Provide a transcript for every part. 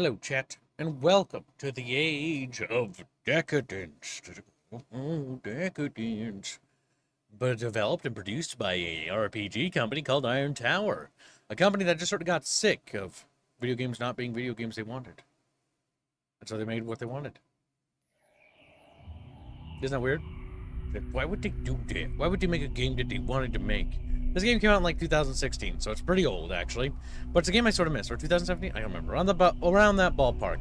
Hello, chat, and welcome to the age of Decadence. Oh, Decadence. But developed and produced by a RPG company called Iron Tower. A company that just sort of got sick of video games not being video games they wanted. And so they made what they wanted. Isn't that weird? Why would they do that? Why would they make a game that they wanted to make? This game came out in like 2016, so it's pretty old actually. But it's a game I sort of missed. Or 2017? I don't remember. Around that ballpark.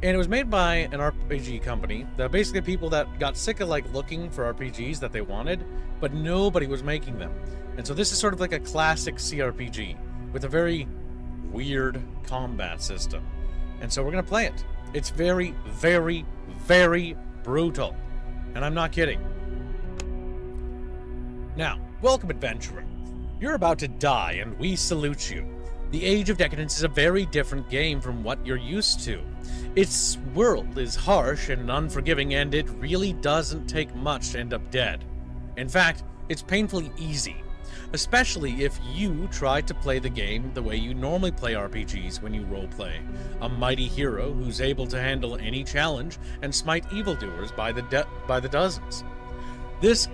And it was made by an RPG company that basically people that got sick of like looking for RPGs that they wanted, but nobody was making them. And so this is sort of like a classic CRPG with a very weird combat system. And so we're gonna play it. It's very, very, very brutal. And I'm not kidding. Now, welcome, adventurer. You're about to die, and we salute you. The Age of Decadence is a very different game from what you're used to. Its world is harsh and unforgiving, and it really doesn't take much to end up dead. In fact, it's painfully easy, especially if you try to play the game the way you normally play RPGs when you roleplay. A mighty hero who's able to handle any challenge and smite evildoers by the dozens. In this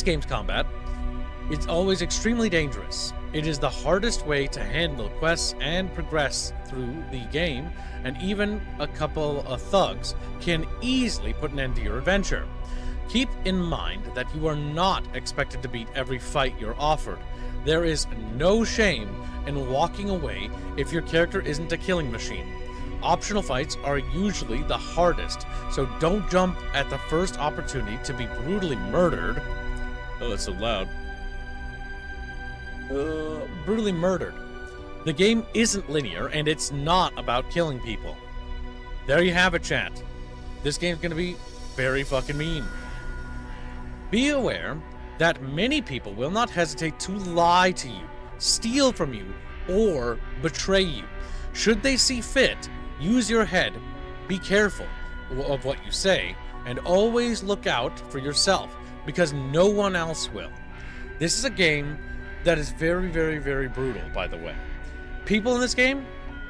game's combat, it's always extremely dangerous. It is the hardest way to handle quests and progress through the game, and even a couple of thugs can easily put an end to your adventure. Keep in mind that you are not expected to beat every fight you're offered. There is no shame in walking away if your character isn't a killing machine. Optional fights are usually the hardest, so don't jump at the first opportunity to be brutally murdered. Oh, that's so loud. Brutally murdered. The game isn't linear, and it's not about killing people. There you have it, chat. This game's gonna be very fucking mean. Be aware that many people will not hesitate to lie to you, steal from you, or betray you. Should they see fit, use your head, be careful of what you say, and always look out for yourself, because no one else will. This is a game that is very, very, very brutal, by the way. People in this game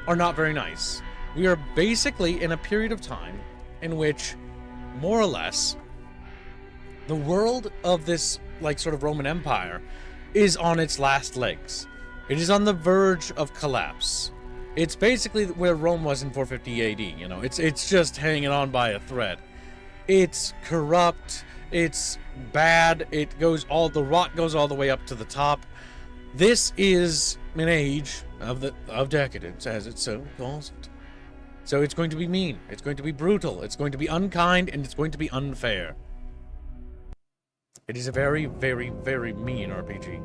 are not very nice. We are basically in a period of time in which, more or less, the world of this, like, sort of Roman Empire is on its last legs. It is on the verge of collapse. It's basically where Rome was in 450 AD, you know. It's just hanging on by a thread. It's corrupt, it's bad, the rot goes all the way up to the top. This is an age of decadence, as it so calls it. So it's going to be mean, it's going to be brutal, it's going to be unkind, and it's going to be unfair. It is a very, very, very mean RPG.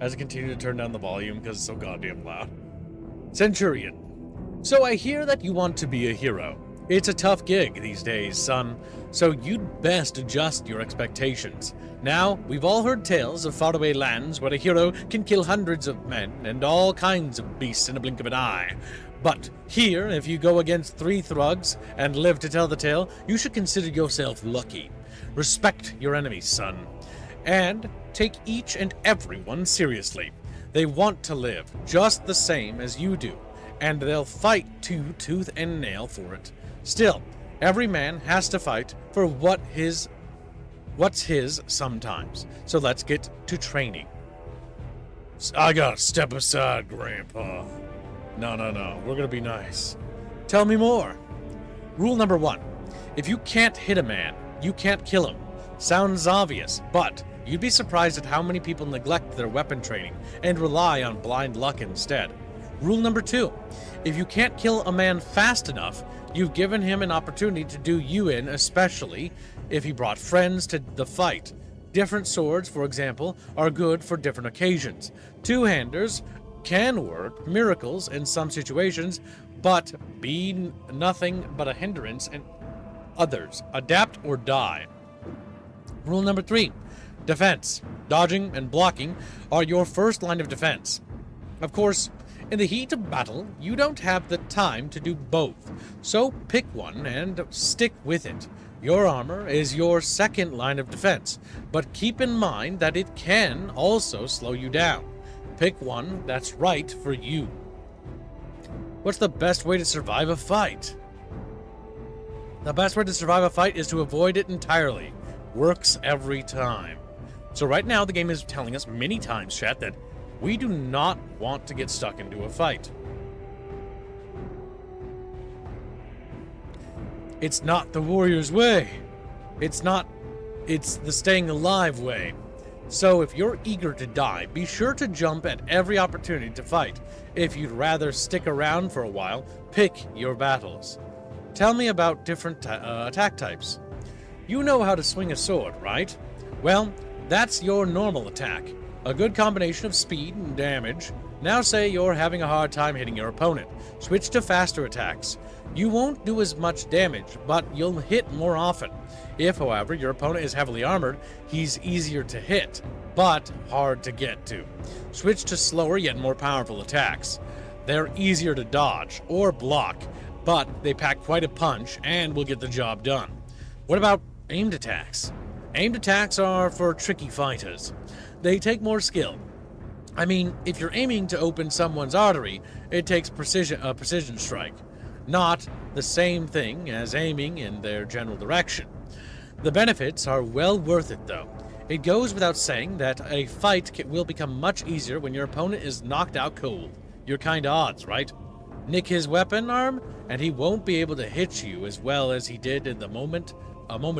As I continue to turn down the volume because it's so goddamn loud. Centurion. So I hear that you want to be a hero. It's a tough gig these days, son, so you'd best adjust your expectations. Now, we've all heard tales of faraway lands where a hero can kill hundreds of men and all kinds of beasts in a blink of an eye. But here, if you go against 3 thugs and live to tell the tale, you should consider yourself lucky. Respect your enemies, son. And take each and every one seriously. They want to live just the same as you do, and they'll fight tooth and nail for it. Still, every man has to fight for what's his sometimes. So let's get to training. I gotta step aside, Grandpa. No, we're gonna be nice. Tell me more. Rule number 1. If you can't hit a man, you can't kill him. Sounds obvious, but you'd be surprised at how many people neglect their weapon training and rely on blind luck instead. Rule number 2. If you can't kill a man fast enough, you've given him an opportunity to do you in, especially if he brought friends to the fight. Different swords, for example, are good for different occasions. Two-handers can work miracles in some situations, but be nothing but a hindrance in others. Adapt or die. Rule number 3. Defense. Dodging and blocking are your first line of defense. Of course, in the heat of battle, you don't have the time to do both, so pick one and stick with it. Your armor is your second line of defense, but keep in mind that it can also slow you down. Pick one that's right for you. What's the best way to survive a fight? The best way to survive a fight is to avoid it entirely. Works every time. So right now, the game is telling us many times, chat, that we do not want to get stuck into a fight. It's not the warrior's way. It's the staying alive way. So if you're eager to die, be sure to jump at every opportunity to fight. If you'd rather stick around for a while, pick your battles. Tell me about different attack types. You know how to swing a sword, right? Well, that's your normal attack. A good combination of speed and damage. Now say you're having a hard time hitting your opponent. Switch to faster attacks. You won't do as much damage, but you'll hit more often. If, however, your opponent is heavily armored, he's easier to hit, but hard to get to. Switch to slower yet more powerful attacks. They're easier to dodge or block, but they pack quite a punch and will get the job done. What about aimed attacks? Aimed attacks are for tricky fighters. They take more skill. I mean, if you're aiming to open someone's artery, it takes a precision strike. Not the same thing as aiming in their general direction. The benefits are well worth it, though. It goes without saying that a fight will become much easier when your opponent is knocked out cold. You're kinda odds, right? Nick his weapon arm, and he won't be able to hit you as well as he did a moment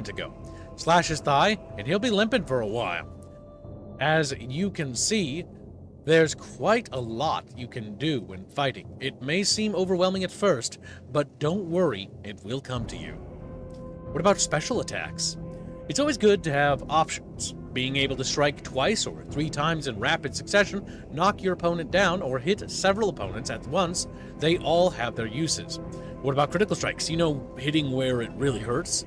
ago. Slash his thigh, and he'll be limping for a while. As you can see, there's quite a lot you can do when fighting. It may seem overwhelming at first, but don't worry, it will come to you. What about special attacks? It's always good to have options. Being able to strike twice or 3 times in rapid succession, knock your opponent down, or hit several opponents at once, they all have their uses. What about critical strikes? You know, hitting where it really hurts?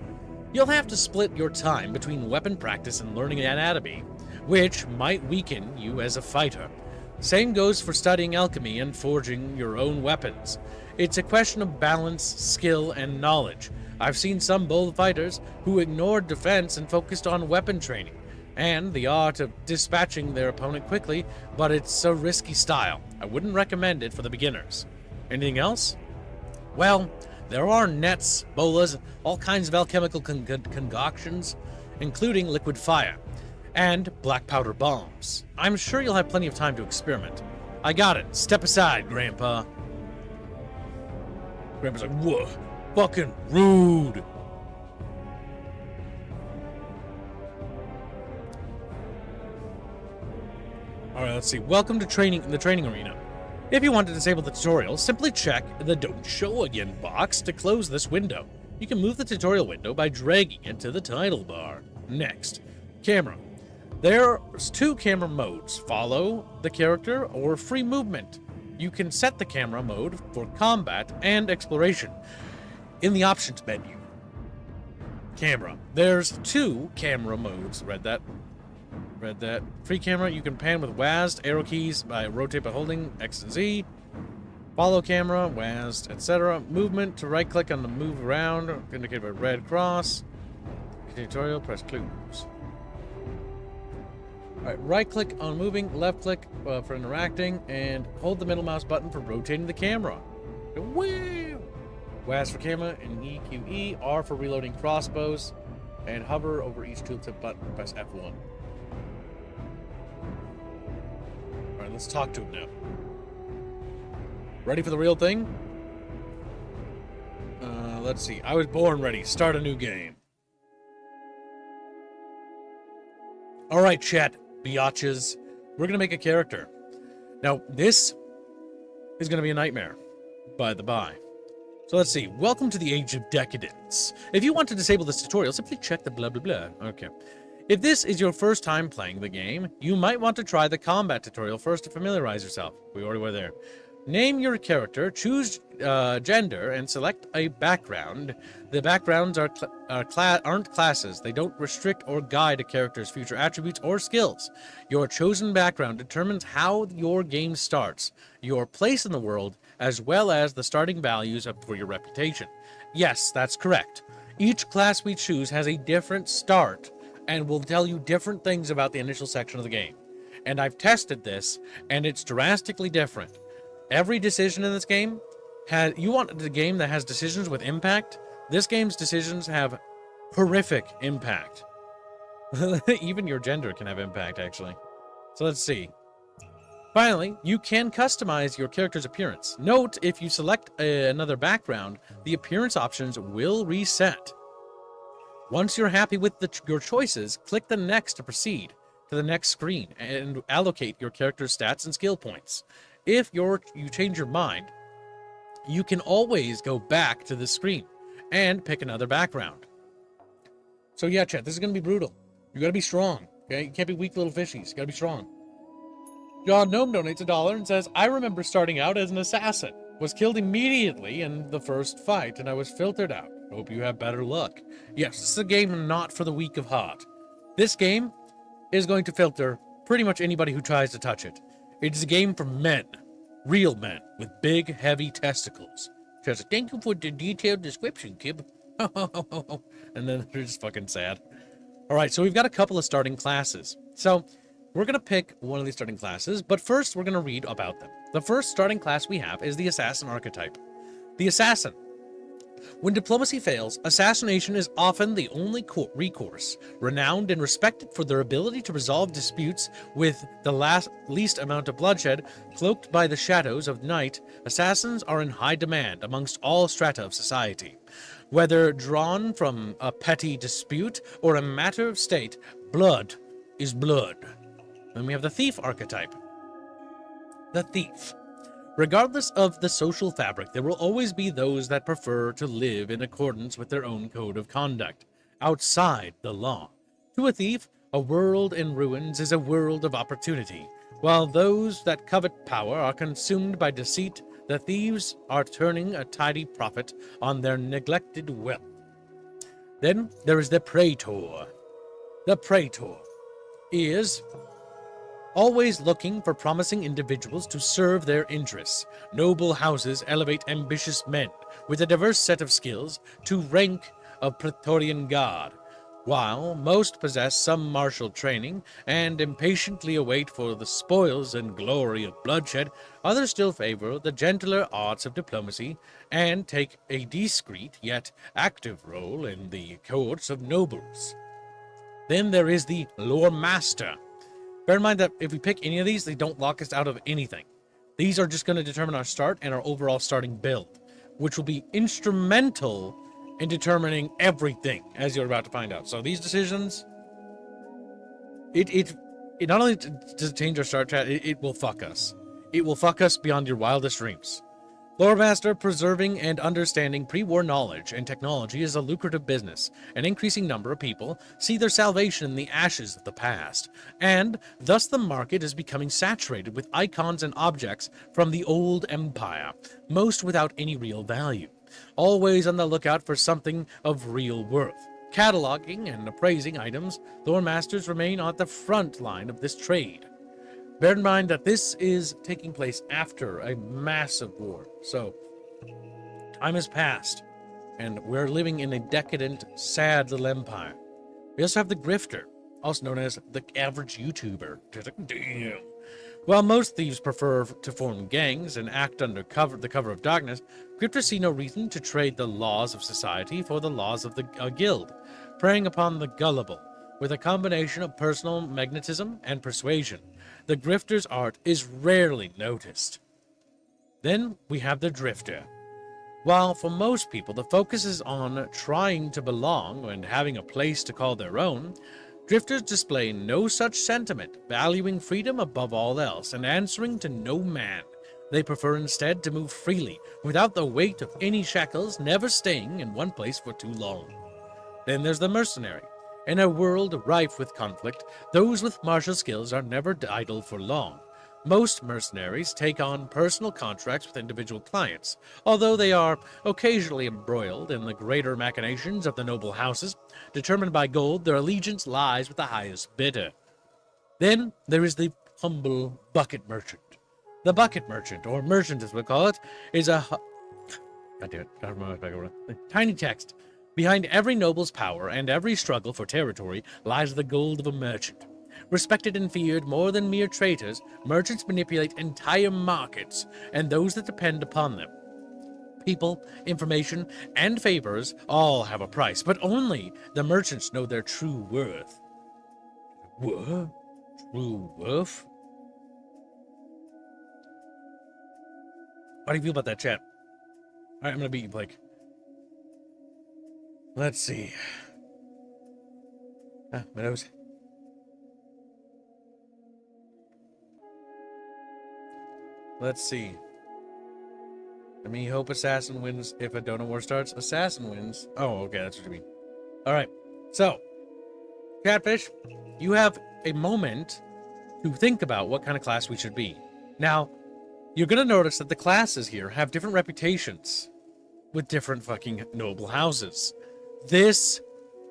You'll have to split your time between weapon practice and learning anatomy, which might weaken you as a fighter. Same goes for studying alchemy and forging your own weapons. It's a question of balance, skill, and knowledge. I've seen some bold fighters who ignored defense and focused on weapon training, and the art of dispatching their opponent quickly, but it's a risky style. I wouldn't recommend it for the beginners. Anything else? Well, there are nets, bolas, all kinds of alchemical concoctions, including liquid fire, and black powder bombs. I'm sure you'll have plenty of time to experiment. I got it. Step aside, Grandpa. Grandpa's like, whoa, fucking rude. Alright, let's see. Welcome to the training arena. If you want to disable the tutorial, simply check the Don't Show Again box to close this window. You can move the tutorial window by dragging it to the title bar. Next, camera. There's 2 camera modes, follow the character or free movement. You can set the camera mode for combat and exploration in the options menu. Camera. There's 2 camera modes, read that. Free camera, you can pan with WASD, arrow keys by rotate by holding X and Z. Follow camera, WASD, etc. Movement to right click on the move around, indicated by red cross. Tutorial, press clues. Alright, right click on moving, left click for interacting, and hold the middle mouse button for rotating the camera. Woo! WASD for camera and EQE, R for reloading crossbows, and hover over each tooltip button, press F1. Alright, let's talk to him now. Ready for the real thing? Let's see. I was born ready. Start a new game. Alright, chat, biatches. We're gonna make a character. Now, this is gonna be a nightmare, by the by. So let's see. Welcome to the age of Decadence. If you want to disable this tutorial, simply check the blah blah blah. Okay. If this is your first time playing the game, you might want to try the combat tutorial first to familiarize yourself. We already were there. Name your character, choose gender, and select a background. The backgrounds aren't classes. They don't restrict or guide a character's future attributes or skills. Your chosen background determines how your game starts, your place in the world, as well as the starting values for your reputation. Yes, that's correct. Each class we choose has a different start and will tell you different things about the initial section of the game. and I've tested this, and it's drastically different. Every decision in this game you want a game that has decisions with impact? This game's decisions have horrific impact. Even your gender can have impact, actually. So let's see. Finally, you can customize your character's appearance. Note, if you select another background, the appearance options will reset. Once you're happy with your choices, click the next to proceed to the next screen and allocate your character's stats and skill points. If you change your mind, you can always go back to the screen and pick another background. So yeah, chat, this is going to be brutal. You got to be strong, okay? You can't be weak little fishies. You got to be strong. John Gnome donates $1 and says, I remember starting out as an assassin. Was killed immediately in the first fight, and I was filtered out. Hope you have better luck. Yes, this is a game not for the weak of heart. This game is going to filter pretty much anybody who tries to touch it. It's a game for men. Real men with big, heavy testicles. Just thank you for the detailed description, Kib. And then they're just fucking sad. Alright, so we've got a couple of starting classes. So, we're going to pick one of these starting classes, but first we're going to read about them. The first starting class we have is the Assassin archetype. The Assassin. When diplomacy fails, Assassination is often the only recourse. Renowned and respected for their ability to resolve disputes with the least amount of bloodshed, cloaked by the shadows of night, assassins are in high demand amongst all strata of society. Whether drawn from a petty dispute or a matter of state, blood is blood. Then we have the Thief archetype. The Thief. Regardless of the social fabric, there will always be those that prefer to live in accordance with their own code of conduct, outside the law. To a thief, a world in ruins is a world of opportunity. While those that covet power are consumed by deceit, the thieves are turning a tidy profit on their neglected wealth. Then there is the Praetor. The Praetor is always looking for promising individuals to serve their interests. Noble houses elevate ambitious men with a diverse set of skills to rank of Praetorian Guard, while most possess some martial training and impatiently await for the spoils and glory of bloodshed. Others still favor the gentler arts of diplomacy and take a discreet yet active role in the courts of nobles. Then there is the Lore Master. Bear in mind that if we pick any of these, they don't lock us out of anything. These are just going to determine our start and our overall starting build, which will be instrumental in determining everything, as you're about to find out. So these decisions, it not only does it change our start chat, it will fuck us. It will fuck us beyond your wildest dreams. Lore Master, preserving and understanding pre-war knowledge and technology is a lucrative business. An increasing number of people see their salvation in the ashes of the past, and thus the market is becoming saturated with icons and objects from the old empire, most without any real value. Always on the lookout for something of real worth. Cataloging and appraising items, Lore Masters remain at the front line of this trade. Bear in mind that this is taking place after a massive war, so time has passed, and we're living in a decadent, sad little empire. We also have the Grifter, also known as the average YouTuber. Damn. While most thieves prefer to form gangs and act under the cover of darkness, Grifters see no reason to trade the laws of society for the laws of the guild, preying upon the gullible. With a combination of personal magnetism and persuasion, the Grifter's art is rarely noticed. Then we have the Drifter. While for most people the focus is on trying to belong and having a place to call their own, Drifters display no such sentiment, valuing freedom above all else and answering to no man. They prefer instead to move freely, without the weight of any shackles, never staying in one place for too long. Then there's the Mercenary. In a world rife with conflict, those with martial skills are never idle for long. Most mercenaries take on personal contracts with individual clients. Although they are occasionally embroiled in the greater machinations of the noble houses, determined by gold, their allegiance lies with the highest bidder. Then there is the humble bucket merchant. The bucket merchant, or merchant as we call it, is a tiny text. Behind every noble's power and every struggle for territory lies the gold of a merchant. Respected and feared more than mere traitors, merchants manipulate entire markets and those that depend upon them. People, information, and favors all have a price, but only the merchants know their true worth. What? True worth? How do you feel about that, chat? Alright, I'm gonna beat you, Blake. Let's see. Ah, my nose. Let's see. Let me hope Assassin wins if a Donut War starts. Assassin wins. Oh, okay, that's what you mean. Alright, so, Catfish, you have a moment to think about what kind of class we should be. Now, you're gonna notice that the classes here have different reputations with different fucking noble houses. This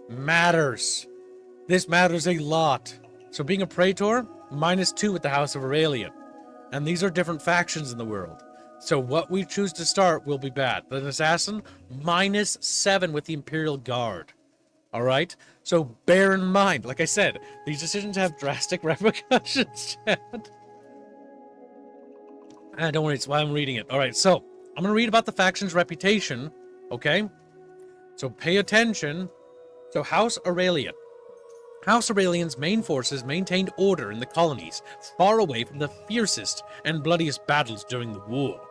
matters. This matters a lot. So being a Praetor, -2 with the House of Aurelian. And these are different factions in the world. So what we choose to start will be bad. But an Assassin, -7 with the Imperial Guard. Alright? So bear in mind, like I said, these decisions have drastic repercussions, chat. Don't worry, it's why I'm reading it. Alright, so I'm going to read about the faction's reputation, okay? So pay attention. So House Aurelian. House Aurelian's main forces maintained order in the colonies, far away from the fiercest and bloodiest battles during the war.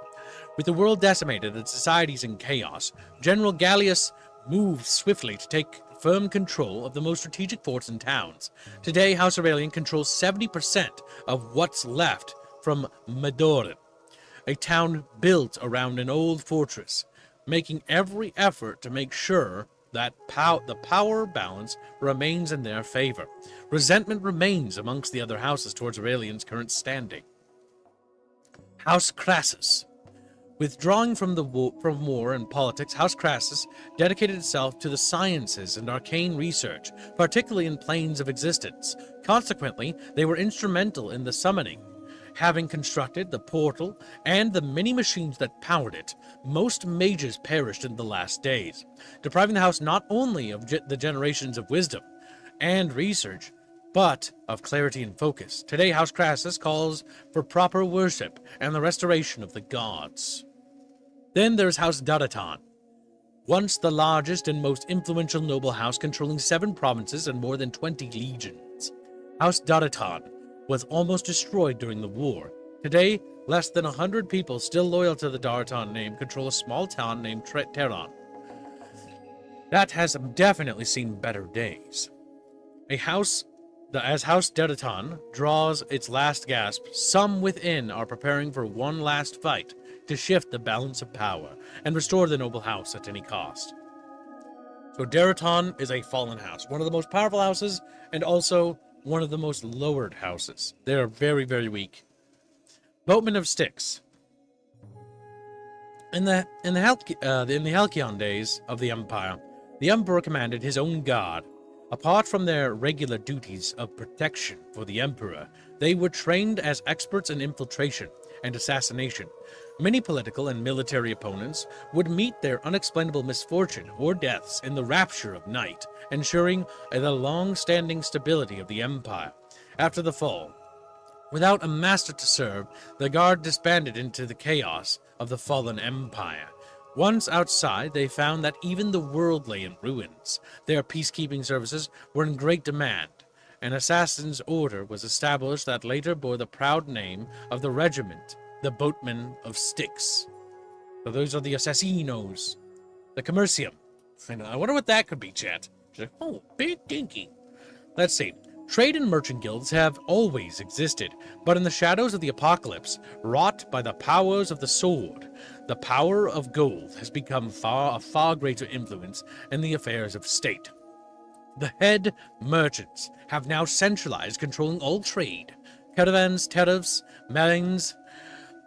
With the world decimated and societies in chaos, General Gallius moved swiftly to take firm control of the most strategic forts and towns. Today, House Aurelian controls 70% of what's left from Madoran, a town built around an old fortress, making every effort to make sure that the power balance remains in their favor. Resentment remains amongst the other houses towards Aurelian's current standing. House Crassus. Withdrawing from war and politics, House Crassus dedicated itself to the sciences and arcane research, particularly in planes of existence. Consequently, they were instrumental in the summoning. Having constructed the portal and the many machines that powered it, most mages perished in the last days, depriving the house not only of the generations of wisdom and research, but of clarity and focus. Today, House Crassus calls for proper worship and the restoration of the gods. Then there's House Daraton, once the largest and most influential noble house controlling 7 provinces and more than 20 legions. House Daraton was almost destroyed during the war. Today, less than 100 people still loyal to the Daraton name control a small town named Teron. That has definitely seen better days. As House Daraton draws its last gasp, some within are preparing for one last fight to shift the balance of power and restore the noble house at any cost. So Daraton is a fallen house, one of the most powerful houses and also one of the most lowered houses. They are very, very weak. Boatmen of Styx. In the Halcyon days of the Empire, the Emperor commanded his own guard. Apart from their regular duties of protection for the Emperor, they were trained as experts in infiltration and assassination. Many political and military opponents would meet their unexplainable misfortune or deaths in the rapture of night, ensuring the long-standing stability of the Empire. After the fall, without a master to serve, the guard disbanded into the chaos of the fallen Empire. Once outside, they found that even the world lay in ruins. Their peacekeeping services were in great demand. An assassin's order was established that later bore the proud name of the regiment, the Boatmen of Styx. So those are the Assassinos. The Commercium. I wonder what that could be, chat. Oh, big dinky. Let's see. Trade and merchant guilds have always existed, but in the shadows of the apocalypse, wrought by the powers of the sword, the power of gold has become a far greater influence in the affairs of state. The head merchants have now centralized controlling all trade. Caravans, tariffs, marines,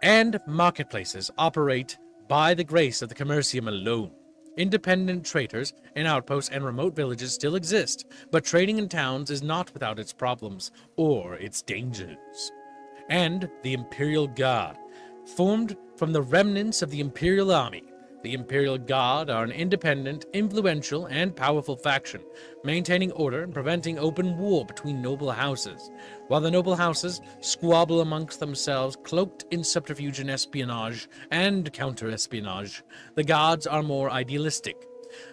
and marketplaces operate by the grace of the Commercium alone. Independent traders in outposts and remote villages still exist, but trading in towns is not without its problems or its dangers. And the Imperial Guard, formed from the remnants of the Imperial Army, The Imperial Guard are an independent, influential, and powerful faction, maintaining order and preventing open war between noble houses, while the noble houses squabble amongst themselves, cloaked in subterfuge and espionage and counter-espionage. The Guards are more idealistic.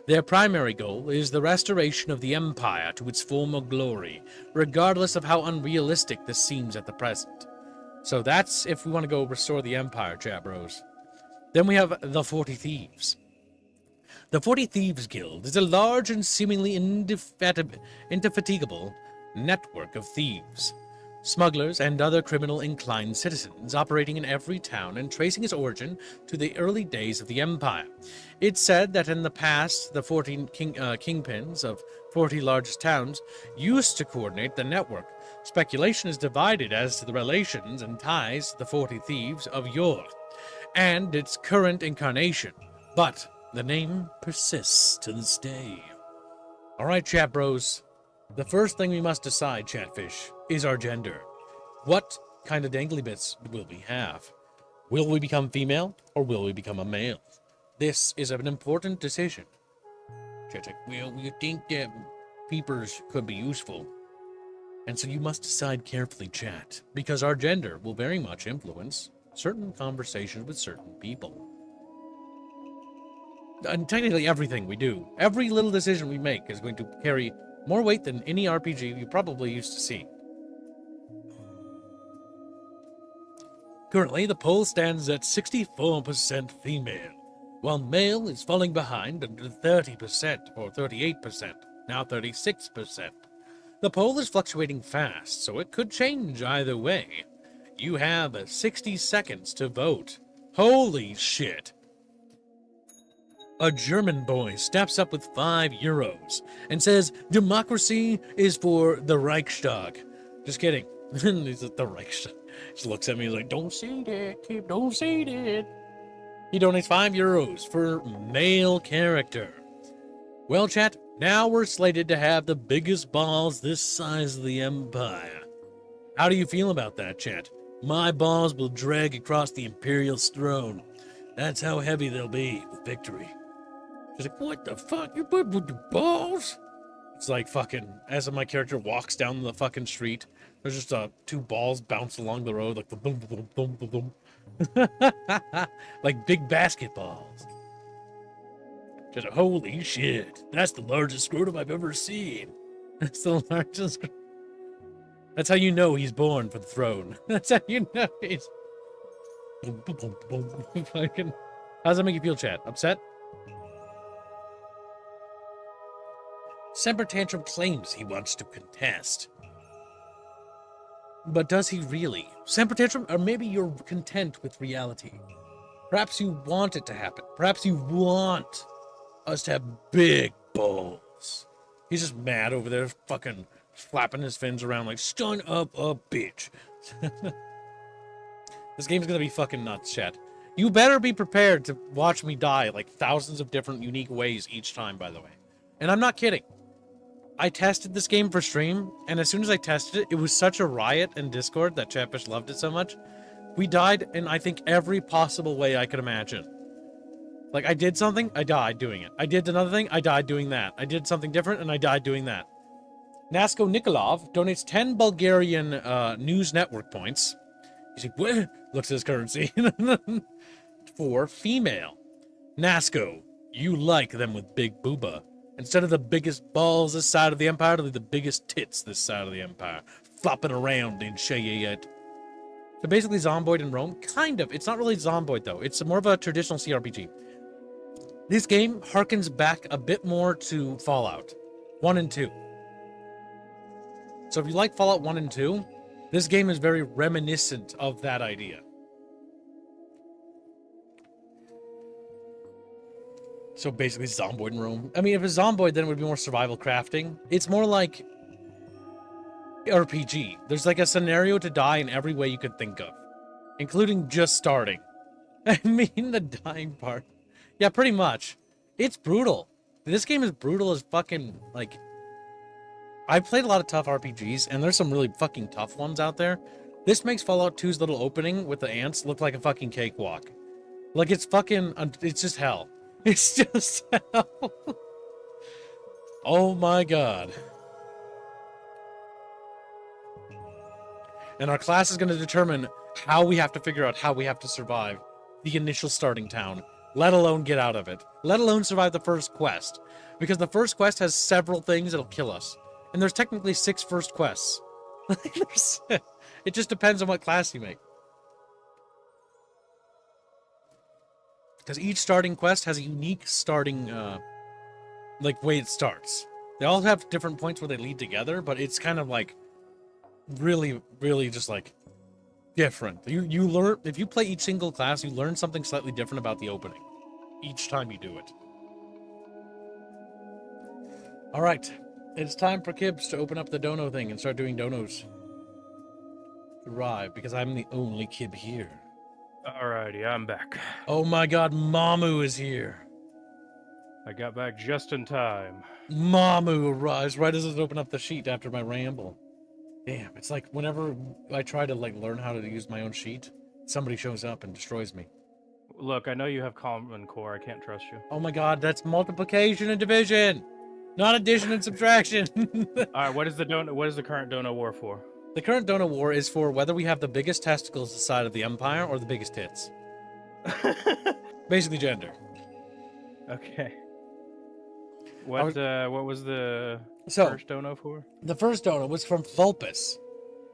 Their primary goal is the restoration of the Empire to its former glory, regardless of how unrealistic this seems at the present. So that's if we want to go restore the Empire, chat bros. Then we have the 40 Thieves. The 40 Thieves Guild is a large and seemingly indefatigable network of thieves, smugglers, and other criminal-inclined citizens operating in every town and tracing its origin to the early days of the Empire. It's said that in the past, the 14 kingpins of 40 largest towns used to coordinate the network. Speculation is divided as to the relations and ties to the 40 Thieves of yore and its current incarnation, but the name persists to this day. Alright, chat bros, the first thing we must decide, chatfish, is our gender. What kind of dangly bits will we have? Will we become female, or will we become a male? This is an important decision. Chat's like, well, we think that peepers could be useful. And so you must decide carefully, chat, because our gender will very much influence certain conversations with certain people. And technically everything we do, every little decision we make is going to carry more weight than any RPG you probably used to see. Currently, the poll stands at 64% female, while male is falling behind under 30% or 38%, now 36%. The poll is fluctuating fast, so it could change either way. You have 60 seconds to vote. Holy shit. A German boy steps up with €5 and says, democracy is for the Reichstag. Just kidding. He's at the Reichstag. Just looks at me, he's like, don't say that, kid, don't say that. He donates €5 for male character. Well, chat, now we're slated to have the biggest balls this size of the Empire. How do you feel about that, chat? My balls will drag across the Imperial throne. That's how heavy they'll be with victory. She's like, what the fuck? You put with the balls? It's like fucking, as my character walks down the fucking street, there's just two balls bounce along the road, like the boom, boom, boom, boom, boom. Like big basketballs. Just like, holy shit, that's the largest scrotum I've ever seen. That's the largest. That's how you know he's born for the throne. That's how you know he's. Boom, boom, boom, boom. Fucking. How does that make you feel, chat? Upset? Semper Tantrum claims he wants to contest. But does he really? Semper Tantrum, or maybe you're content with reality. Perhaps you want it to happen. Perhaps you want us to have big balls. He's just mad over there, fucking flapping his fins around like, son of a bitch. This game's gonna be fucking nuts, chat. You better be prepared to watch me die like thousands of different unique ways each time, by the way. And I'm not kidding. I tested this game for stream, and as soon as I tested it, it was such a riot in Discord that Chatfish loved it so much. We died in, I think, every possible way I could imagine. Like, I did something, I died doing it. I did another thing, I died doing that. I did something different, and I died doing that. Nasko Nikolov donates 10 Bulgarian news network points. He's like, what? Looks at his currency. For female. Nasko, you like them with big booba. Instead of the biggest balls this side of the Empire, it'll be the biggest tits this side of the Empire. Flopping around in Shayet. So basically Zomboid in Rome? Kind of. It's not really Zomboid, though. It's more of a traditional CRPG. This game harkens back a bit more to Fallout 1 and 2. So if you like Fallout 1 and 2, this game is very reminiscent of that idea. So basically Zomboid in Rome. I mean, if it's Zomboid, then it would be more survival crafting. It's more like RPG. There's like a scenario to die in every way you could think of, including just starting. I mean, the dying part. Yeah, pretty much. It's brutal. This game is brutal as fucking, like... I've played a lot of tough RPGs, and there's some really fucking tough ones out there. This makes Fallout 2's little opening with the ants look like a fucking cakewalk. Like, it's fucking... It's just hell. It's just hell. Oh my god. And our class is going to determine how we have to figure out how we have to survive the initial starting town, let alone get out of it, let alone survive the first quest. Because the first quest has several things that'll kill us. And there's technically 6 first quests. It just depends on what class you make. Because each starting quest has a unique starting, way it starts. They all have different points where they lead together, but it's kind of like really, really just like different. You learn, if you play each single class, you learn something slightly different about the opening each time you do it. All right, it's time for Kibs to open up the dono thing and start doing donos. Arrive, because I'm the only Kib here. Alrighty, I'm back. Oh my god, Mamu is here. I got back just in time. Mamu arrives right as I open up the sheet after my ramble. Damn, it's like whenever I try to learn how to use my own sheet, somebody shows up and destroys me. Look, I know you have Common Core. I can't trust you. Oh my god, that's multiplication and division, not addition and subtraction. All right, what is the current Dono War for? The current Dono War is for whether we have the biggest testicles this side of the Empire or the biggest tits. Basically gender. Okay. What was the first dono for? The first dono was from Vulpus.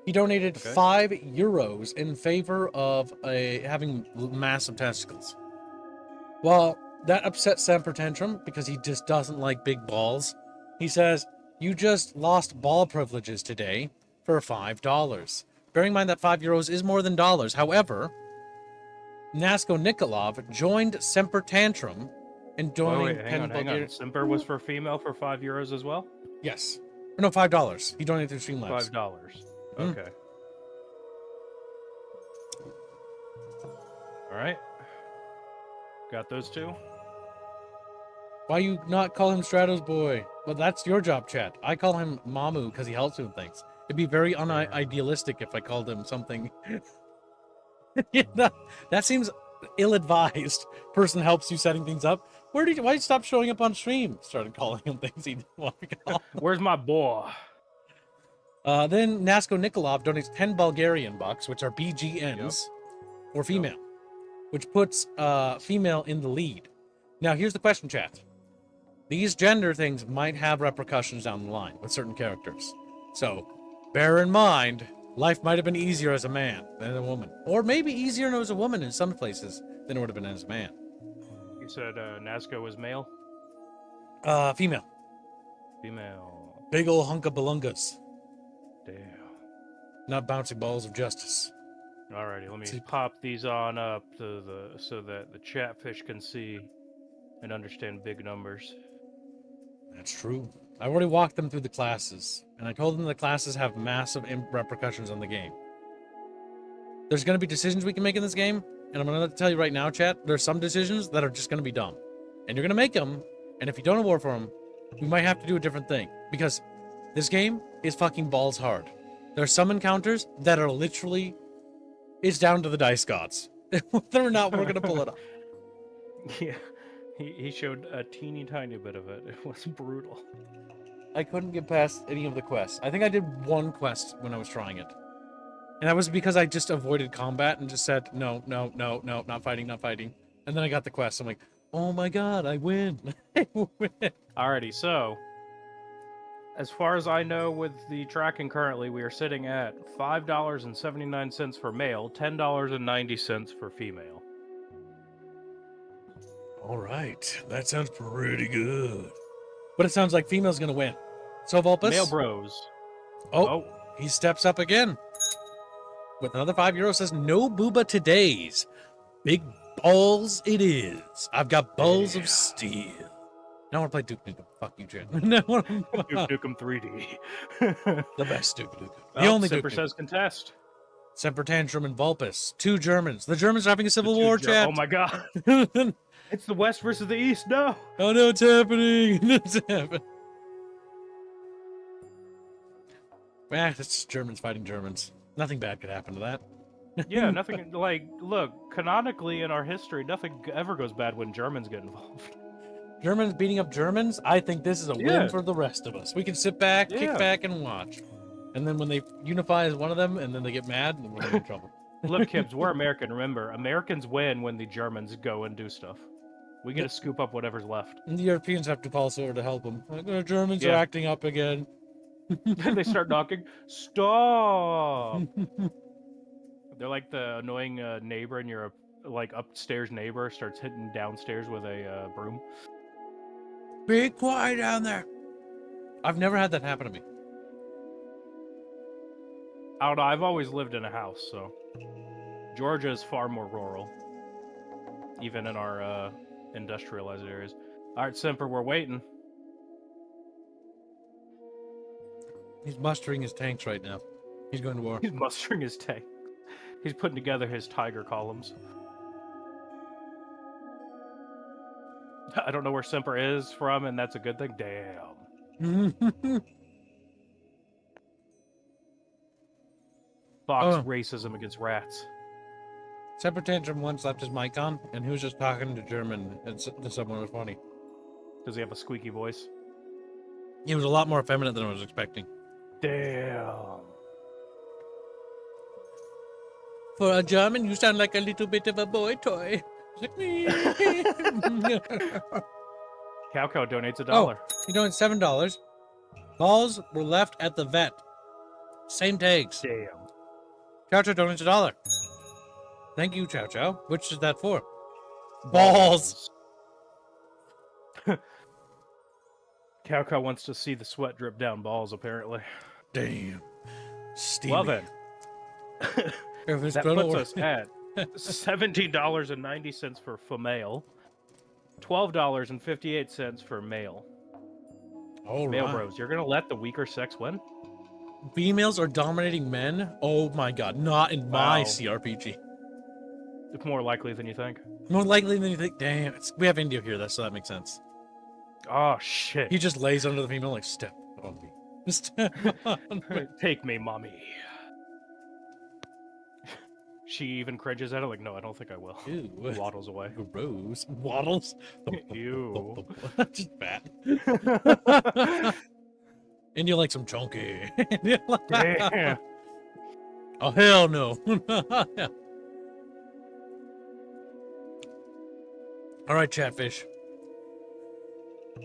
He donated 5 euros in favor of having massive testicles. Well, that upset Semper Tantrum because he just doesn't like big balls. He says, "You just lost ball privileges today for $5. Bearing in mind that 5 euros is more than dollars. However, Nasko Nikolov joined Semper Tantrum and donated hang on. Semper was for female for 5 euros as well? Yes. Or no, $5. He donated through Streamlabs. $5. Okay. All right. Got those two? Why you not call him Strato's boy? Well, that's your job, chat. I call him Mamu because he helps me with things. It'd be very unidealistic if I called him something. That seems ill-advised. Person helps you setting things up. Why did you stop showing up on stream? Started calling him things he didn't want to call. Where's my boy? Then Nasko Nikolov donates 10 Bulgarian bucks, which are BGNs, for female, which puts female in the lead. Now, here's the question, chat. These gender things might have repercussions down the line with certain characters. So, bear in mind, life might have been easier as a man than a woman. Or maybe easier as a woman in some places than it would have been as a man. You said Nazca was male? Female. Female. Big ol' hunk of balungas. Damn. Not bouncy balls of justice. Alrighty, let me pop these on up to so that the chatfish can see and understand big numbers. That's true. I already walked them through the classes, and I told them the classes have massive repercussions on the game. There's going to be decisions we can make in this game, and I'm going to tell you right now, chat, there's some decisions that are just going to be dumb. And you're going to make them, and if you don't award for them, we might have to do a different thing. Because this game is fucking balls hard. There are some encounters that are literally... It's down to the dice gods. Whether or not we're going to pull it off. Yeah. He showed a teeny tiny bit of it. It was brutal. I couldn't get past any of the quests. I think I did one quest when I was trying it. And that was because I just avoided combat and just said, no, not fighting. And then I got the quest. I'm like, oh my god, I win. I win. Alrighty, so, as far as I know with the tracking currently, we are sitting at $5.79 for male, $10.90 for female. All right, that sounds pretty good. But it sounds like female's gonna win. So Vulpus? Male bros. Oh, he steps up again. With another €5, says, no booba today's. Big balls it is. I've got balls of steel. Now I want to play Duke Nukem. Fuck you, Jen. Duke Nukem 3D. The best Duke Nukem. The only Semper says contest. Semper Tantrum and Vulpus. 2 Germans. The Germans are having a civil war, chat. Oh my god. It's the West versus the East. No. Oh no, it's happening. It's happening. It's Germans fighting Germans. Nothing bad could happen to that. Yeah, nothing like look, canonically in our history, nothing ever goes bad when Germans get involved. Germans beating up Germans? I think this is a win Yeah. for the rest of us. We can sit back, kick Yeah. back, and watch. And then when they unify as one of them, and then they get mad, then we're gonna be in trouble. Look, Kibbs, we're American, remember. Americans win when the Germans go and do stuff. We get to scoop up whatever's left. And the Europeans have to call over to help them. Like, the Germans are Yeah. acting up again. They start knocking. Stop! They're like the annoying neighbor in your like upstairs neighbor starts hitting downstairs with a broom. Be quiet down there. I've never had that happen to me. I don't know. I've always lived in a house, so Georgia is far more rural, even in our industrialized areas. All right, Semper, we're waiting. He's mustering his tanks right now. He's going to war. He's mustering his tank. He's putting together his tiger columns. I don't know where Semper is from, and that's a good thing. Damn. Fox racism against rats. Semper Tantrum once left his mic on, and he was just talking to German, and to someone was funny. Does he have a squeaky voice? He was a lot more effeminate than I was expecting. Damn. For a German, you sound like a little bit of a boy toy. Like me. Cow donates $1. He donates $7. Balls were left at the vet. Same tags. Damn. Chow Chow donates $1. Thank you, Chow Chow. Which is that for? Balls. Cow wants to see the sweat drip down balls, apparently. Damn. Steamy. Well then. That gonna puts us at $17.90 for female, $12.58 for male. All Male right. bros, you're gonna let the weaker sex win? Females are dominating men? Oh my god, not in my CRPG. It's more likely than you think. More likely than you think. Damn, we have India here, so that makes sense. Oh shit. He just lays under the female like, step on me. Step on me. Take me, mommy. She even cringes at it like, no, I don't think I will. Ew. Waddles away. Gross. Waddles? Ew. Just fat. And you like some chunky. Damn. Oh, hell no. All right, Chatfish.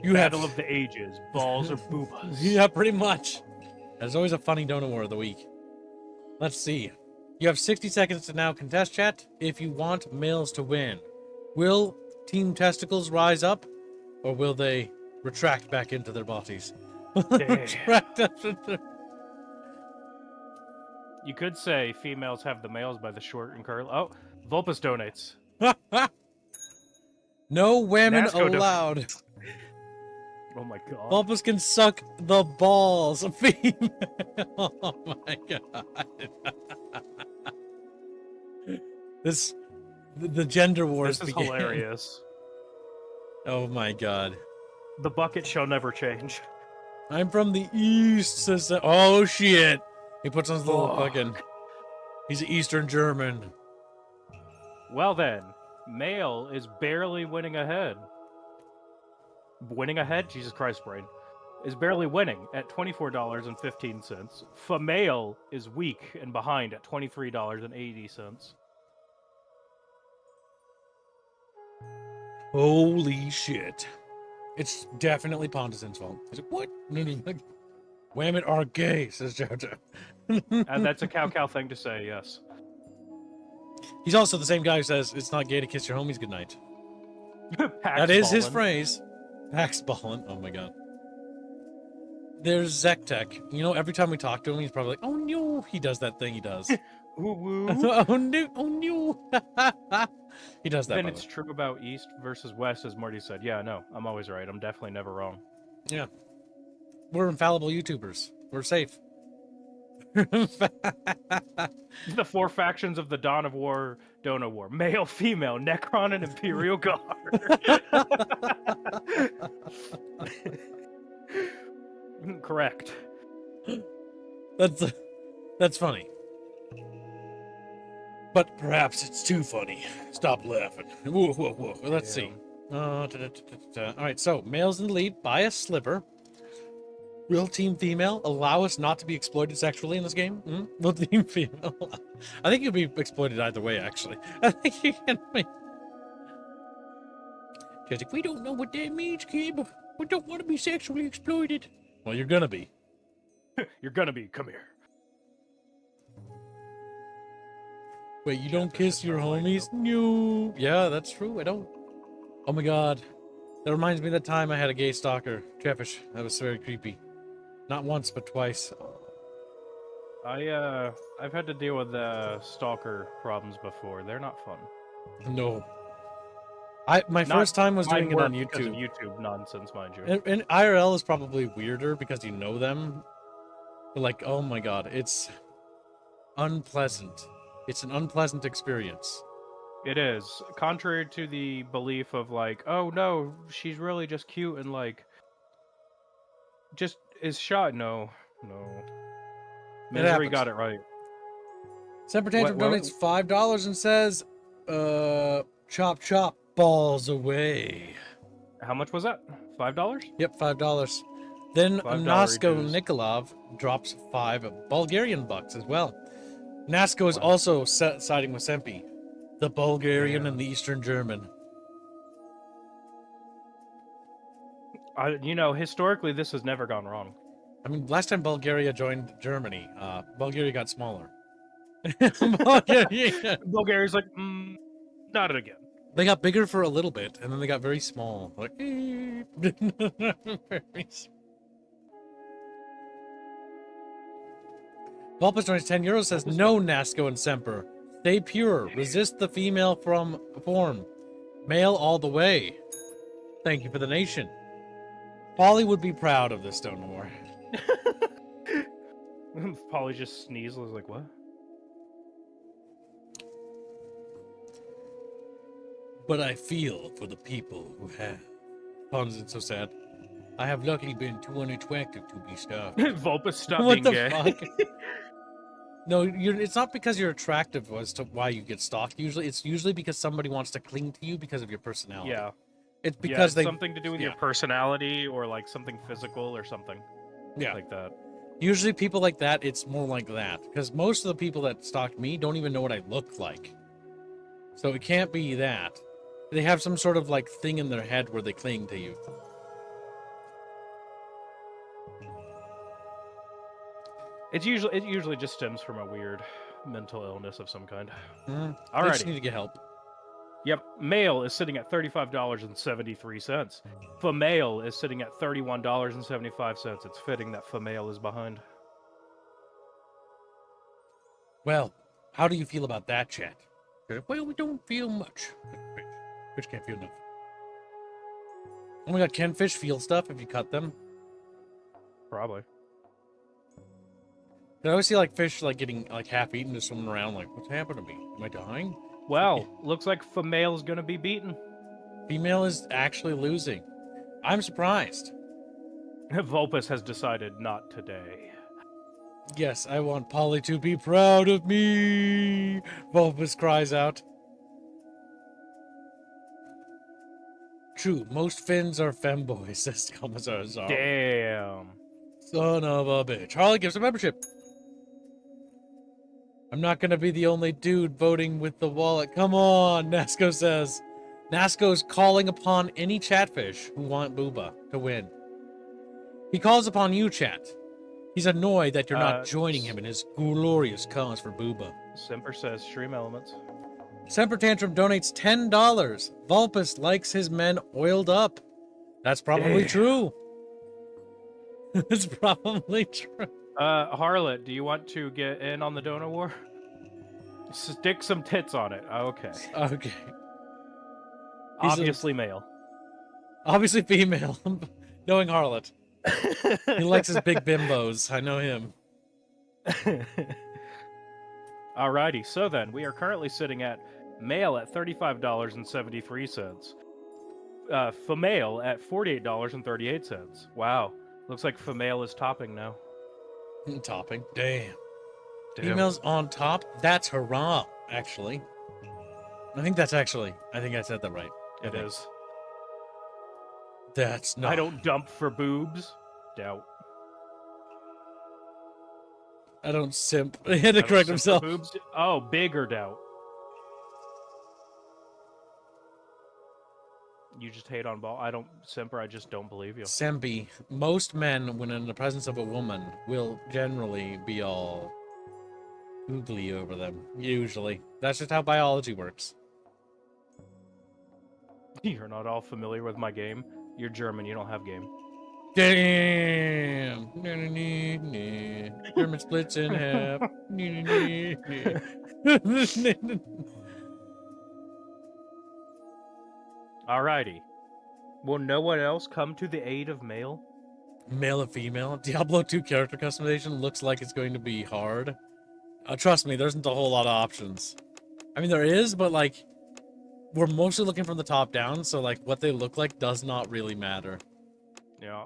You Battle of the ages. Balls or boobas. Yeah, pretty much. There's always a funny donut war of the week. Let's see. You have 60 seconds to now contest, chat, if you want males to win. Will Team Testicles rise up, or will they retract back into their bodies? Retract up into their... You could say females have the males by the short and curly. Oh, Vulpus donates. No women Nasco allowed. Oh my god. Vulpus can suck the balls of female. Oh my god. The gender wars This is began. hilarious. Oh my god. The bucket shall never change. I'm from the east, says oh shit. He puts on his little fucking... He's Eastern German. Well then, male is barely winning ahead. Winning ahead? Jesus Christ, brain. Is barely winning at $24.15. Female is weak and behind at $23.80. Holy shit. It's definitely Pontuson's fault. He's like, what? Women are gay, says Jojo. And that's a cow thing to say, yes. He's also the same guy who says it's not gay to kiss your homies goodnight. Pax That is his ballin'. phrase. Pax ballin'. Oh my god. There's Zektek. You know, every time we talk to him, he's probably like, oh no. He does that thing he does. Woo woo. Oh no. Oh no. He does that. Then it's true about East versus West, as Marty said. Yeah, no, I'm always right. I'm definitely never wrong. Yeah. We're infallible YouTubers. We're safe. The four factions of the Dawn of War, Dona War. Male, female, Necron, and Imperial Guard. Correct. That's funny. But perhaps it's too funny. Stop laughing. Whoa, whoa, whoa. Let's see. All right, so males in the lead by a sliver. Real team female allow us not to be exploited sexually in this game. Real team female. I think you'll be exploited either way, actually. I think you can be. Just like, we don't know what that means, kid. We don't want to be sexually exploited. Well, you're gonna be. You're gonna be. Come here. Wait, you don't kiss your homies? No. Yeah, that's true. I don't. Oh my god. That reminds me of the time I had a gay stalker. Chatfish. That was very creepy. Not once, but twice. I've had to deal with stalker problems before. They're not fun. No. My first time was doing it on YouTube. Because of YouTube nonsense, mind you. And IRL is probably weirder because you know them. But like, oh my god, it's unpleasant. It's an unpleasant experience. It is. Contrary to the belief of like, oh no, she's really just cute and like, just is shy. No. Misery got it right. Semper Tantrum donates $5 and says, chop chop balls away. How much was that? $5? Yep, $5. Then $5 Nasko dues. Nikolov drops 5 Bulgarian bucks as well. Nasko is also siding with Sempi, the Bulgarian and the Eastern German. Historically, this has never gone wrong. I mean, last time Bulgaria joined Germany, Bulgaria got smaller. Bulgaria's like, not it again. They got bigger for a little bit, and then they got very small. Like, very small. Vulpus donates 10 euros, says, no, Nasco and Semper. Stay pure. Resist the female form. Male all the way. Thank you for the nation. Polly would be proud of this Stone War. Polly just sneezed. I was like, what? But I feel for the people who have. Pawns isn't so sad. I have luckily been too unattractive to be stopped. Vulpus, stop What being the gay. fuck? No, it's not because you're attractive as to why you get stalked. It's usually because somebody wants to cling to you because of your personality. Yeah. It's because it's something to do with your personality or like something physical or something. Yeah. Like that. Usually people like that, it's more like that. Because most of the people that stalk me don't even know what I look like. So it can't be that. They have some sort of like thing in their head where they cling to you. It usually just stems from a weird mental illness of some kind. I just need to get help. Yep, male is sitting at $35.73. Female is sitting at $31.75. It's fitting that female is behind. Well, how do you feel about that, chat? Well, we don't feel much. Fish can't feel enough. Oh my god, can fish feel stuff if you cut them? Probably. I always see like fish like getting like half eaten, just swimming around like, what's happened to me? Am I dying? Well, looks like female is gonna be beaten. Female is actually losing. I'm surprised. Vulpus has decided not today. Yes, I want Polly to be proud of me. Vulpus cries out. True, most Finns are femboys, says Commissar Zar. Damn. Son of a bitch. Harley gives a membership. I'm not going to be the only dude voting with the wallet. Come on, Nasco says. Nasco's calling upon any chatfish who want Booba to win. He calls upon you, chat. He's annoyed that you're not joining him in his glorious cause for Booba. Semper says stream elements. Semper Tantrum donates $10. Vulpus likes his men oiled up. That's probably true. It's probably true. Harlot, do you want to get in on the donor war? Stick some tits on it. Okay. Okay. Obviously male. Obviously female. Knowing Harlot. He likes his big bimbos. I know him. Alrighty, so then, we are currently sitting at male at $35.73. Female at $48.38. Wow. Looks like female is topping now. Topping? Damn. Females on top? That's hurrah. actually. I think I said that right. It is. That's not. I don't dump for boobs. Doubt. I don't simp. He had to correct himself. Boobs? Oh, bigger doubt. You just hate on ball. I don't simper. I just don't believe you. Sempy. Most men, when in the presence of a woman, will generally be all googly over them. Usually. That's just how biology works. You're not all familiar with my game. You're German. You don't have game. Damn. German splits in half. Alrighty. Will no one else come to the aid of male? Male or female? Diablo 2 character customization looks like it's going to be hard. Trust me, there isn't a whole lot of options. I mean, there is, but like, we're mostly looking from the top down, so like, what they look like does not really matter. Yeah.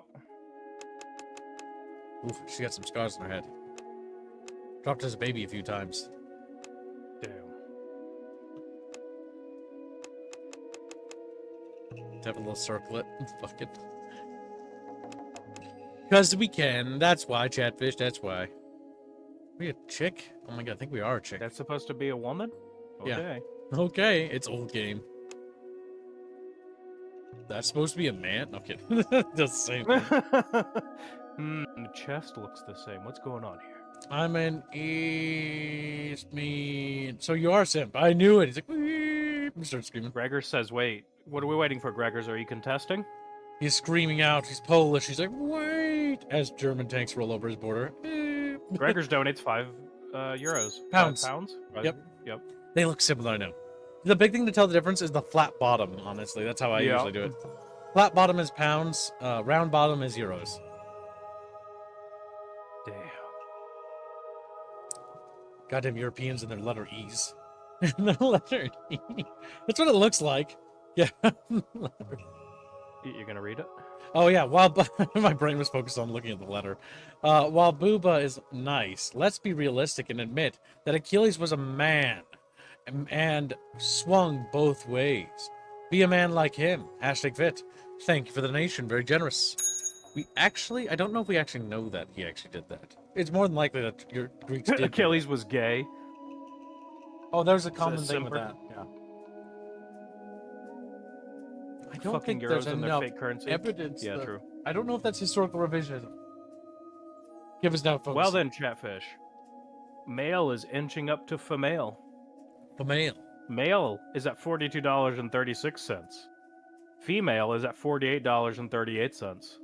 Oof, she got some scars on her head. Dropped as a baby a few times. Damn. Have a little circlet. Fuck it. Because we can. That's why, Chatfish. That's why. We a chick? Oh my god, I think we are a chick. That's supposed to be a woman? Okay. Yeah. Okay, it's old game. That's supposed to be a man? No kidding. That's the same thing. The chest looks the same. What's going on here? I'm an East mean. So you are simp. I knew it. He's like, he starts screaming. Gregor says, wait, what are we waiting for, Gregors? Are you contesting? He's screaming out. He's Polish. He's like, wait, as German tanks roll over his border. Gregors donates 5 euros. Pounds. 5 pounds? Yep. Yep. They look similar, I know. The big thing to tell the difference is the flat bottom, honestly. That's how I usually do it. Flat bottom is pounds, round bottom is euros. Damn. Goddamn Europeans and their letter E's. The letter E. That's what it looks like. Yeah. You're gonna read it? Oh yeah, while my brain was focused on looking at the letter. While Booba is nice, let's be realistic and admit that Achilles was a man and swung both ways. Be a man like him. #fit. Thank you for the donation. Very generous. I don't know if we actually know that he actually did that. It's more than likely that your Greeks did. Achilles was gay. Oh, there's a common thing with that. Yeah. I don't Fucking think there's euros and their enough fake currency. evidence. Yeah, true. I don't know if that's historical revisionism. Give us now, folks. Well then, Chatfish. Male is inching up to female. Female. Male is at $42.36. Female is at $48.38.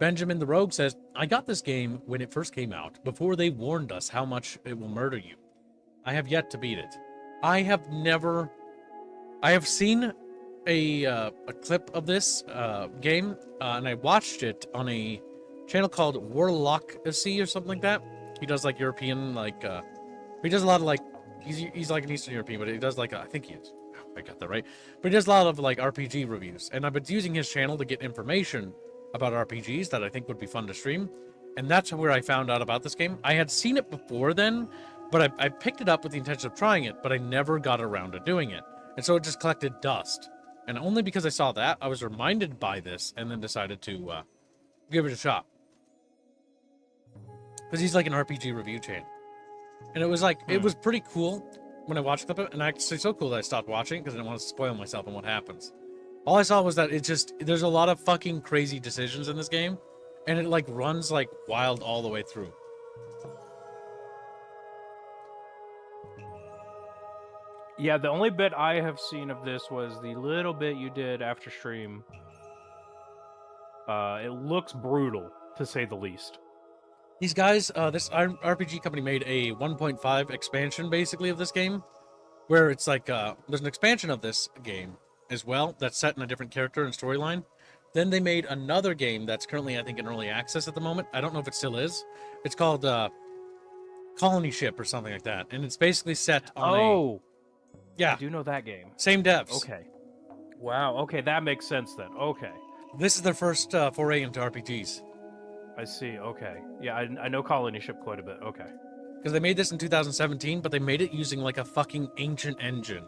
Benjamin the Rogue says, I got this game when it first came out, before they warned us how much it will murder you. I have yet to beat it. I have seen a clip of this game, and I watched it on a channel called Warlock-C or something like that. He does like European, he does a lot of like, he's like an Eastern European, but he does like, I think he is. I got that right. But he does a lot of like RPG reviews, and I've been using his channel to get information about RPGs that I think would be fun to stream, and that's where I found out about this game. I had seen it before then, but I picked it up with the intention of trying it, but I never got around to doing it, and so it just collected dust. And only because I saw that, I was reminded by this, and then decided to give it a shot. Because he's like an RPG review channel. And it was like, it was pretty cool when I watched it, and actually so cool that I stopped watching because I didn't want to spoil myself on what happens. All I saw was that there's a lot of fucking crazy decisions in this game, and it like runs like wild all the way through. Yeah, the only bit I have seen of this was the little bit you did after stream. It looks brutal, to say the least. These guys, this RPG company made a 1.5 expansion, basically, of this game, where it's like, there's an expansion of this game as well that's set in a different character and storyline. Then they made another game that's currently, I think, in early access at the moment. I don't know if it still is. It's called Colony Ship or something like that, and it's basically set on yeah, I do know that game. Same devs. Okay. Wow. Okay, that makes sense then. Okay. This is their first foray into RPGs. I see. Okay. Yeah, I know Colony Ship quite a bit. Okay. Because they made this in 2017, but they made it using like a fucking ancient engine.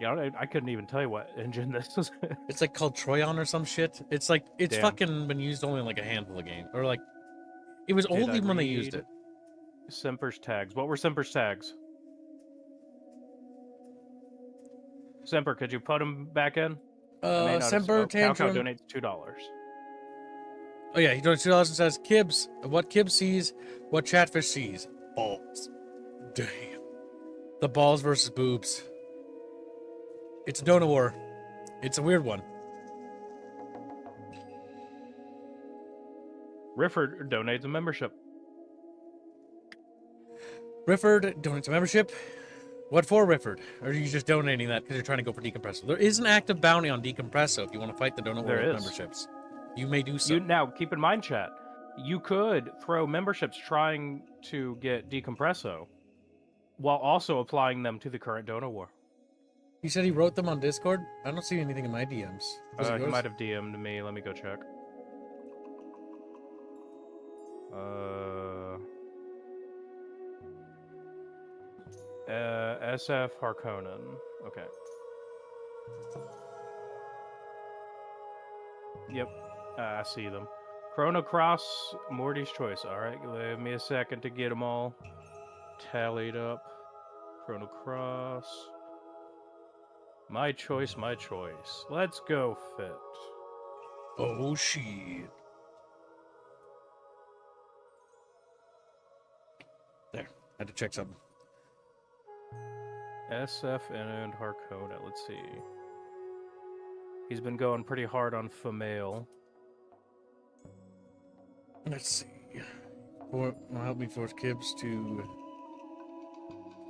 Yeah, I couldn't even tell you what engine this is. It's like called Troyon or some shit. It's like, it's Damn. fucking been used only in like a handful of games. Or like, it was old even when they used it. Semper's tags. What were Semper's tags? Semper, could you put them back in? Semper Tantrum. Calco donates $2. Oh yeah, he donates $2 and says, Kibbs, what Kibbs sees, what Chatfish sees. Balls. Damn. The balls versus boobs. It's a donor war. It's a weird one. Rifford donates a membership. Rifford donates a membership. What for, Rifford? Or are you just donating that because you're trying to go for Decompresso? There is an active bounty on Decompresso if you want to fight the donor war with memberships. You may do so. Now, keep in mind, chat, you could throw memberships trying to get Decompresso while also applying them to the current donor war. He said he wrote them on Discord? I don't see anything in my DMs. He might have DM'd me. Let me go check. SF Harkonnen. Okay. Yep. I see them. Chrono Cross, Morty's Choice. Alright, give me a second to get them all tallied up. Chrono Cross. My choice, my choice. Let's go, Fit. Oh, shit. There. Had to check something. SF and Harkonnen. Let's see. He's been going pretty hard on Female. Let's see. Will help me force Kibbs to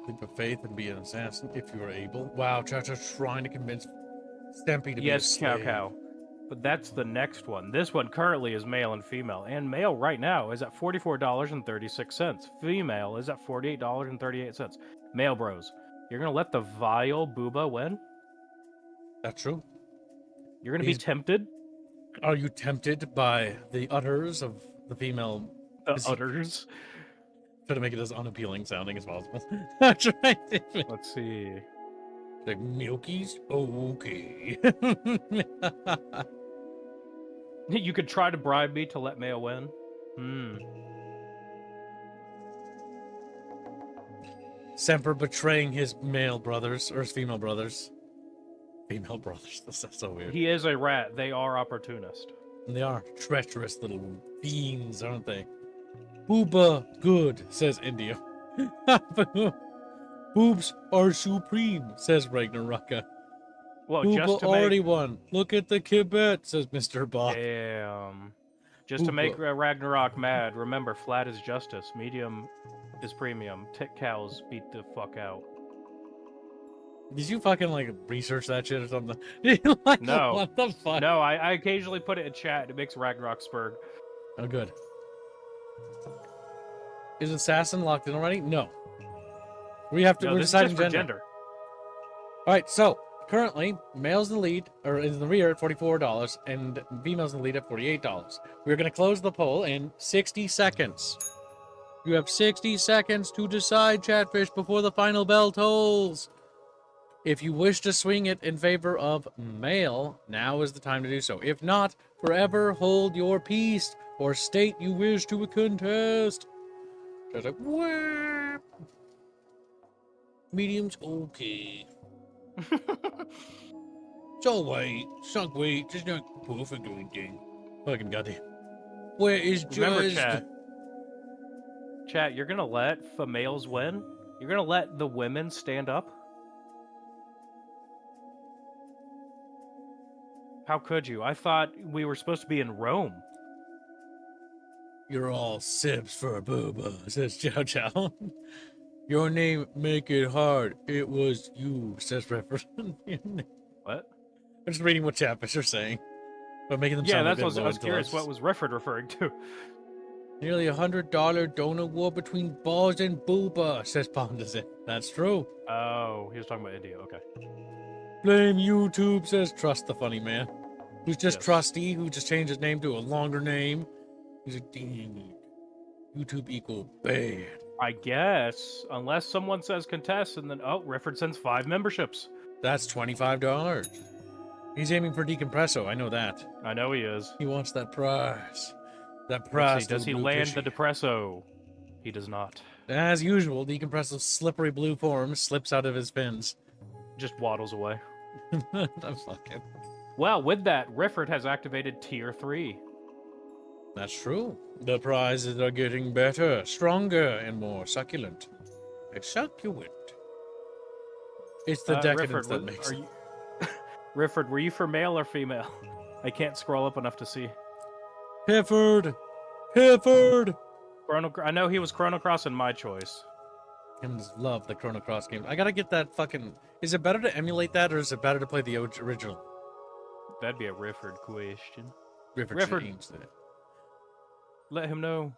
leap of faith and be an assassin if you are able. Wow, Cha-Cha's trying to convince Stampy to be a slave. Yes, Cow. But that's the next one. This one currently is male and female. And male right now is at $44.36. Female is at $48.38. Male bros. You're going to let the vile booba win? That's true. You're going to be tempted? Are you tempted by the udders of the female? The udders? Try to make it as unappealing sounding as possible. Let's see. Like Milky's? Okay. You could try to bribe me to let male win. Semper betraying his male brothers, or his female brothers. Female brothers, that's so weird. He is a rat. They are opportunist. And they are treacherous little fiends, aren't they? Booba good, says India. Boobs are supreme, says Ragnaraka. Well, Booba just to already won. Look at the kibet, says Mr. Bach. Damn. Just to make Ragnarok mad, remember, flat is justice, medium is premium. Tick cows beat the fuck out. Did you fucking, like, research that shit or something? Like, no. What the fuck? No, I occasionally put it in chat. It makes Ragnarok spurg. Oh, good. Is Assassin locked in already? No. We have to. No, we're this deciding is just for gender. All right. So currently, males in the lead or in the rear at $44, and females in the lead at $48. We're going to close the poll in 60 seconds. You have 60 seconds to decide, Chatfish, before the final bell tolls. If you wish to swing it in favor of male, now is the time to do so. If not, forever hold your peace or state you wish to contest. Just like, whap. Medium's okay. So wait, sunk weight, just not perfect or anything. Fucking goddamn. Where is Remember, just... Chat, you're gonna let females win? You're gonna let the women stand up? How could you? I thought we were supposed to be in Rome. You're all sibs for a booba, says Chow Chow. Your name make it hard. It was you, says Reverend. What? I'm just reading what Chatfish are saying. But making them sound that's like what I was curious. What was Refford referring to? Nearly $100 donor war between balls and booba, says Pondazin. That's true. Oh, he was talking about India. Okay. Blame YouTube, says Trust the Funny Man. Who's just trusty, who just changed his name to a longer name. He's like, dang it. YouTube equal bad. I guess, unless someone says contest, and then Rifford sends 5 memberships. That's $25. He's aiming for Decompresso. I know that. I know he is. He wants that prize. That Let's prize. see, does he blue land the fishy. Depresso? He does not. As usual, Decompresso's slippery blue form slips out of his fins. Just waddles away. I'm fucking. Well, with that, Rifford has activated Tier 3. That's true. The prizes are getting better, stronger, and more succulent. Succulent. It's the decadence Rifford, that makes it. Rifford, were you for male or female? I can't scroll up enough to see. Pifford! Pifford! I know he was Chrono Cross in my choice. I love the Chrono Cross games. I gotta get that fucking... Is it better to emulate that, or is it better to play the original? That'd be a Rifford question. Rifford changed it. Let him know.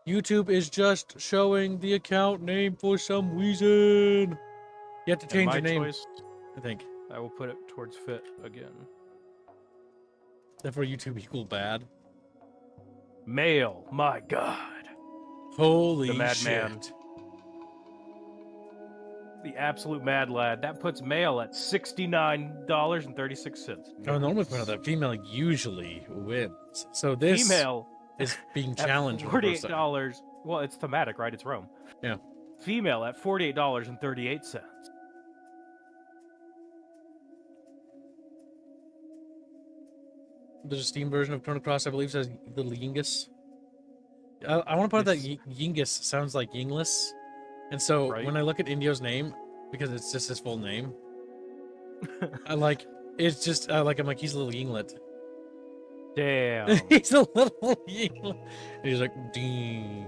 YouTube is just showing the account name for some reason. You have to change your name, choice, I think. I will put it towards fit again. Therefore, YouTube equal bad. Male, my god. Holy the shit. madman. The absolute mad lad. That puts male at $69.36. I would normally point out that female usually wins. So this female is being challenged for the first time. $48. Well, it's thematic, right? It's Rome. Yeah. Female at $48.38. There's a Steam version of Chrono Cross, I believe, says the Yingus. I want to point out that Yingus sounds like Yingless. And so when I look at Indio's name, because it's just his full name, I'm like, he's a little Yinglet. Damn. He's a little Yinglet. And he's like, ding.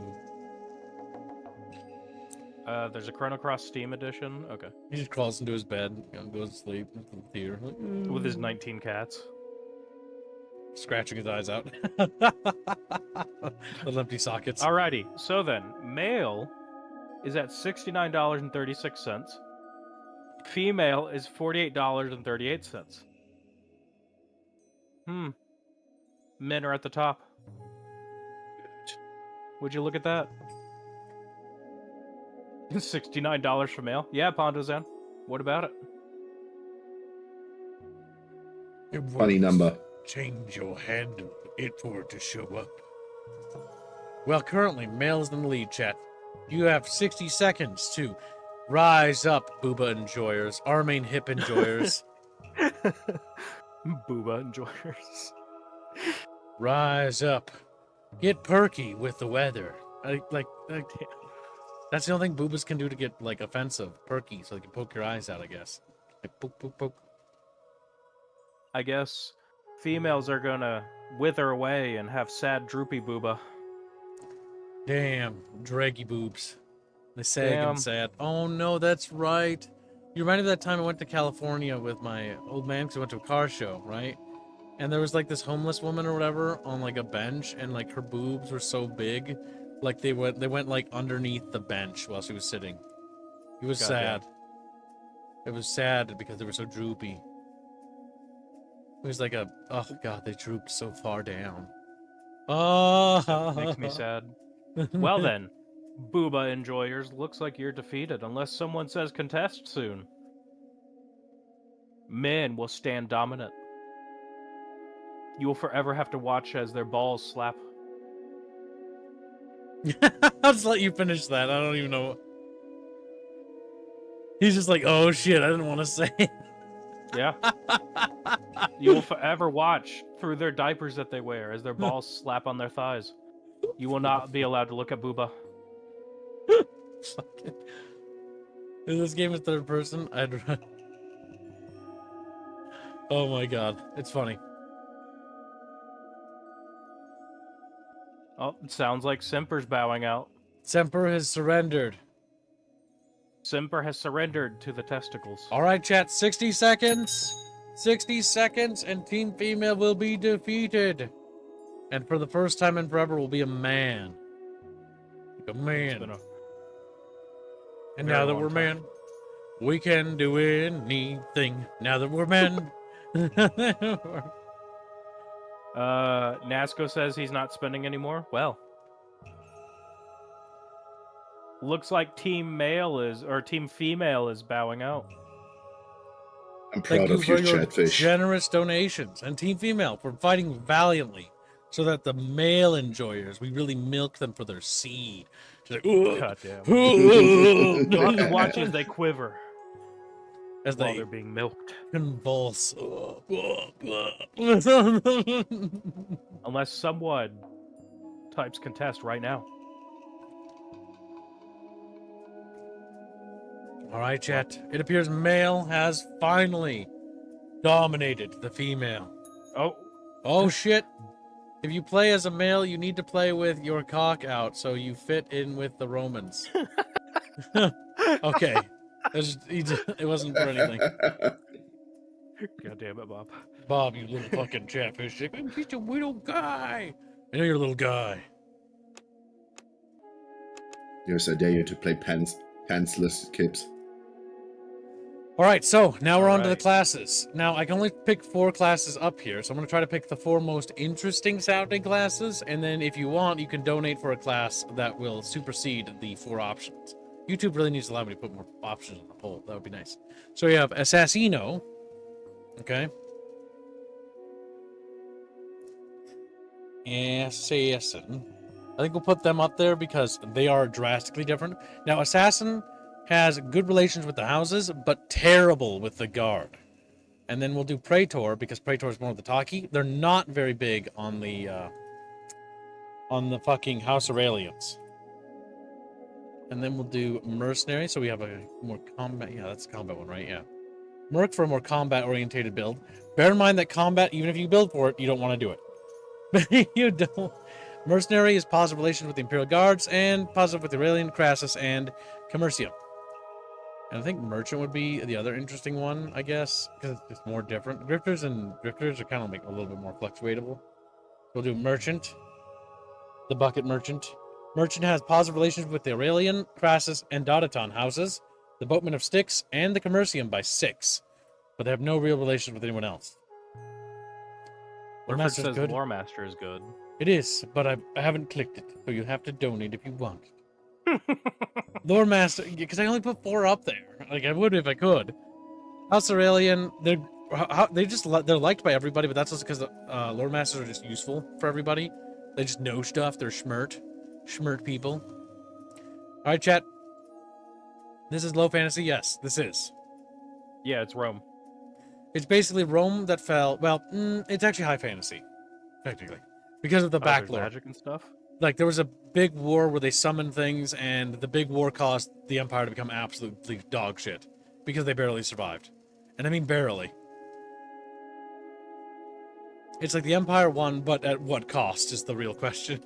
There's a Chrono Cross Steam edition. Okay. He just crawls into his bed and goes to sleep here. With his 19 cats. Scratching his eyes out. Little empty sockets. Alrighty, so then, male is at $69.36. Female is $48.38. Men are at the top. Would you look at that? $69 for male? Yeah, Pondozan. What about it? Funny number. Change your hand it for it to show up. Well, currently, male is in the lead, chat. You have 60 seconds to rise up, booba enjoyers, our main hip enjoyers. Booba enjoyers. Rise up. Get perky with the weather. That's the only thing boobas can do to get, like, offensive. Perky, so they can poke your eyes out, I guess. Like, poke, poke, poke. I guess females are gonna wither away and have sad, droopy booba. Damn, draggy boobs. They sag and sad. Oh no, that's right. You reminded me of that time I went to California with my old man because I went to a car show, right? And there was like this homeless woman or whatever on like a bench, and like her boobs were so big, like they went like underneath the bench while she was sitting. It was sad. It was sad because they were so droopy. It was like oh god, they drooped so far down. Oh, Makes me sad. Well then, booba enjoyers, looks like you're defeated unless someone says contest soon. Men will stand dominant. You will forever have to watch as their balls slap. I'll just let you finish that. I don't even know. He's just like, oh shit, I didn't want to say. Yeah. You will forever watch through their diapers that they wear as their balls slap on their thighs. You will not be allowed to look at booba. Is this game in third person? Oh my god, it's funny. Oh, it sounds like Semper's bowing out. Semper has surrendered. Semper has surrendered to the testicles. All right, chat, 60 seconds. 60 seconds and Team Female will be defeated. And for the first time in forever will be a man. Like a man. And now that we're men, we can do anything. Now that we're men. Nasco says he's not spending anymore. Well, Looks like Team Female is bowing out. I'm proud Thank you of for you, your Chatfish. generous donations. And Team Female for fighting valiantly so that the male enjoyers, we really milk them for their seed. She's like, Goddamn. "Ooh." You'll have to watch as they quiver As while they they're being milked. convulse. Unless someone types contest right now. All right, chat. It appears male has finally dominated the female. Oh shit. If you play as a male, you need to play with your cock out so you fit in with the Romans. Okay. It wasn't for anything. God damn it, Bob. Bob, you little fucking catfish. I'm just a little guy. I know you're a little guy. Yes, I dare you to play pantsless kips. All right, so now we're on to the Alright. classes. Now, I can only pick 4 classes up here, so I'm going to try to pick the 4 most interesting sounding classes, and then if you want, you can donate for a class that will supersede the 4 options. YouTube really needs to allow me to put more options on the poll. That would be nice. So you have Assassino. Okay. Assassin. I think we'll put them up there because they are drastically different. Now, Assassin has good relations with the houses, but terrible with the guard. And then we'll do Praetor because Praetor is more of the talkie. They're not very big on the fucking House Aurelians. And then we'll do Mercenary, so we have a more combat. Yeah, that's the combat one, right? Yeah. Merc for a more combat-orientated build. Bear in mind that combat, even if you build for it, you don't want to do it. You don't. Mercenary is positive relations with the Imperial Guards and positive with the Aurelian, Crassus, and Commercium. And I think Merchant would be the other interesting one, I guess, because it's just more different. Grifters are kind of like a little bit more fluctuatable. We'll do Merchant, the Bucket Merchant. Merchant has positive relations with the Aurelian, Crassus, and Dotaton houses, the Boatman of Styx, and the Commercium by 6, but they have no real relations with anyone else. Loreford says Lore Master is good. It is, but I haven't clicked it, so you have to donate if you want. Lore Master, because I only put 4 up there. Like I would if I could. House Aurelian, they're liked by everybody, but that's also because Lore Masters are just useful for everybody. They just know stuff. They're schmert people. All right, chat. This is low fantasy. Yes, this is. Yeah, it's Rome. It's basically Rome that fell. Well, it's actually high fantasy, technically, because of the back lore. Magic and stuff. Like there was a big war where they summoned things, and the big war caused the Empire to become absolutely dog shit because they barely survived, and I mean barely. It's like the Empire won, but at what cost is the real question.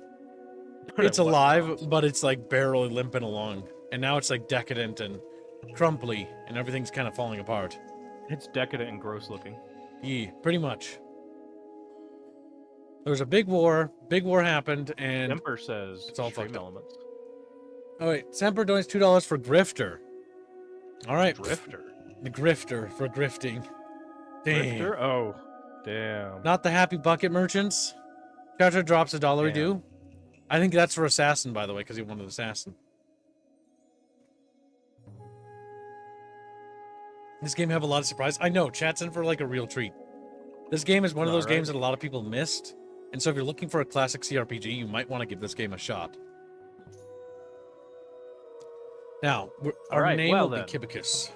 It's alive, but it's like barely limping along, and now it's like decadent and crumply, and everything's kind of falling apart. It's decadent and gross looking. Yeah, pretty much. There was a big war happened, and Emperor says it's all stream fucked up. elements. Oh wait, Semper donates $2 for Grifter. All right, Drifter. The Grifter for grifting. Damn. Drifter? Oh, damn. Not the Happy Bucket merchants. Charter drops $1 due. I think that's for Assassin, by the way, because he wanted Assassin. This game have a lot of surprise. I know, chat's in for like a real treat. This game is one of those games that a lot of people missed, and so if you're looking for a classic CRPG, you might want to give this game a shot. Now, our name will be Kibicus.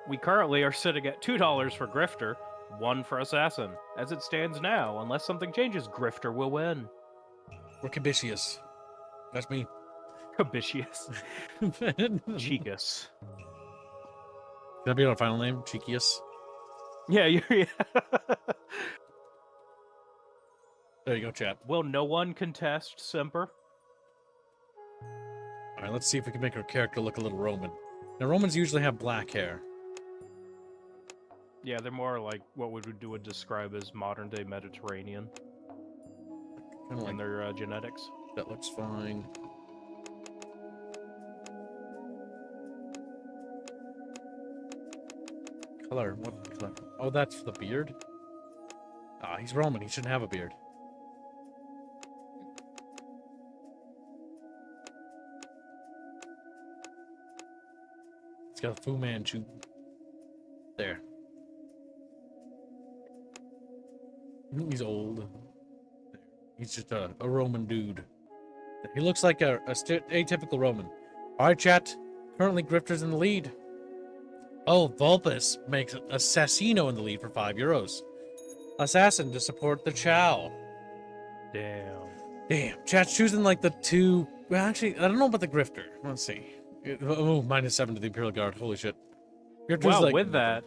We currently are sitting at $2 for Grifter, 1 for Assassin. As it stands now, unless something changes, Grifter will win. We're Kibicius. That's me. Kibicius. Cheekus. Can that be our final name? Cheekius? Yeah. There you go, chat. Will no one contest Semper? Alright, let's see if we can make our character look a little Roman. Now, Romans usually have black hair. Yeah, they're more like what we would describe as modern-day Mediterranean. Kind of like in their genetics. That looks fine. Color. What color? Oh, that's the beard? Ah, he's Roman. He shouldn't have a beard. It's got a Fu Manchu. There. He's old. He's just a Roman dude. He looks like a atypical Roman. Alright, chat. Currently, Grifter's in the lead. Oh, Vulpus makes Assassino in the lead for €5. Assassin to support the Chow. Damn. Chat's choosing like the two... Well, actually, I don't know about the Grifter. Let's see. Oh, -7 to the Imperial Guard. Holy shit. Grifter's Well, like, with that,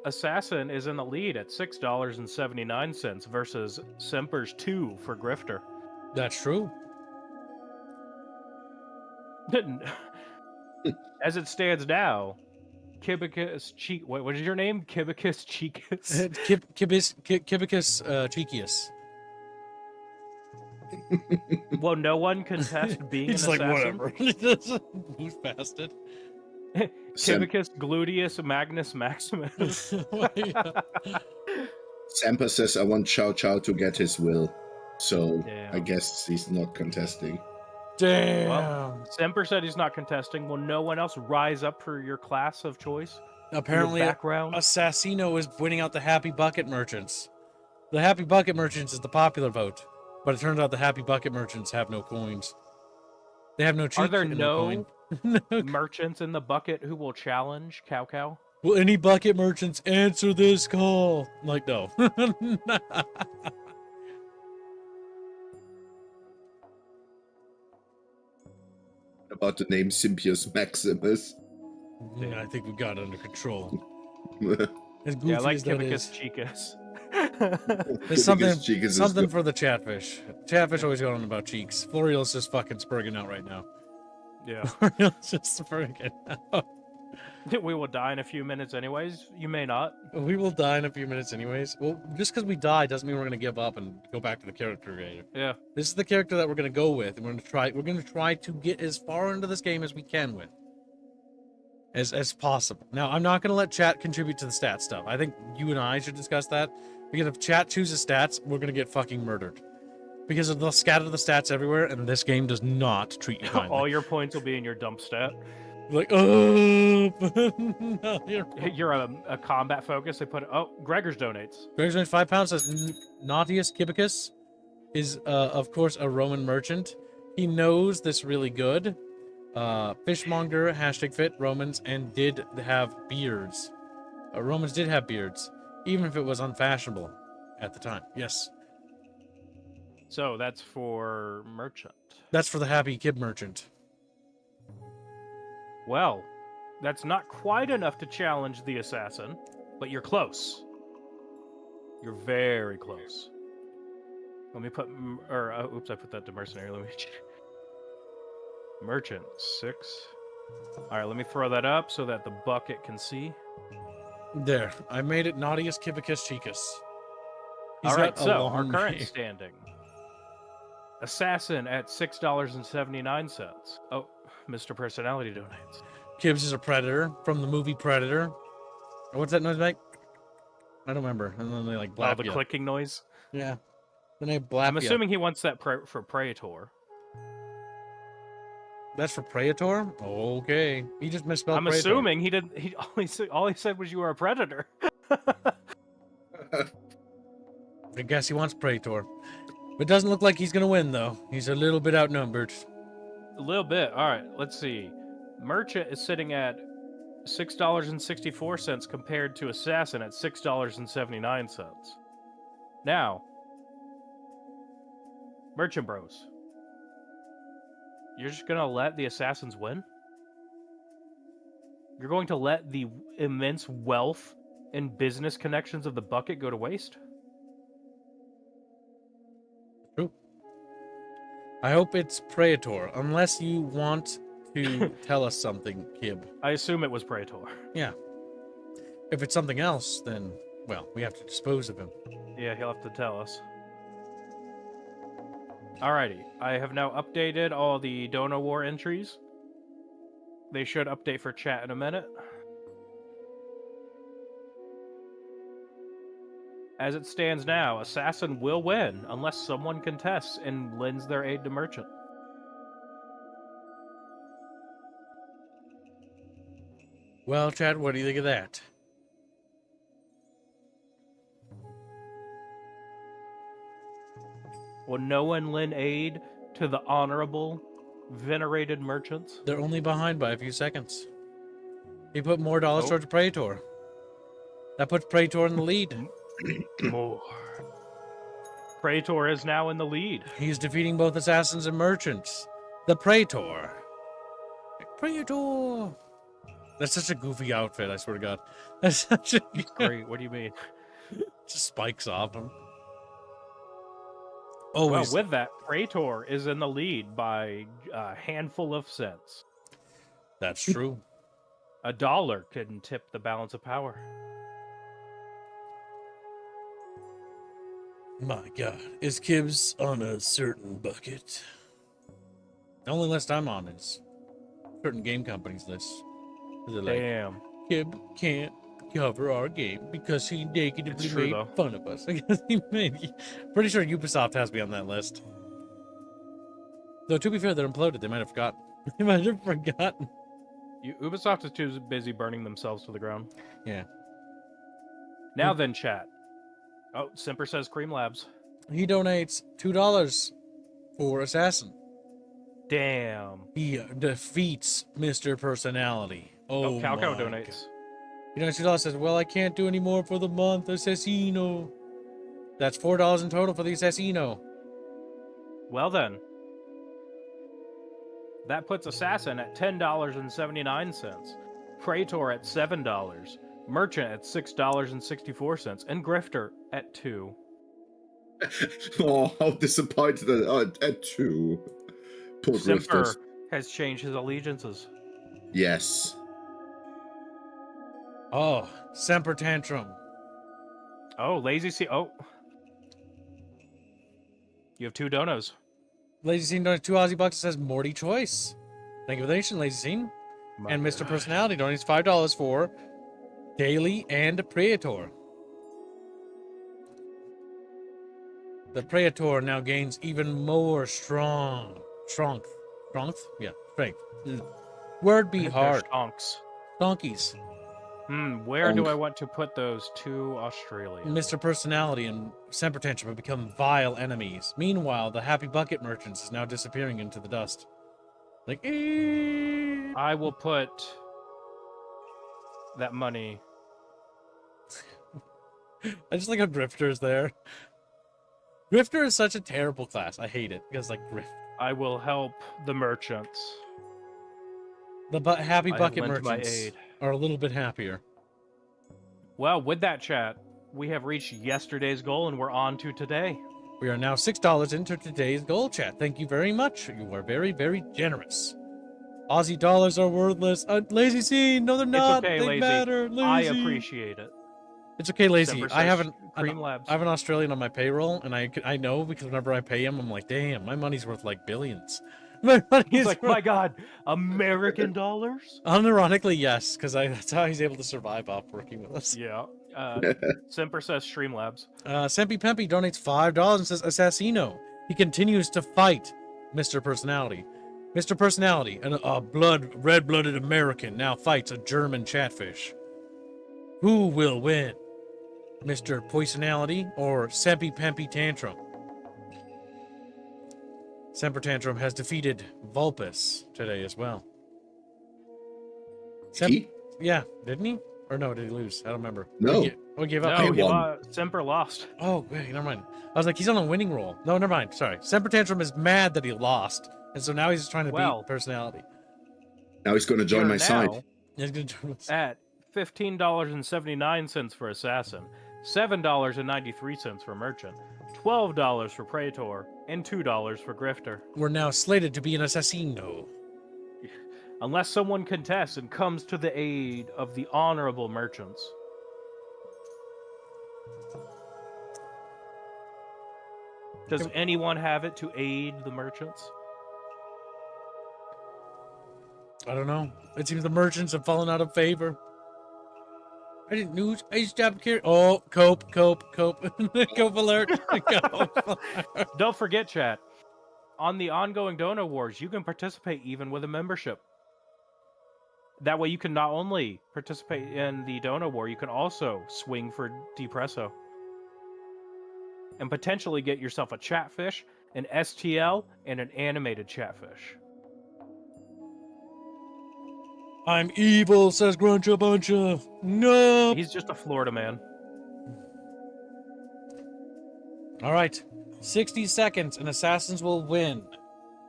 Assassin is in the lead at $6.79 versus Semper's 2 for Grifter. That's true. As it stands now, Kibicus Cheek. What is your name? Kibicus Cheekus. Kibicus Cheekius. Well, no one can test being He's an like, assassin. whatever. Move past it. Kibicus Gluteus Magnus Maximus. Samper says, I want Chow Chow to get his will. So Damn. I guess he's not contesting. Damn. Well, Semper said he's not contesting. Will no one else rise up for your class of choice? Apparently, Your background? Assassino is winning out the Happy Bucket merchants. The Happy Bucket merchants is the popular vote, but it turns out the Happy Bucket merchants have no coins. They have no cheek. Are there and no coin. merchants in the bucket who will challenge Cow Cow? Will any bucket merchants answer this call? I'm like, no. About the name Simpius Maximus. Yeah, I think we got it under control. Kibicus As goofy Yeah, like as that Kibicus is. Cheekus. There's something, Cheekus is something good. for the Chatfish. Chatfish always going on about cheeks. Florial's just fucking spurging out right now. Yeah. Florial's just spurging out. We will die in a few minutes anyways. You may not. We will die in a few minutes anyways. Well, just because we die doesn't mean we're going to give up and go back to the character creator. Yeah. This is the character that we're going to go with, and we're going to try to get as far into this game as we can with. As possible. Now, I'm not going to let chat contribute to the stat stuff. I think you and I should discuss that. Because if chat chooses stats, we're going to get fucking murdered. Because they'll scatter the stats everywhere, and this game does not treat you kindly. All your points will be in your dump stat. Like, oh, no, You're a combat focus. They put Gregor's donates. Greg's £5 says Nautius Kibicus is of course a Roman merchant. He knows this really good. Fishmonger, #fit Romans, and did have beards. Romans did have beards, even if it was unfashionable at the time. Yes. So that's for merchant. That's for the Happy Kid merchant. Well, that's not quite enough to challenge the assassin, but you're close. You're very close. Let me put, oops, I put that to mercenary. Let me check. Merchant 6. All right, let me throw that up so that the bucket can see. There, I made it Nautius Kibicus Cheekus. He's All right, got a so our long current name. standing. Assassin at $6.79. Oh, Mr. Personality donates. Kibbs is a predator from the movie Predator. What's that noise like? I don't remember. And then they like Oh, blap the ya. clicking noise. Yeah. Then they blap I'm ya. assuming he wants that for Praetor. That's for Praetor? Okay. He just misspelled I'm Praetor. assuming he didn't. All he said was you were a predator. I guess he wants Praetor. But doesn't look like he's going to win, though. He's a little bit outnumbered. A little bit. All right, let's see. Merchant is sitting at $6.64 compared to Assassin at $6.79. Now, Merchant Bros, you're just going to let the Assassins win? You're going to let the immense wealth and business connections of the bucket go to waste? True. I hope it's Praetor, unless you want to tell us something, Kib. I assume it was Praetor. Yeah. If it's something else, then, well, we have to dispose of him. Yeah, he'll have to tell us. Alrighty, I have now updated all the Dono War entries. They should update for chat in a minute. As it stands now, Assassin will win unless someone contests and lends their aid to Merchant. Well, Chad, what do you think of that? Will no one lend aid to the honorable, venerated merchants? They're only behind by a few seconds. He put more dollars towards Praetor. That puts Praetor in the lead. More. Praetor is now in the lead. He's defeating both assassins and merchants. The Praetor. Praetor. That's such a goofy outfit, I swear to God. That's such a... Great, what do you mean? Just spikes off him. Oh, Well, with that, Praetor is in the lead by a handful of cents. That's true. $1 can tip the balance of power. My God. Is Kibbs on a certain bucket? The only list I'm on is certain game companies' lists. They're like, Damn. Kib can't cover our game because he negatively true, made though. fun of us. Pretty sure Ubisoft has me on that list. Though, to be fair, they're imploded. They might have forgotten. They might have forgotten. Ubisoft is too busy burning themselves to the ground. Yeah. Now then, chat. Oh, Simper says Cream Labs. He donates $2 for Assassin. Damn. He defeats Mr. Personality. Oh, Calco my donates. God. You know, $2 says, well, I can't do any more for the month, Assassino. That's $4 in total for the Assassino. Well then. That puts Assassin at $10.79, Praetor at $7, Merchant at $6.64, and Grifter at $2. Oh, how disappointed at 2. Poor Simper grifters. has changed his allegiances. Yes. Oh, Semper Tantrum. Oh, Lazy C. Oh. You have 2 donos. Lazy Scene donates 2 Aussie bucks and says Morty Choice. Thank you for the donation, Lazy Scene. And Mr. Personality donates $5 for Daily and Praetor. The Praetor now gains even more strength. Yeah, strength. Word be hard. Stonks. Donkeys. Where do I want to put those 2 Australians? Mr. Personality and Semper Tantrum have become vile enemies. Meanwhile, the Happy Bucket Merchants is now disappearing into the dust. Like, I will put that money. I just like how Grifter is there. Grifter is such a terrible class. I hate it because, like, Grift. I will help the merchants. The Happy I Bucket lent my Merchants aid. are a little bit happier. Well, with that, chat, we have reached yesterday's goal and we're on to today. We are now $6 into today's goal, chat. Thank you very much. You are very, very generous. Aussie dollars are worthless. Lazy Scene, no, they're not. It's okay, They Lazy. matter. Lazy. I appreciate it. It's okay, Lazy. Simper I says haven't. Cream Labs. I have an Australian on my payroll, and I know because whenever I pay him, I'm like, damn, my money's worth like billions. My money He's is like, worth... my God, American dollars? Unironically, yes, because that's how he's able to survive off working with us. Yeah. Simper says Streamlabs. Sempy Pempy donates $5 and says Assassino. He continues to fight Mr. Personality. Mr. Personality, a red-blooded American, now fights a German chatfish. Who will win? Mr. Poisonality or Sempy Pempy Tantrum? Semper Tantrum has defeated Vulpus today as well. Yeah, didn't he? Or no, did he lose? I don't remember. No. We gave up. No, he won. Simper lost. Oh, wait, never mind. I was like, he's on a winning roll. No, never mind. Sorry. Semper Tantrum is mad that he lost. And so now he's just trying to beat Personality. Now he's going to join my side. He's going to join us. At $15.79 for Assassin, $7.93 for Merchant, $12 for Praetor, and $2 for Grifter. We're now slated to be an Assassino. Unless someone contests and comes to the aid of the honorable merchants. Does anyone have it to aid the merchants? I don't know. It seems the merchants have fallen out of favor. I didn't news. I just stopped care. Oh, cope. Cope alert. Cope alert. Don't forget, chat. On the ongoing donor wars, you can participate even with a membership. That way you can not only participate in the Donut War, you can also swing for Depresso. And potentially get yourself a Chatfish, an STL, and an animated Chatfish. I'm evil, says Gruncha Buncha. No. He's just a Florida man. All right, 60 seconds and Assassins will win.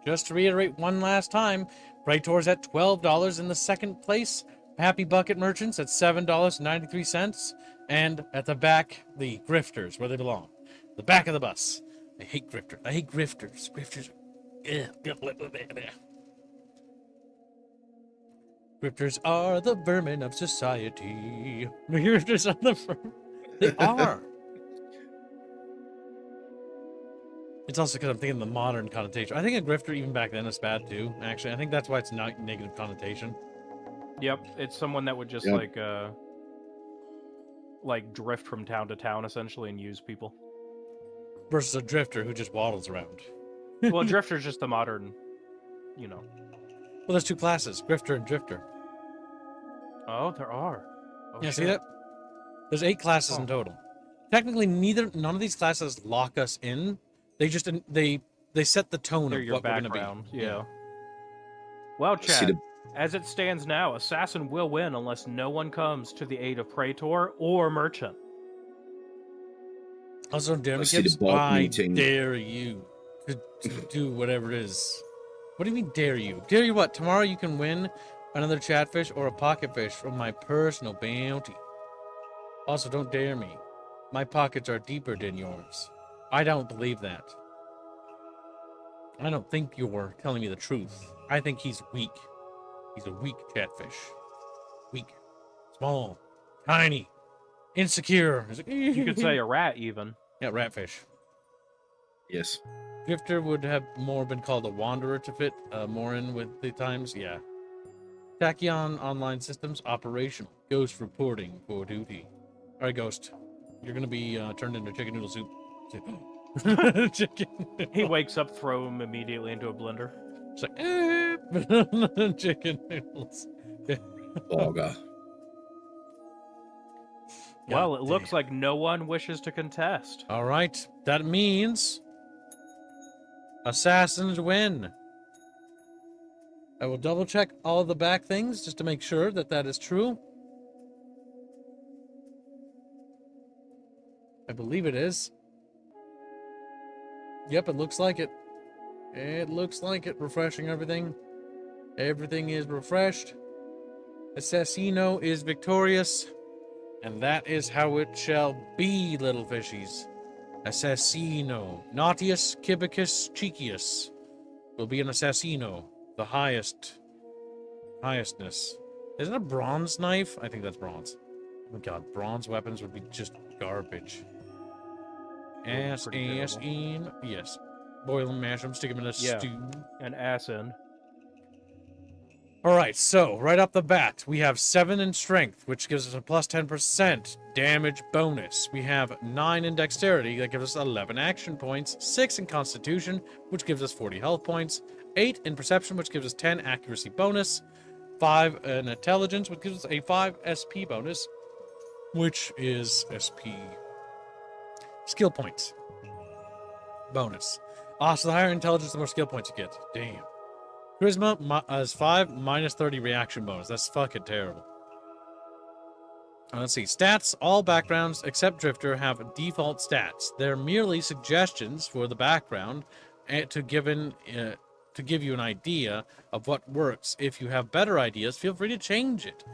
Just to reiterate one last time, Praetor's at $12 in the second place. Happy Bucket Merchants at $7.93. And at the back, the Grifters, where they belong. The back of the bus. I hate Grifters. I hate Grifters. Grifters. Grifters are the vermin of society. Grifters are the vermin. They are. It's also because I'm thinking the modern connotation. I think a grifter even back then is bad too, actually. I think that's why it's not negative connotation. Yep, it's someone that would just like drift from town to town essentially and use people. Versus a drifter who just waddles around. Well, a drifter's just the modern, you know. Well, there's two classes, grifter and drifter. Oh, there are. Oh, yeah, shit. see that? There's 8 classes in total. Technically, none of these classes lock us in. They just they set the tone They're of your what background. we're gonna be. Yeah. Well, Chad, as it stands now, Assassin will win unless no one comes to the aid of Praetor or Merchant. Also, dare me, see the Gibbs? board I meeting. dare you to do whatever it is. What do you mean, dare you? Dare you what? Tomorrow you can win another Chatfish or a pocket fish from my personal bounty. Also, don't dare me. My pockets are deeper than yours. I don't believe that. I don't think you're telling me the truth. I think he's weak. He's a weak Chatfish. Weak. Small. Tiny. Insecure. You could say a rat, even. Yeah, ratfish. Yes. Drifter would have more been called a wanderer to fit more in with the times. Yeah. Tachyon online systems operational. Ghost reporting for duty. All right, Ghost. You're going to be turned into chicken noodle soup. Chicken noodle. He wakes up, throw him immediately into a blender. It's like, chicken noodles. Bogger. Well, it looks like no one wishes to contest. All right. That means Assassins win. I will double check all the back things just to make sure that that is true. I believe it is. Yep, it looks like it. It looks like it. Refreshing everything. Everything is refreshed. Assassino is victorious. And that is how it shall be, little fishies. Assassino. Nautius Cibicus Cheekius will be an Assassino. The highestness. Is it a bronze knife? I think that's bronze. Oh my god, bronze weapons would be just garbage. Ass-in. Yes. Boil and mash them, stick them in a stew. An ass in. Alright, so, right off the bat, we have 7 in strength, which gives us a plus 10% damage bonus. We have 9 in dexterity, that gives us 11 action points. 6 in constitution, which gives us 40 health points. 8 in perception, which gives us 10 accuracy bonus. 5 in intelligence, which gives us a 5 SP bonus, which is SP skill points bonus. So the higher intelligence, the more skill points you get. Damn. Charisma is 5 minus 30 reaction bonus. That's fucking terrible. Let's see. Stats. All backgrounds except Drifter have default stats. They're merely suggestions for the background to give you an idea of what works. If you have better ideas, feel free to change it.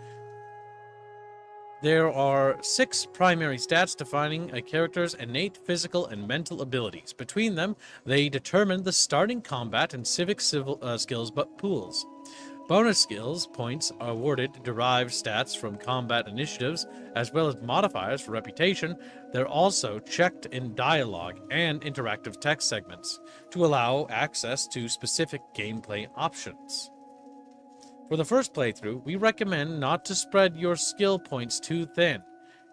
There are 6 primary stats defining a character's innate physical and mental abilities. Between them, they determine the starting combat and civic skills pools. Bonus skills points are awarded derived stats from combat initiatives, as well as modifiers for reputation. They're also checked in dialogue and interactive text segments to allow access to specific gameplay options. For the first playthrough, we recommend not to spread your skill points too thin.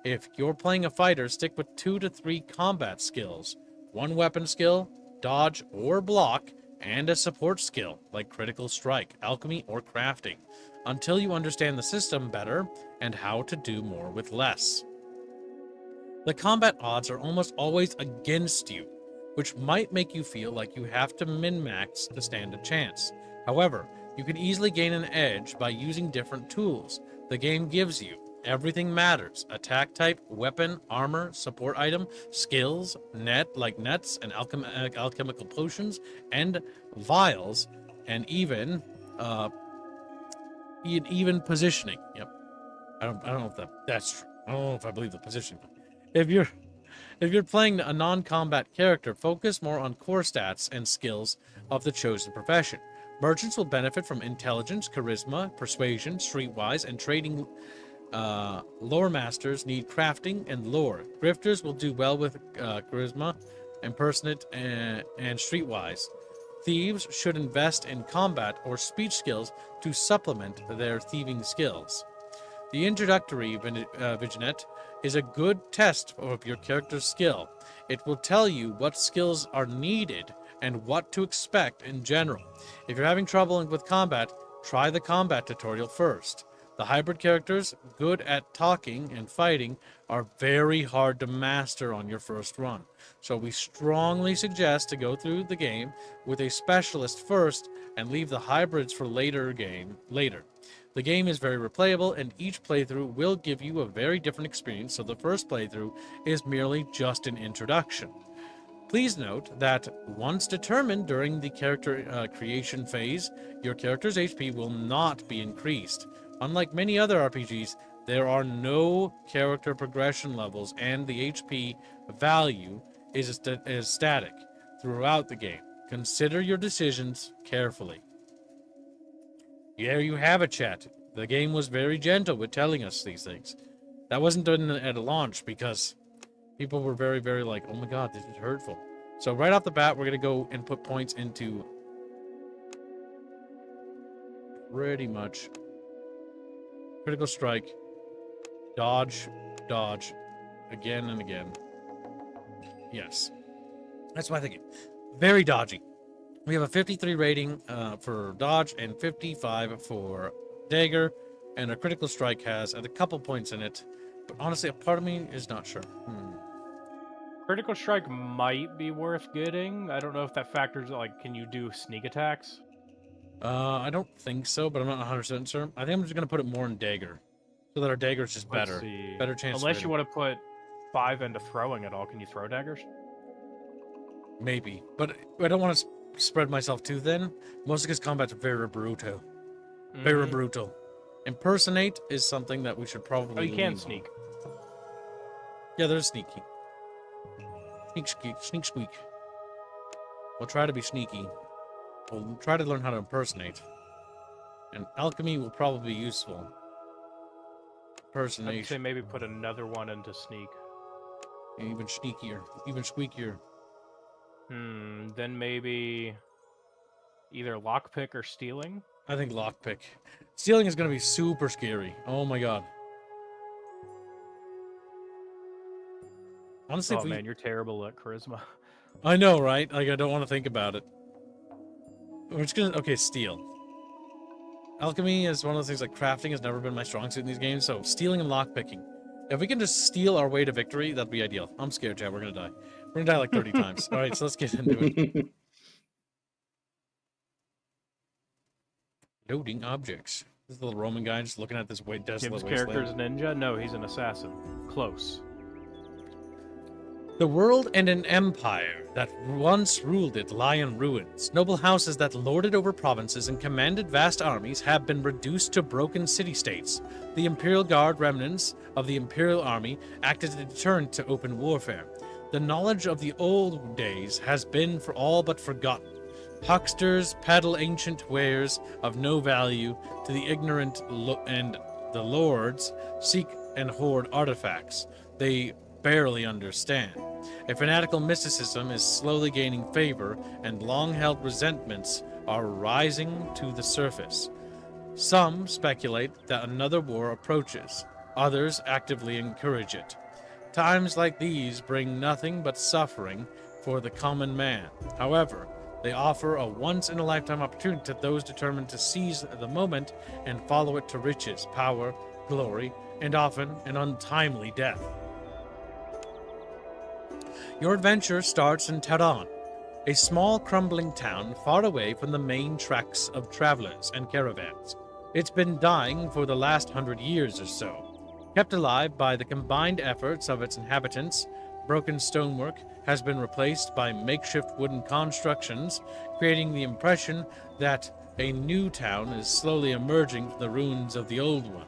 If you're playing a fighter, stick with 2 to 3 combat skills, 1 weapon skill, dodge or block, and a support skill like critical strike, alchemy, or crafting, until you understand the system better and how to do more with less. The combat odds are almost always against you, which might make you feel like you have to min-max to stand a chance. However, you can easily gain an edge by using different tools the game gives you. Everything matters: attack type, weapon, armor, support item, skills, nets and alchemical potions, and vials, and even positioning. Yep. I don't know if that's true. I don't know if I believe the positioning. If you're playing a non-combat character, focus more on core stats and skills of the chosen profession. Merchants will benefit from intelligence, charisma, persuasion, streetwise, and trading. Lore masters need crafting and lore. Grifters will do well with charisma, impersonate, and streetwise. Thieves should invest in combat or speech skills to supplement their thieving skills. The introductory vignette is a good test of your character's skill. It will tell you what skills are needed and what to expect in general. If you're having trouble with combat, try the combat tutorial first. The hybrid characters, good at talking and fighting, are very hard to master on your first run. So we strongly suggest to go through the game with a specialist first and leave the hybrids for later. The game is very replayable, and each playthrough will give you a very different experience, so the first playthrough is merely just an introduction. Please note that once determined during the character creation phase, your character's HP will not be increased. Unlike many other RPGs, there are no character progression levels, and the HP value is static throughout the game. Consider your decisions carefully. There you have it, chat. The game was very gentle with telling us these things. That wasn't done at a launch because people were very, very like, oh my god, this is hurtful. So right off the bat, we're going to go and put points into pretty much critical strike, dodge, again and again. Yes. That's my thinking. Very dodgy. We have a 53 rating for dodge and 55 for dagger, and a critical strike has a couple points in it. But honestly, a part of me is not sure. Critical strike might be worth getting. I don't know if that factors, like, can you do sneak attacks? I don't think so, but I'm not 100% sure. I think I'm just going to put it more in dagger, so that our dagger is just better. Better chance. Unless you want to put 5 into throwing at all. Can you throw daggers? Maybe, but I don't want to spread myself too thin, mostly because combat's very brutal. Very brutal. Impersonate is something that we should probably... Oh, you can sneak. Yeah, there's sneaky. Sneak squeak. We'll try to be sneaky. We'll try to learn how to impersonate. And alchemy will probably be useful. Impersonation. I'd say maybe put another one into sneak. Even sneakier. Even squeakier. Then maybe either lockpick or stealing? I think lockpick. Stealing is going to be super scary. Oh my god. Honestly, oh man, you're terrible at charisma. I know, right? Like, I don't want to think about it. We're just gonna... Okay, steal. Alchemy is one of those things, like, crafting has never been my strong suit in these games, so stealing and lockpicking. If we can just steal our way to victory, that'd be ideal. I'm scared, Chad. We're gonna die. We're gonna die like 30 times. All right, so let's get into it. Loading objects. This is the little Roman guy just looking at this desolate Jim's wasteland. character's ninja? No, he's an assassin. Close. The world and an empire that once ruled it lie in ruins. Noble houses that lorded over provinces and commanded vast armies have been reduced to broken city-states. The Imperial Guard remnants of the Imperial Army acted as a deterrent to open warfare. The knowledge of the old days has been for all but forgotten. Hucksters peddle ancient wares of no value to the ignorant, and the lords seek and hoard artifacts they barely understand. A fanatical mysticism is slowly gaining favor, and long-held resentments are rising to the surface. Some speculate that another war approaches. Others actively encourage it. Times like these bring nothing but suffering for the common man. However, They offer a once-in-a-lifetime opportunity to those determined to seize the moment and follow it to riches, power, glory, and often an untimely death. Your adventure starts in Tehran, a small crumbling town far away from the main tracks of travelers and caravans. It's been dying for the last 100 years or so. Kept alive by the combined efforts of its inhabitants, broken stonework has been replaced by makeshift wooden constructions, creating the impression that a new town is slowly emerging from the ruins of the old one.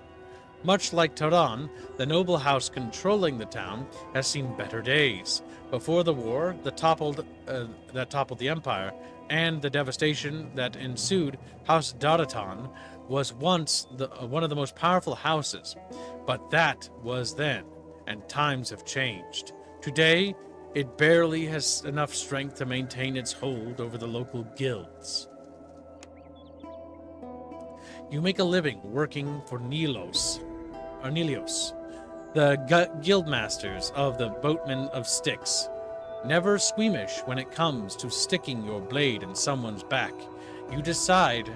Much like Tehran, the noble house controlling the town has seen better days. Before the war that toppled the empire and the devastation that ensued, House Daratan was once one of the most powerful houses. But that was then, and times have changed. Today, it barely has enough strength to maintain its hold over the local guilds. You make a living working for Nelios, the guildmasters of the Boatmen of Styx. Never squeamish when it comes to sticking your blade in someone's back. You decided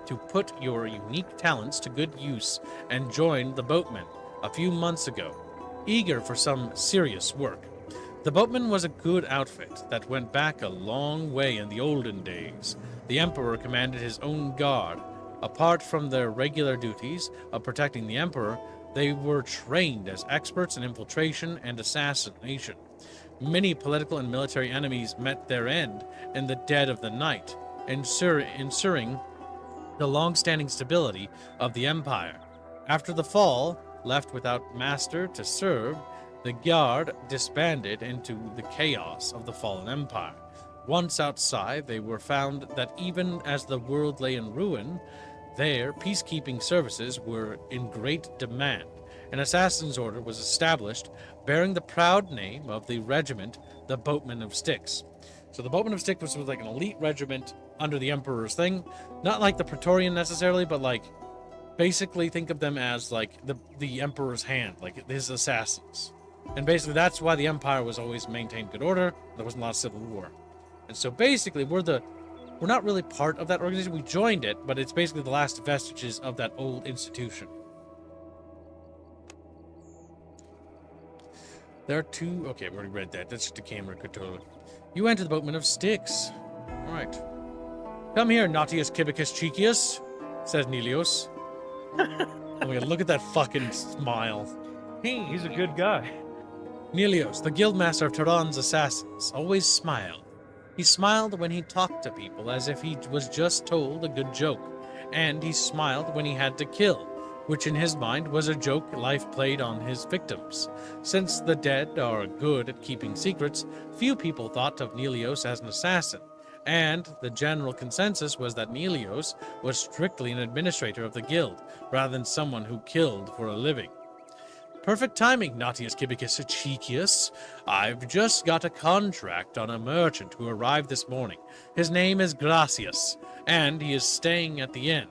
to put your unique talents to good use and joined the Boatmen a few months ago, eager for some serious work. The Boatman was a good outfit that went back a long way in the olden days. The Emperor commanded his own guard. Apart from their regular duties of protecting the Emperor, they were trained as experts in infiltration and assassination. Many political and military enemies met their end in the dead of the night, ensuring the long-standing stability of the Empire. After the fall, left without master to serve, the guard disbanded into the chaos of the fallen empire. Once outside, they were found that even as the world lay in ruin, their peacekeeping services were in great demand. An assassin's order was established, bearing the proud name of the regiment, the Boatmen of Styx. So the Boatmen of Styx was like an elite regiment under the Emperor's thing. Not like the Praetorian necessarily, but like basically think of them as like the Emperor's hand, like his assassins. And basically that's why the Empire was always maintained good order. There wasn't a lot of civil war. And so basically we're not really part of that organization. We joined it, but it's basically the last vestiges of that old institution. There are two... Okay, we already read that. That's just a camera controller. You enter the Boatman of Styx. All right. Come here, Nautius Cibicus Cheekius, says Nelios. Oh my god, look at that fucking smile. Hey, he's a good guy. Nelios, the guildmaster of Tehran's assassins, always smiled. He smiled when he talked to people as if he was just told a good joke, and he smiled when he had to kill, which in his mind was a joke life played on his victims. Since the dead are good at keeping secrets, few people thought of Nelios as an assassin, and the general consensus was that Nelios was strictly an administrator of the guild, rather than someone who killed for a living. Perfect timing, Nautius Cibicus Cheekius. I've just got a contract on a merchant who arrived this morning. His name is Gracias, and he is staying at the inn.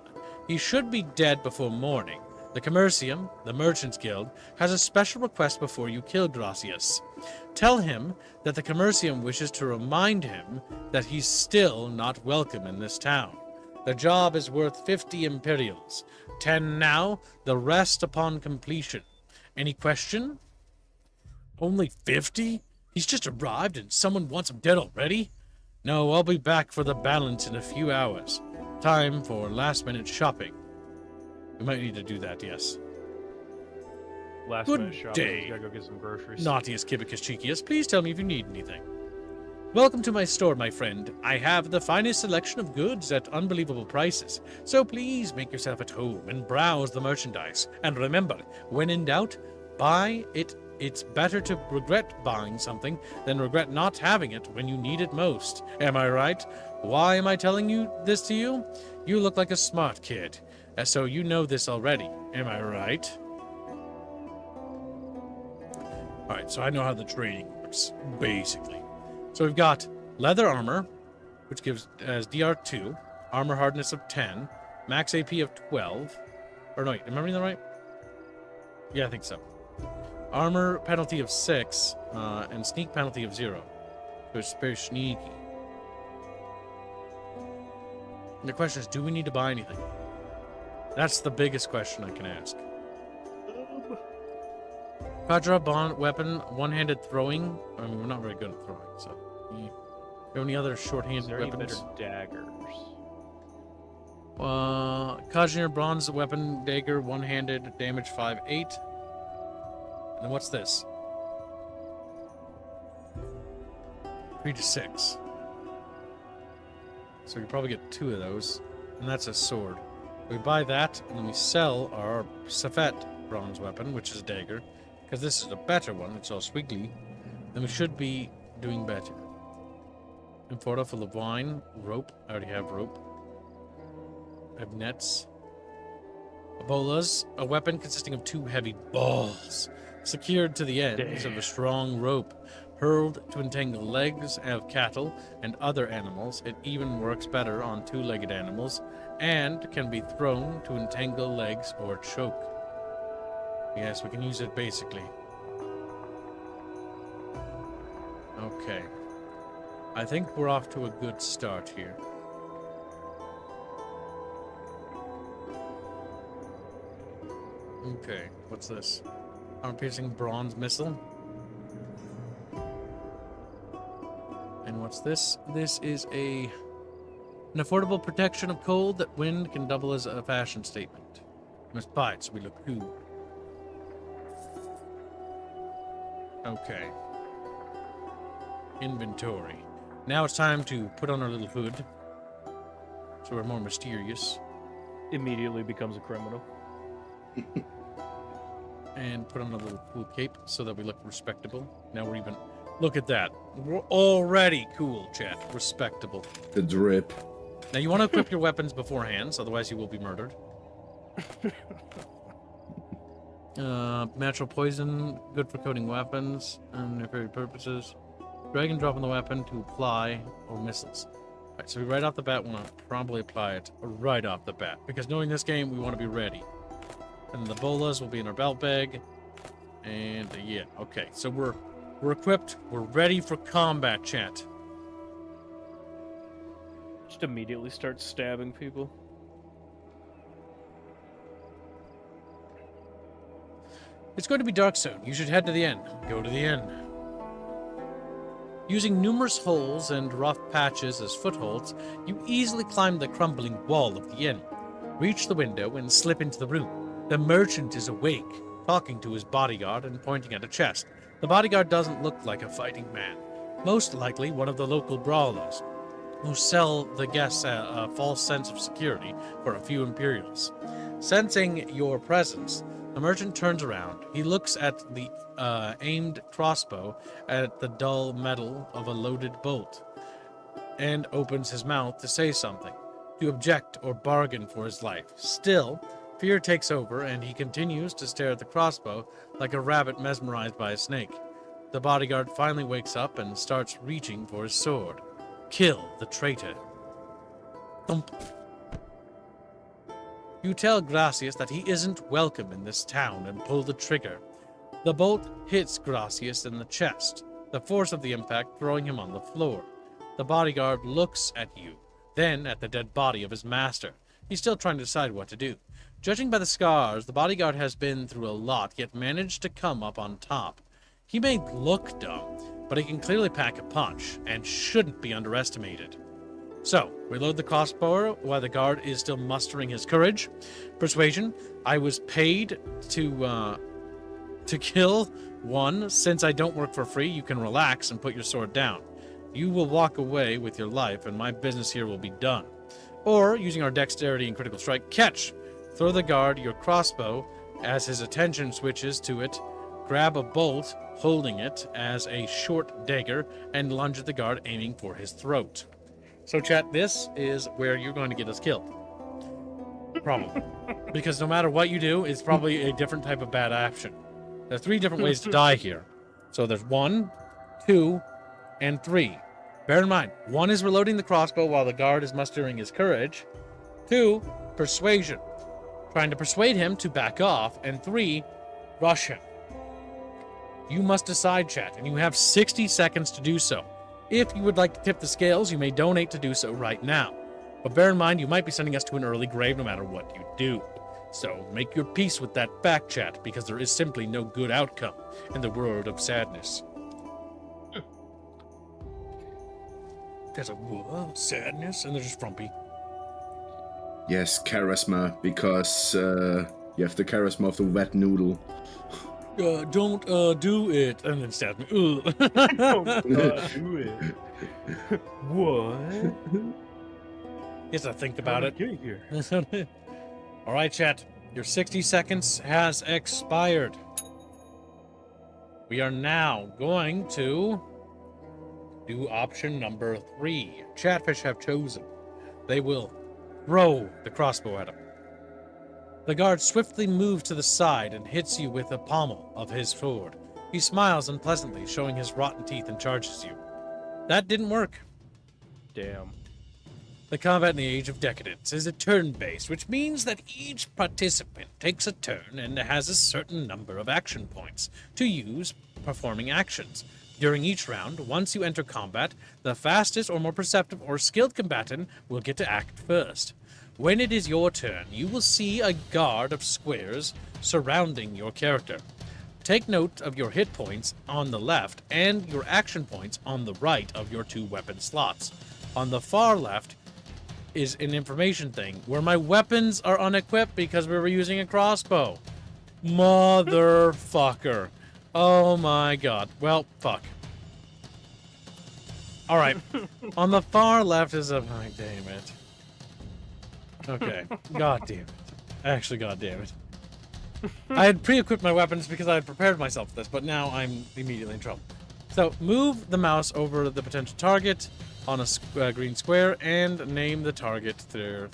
He should be dead before morning. The Commercium, the Merchants Guild, has a special request before you kill Gracias. Tell him that the Commercium wishes to remind him that he's still not welcome in this town. The job is worth 50 imperials. 10 now, the rest upon completion. Any question? Only 50? He's just arrived and someone wants him dead already? No, I'll be back for the balance in a few hours. Time for last-minute shopping. We might need to do that, yes. Last Good minute shopping. day. Gotta go get some groceries. Nautius Cibicus Cheekius, please tell me if you need anything. Welcome to my store, my friend. I have the finest selection of goods at unbelievable prices, so please make yourself at home and browse the merchandise. And remember, when in doubt, buy it. It's better to regret buying something than regret not having it when you need it most. Am I right? Why am I telling you this to you? You look like a smart kid, so you know this already. Am I right? Alright, so I know how the trading works, basically. So we've got leather armor, which gives as DR2, armor hardness of 10, max AP of 12. Or no, wait, am I reading that right? Yeah, I think so. Armor penalty of 6, and sneak penalty of 0. So it's very sneaky. The question is, do we need to buy anything? That's the biggest question I can ask. Kadra bond weapon, one-handed throwing. I mean, we're not very good at throwing, so. Do you have any other short-handed Is there any weapons? better daggers? Kajnir bronze weapon, dagger, one-handed, damage 5/8. And then what's this? 3-6. So we probably get 2 of those, and that's a sword. We buy that, and then we sell our Safet bronze weapon, which is a dagger, because this is a better one. It's all squiggly. Then we should be doing better. Amphora full of wine, rope. I already have rope. I have nets. Ebolas, a weapon consisting of 2 heavy balls, secured to the ends of a strong rope, hurled to entangle legs of cattle and other animals. It even works better on 2-legged animals, and can be thrown to entangle legs or choke. Yes, we can use it basically. Okay. I think we're off to a good start here. Okay, what's this? Armor-piercing bronze missile. And what's this? This is an affordable protection of cold that wind can double as a fashion statement. We must buy it so we look cool. Okay. Inventory. Now it's time to put on our little hood, so we're more mysterious. Immediately becomes a criminal. And put on a little cool cape so that we look respectable. Now we're even... Look at that. We're already cool, chat. Respectable. The drip. Now you want to equip your weapons beforehand, otherwise you will be murdered. Natural poison, good for coating weapons and nefarious purposes. Drag and drop on the weapon to apply or missiles. Alright, so we right off the bat want to probably apply it right off the bat, because knowing this game, we want to be ready. And the bolas will be in our belt bag. And yeah, okay. So we're equipped. We're ready for combat, chat. Just immediately start stabbing people. It's going to be dark soon. You should head to the inn. Go to the inn. Using numerous holes and rough patches as footholds, you easily climb the crumbling wall of the inn. Reach the window and slip into the room. The merchant is awake, talking to his bodyguard and pointing at a chest. The bodyguard doesn't look like a fighting man. Most likely one of the local brawlers, who sell the guests a false sense of security for a few imperials. Sensing your presence, the merchant turns around. He looks at the aimed crossbow at the dull metal of a loaded bolt, and opens his mouth to say something, to object or bargain for his life. Still, fear takes over, and he continues to stare at the crossbow like a rabbit mesmerized by a snake. The bodyguard finally wakes up and starts reaching for his sword. Kill the traitor. Thump. You tell Gracias that he isn't welcome in this town and pull the trigger. The bolt hits Gracias in the chest, the force of the impact throwing him on the floor. The bodyguard looks at you, then at the dead body of his master. He's still trying to decide what to do. Judging by the scars, the bodyguard has been through a lot, yet managed to come up on top. He may look dumb, but he can clearly pack a punch, and shouldn't be underestimated. So, reload the crossbow while the guard is still mustering his courage. Persuasion, I was paid to kill one. Since I don't work for free, you can relax and put your sword down. You will walk away with your life, and my business here will be done. Or, using our dexterity and critical strike, catch. Throw the guard your crossbow as his attention switches to it. Grab a bolt, holding it as a short dagger, and lunge at the guard, aiming for his throat. So, chat, this is where you're going to get us killed. Probably. Because no matter what you do, it's probably a different type of bad action. There's 3 different ways to die here. So there's 1, 2, and 3. Bear in mind, 1 is reloading the crossbow while the guard is mustering his courage. 2, persuasion, trying to persuade him to back off. And 3, rush him. You must decide, chat, and you have 60 seconds to do so. If you would like to tip the scales, you may donate to do so right now. But bear in mind, you might be sending us to an early grave no matter what you do. So make your peace with that fact chat, because there is simply no good outcome in the world of sadness. There's a sadness, and there's just frumpy. Yes, charisma, because you have the charisma of the wet noodle. Don't do it, and then stab me. Don't do it. What? You have to think about it. Get here. All right, chat. Your 60 seconds has expired. We are now going to do option number 3. Chatfish have chosen. They will throw the crossbow at him. The guard swiftly moves to the side and hits you with the pommel of his sword. He smiles unpleasantly, showing his rotten teeth, and charges you. That didn't work. Damn. The combat in the Age of Decadence is a turn-based, which means that each participant takes a turn and has a certain number of action points to use performing actions. During each round, once you enter combat, the fastest or more perceptive or skilled combatant will get to act first. When it is your turn, you will see a guard of squares surrounding your character. Take note of your hit points on the left and your action points on the right of your 2 weapon slots. On the far left is an information thing where my weapons are unequipped because we were using a crossbow. Motherfucker. Oh my god. Well, fuck. Alright. On the far left is a... Oh, damn it. Okay. God damn it. Actually, god damn it. I had pre-equipped my weapons because I had prepared myself for this, but now I'm immediately in trouble. So, move the mouse over the potential target on a green square and name the target their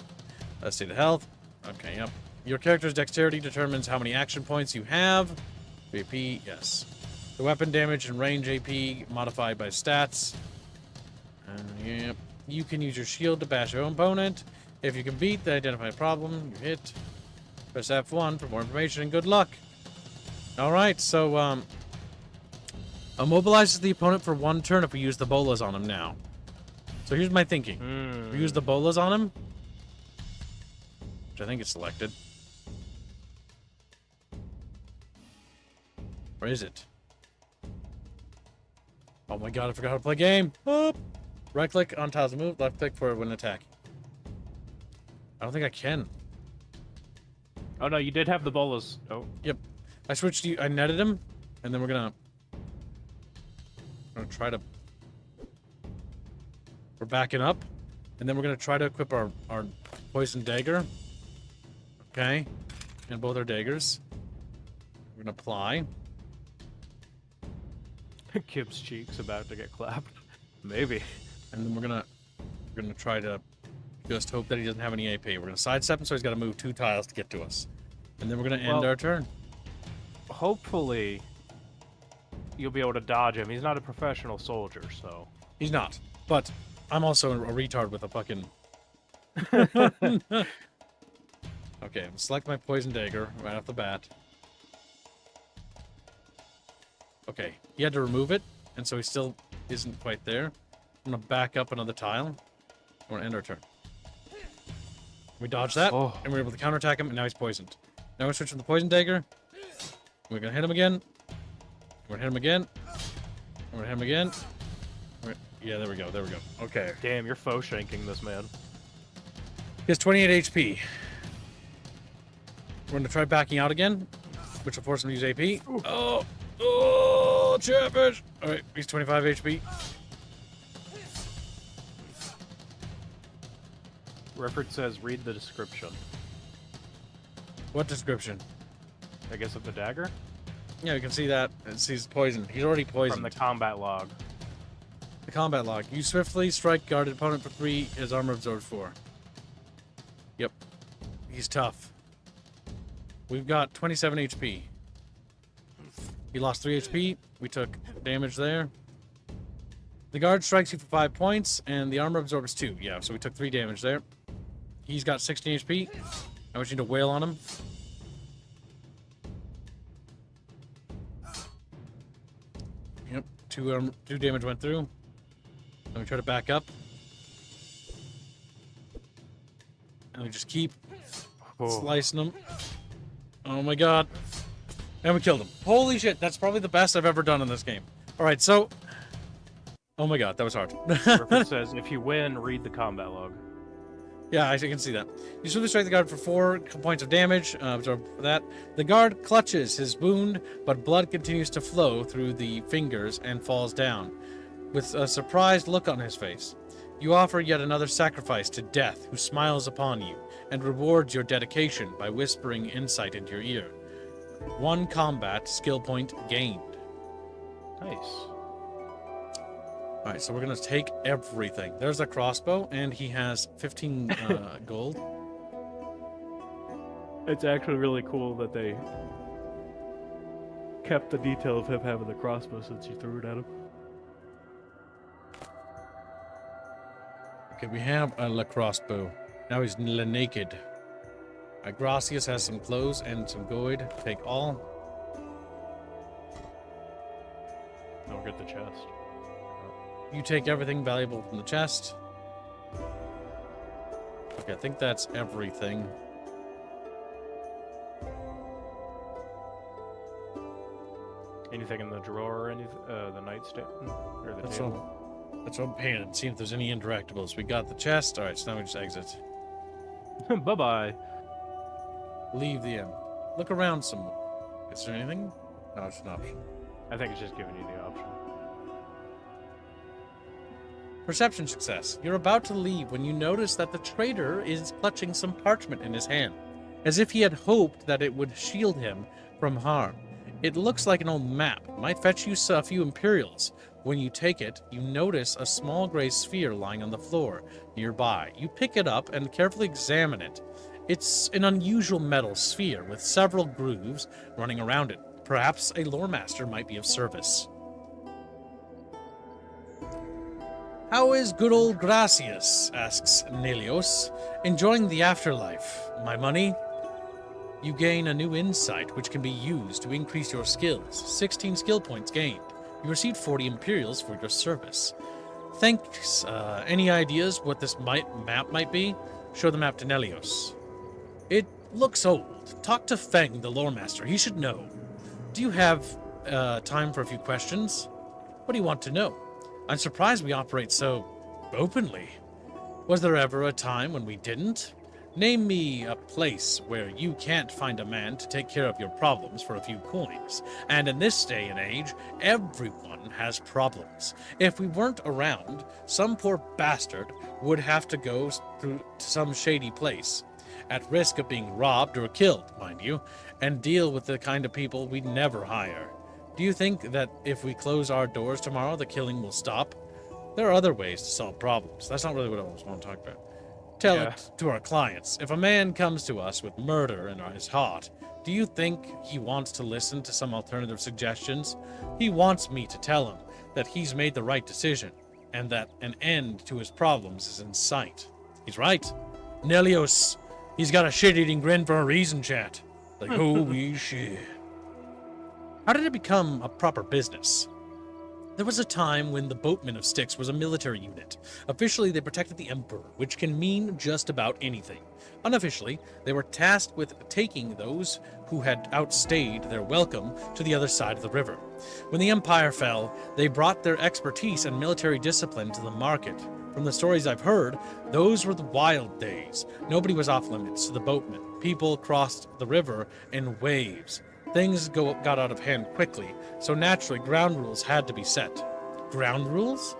state of health. Okay, yep. Your character's dexterity determines how many action points you have. AP, yes. The weapon damage and range AP modified by stats. Yep. You can use your shield to bash your opponent. If you can beat the identified problem, you hit. Press F1 for more information and good luck. Alright, so, immobilizes the opponent for 1 turn if we use the bolas on him now. So here's my thinking. We use the bolas on him, which I think is selected. Where is it? Oh my god, I forgot how to play game. Whoop. Right click on tiles to move, left click for an attack. I don't think I can. Oh no, you did have the bolas. Oh. Yep. I switched to, I netted him, and then we're gonna try to... We're backing up, and then we're gonna try to equip our poison dagger. Okay. And both our daggers. We're gonna apply. Kib's cheeks about to get clapped. Maybe. And then we're gonna try to just hope that he doesn't have any AP. We're gonna sidestep him, so he's got to move 2 tiles to get to us. And then we're gonna end our turn. Hopefully, you'll be able to dodge him. He's not a professional soldier, so... He's not. But I'm also a retard with a fucking... Okay, I'm gonna select my poison dagger right off the bat. Okay, he had to remove it, and so he still isn't quite there. I'm gonna back up another tile. We're gonna end our turn. We dodged that, and we're able to counterattack him, and now he's poisoned. Now we're switching to the poison dagger. We're gonna hit him again. We're gonna hit him again. We're gonna hit him again. Yeah, there we go. There we go. Okay. Damn, you're faux shanking this man. He has 28 HP. We're gonna try backing out again, which will force him to use AP. Ooh. Oh, Chatfish! Alright, he's 25 HP. Reference says, read the description. What description? I guess of the dagger? Yeah, you can see that. He's poisoned. He's already poisoned. From the combat log. The combat log. You swiftly strike guarded opponent for 3. His armor absorbs 4. Yep. He's tough. We've got 27 HP. He lost 3 HP. We took damage there. The guard strikes you for 5 points, and the armor absorbs 2. Yeah, so we took 3 damage there. He's got 16 HP. I want you to wail on him. Yep, 2 damage went through. Let me try to back up. And we just keep Oh. slicing them. Oh my god. And we killed him. Holy shit, that's probably the best I've ever done in this game. Alright, so... Oh my god, that was hard. Griffin says, if you win, read the combat log. Yeah, I can see that. You swiftly strike the guard for 4 points of damage. Absorb that. The guard clutches his wound, but blood continues to flow through the fingers and falls down, with a surprised look on his face. You offer yet another sacrifice to Death, who smiles upon you, and rewards your dedication by whispering insight into your ear. 1 combat skill point gained. Nice. Alright, so we're going to take everything. There's a crossbow, and he has 15 gold. It's actually really cool that they kept the detail of him having the crossbow since you threw it at him. Okay, we have a crossbow. Now he's naked. Gracias has some clothes and some gold. Take all. Don't get the chest. You take everything valuable from the chest. Okay, I think that's everything. Anything in the drawer or anything? The nightstand or the That's table? That's what I'm paying. See if there's any interactables. We got the chest. Alright, so now we just exit. Bye-bye. Leave the inn. Look around some more. Is there anything? No, it's an option. I think it's just giving you the option. Perception success. You're about to leave when you notice that the trader is clutching some parchment in his hand, as if he had hoped that it would shield him from harm. It looks like an old map. Might fetch you a few Imperials. When you take it, you notice a small gray sphere lying on the floor nearby. You pick it up and carefully examine it. It's an unusual metal sphere with several grooves running around it. Perhaps a lore master might be of service. How is good old Gracias? Asks Nelios. Enjoying the afterlife. My money? You gain a new insight which can be used to increase your skills. 16 skill points gained. You receive 40 Imperials for your service. Thanks. Any ideas what this map might be? Show the map to Nelios. It looks old. Talk to Feng, the lore master. He should know. Do you have time for a few questions? What do you want to know? I'm surprised we operate so openly. Was there ever a time when we didn't? Name me a place where you can't find a man to take care of your problems for a few coins. And in this day and age, everyone has problems. If we weren't around, some poor bastard would have to go through to some shady place, at risk of being robbed or killed, mind you, and deal with the kind of people we'd never hire. Do you think that if we close our doors tomorrow, the killing will stop? There are other ways to solve problems. That's not really what I want to talk about. Tell it to our clients. If a man comes to us with murder in his heart, do you think he wants to listen to some alternative suggestions? He wants me to tell him that he's made the right decision, and that an end to his problems is in sight. He's right. Nelios, he's got a shit-eating grin for a reason, chat. Like, holy shit. How did it become a proper business? There was a time when the Boatmen of Styx was a military unit. Officially, they protected the Emperor, which can mean just about anything. Unofficially, they were tasked with taking those who had outstayed their welcome to the other side of the river. When the Empire fell, they brought their expertise and military discipline to the market. From the stories I've heard, those were the wild days. Nobody was off limits to the boatmen. People crossed the river in waves. Things got out of hand quickly, so naturally ground rules had to be set. Ground rules?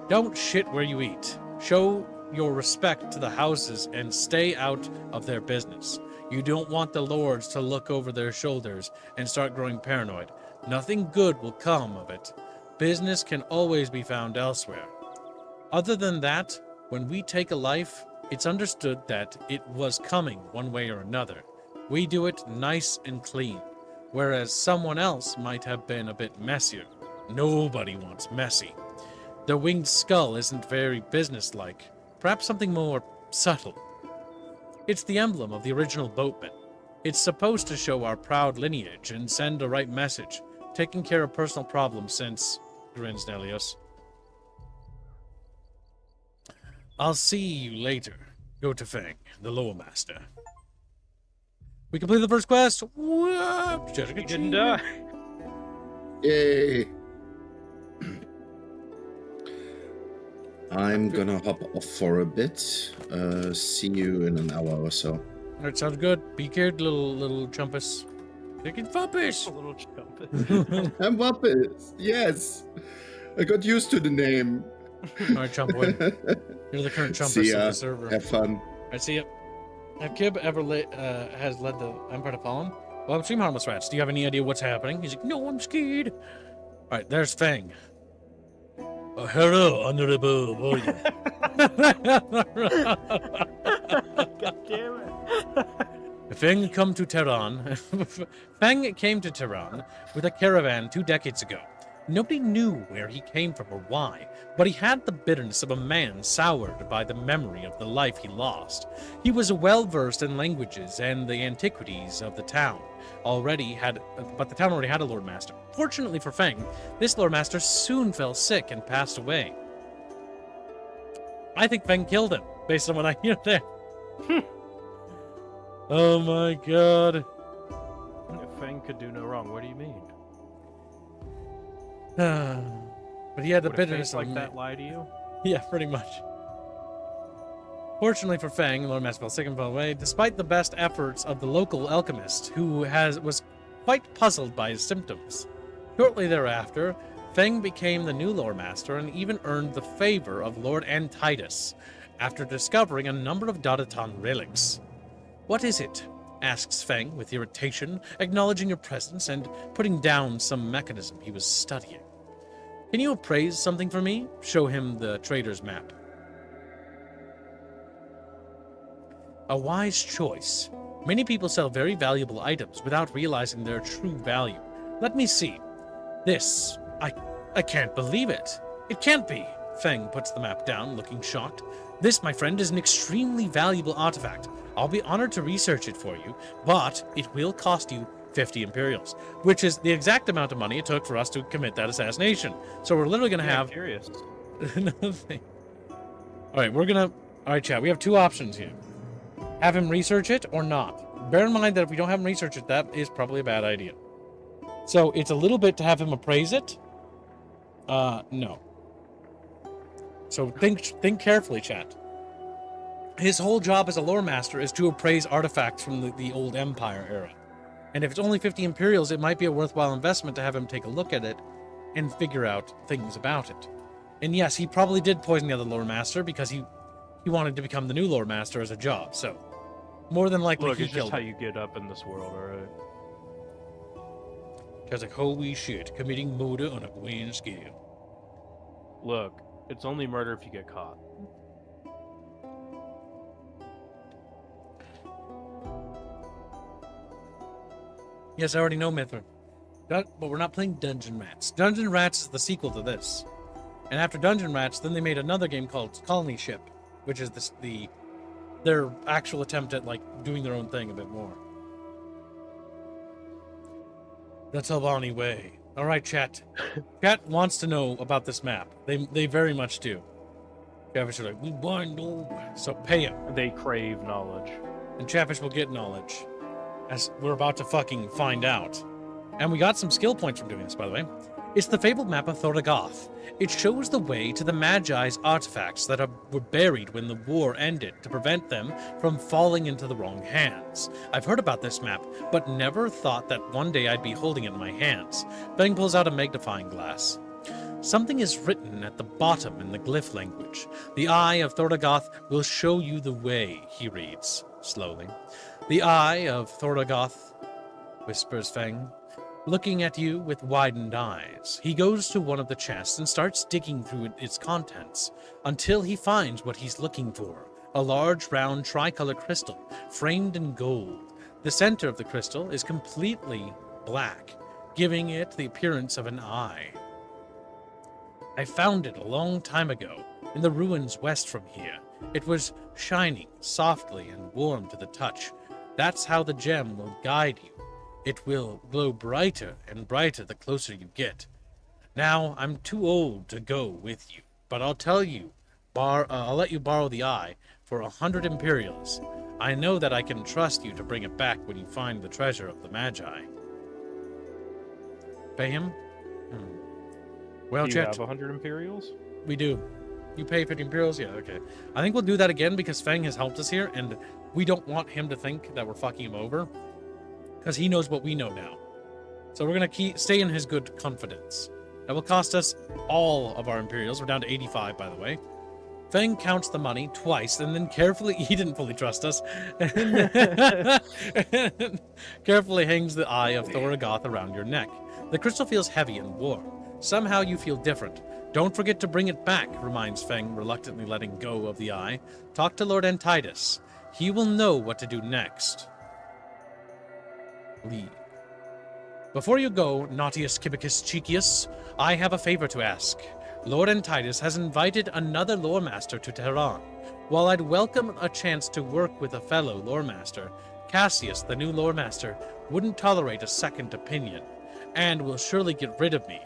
Don't shit where you eat. Show your respect to the houses and stay out of their business. You don't want the lords to look over their shoulders and start growing paranoid. Nothing good will come of it. Business can always be found elsewhere. Other than that, when we take a life, it's understood that it was coming one way or another. We do it nice and clean, whereas someone else might have been a bit messier. Nobody wants messy. The winged skull isn't very businesslike, perhaps something more subtle. It's the emblem of the original boatman. It's supposed to show our proud lineage and send a right message, taking care of personal problems since, grins Nelios. I'll see you later. go to Feng, the lore master. We completed the first quest. Whoop! He didn't die. Yay! I'm gonna hop off for a bit. See you in an hour or so. Alright, sounds good. Be cared, little chumpus. Chicken A fumpus! little jump. I'm Muppets. Yes, I got used to the name. Alright, Chumpwood. You're the current See chumpus of ya. the server. Have fun. I see it. Have Kib ever has led the Empire to Fallen? Well, Stream Harmless Rats, do you have any idea what's happening? He's like, no, I'm scared. Alright, there's Feng. Hello, honorable warrior. God damn it. Feng come to Tehran. Feng came to Tehran with a caravan 2 decades ago. Nobody knew where he came from or why, but he had the bitterness of a man soured by the memory of the life he lost. He was well-versed in languages and the antiquities of the town. But the town already had a Lord Master. Fortunately for Feng, this Lord Master soon fell sick and passed away. I think Feng killed him, based on what I hear there. Oh my god. If Feng could do no wrong, what do you mean? But he had the Would a bitterness face like of that lie to you? Yeah, pretty much. Fortunately for Feng, Lord Master fell sick and fell away, despite the best efforts of the local alchemist, who was quite puzzled by his symptoms. Shortly thereafter, Feng became the new Lord Master and even earned the favor of Lord Antitus, after discovering a number of Dadaton relics. What is it? Asks Feng with irritation, acknowledging your presence and putting down some mechanism he was studying. Can you appraise something for me? Show him the trader's map. A wise choice. Many people sell very valuable items without realizing their true value. Let me see. This. I can't believe it. It can't be. Feng puts the map down, looking shocked. This, my friend, is an extremely valuable artifact. I'll be honored to research it for you, but it will cost you 50 Imperials, which is the exact amount of money it took for us to commit that assassination. So we're literally going to have... Curious. Another thing. Alright, Alright, chat, we have 2 options here. Have him research it or not. Bear in mind that if we don't have him research it, that is probably a bad idea. So it's a little bit to have him appraise it. No. So think carefully, chat. His whole job as a lore master is to appraise artifacts from the old Empire era. And if it's only 50 Imperials, it might be a worthwhile investment to have him take a look at it and figure out things about it. And yes, he probably did poison the other lore master because he wanted to become the new lore master as a job, so more than likely Look, he it's killed just how him. you get up in this world, alright? Cause like, holy shit, committing murder on a grand scale. Look, it's only murder if you get caught. Yes, I already know Mithrin. But we're not playing Dungeon Rats. Dungeon Rats is the sequel to this. And after Dungeon Rats, then they made another game called Colony Ship, which is their actual attempt at like doing their own thing a bit more. The Talbani way. Alright, chat. Chat wants to know about this map. They very much do. Chatfish are like, we want no. So pay him. They crave knowledge. And Chatfish will get knowledge. As we're about to fucking find out. And we got some skill points from doing this, by the way. It's the fabled map of Thordagoth. It shows the way to the Magi's artifacts that were buried when the war ended to prevent them from falling into the wrong hands. I've heard about this map, but never thought that one day I'd be holding it in my hands. Feng pulls out a magnifying glass. Something is written at the bottom in the glyph language. The Eye of Thordagoth will show you the way, he reads, slowly. The Eye of Thordagoth, whispers Feng, looking at you with widened eyes. He goes to one of the chests and starts digging through its contents until he finds what he's looking for, a large round tricolor crystal framed in gold. The center of the crystal is completely black, giving it the appearance of an eye. I found it a long time ago in the ruins west from here. It was shining softly and warm to the touch. That's how the gem will guide you. It will glow brighter and brighter the closer you get. Now, I'm too old to go with you, but I'll tell you, I'll let you borrow the eye for 100 Imperials. I know that I can trust you to bring it back when you find the treasure of the Magi. Pay him? Well, Do you chat. have 100 Imperials? We do. You pay 50 Imperials? Yeah, okay. I think we'll do that again because Feng has helped us here, and we don't want him to think that we're fucking him over. Because he knows what we know now. So we're going to stay in his good confidence. That will cost us all of our Imperials. We're down to 85, by the way. Feng counts the money twice, and then carefully... He didn't fully trust us. Carefully hangs the eye of Thorgoth around your neck. The crystal feels heavy and warm. Somehow you feel different. Don't forget to bring it back, reminds Feng, reluctantly letting go of the eye. Talk to Lord Antitus. He will know what to do next. Leave. Before you go, Nautius Cibicus Cheekius, I have a favor to ask. Lord Antitus has invited another lore master to Tehran. While I'd welcome a chance to work with a fellow lore master, Cassius, the new lore master, wouldn't tolerate a second opinion, and will surely get rid of me.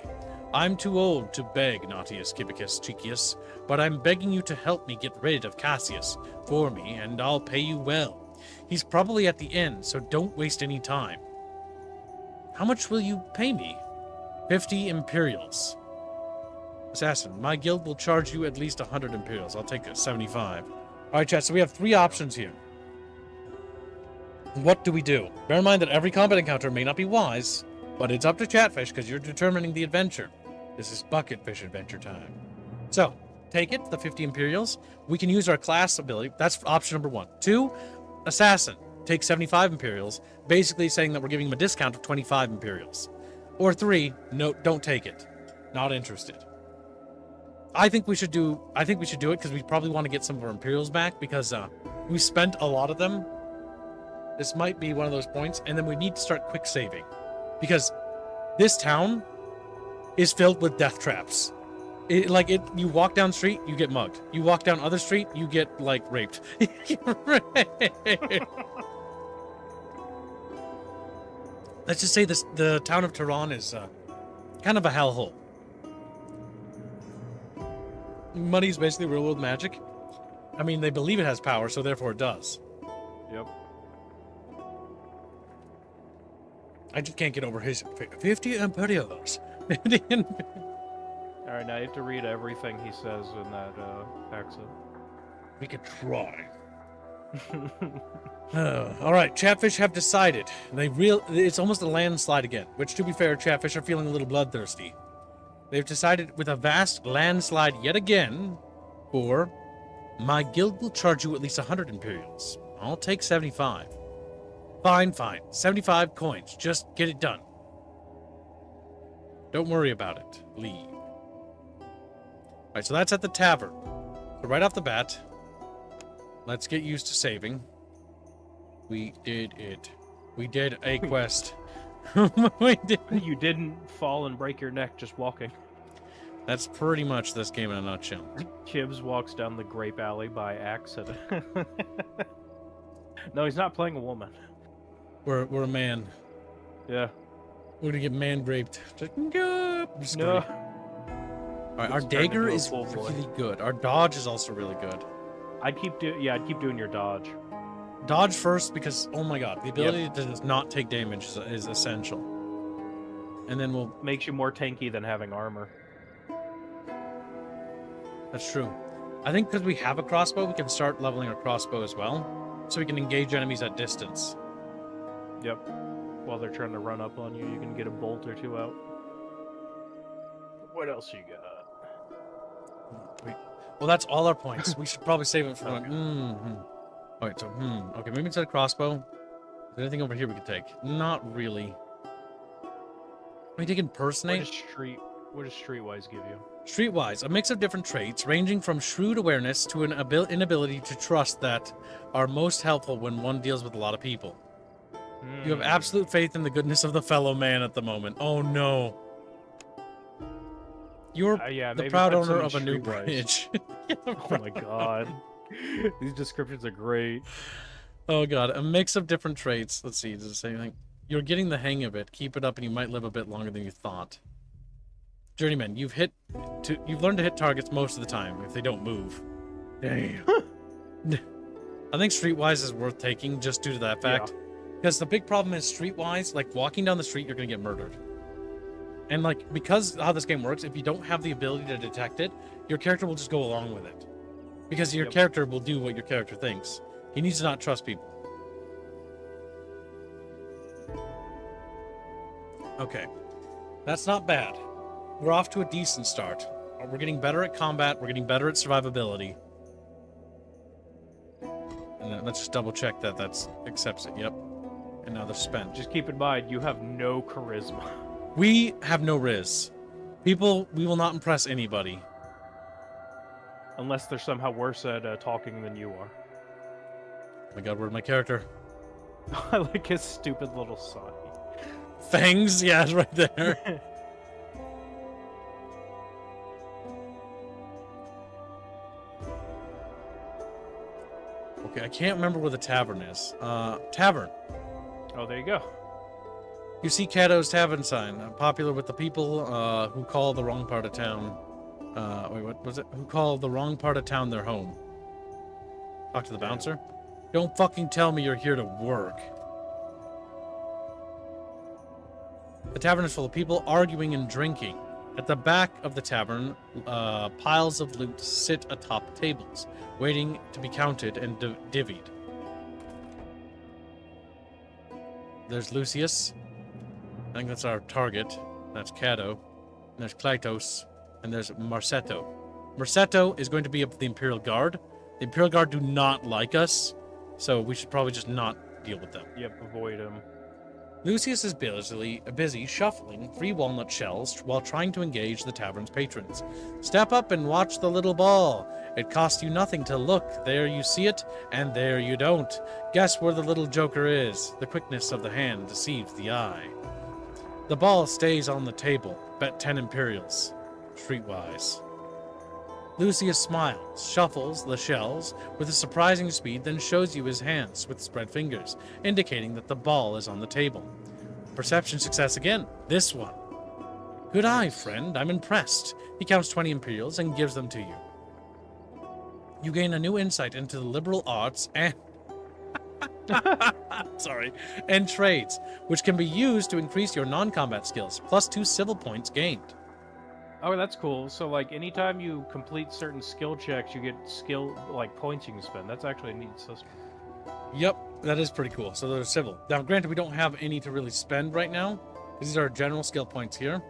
I'm too old to beg, Nautius Cibicus Cheekius, but I'm begging you to help me get rid of Cassius for me, and I'll pay you well. He's probably at the inn, so don't waste any time. How much will you pay me? 50 Imperials. Assassin, my guild will charge you at least 100 Imperials. I'll take 75. All right, chat, so we have 3 options here. What do we do? Bear in mind that every combat encounter may not be wise, but it's up to Chatfish because you're determining the adventure. This is Bucketfish adventure time. So, take it, the 50 Imperials. We can use our class ability. That's option number 1. 2, Assassin. Take 75 Imperials, basically saying that we're giving him a discount of 25 Imperials. Or 3, no, don't take it. Not interested. I think we should do it because we probably want to get some of our Imperials back because we spent a lot of them. This might be one of those points, and then we need to start quick saving. Because this town is filled with death traps. You walk down street, you get mugged. You walk down other street, you get, raped. Let's just say the town of Tehran is kind of a hellhole. Money's basically real world magic. I mean, they believe it has power, so therefore it does. Yep. I just can't get over his 50 Imperials. Alright, now you have to read everything he says in that accent. We could try. All right, Chatfish have decided. It's almost a landslide again, which, to be fair, Chatfish are feeling a little bloodthirsty. They've decided with a vast landslide yet again for my guild will charge you at least 100 Imperials. I'll take 75. Fine. 75 coins. Just get it done. Don't worry about it. Leave. All right, so that's at the tavern. So right off the bat, let's get used to saving. We did it. We did a quest. We did. You didn't fall and break your neck just walking. That's pretty much this game in a nutshell. Kibbs walks down the grape alley by accident. No, he's not playing a woman. We're a man. Yeah. We're gonna get man raped. No. All right, our It's turned dagger into a is full boy. really good. Our dodge is also really good. I'd keep doing your dodge. Dodge first because, oh my god, the ability to not take damage is essential. And then we'll... Makes you more tanky than having armor. That's true. I think because we have a crossbow, we can start leveling our crossbow as well. So we can engage enemies at distance. Yep. While they're trying to run up on you, you can get a bolt or 2 out. What else you got? Wait. Well, that's all our points. We should probably save it for... Okay. Alright, so, Okay, maybe instead of crossbow, is there anything over here we could take? Not really. We take impersonate? What does Streetwise give you? Streetwise, a mix of different traits, ranging from shrewd awareness to an inability to trust that are most helpful when one deals with a lot of people. You have absolute faith in the goodness of the fellow man at the moment. Oh no. You're the proud owner of a new bridge. Oh my god. These descriptions are great. Oh god, a mix of different traits. Let's see, does it say anything? You're getting the hang of it. Keep it up and you might live a bit longer than you thought. Journeyman, you've learned to hit targets most of the time if they don't move. Damn. I think Streetwise is worth taking just due to that fact. Because the big problem is Streetwise, like walking down the street, you're gonna get murdered. And like, because how this game works, if you don't have the ability to detect it, your character will just go along with it. Because your character will do what your character thinks. He needs to not trust people. Okay. That's not bad. We're off to a decent start. We're getting better at combat. We're getting better at survivability. And then let's just double check that that's accepts it. Yep. And now they're spent. Just keep in mind, you have no charisma. We have no riz. People, we will not impress anybody. Unless they're somehow worse at talking than you are. Oh my god, where's my character? I like his stupid little sign. Fangs? Yeah, it's right there. Okay, I can't remember where the tavern is. Tavern. Oh, there you go. You see Cato's Tavern sign, popular with the people who call the wrong part of town. Wait, what was it? Who call the wrong part of town their home. Talk to the bouncer? Don't fucking tell me you're here to work. The tavern is full of people arguing and drinking. At the back of the tavern, piles of loot sit atop tables, waiting to be counted and divvied. There's Lucius. I think that's our target. That's Cato. And there's Clytos. And there's Marsetto. Marsetto is going to be the Imperial Guard. The Imperial Guard do not like us, so we should probably just not deal with them. Yep, avoid him. Lucius is busy shuffling 3 walnut shells while trying to engage the tavern's patrons. Step up and watch the little ball. It costs you nothing to look. There you see it, and there you don't. Guess where the little joker is. The quickness of the hand deceives the eye. The ball stays on the table. Bet 10 Imperials. Streetwise. Lucius smiles, shuffles the shells with a surprising speed, then shows you his hands with spread fingers, indicating that the ball is on the table. Perception success again. This one. Good eye, friend. I'm impressed. He counts 20 Imperials and gives them to you. You gain a new insight into the liberal arts and and trades, which can be used to increase your non-combat skills, plus 2 civil points gained. Oh, that's cool. So, like, anytime you complete certain skill checks, you get skill, like, points you can spend. That's actually a neat system. Yep, that is pretty cool. So they're civil. Now, granted, we don't have any to really spend right now. These are general skill points here.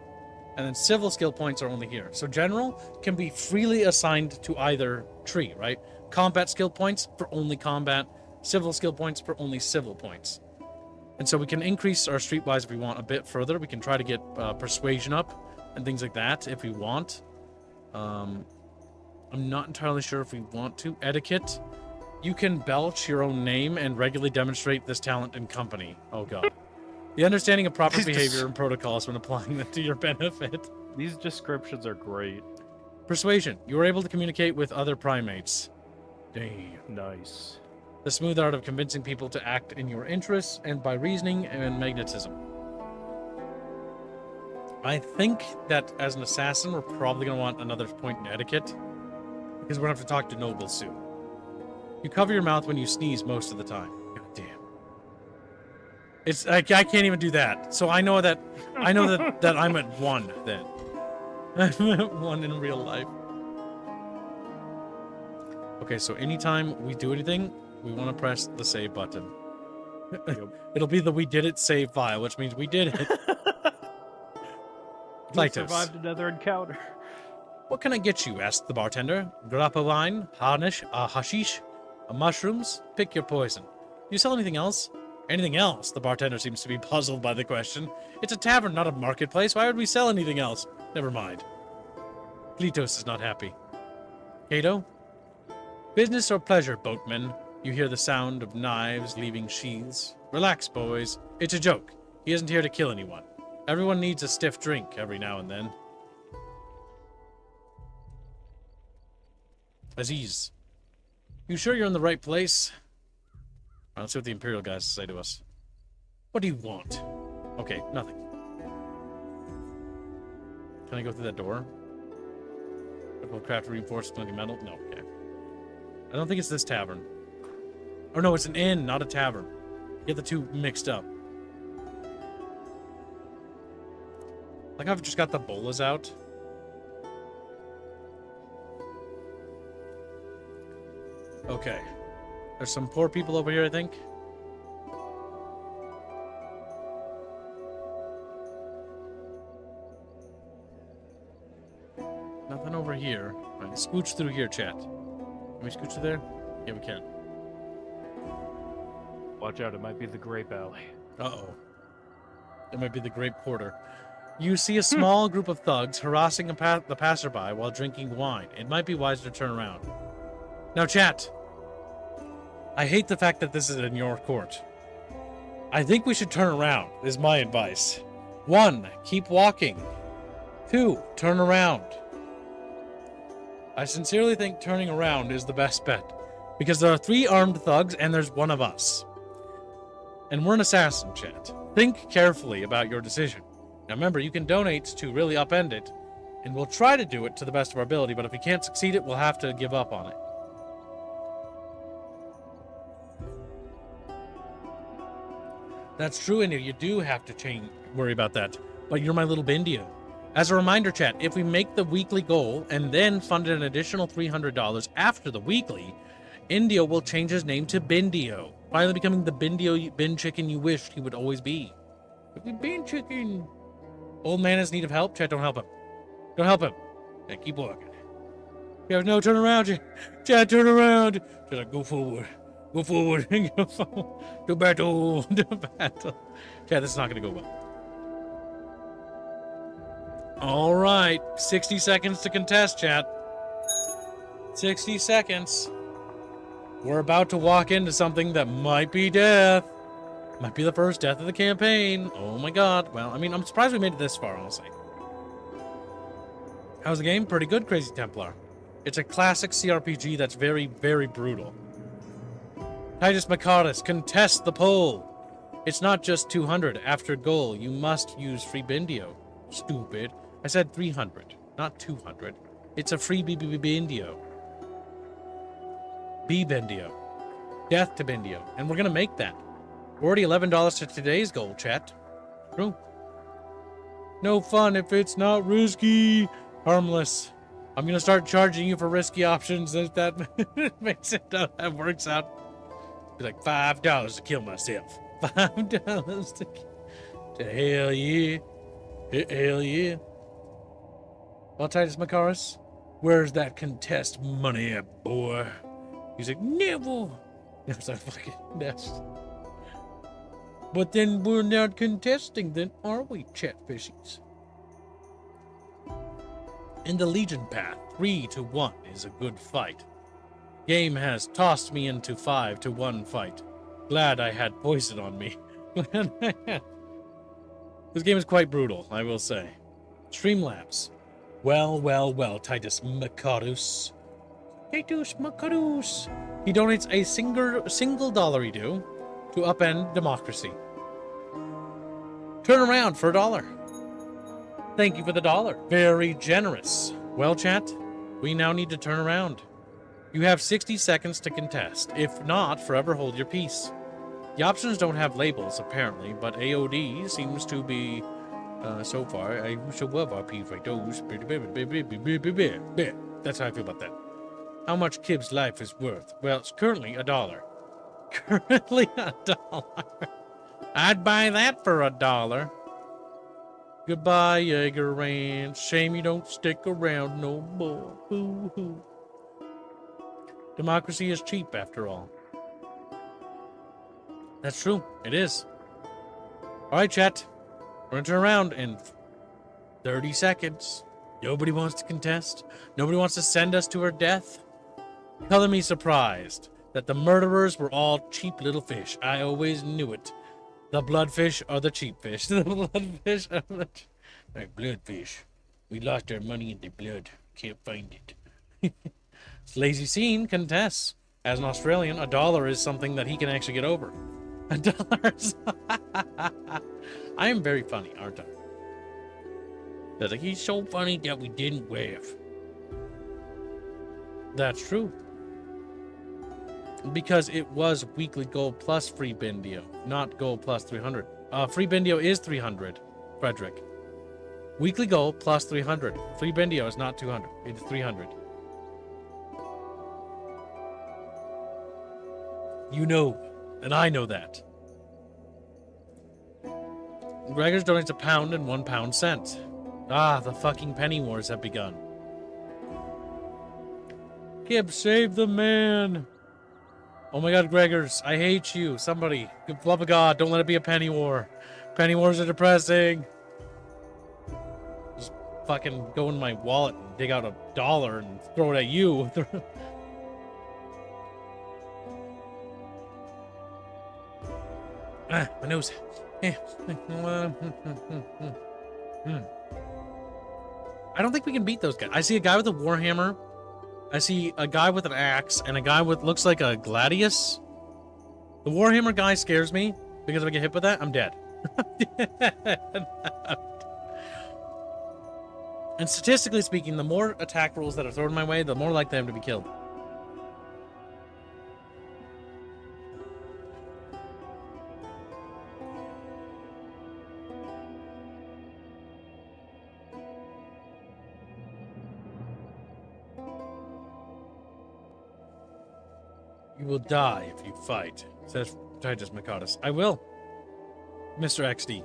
And then civil skill points are only here. So general can be freely assigned to either tree, right? Combat skill points for only combat. Civil skill points for only civil points. And so we can increase our streetwise if we want a bit further. We can try to get persuasion up and things like that if we want. I'm not entirely sure if we want to. Etiquette. You can belch your own name and regularly demonstrate this talent in company. Oh god. The understanding of proper behavior and protocols when applying them to your benefit. These descriptions are great. Persuasion. You are able to communicate with other primates. Damn. Nice. The smooth art of convincing people to act in your interests and by reasoning and magnetism. I think that as an assassin, we're probably going to want another point in etiquette, because we're going to have to talk to nobles soon. You cover your mouth when you sneeze most of the time. God damn. It's I can't even do that. So I know that that I'm at 1 then. I'm at 1 in real life. Okay, so anytime we do anything, we want to press the save button. It'll be the we did it save file, which means we did it. We survived another encounter. What can I get you? Asked the bartender. Grappa wine, harnish, hashish, mushrooms. Pick your poison. You sell anything else? Anything else? The bartender seems to be puzzled by the question. It's a tavern, not a marketplace. Why would we sell anything else? Never mind. Clytos is not happy. Cato? Business or pleasure, boatman? You hear the sound of knives leaving sheaths. Relax, boys. It's a joke. He isn't here to kill anyone. Everyone needs a stiff drink every now and then. Aziz. You sure you're in the right place? Right, let's see what the Imperial guys say to us. What do you want? Okay, nothing. Can I go through that door? Craft reinforced splendid metal? No, okay. I don't think it's this tavern. Or no, it's an inn, not a tavern. Get the two mixed up. Like I've just got the bolas out. Okay. There's some poor people over here, I think. Nothing over here. All right, scooch through here, chat. Can we scooch through there? Yeah, we can. Watch out, it might be the Grape Alley. Uh-oh. It might be the Grape Porter. You see a small group of thugs harassing the passerby while drinking wine. It might be wise to turn around. Now, chat. I hate the fact that this is in your court. I think we should turn around, is my advice. 1, keep walking. 2, turn around. I sincerely think turning around is the best bet. Because there are 3 armed thugs and there's one of us. And we're an assassin, chat. Think carefully about your decision. Now remember, you can donate to really upend it, and we'll try to do it to the best of our ability, but if we can't succeed it, we'll have to give up on it. That's true, and you do have to worry about that. But you're my little Bindio. As a reminder, chat, if we make the weekly goal and then fund an additional $300 after the weekly, Indio will change his name to Bindio, finally becoming the Bindio bin chicken you wished he would always be. Bin chicken. Old man is in need of help. Chat, don't help him. Don't help him. Yeah, keep walking. Yeah, no, turn around. Chat, turn around. Chat, go forward. Go forward. Go forward. To battle. To battle. Chat, this is not going to go well. All right. 60 seconds to contest, chat. 60 seconds. We're about to walk into something that might be death. Might be the first death of the campaign. Oh my god. Well, I mean, I'm surprised we made it this far, honestly. How's the game? Pretty good, Crazy Templar. It's a classic CRPG that's very, very brutal. Titus Macaris, contest the poll. It's not just 200. After goal, you must use free Bindio. Stupid. I said 300, not 200. It's a free Bindio. Bindio. Death to Bindio. And we're going to make that. We're already $11 to today's goal, chat. True. No fun if it's not risky. Harmless. I'm going to start charging you for risky options if that makes it, that works out. Be like $5 to kill myself. $5 to hell yeah. Hell yeah. Well, Titus Macaris, where's that contest money at, boy? He's like, never. That's a fucking nest. But then we're not contesting, then are we, chatfishies? In the Legion path, 3-1 is a good fight. Game has tossed me into 5-1 fight. Glad I had poison on me. This game is quite brutal, I will say. Streamlabs. Well, Titus Macaris. Titus Macaris. He donates a single dollar do to upend democracy. Turn around for $1. Thank you for the $1. Very generous. Well, chat, we now need to turn around. You have 60 seconds to contest. If not, forever hold your peace. The options don't have labels, apparently, but AOD seems to be, so far, I wish I love RP like those. That's how I feel about that. How much Kib's life is worth? Well, it's currently $1. Currently $1. I'd buy that for $1. Goodbye, Jaeger Ranch. Shame you don't stick around no more. Boo-hoo. Democracy is cheap, after all. That's true. It is. All right, chat. We're going to turn around in 30 seconds. Nobody wants to contest. Nobody wants to send us to her death. Color me surprised that the murderers were all cheap little fish. I always knew it. The bloodfish are the cheap fish. The bloodfish are the like bloodfish. We lost our money in the blood. Can't find it. Lazy Scene contests. As an Australian, $1 is something that he can actually get over. $1. I am very funny, aren't I? That's like, he's so funny that we didn't laugh. That's true. Because it was weekly gold plus free Bindio, not gold plus 300. Free Bindio is 300, Frederick. Weekly gold plus 300. Free Bindio is not 200. It's 300. You know, and I know that. Gregors donates £1 and £1 Ah, the fucking penny wars have begun. Kib, save the man. Oh my god, Gregors, I hate you. Somebody, for the love of God, don't let it be a penny war. Penny wars are depressing. Just fucking go in my wallet and dig out $1 and throw it at you. Ah, my nose. I don't think we can beat those guys. I see a guy with a warhammer. I see a guy with an axe and a guy with looks like a gladius. The warhammer guy scares me because if I get hit with that, I'm dead. And statistically speaking, the more attack rolls that are thrown my way, the more likely I am to be killed. You will die if you fight, says Titus Makatis. I will, Mr. XD.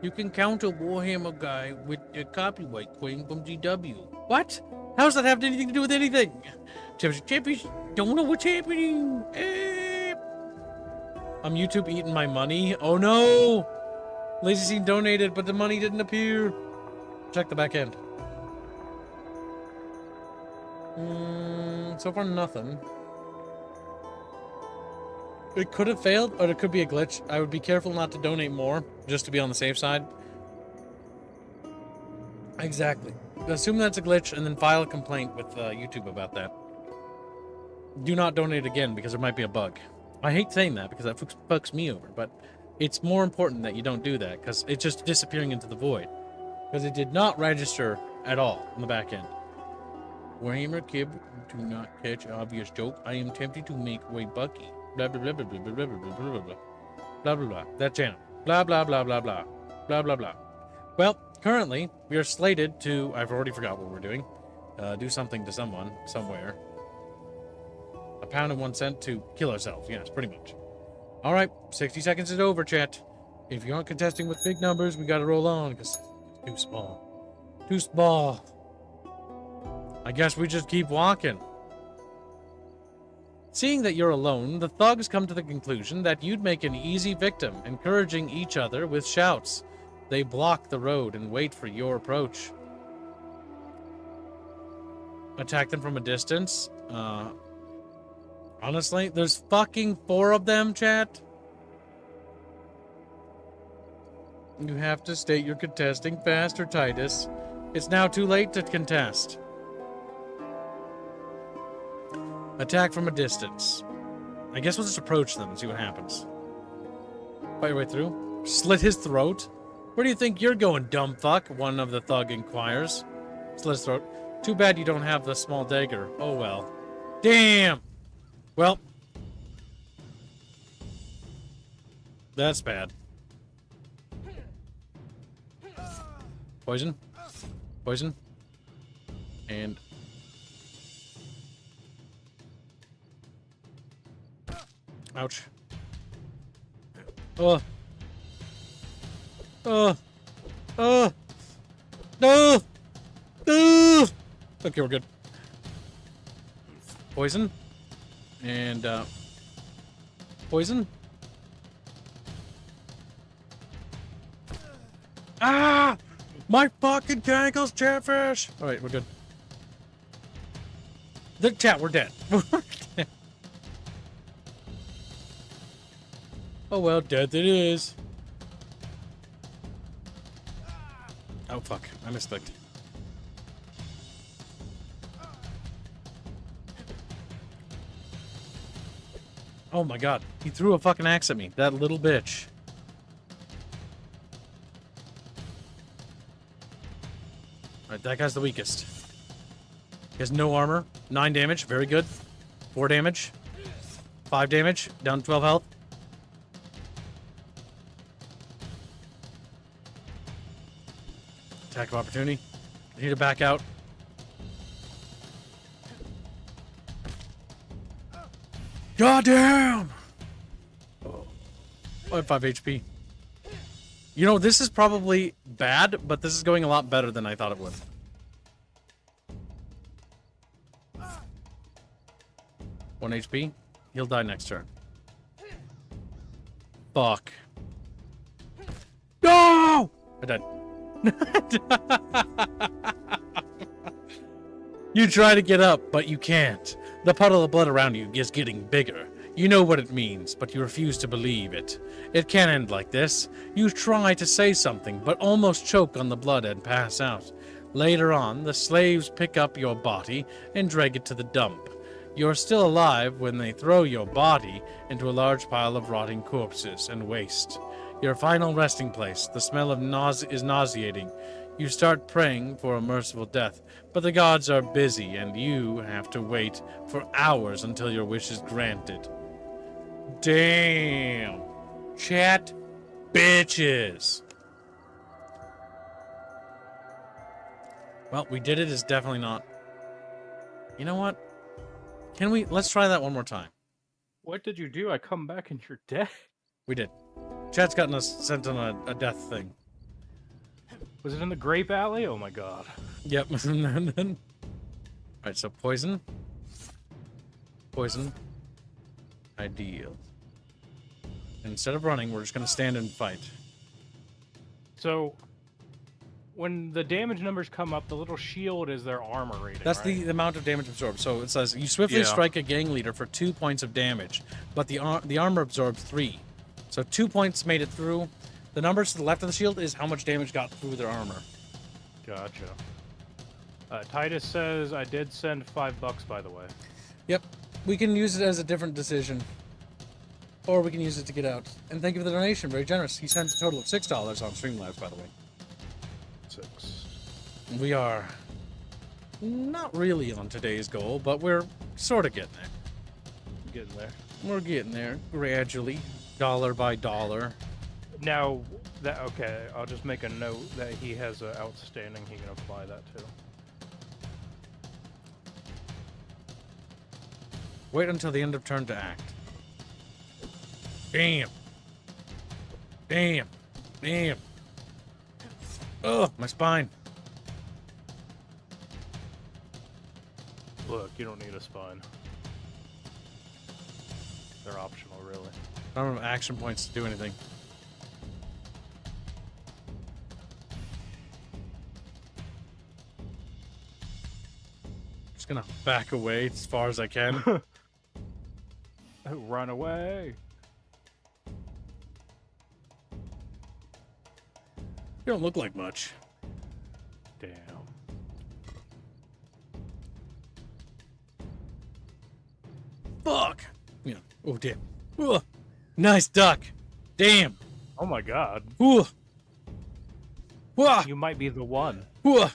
You can counter Warhammer guy with the copyright claim from GW. What? How does that have anything to do with anything? Champions don't know what's happening. I'm YouTube eating my money. Oh no! Lazy Scene donated, but the money didn't appear. Check the back end. So far, nothing. It could have failed, or it could be a glitch. I would be careful not to donate more, just to be on the safe side. Exactly. Assume that's a glitch, and then file a complaint with YouTube about that. Do not donate again, because there might be a bug. I hate saying that, because that fucks me over, but it's more important that you don't do that, because it's just disappearing into the void. Because it did not register at all on the back end. Warhammer Kib, do not catch obvious joke. I am tempted to make way Bucky. Blah blah blah blah blah blah blah blah blah blah blah blah blah. That channel. Blah blah blah blah blah blah blah blah. Well, currently we are slated to. I've already forgot what we're doing. Do something to someone somewhere. £1 and 1 cent to kill ourselves. Yes, pretty much. All right, 60 seconds is over, chat. If you aren't contesting with big numbers, we got to roll on because it's too small. Too small. I guess we just keep walking. Seeing that you're alone, the thugs come to the conclusion that you'd make an easy victim, encouraging each other with shouts. They block the road and wait for your approach. Attack them from a distance. Honestly, there's fucking 4 of them, chat. You have to state you're contesting faster, Titus. It's now too late to contest. Attack from a distance. I guess we'll just approach them and see what happens. Fight your way through. Slit his throat. Where do you think you're going, dumb fuck? One of the thug inquires. Slit his throat. Too bad you don't have the small dagger. Oh well. Damn! Well. That's bad. Poison. Poison. And... ouch. Oh. Oh. Oh. No. No. Okay, we're good. Poison. And, poison. Ah! My fucking cankles, Chatfish! Alright, we're good. The chat, we're dead. Oh well, death it is. Oh fuck, I misclicked. Oh my god, he threw a fucking axe at me, that little bitch. Alright, that guy's the weakest. He has no armor, 9 damage, very good. 4 damage. 5 damage. Down to 12 health. Attack of opportunity. I need to back out. God damn! Oh, I have 5 HP. You know, this is probably bad, but this is going a lot better than I thought it would. One HP. He'll die next turn. Fuck. No! I died. You try to get up, but you can't. The puddle of blood around you is getting bigger. You know what it means, but you refuse to believe it. It can't end like this. You try to say something, but almost choke on the blood and pass out. Later on, the slaves pick up your body and drag it to the dump. You're still alive when they throw your body into a large pile of rotting corpses and waste. Your final resting place, the smell of is nauseating. You start praying for a merciful death, but the gods are busy and you have to wait for hours until your wish is granted. Damn. Chat bitches. Well, we did it. It's definitely not. You know what? Let's try that one more time. What did you do? I come back and you're dead. We did. Chat's gotten us sent on a death thing. Was it in the Grape Alley? Oh my god. Yep. Alright, so poison. Poison. Ideal. Instead of running, we're just going to stand and fight. So, when the damage numbers come up, the little shield is their armor rating, That's right? the amount of damage absorbed. So it says, you swiftly strike a gang leader for 2 points of damage, but the armor absorbs 3. So 2 points made it through. The numbers to the left of the shield is how much damage got through their armor. Gotcha. Titus says, I did send $5, by the way. Yep. We can use it as a different decision. Or we can use it to get out. And thank you for the donation. Very generous. He sent a total of $6 on Streamlabs, by the way. 6. We are not really on today's goal, but we're sort of getting there. Getting there. We're getting there gradually, dollar by dollar. Now, okay, I'll just make a note that he has an outstanding. He can apply that too. Wait until the end of turn to act. Damn. Damn. Damn. Ugh, my spine. Look, you don't need a spine. They're optional, really. I don't have action points to do anything. Just gonna back away as far as I can. Run away. You don't look like much. Damn. Fuck. Yeah. Oh, damn. Ugh. Nice duck. Damn. Oh my god. Ooh. Wah. You might be the one. Ooh.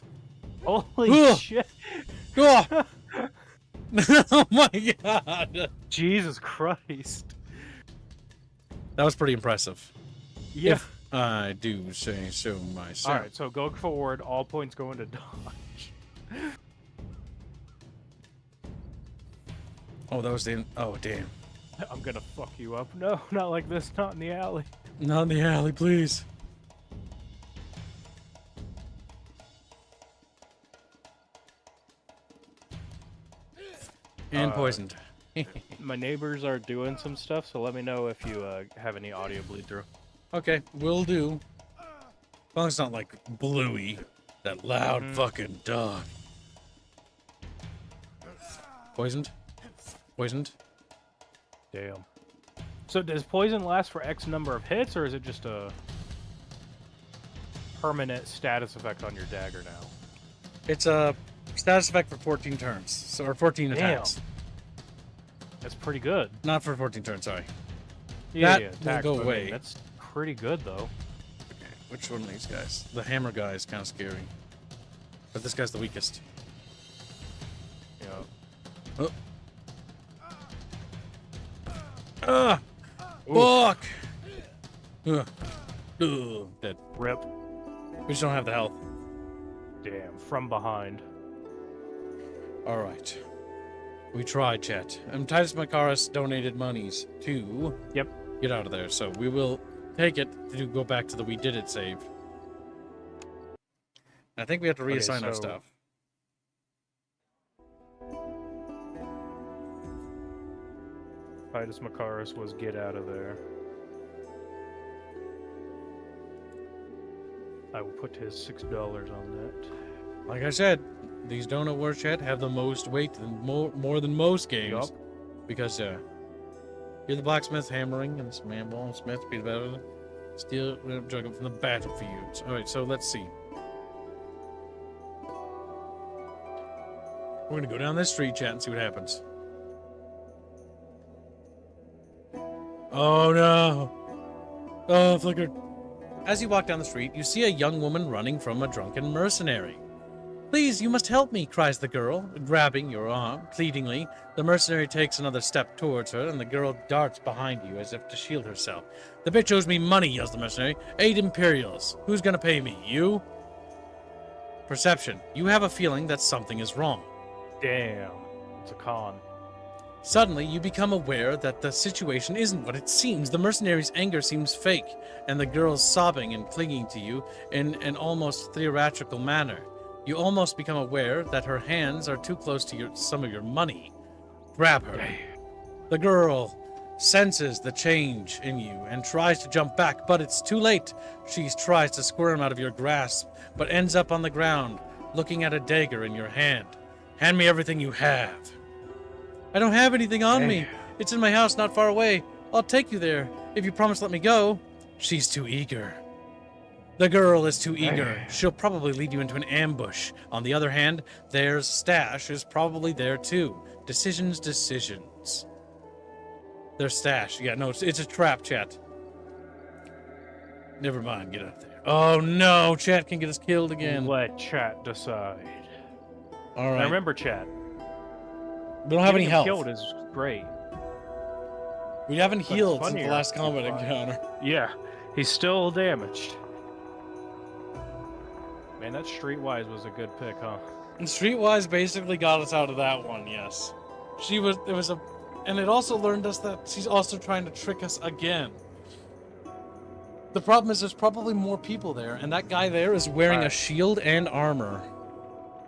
Holy shit. Oh. Oh my god. Jesus Christ. That was pretty impressive. Yeah. If I do say so myself. Alright, so go forward. All points go into dodge. Oh, that was the... Oh, damn. I'm gonna fuck you up. No, not like this. Not in the alley. Not in the alley, please. And poisoned. My neighbors are doing some stuff, so let me know if you have any audio bleed through. Okay, will do. As long as it's not like Bluey, that loud fucking dog. Poisoned? Poisoned? Damn. So does poison last for X number of hits, or is it just a permanent status effect on your dagger now? It's a status effect for 14 turns. So, or 14 attacks. That's pretty good. Not for 14 turns, sorry. Yeah, That attacks, will go but I mean, away. that's pretty good, though. Okay, which one of these guys? The hammer guy is kind of scary. But this guy's the weakest. Yeah. Oh. Fuck! Ugh. Ugh. Dead. Rip. We just don't have the health. Damn, from behind. Alright. We tried, chat. And Titus Macaris donated monies to get out of there, so we will take it to go back to the We Did It save. I think we have to reassign our stuff. Titus Macaris was get out of there. I will put his $6 on that. Like I said, these donut wars, chat, have the most weight, more than most games. Yup. Because, you're the blacksmith hammering, and some man ball smith be better than steal juggle from the battlefields. Alright, so let's see. We're gonna go down this street, chat, and see what happens. Oh no! Oh, flickered. As you walk down the street, you see a young woman running from a drunken mercenary. Please, you must help me, cries the girl, grabbing your arm, pleadingly. The mercenary takes another step towards her, and the girl darts behind you as if to shield herself. The bitch owes me money, yells the mercenary. 8 Imperials. Who's gonna pay me? You? Perception. You have a feeling that something is wrong. Damn. It's a con. Suddenly, you become aware that the situation isn't what it seems. The mercenary's anger seems fake, and the girl's sobbing and clinging to you in an almost theatrical manner. You almost become aware that her hands are too close to some of your money. Grab her. The girl senses the change in you and tries to jump back, but it's too late. She tries to squirm out of your grasp, but ends up on the ground, looking at a dagger in your hand. Hand me everything you have. I don't have anything on me. It's in my house not far away. I'll take you there, if you promise to let me go. She's too eager. The girl is too eager. She'll probably lead you into an ambush. On the other hand, their stash is probably there too. Decisions. Their stash. Yeah, no, it's a trap, chat. Never mind, get out there. Oh no, chat can get us killed again. Let chat decide. All right. Now remember, chat. We don't have any health. Killed is great. We haven't healed since the last combat encounter. Yeah, he's still damaged. Man, that Streetwise was a good pick, huh? And Streetwise basically got us out of that one, yes. And it also learned us that she's also trying to trick us again. The problem is there's probably more people there, and that guy there is wearing a shield and armor.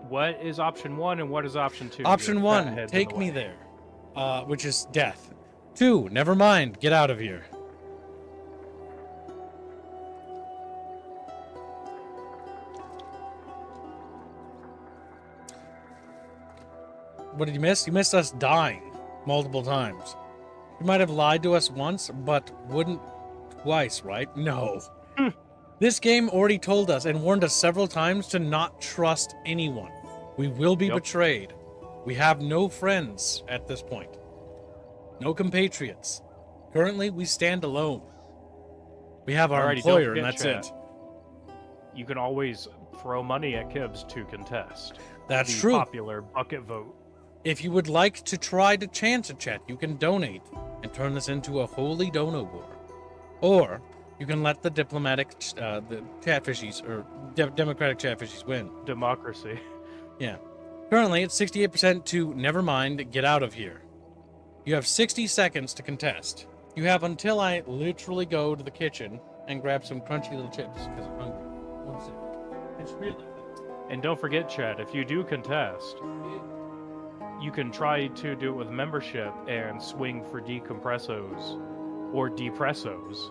What is option 1 and what is option 2? Option 1, take me there, which is death. 2, never mind, get out of here. What did you miss? You missed us dying multiple times. You might have lied to us once, but wouldn't twice, right? No. This game already told us and warned us several times to not trust anyone. We will be betrayed. We have no friends at this point. No compatriots. Currently, we stand alone. We have our employer, and that's it. You can always throw money at Kibbs to contest. That's the true. Popular bucket vote. If you would like to try to chance a chat, you can donate and turn this into a holy dono war. Or you can let the diplomatic, the chatfishies, or democratic chatfishies win. Democracy. Yeah. Currently, it's 68% to never mind, get out of here. You have 60 seconds to contest. You have until I literally go to the kitchen and grab some crunchy little chips because I'm hungry. One second. It's really... And don't forget, Chad, if you do contest, you can try to do it with membership and swing for decompressos or depressos.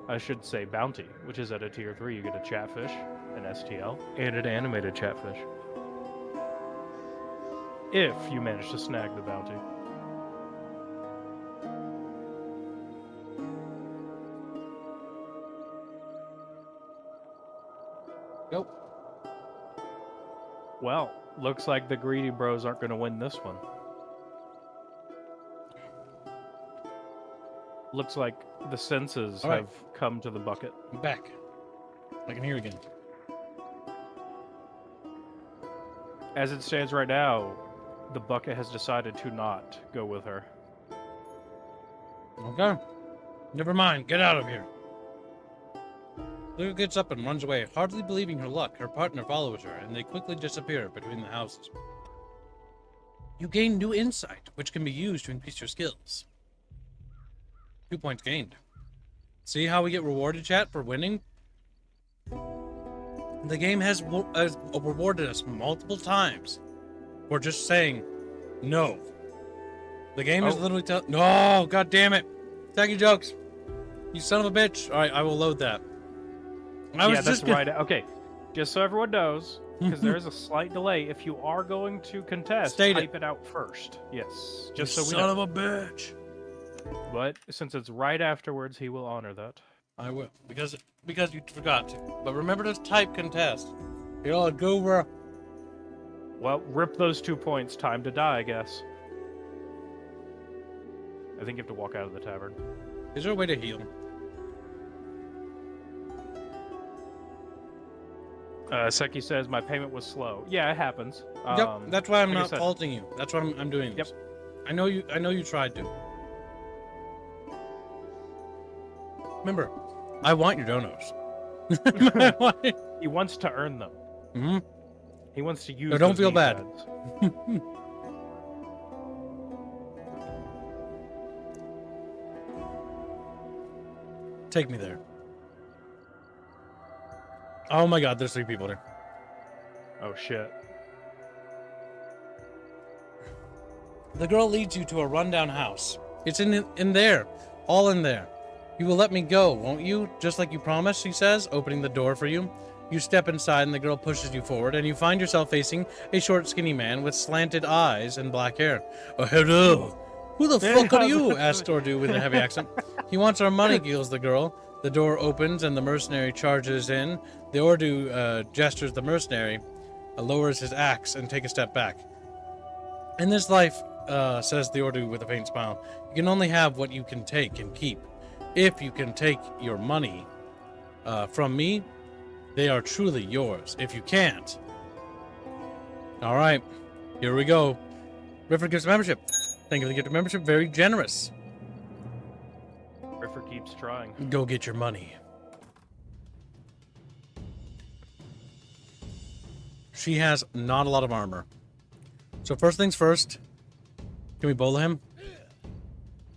I should say bounty, which is at a tier 3. You get a chatfish, an STL, and an animated chatfish. If you manage to snag the bounty. Nope. Well, looks like the greedy bros aren't going to win this one. Looks like the senses have come to the bucket. I'm back. I can hear again. As it stands right now, the bucket has decided to not go with her. Okay. Never mind. Get out of here. Luca gets up and runs away, hardly believing her luck. Her partner follows her, and they quickly disappear between the houses. You gain new insight, which can be used to increase your skills. 2 points gained. See how we get rewarded, chat, for winning? The game has rewarded us multiple times for just saying no. The game is literally no, god damn it. Tacky jokes. You son of a bitch. Alright, I will load that. That's right. Okay, just so everyone knows, because there is a slight delay. If you are going to contest, type it out first. Yes, just so we know. Son of a bitch. But since it's right afterwards, he will honor that. I will, because you forgot to. But remember to type contest. You'll go over. Well, rip those 2 points. Time to die, I guess. I think you have to walk out of the tavern. Is there a way to heal? Seki says my payment was slow. Yeah, it happens. Yep, that's why I'm not faulting you. That's why I'm doing this. Yep. I know you tried to. Remember, I want your donos. He wants to earn them. Mm-hmm. He wants to use. So don't feel bad. Take me there. Oh my god, there's 3 people there. Oh shit. The girl leads you to a rundown house. It's in there. All in there. You will let me go, won't you? Just like you promised, she says, opening the door for you. You step inside and the girl pushes you forward, and you find yourself facing a short, skinny man with slanted eyes and black hair. Oh, hello. Who the fuck are you? Asks Tordu with a heavy accent. He wants our money, giggles the girl. The door opens and the mercenary charges in. The Ordu gestures the mercenary, lowers his axe, and take a step back. In this life, says the Ordu with a faint smile, you can only have what you can take and keep. If you can take your money from me, they are truly yours. If you can't... Alright, here we go. Riffer gives membership. Thank you for the gift of membership. Very generous. Riffer keeps trying. Go get your money. She has not a lot of armor. So first things first. Can we bola him?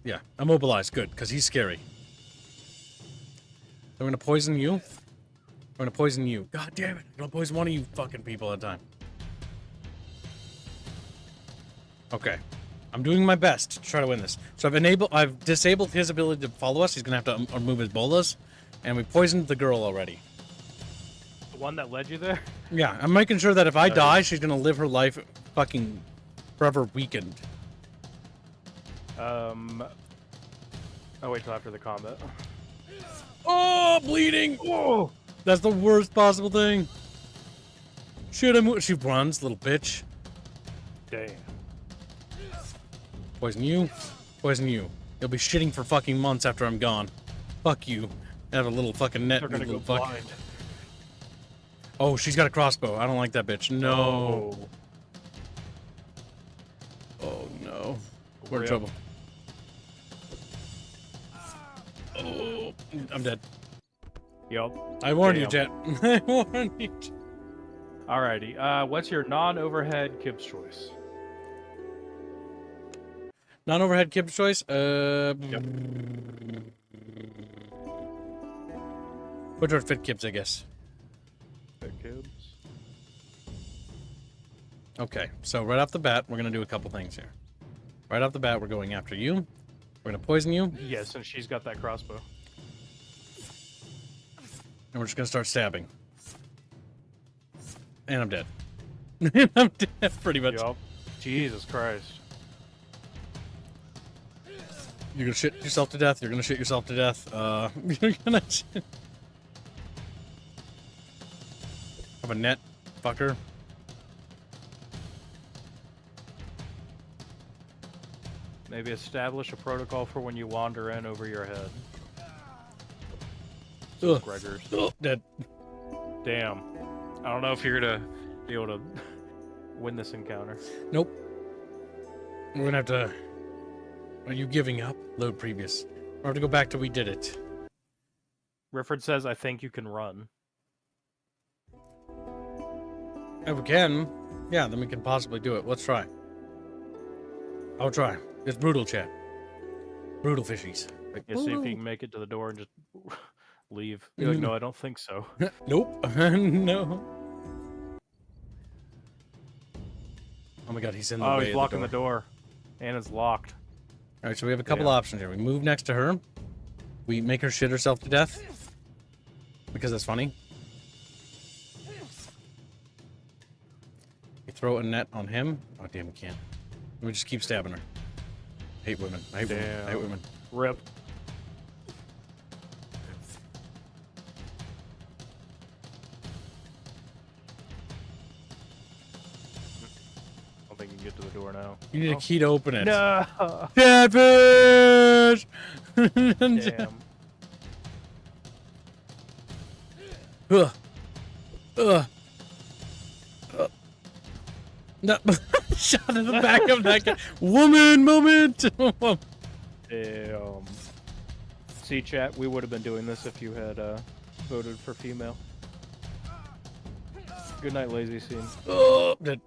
Yeah, immobilize. Good, because he's scary. I'm going to poison you. I'm going to poison you. God damn it. I'm going to poison one of you fucking people at a time. Okay. I'm doing my best to try to win this. So I've disabled his ability to follow us. He's going to have to remove his bolas. And we poisoned the girl already. The one that led you there? Yeah, I'm making sure that if I die, she's going to live her life fucking forever weakened. I'll wait till after the combat. Oh, bleeding! Oh! That's the worst possible thing. Should I move? She runs, little bitch. Damn. Poison you. Poison you. You'll be shitting for fucking months after I'm gone. Fuck you. I have a little fucking net. They're gonna go fuck. blind. Oh, she's got a crossbow. I don't like that bitch. No. Oh, no. We're in trouble. Oh, I'm dead. Yup. I warned you, Jet. I warned you. Alrighty. What's your non-overhead Kib's choice? Non-overhead Kib's choice? Yep. Which would fit Kib's, I guess. Fit Kib's. Okay, so right off the bat, we're going to do a couple things here. Right off the bat, we're going after you. We're going to poison you. Yes, and she's got that crossbow. And we're just going to start stabbing. And I'm dead. I'm dead, pretty much. Yup. Jesus Christ. You're going to shit yourself to death. You're going to shit yourself to death. You're going to shit. Have a net, fucker. Maybe establish a protocol for when you wander in over your head. Ugh. Gregors. Ugh, dead. Damn. I don't know if you're gonna be able to win this encounter. Nope. We're gonna have to... Are you giving up? Load previous. I have to go back to we did it. Rifford says, I think you can run. If we can, yeah, then we can possibly do it. Let's try. I'll try. It's brutal, chat. Brutal fishies. Like, Yeah, see if you can make it to the door and just leave. You're like, no, I don't think so. Nope. No. Oh my god, he's in the way. Oh, he's blocking of the door. And it's locked. Alright, so we have a couple options here. We move next to her. We make her shit herself to death. Because that's funny. We throw a net on him. Oh, damn, we can't. We just keep stabbing her. I hate women. I hate women. I hate women. Rip. I don't think you can get to the door now. You need a key to open it. No! Catfish! Damn. Ugh. Ugh. No. Shot in the back of that guy. Woman moment! Damn. See, chat, we would have been doing this if you had voted for female. Good night, lazy scene. Oh, dead.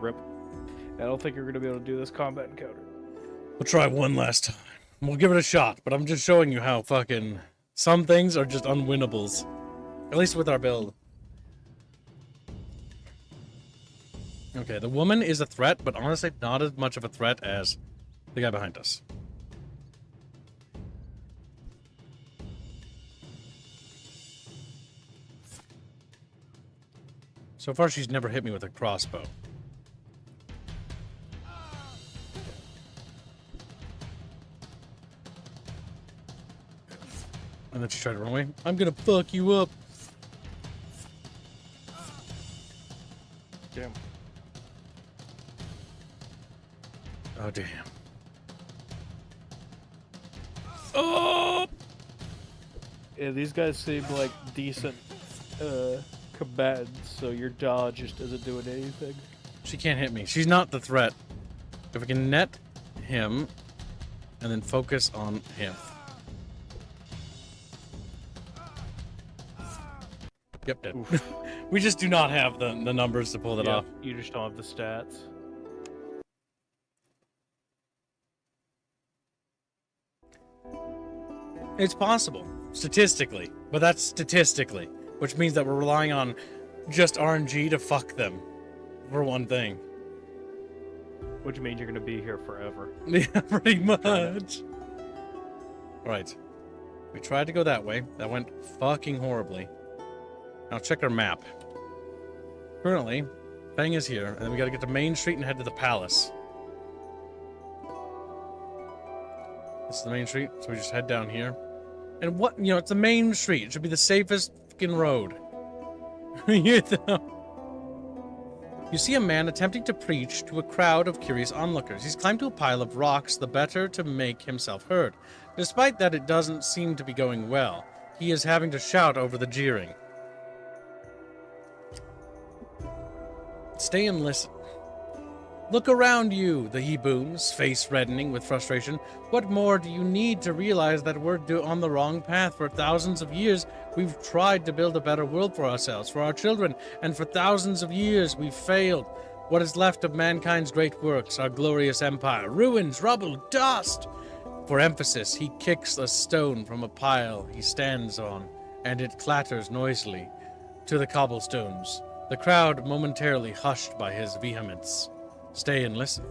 Rip. I don't think you're going to be able to do this combat encounter. We'll try one last time. We'll give it a shot, but I'm just showing you how fucking some things are just unwinnables. At least with our build. Okay, the woman is a threat, but honestly not as much of a threat as the guy behind us. So far, she's never hit me with a crossbow. And then she tried to run away. I'm gonna fuck you up. Damn. Oh, damn. Oh! Yeah, these guys seem like decent combatants, so your dodge just isn't doing anything. She can't hit me. She's not the threat. If we can net him and then focus on him. Yep, dead. We just do not have the numbers to pull that off. You just don't have the stats. It's possible, statistically, but that's statistically, which means that we're relying on just RNG to fuck them, for one thing. Which means you're going to be here forever. Yeah, pretty much. Alright. We tried to go that way. That went fucking horribly. Now check our map. Currently, Fang is here, and then we gotta get to Main Street and head to the palace. This is the Main Street, so we just head down here. And what, you know, it's the Main Street. It should be the safest fucking road. You know? You see a man attempting to preach to a crowd of curious onlookers. He's climbed to a pile of rocks, the better to make himself heard. Despite that, it doesn't seem to be going well. He is having to shout over the jeering. Stay and listen. Look around you, he booms, face reddening with frustration. What more do you need to realize that we're on the wrong path? For thousands of years, we've tried to build a better world for ourselves, for our children, and for thousands of years, we've failed. What is left of mankind's great works, our glorious empire, ruins, rubble, dust. For emphasis, he kicks a stone from a pile he stands on, and it clatters noisily to the cobblestones. The crowd momentarily hushed by his vehemence. Stay and listen.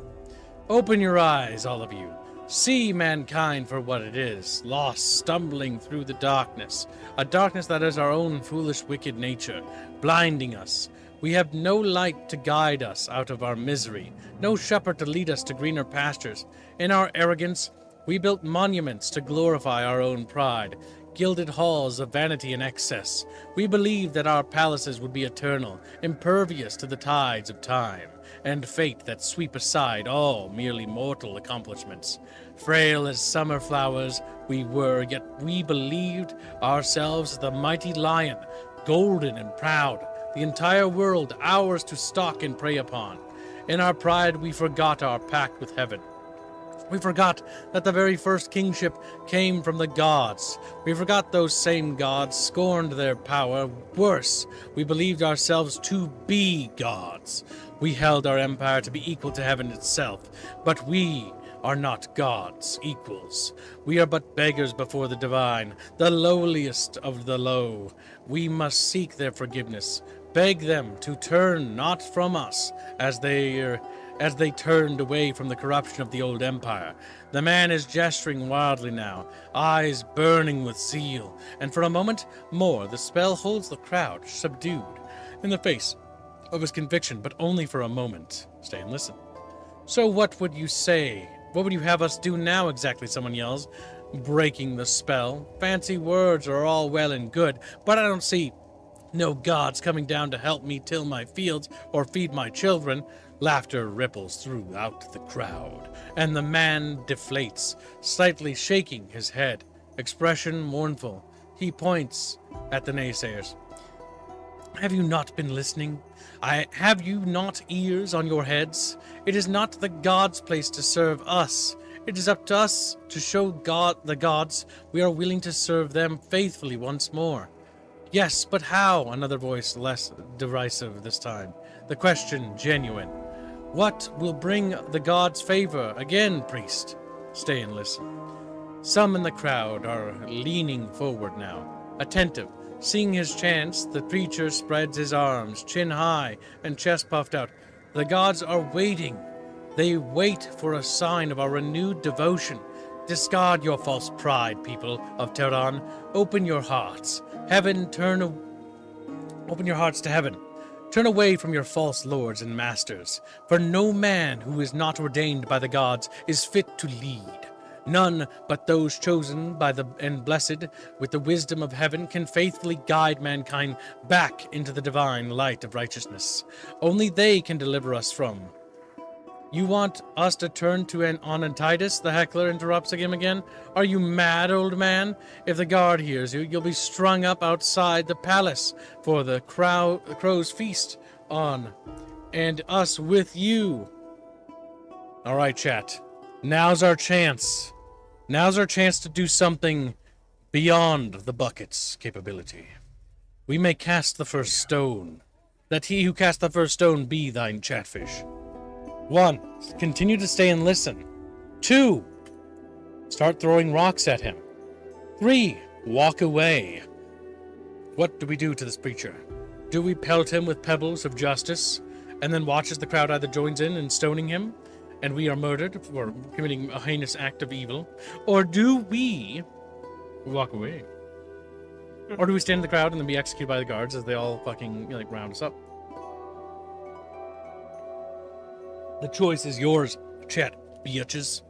Open your eyes, all of you. See mankind for what it is, lost, stumbling through the darkness. A darkness that is our own foolish, wicked nature, blinding us. We have no light to guide us out of our misery, no shepherd to lead us to greener pastures. In our arrogance, we built monuments to glorify our own pride, gilded halls of vanity and excess. We believed that our palaces would be eternal, impervious to the tides of time and fate that sweep aside all merely mortal accomplishments. Frail as summer flowers we were, yet we believed ourselves the mighty lion, golden and proud, the entire world ours to stalk and prey upon. In our pride we forgot our pact with heaven. We forgot that the very first kingship came from the gods. We forgot those same gods scorned their power. Worse, we believed ourselves to be gods. We held our empire to be equal to heaven itself, but we are not gods, equals. We are but beggars before the divine, the lowliest of the low. We must seek their forgiveness, beg them to turn not from us as they turned away from the corruption of the old empire. The man is gesturing wildly now, eyes burning with zeal, and for a moment more the spell holds the crowd subdued in the face of his conviction, but only for a moment. Stay and listen. So what would you say? What would you have us do now exactly? Someone yells, breaking the spell. Fancy words are all well and good, but I don't see no gods coming down to help me till my fields or feed my children. Laughter ripples throughout the crowd, and the man deflates, slightly shaking his head, expression mournful. He points at the naysayers. Have you not been listening? Have you not ears on your heads? It is not the gods' place to serve us. It is up to us to show the gods we are willing to serve them faithfully once more. Yes, but how? Another voice, less derisive this time. The question genuine. What will bring the gods favor? Again, priest. Stay and listen. Some in the crowd are leaning forward now, attentive. Seeing his chance, the preacher spreads his arms, chin high and chest puffed out. The gods are waiting. They wait for a sign of our renewed devotion. Discard your false pride, people of Tehran. Open your hearts. Open your hearts to heaven. Turn away from your false lords and masters, for no man who is not ordained by the gods is fit to lead. None but those chosen by and blessed with the wisdom of heaven can faithfully guide mankind back into the divine light of righteousness. Only they can deliver us from. You want us to turn to an Onentitus? The heckler interrupts him again. Are you mad, old man? If the guard hears you, you'll be strung up outside the palace for the crow's feast on, and us with you. All right, chat. Now's our chance. Now's our chance to do something beyond the bucket's capability. We may cast the first stone. Let he who cast the first stone be thine chatfish. 1. Continue to stay and listen. 2. Start throwing rocks at him. 3. Walk away. What do we do to this preacher? Do we pelt him with pebbles of justice, and then watch as the crowd either joins in and stoning him, and we are murdered for committing a heinous act of evil? Or do we walk away? Or do we stand in the crowd and then be executed by the guards as they all fucking, round us up? The choice is yours, chat, bitches.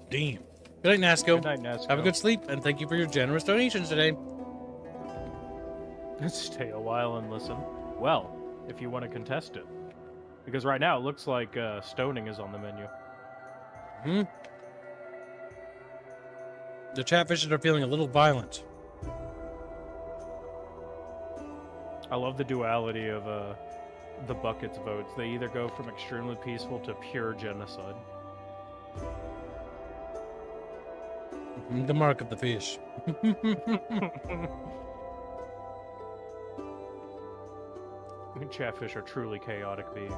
Damn. Good night, Nasco. Good night, Nasco. Have a good sleep, and thank you for your generous donations today. Stay a while and listen. Well, if you want to contest it. Because right now it looks like stoning is on the menu. The chatfishes are feeling a little violent. I love the duality of the bucket's votes. They either go from extremely peaceful to pure genocide. The mark of the fish. Chatfish are truly chaotic beings.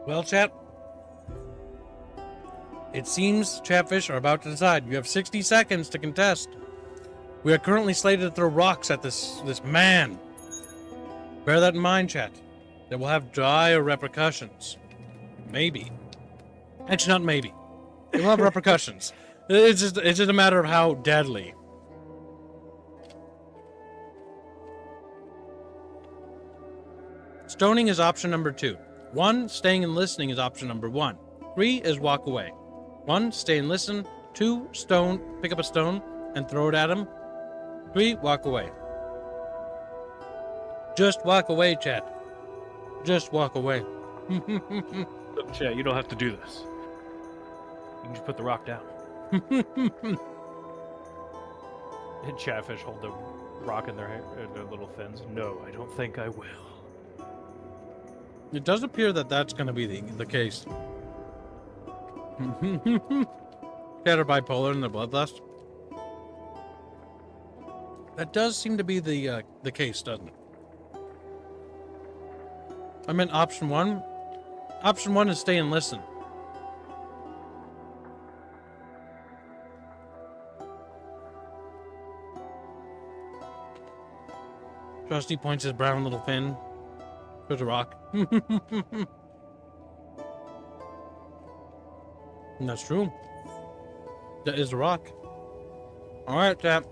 Well, chat, it seems chatfish are about to decide. You have 60 seconds to contest. We are currently slated to throw rocks at this man. Bear that in mind, chat. That will have dire repercussions. Maybe. Actually, not maybe. It will have repercussions. It's just a matter of how deadly. Stoning is option number 2. 1, staying and listening is option number 1. 3 is walk away. 1, stay and listen. 2, stone, pick up a stone and throw it at him. 3, walk away. Just walk away, chat. Just walk away. Chat, you don't have to do this. You can just put the rock down. And Chatfish hold rock in their little fins. No, I don't think I will. It does appear that that's going to be the case. Cat are bipolar in their bloodlust. That does seem to be the case, doesn't it? I meant option one. Option one is stay and listen. Trusty points his brown little fin towards a rock. And that's true. That is a rock. Alright, chap.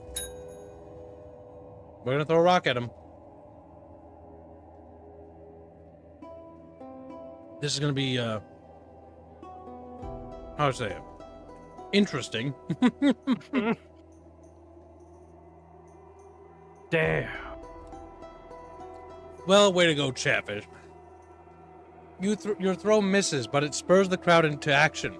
We're gonna throw a rock at him. This is gonna be, how to say it? Interesting. Damn. Well, way to go, Chatfish. Your throw misses, but it spurs the crowd into action.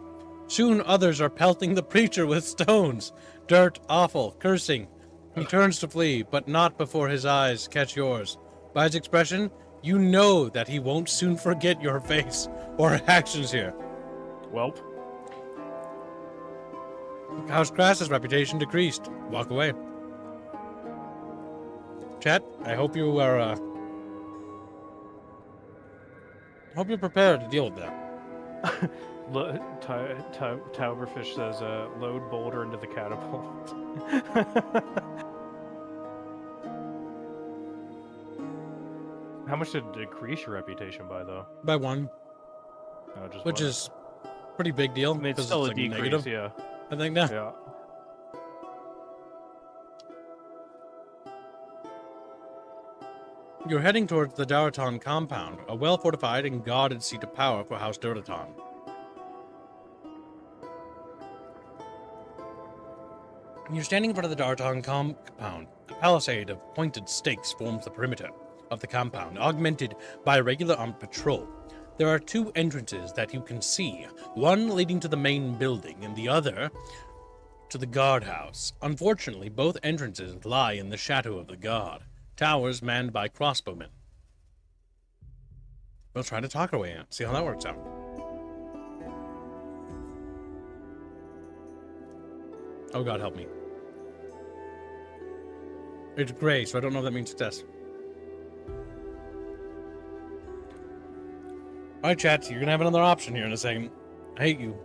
Soon others are pelting the preacher with stones, dirt, offal, cursing. He turns to flee, but not before his eyes catch yours. By his expression, you know that he won't soon forget your face or actions here. Welp. House Crass's reputation decreased. Walk away. Chat, I hope you are, hope you're prepared to deal with that. Tauberfish says, load boulder into the catapult. How much did it decrease your reputation by, though? By one. Oh, just which one. is pretty big deal. I mean, it's 'cause still a like decrease, negative, yeah. I think now. Yeah. You're heading towards the Daraton compound, a well-fortified and guarded seat of power for House Daraton. You're standing in front of the Daraton compound. A palisade of pointed stakes forms the perimeter of the compound, augmented by a regular armed patrol. There are two entrances that you can see, one leading to the main building and the other to the guardhouse. Unfortunately, both entrances lie in the shadow of the guard, towers manned by crossbowmen. We'll try to talk our way in, see how that works out. Oh God, help me. It's gray, so I don't know if that means success. Alright, chat, you're gonna have another option here in a second. I hate you.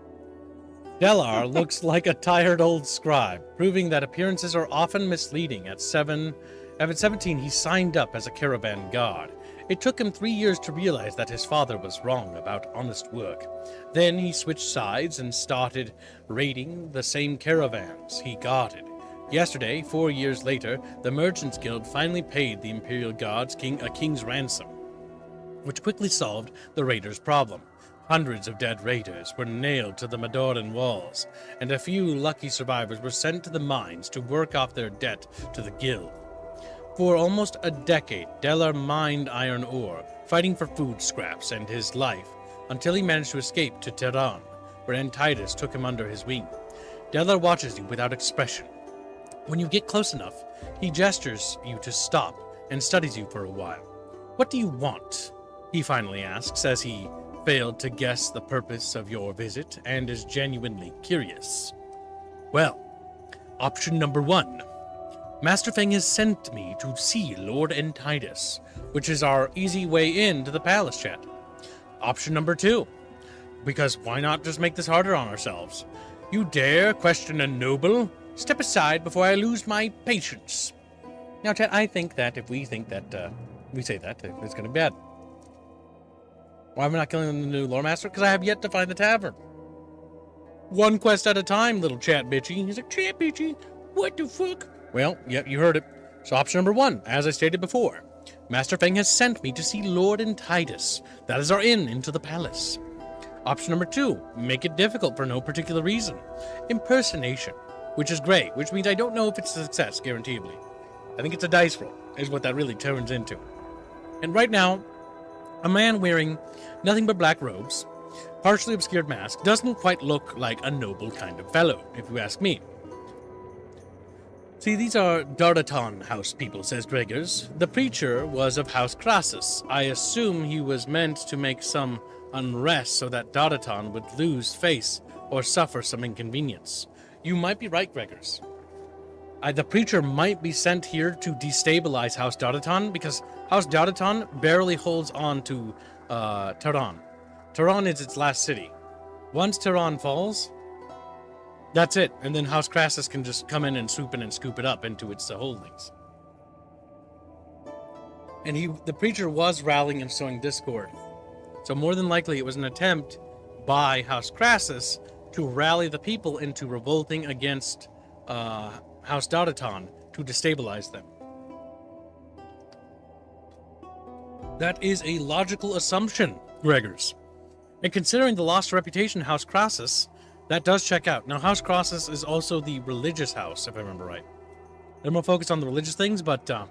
Delar looks like a tired old scribe, proving that appearances are often misleading. At 17, he signed up as a caravan guard. It took him 3 years to realize that his father was wrong about honest work. Then he switched sides and started raiding the same caravans he guarded. Yesterday, 4 years later, the Merchants Guild finally paid the Imperial Guards a king's ransom, which quickly solved the raiders' problem. Hundreds of dead raiders were nailed to the Madoran walls, and a few lucky survivors were sent to the mines to work off their debt to the guild. For almost a decade, Delar mined iron ore, fighting for food scraps and his life, until he managed to escape to Tehran, where Antidus took him under his wing. Delar watches you without expression. When you get close enough, he gestures you to stop and studies you for a while. "What do you want?" he finally asks, as he failed to guess the purpose of your visit and is genuinely curious. "Well, option number one. Master Feng has sent me to see Lord Antidus, which is our easy way into the palace, chat. Option number two. Because why not just make this harder on ourselves? You dare question a noble? Step aside before I lose my patience." Now, chat, I think that if we think that, we say that, it's gonna be bad. Why am I not killing the new lore master? Because I have yet to find the tavern. One quest at a time, little chat bitchy. He's like, "Chat bitchy? What the fuck?" Well, yep, you heard it. So option number one, as I stated before, Master Feng has sent me to see Lord Antidus. That is our inn into the palace. Option number two, make it difficult for no particular reason. Impersonation, which is great, which means I don't know if it's a success, guaranteedly. I think it's a dice roll, is what that really turns into. And right now, a man wearing nothing but black robes, partially obscured mask, doesn't quite look like a noble kind of fellow, if you ask me. See, these are Dardaton house people, says Gregors. The preacher was of House Crassus. I assume he was meant to make some unrest so that Dardaton would lose face or suffer some inconvenience. You might be right, Gregors. The preacher might be sent here to destabilize House Dardaton, because House Dardaton barely holds on to Tehran. Tehran is its last city. Once Tehran falls, that's it, and then House Crassus can just come in and swoop in and scoop it up into its holdings. And the preacher was rallying and sowing discord. So more than likely it was an attempt by House Crassus to rally the people into revolting against House Dardaton to destabilize them. That is a logical assumption, Gregors. And considering the lost reputation of House Crassus, that does check out. Now, House Crassus is also the religious house, if I remember right. They're more focused on the religious things, but so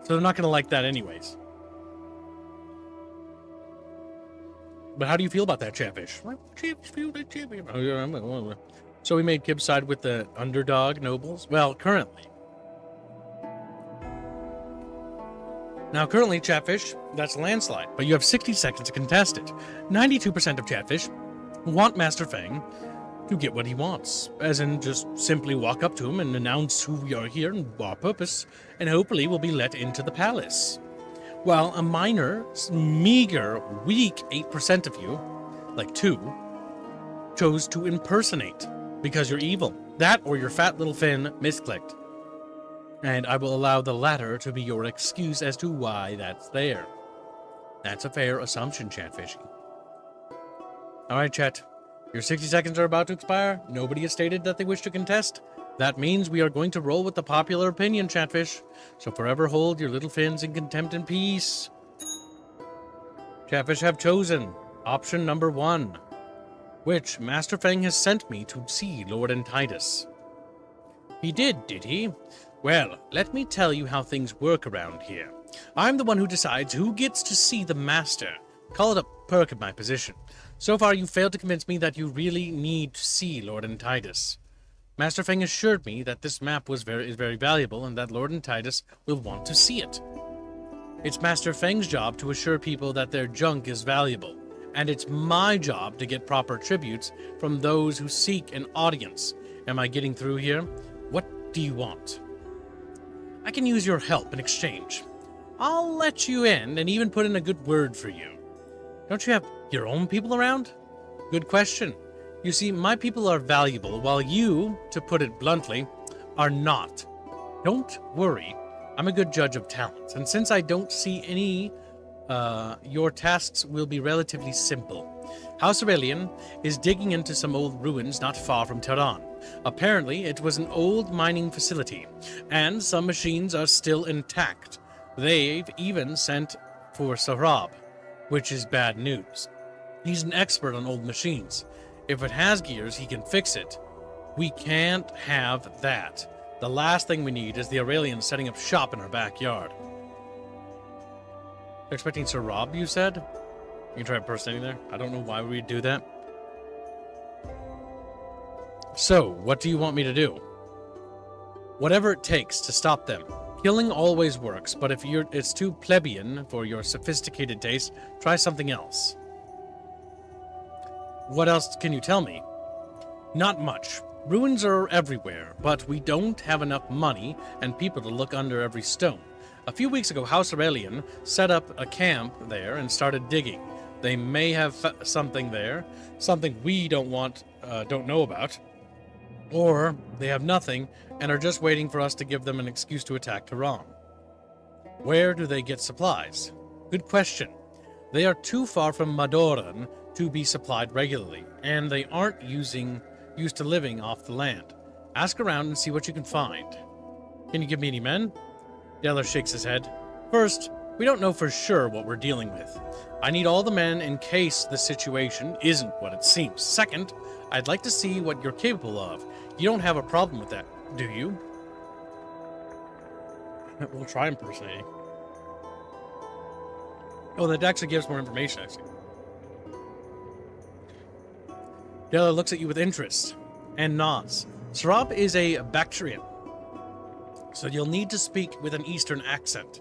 they're not going to like that anyways. But how do you feel about that, Chatfish? So we made Kib side with the underdog nobles? Well, currently. Now, currently, Chatfish, that's a landslide, but you have 60 seconds to contest it. 92% of Chatfish want Master Fang to get what he wants, as in just simply walk up to him and announce who we are here and our purpose, and hopefully we'll be let into the palace. While a minor, meager, weak 8% of you, like 2, chose to impersonate because you're evil. That or your fat little fin misclicked. And I will allow the latter to be your excuse as to why that's there. That's a fair assumption, Chatfishy. Alright, Chat. Your 60 seconds are about to expire. Nobody has stated that they wish to contest. That means we are going to roll with the popular opinion, Chatfish. So forever hold your little fins in contempt and peace. Chatfish have chosen option number 1, which Master Fang has sent me to see Lord Entitus. He did he? Well, let me tell you how things work around here. I'm the one who decides who gets to see the Master. Call it a perk of my position. So far, you failed to convince me that you really need to see Lord Entitus. Master Fang assured me that this map is very valuable and that Lord Entitus will want to see it. It's Master Fang's job to assure people that their junk is valuable, and it's my job to get proper tributes from those who seek an audience. Am I getting through here? What do you want? I can use your help in exchange. I'll let you in and even put in a good word for you. Don't you have your own people around? Good question. You see, my people are valuable, while you, to put it bluntly, are not. Don't worry. I'm a good judge of talents, and since I don't see any, your tasks will be relatively simple. House Aurelian is digging into some old ruins not far from Tehran. Apparently, it was an old mining facility, and some machines are still intact. They've even sent for Sarab, which is bad news. He's an expert on old machines. If it has gears, he can fix it. We can't have that. The last thing we need is the Aurelians setting up shop in our backyard. They're expecting Sir Rob, you said? You can try impersonating there. I don't know why we'd do that. So, what do you want me to do? Whatever it takes to stop them. Killing always works, but if it's too plebeian for your sophisticated taste, try something else. What else can you tell me? Not much. Ruins are everywhere, but we don't have enough money and people to look under every stone. A few weeks ago, House Aurelian set up a camp there and started digging. They may have something there, something we don't know about, or they have nothing and are just waiting for us to give them an excuse to attack Tehran. Where do they get supplies? Good question. They are too far from Madoran to be supplied regularly, and they aren't used to living off the land. Ask around and see what you can find. Can you give me any men? Deller shakes his head. First, we don't know for sure what we're dealing with. I need all the men in case the situation isn't what it seems. Second, I'd like to see what you're capable of. You don't have a problem with that, do you? We'll try impersonating. Oh, that actually gives more information, actually. Della looks at you with interest and nods. Sarab is a Bactrian. so you'll need to speak with an Eastern accent.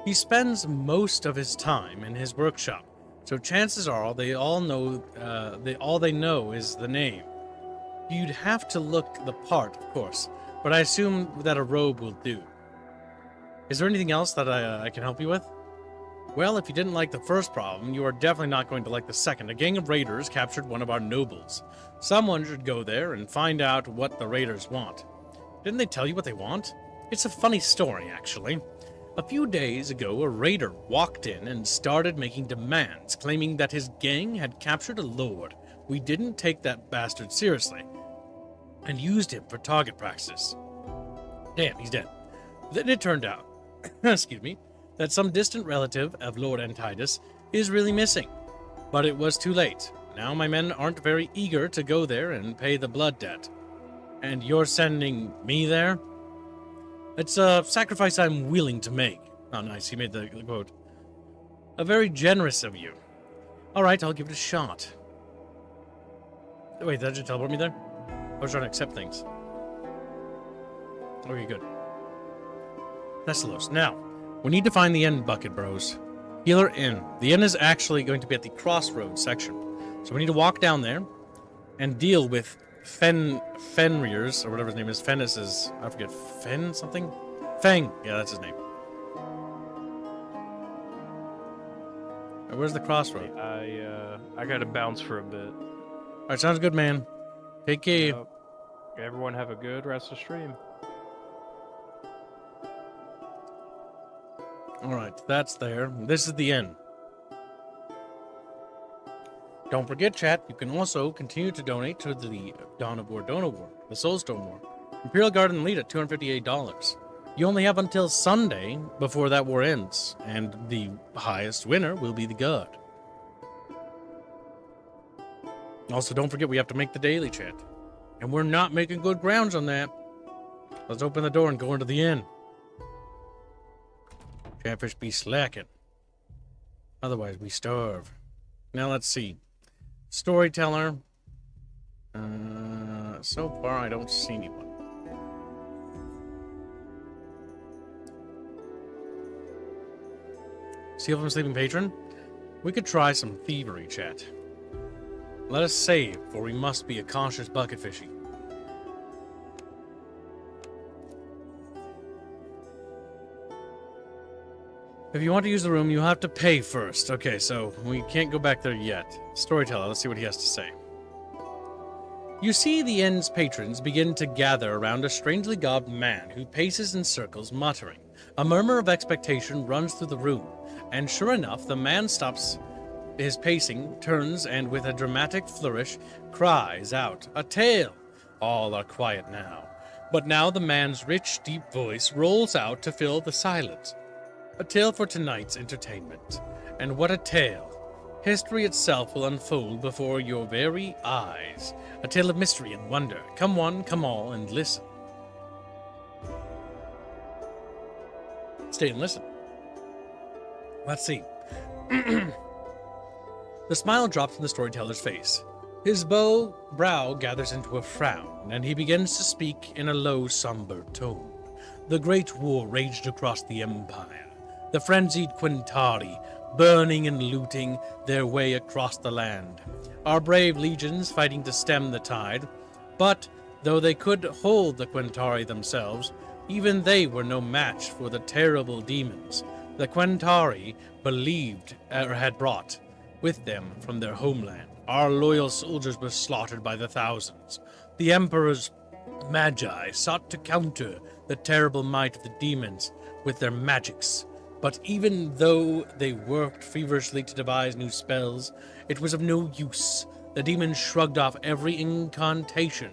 He spends most of his time in his workshop, so chances are all they know is the name. You'd have to look the part, of course, but I assume that a robe will do. Is there anything else that I can help you with? Well, if you didn't like the first problem, you are definitely not going to like the second. A gang of raiders captured one of our nobles. Someone should go there and find out what the raiders want. Didn't they tell you what they want? It's a funny story, actually. A few days ago, a raider walked in and started making demands, claiming that his gang had captured a lord. We didn't take that bastard seriously, and used him for target practice. Damn, he's dead. Then it turned out, excuse me, that some distant relative of Lord Antidus is really missing. But it was too late. Now my men aren't very eager to go there and pay the blood debt. And you're sending me there? It's a sacrifice I'm willing to make. Oh, nice, he made the quote. A very generous of you. Alright, I'll give it a shot. Wait, did you teleport me there? I was trying to accept things. Okay, good. Thessalos. Now, we need to find the Ave Bucket, bros. Healer Inn. The inn is actually going to be at the crossroads section. So we need to walk down there and deal with Fenrir's, or whatever his name is, Fennis's, I forget, Fen something? Fang, yeah, that's his name. Where's the crossroad? I gotta bounce for a bit. Alright, sounds good, man. Take care. Yep. Everyone have a good rest of stream. Alright, that's there. This is the end. Don't forget, chat, you can also continue to donate to the Dawn of War, the Soulstone War. Imperial Guard and Lead at $258. You only have until Sunday before that war ends, and the highest winner will be the Guard. Also, don't forget we have to make the daily, chat. And we're not making good grounds on that. Let's open the door and go into the inn. Chatfish be slacking. Otherwise, we starve. Now, let's see. Storyteller. So far, I don't see anyone. Seal from Sleeping Patron? We could try some thievery, chat. Let us save, for we must be a cautious bucket fishy. If you want to use the room, you have to pay first. Okay, so we can't go back there yet. Storyteller, let's see what he has to say. You see the inn's patrons begin to gather around a strangely garbed man who paces in circles, muttering. A murmur of expectation runs through the room, and sure enough, the man stops his pacing, turns, and with a dramatic flourish, cries out, "A tale!" All are quiet now. But now the man's rich, deep voice rolls out to fill the silence. A tale for tonight's entertainment. And what a tale! History itself will unfold before your very eyes. A tale of mystery and wonder. Come one, come all, and listen. Stay and listen. Let's see. The smile drops from the storyteller's face. His brow gathers into a frown, and he begins to speak in a low, somber tone. The Great War raged across the Empire. The frenzied Quintari, burning and looting their way across the land. Our brave legions fighting to stem the tide. But, though they could hold the Quintari themselves, even they were no match for the terrible demons the Quintari believed or had brought with them from their homeland. Our loyal soldiers were slaughtered by the thousands. The Emperor's magi sought to counter the terrible might of the demons with their magics. But even though they worked feverishly to devise new spells, it was of no use. The demons shrugged off every incantation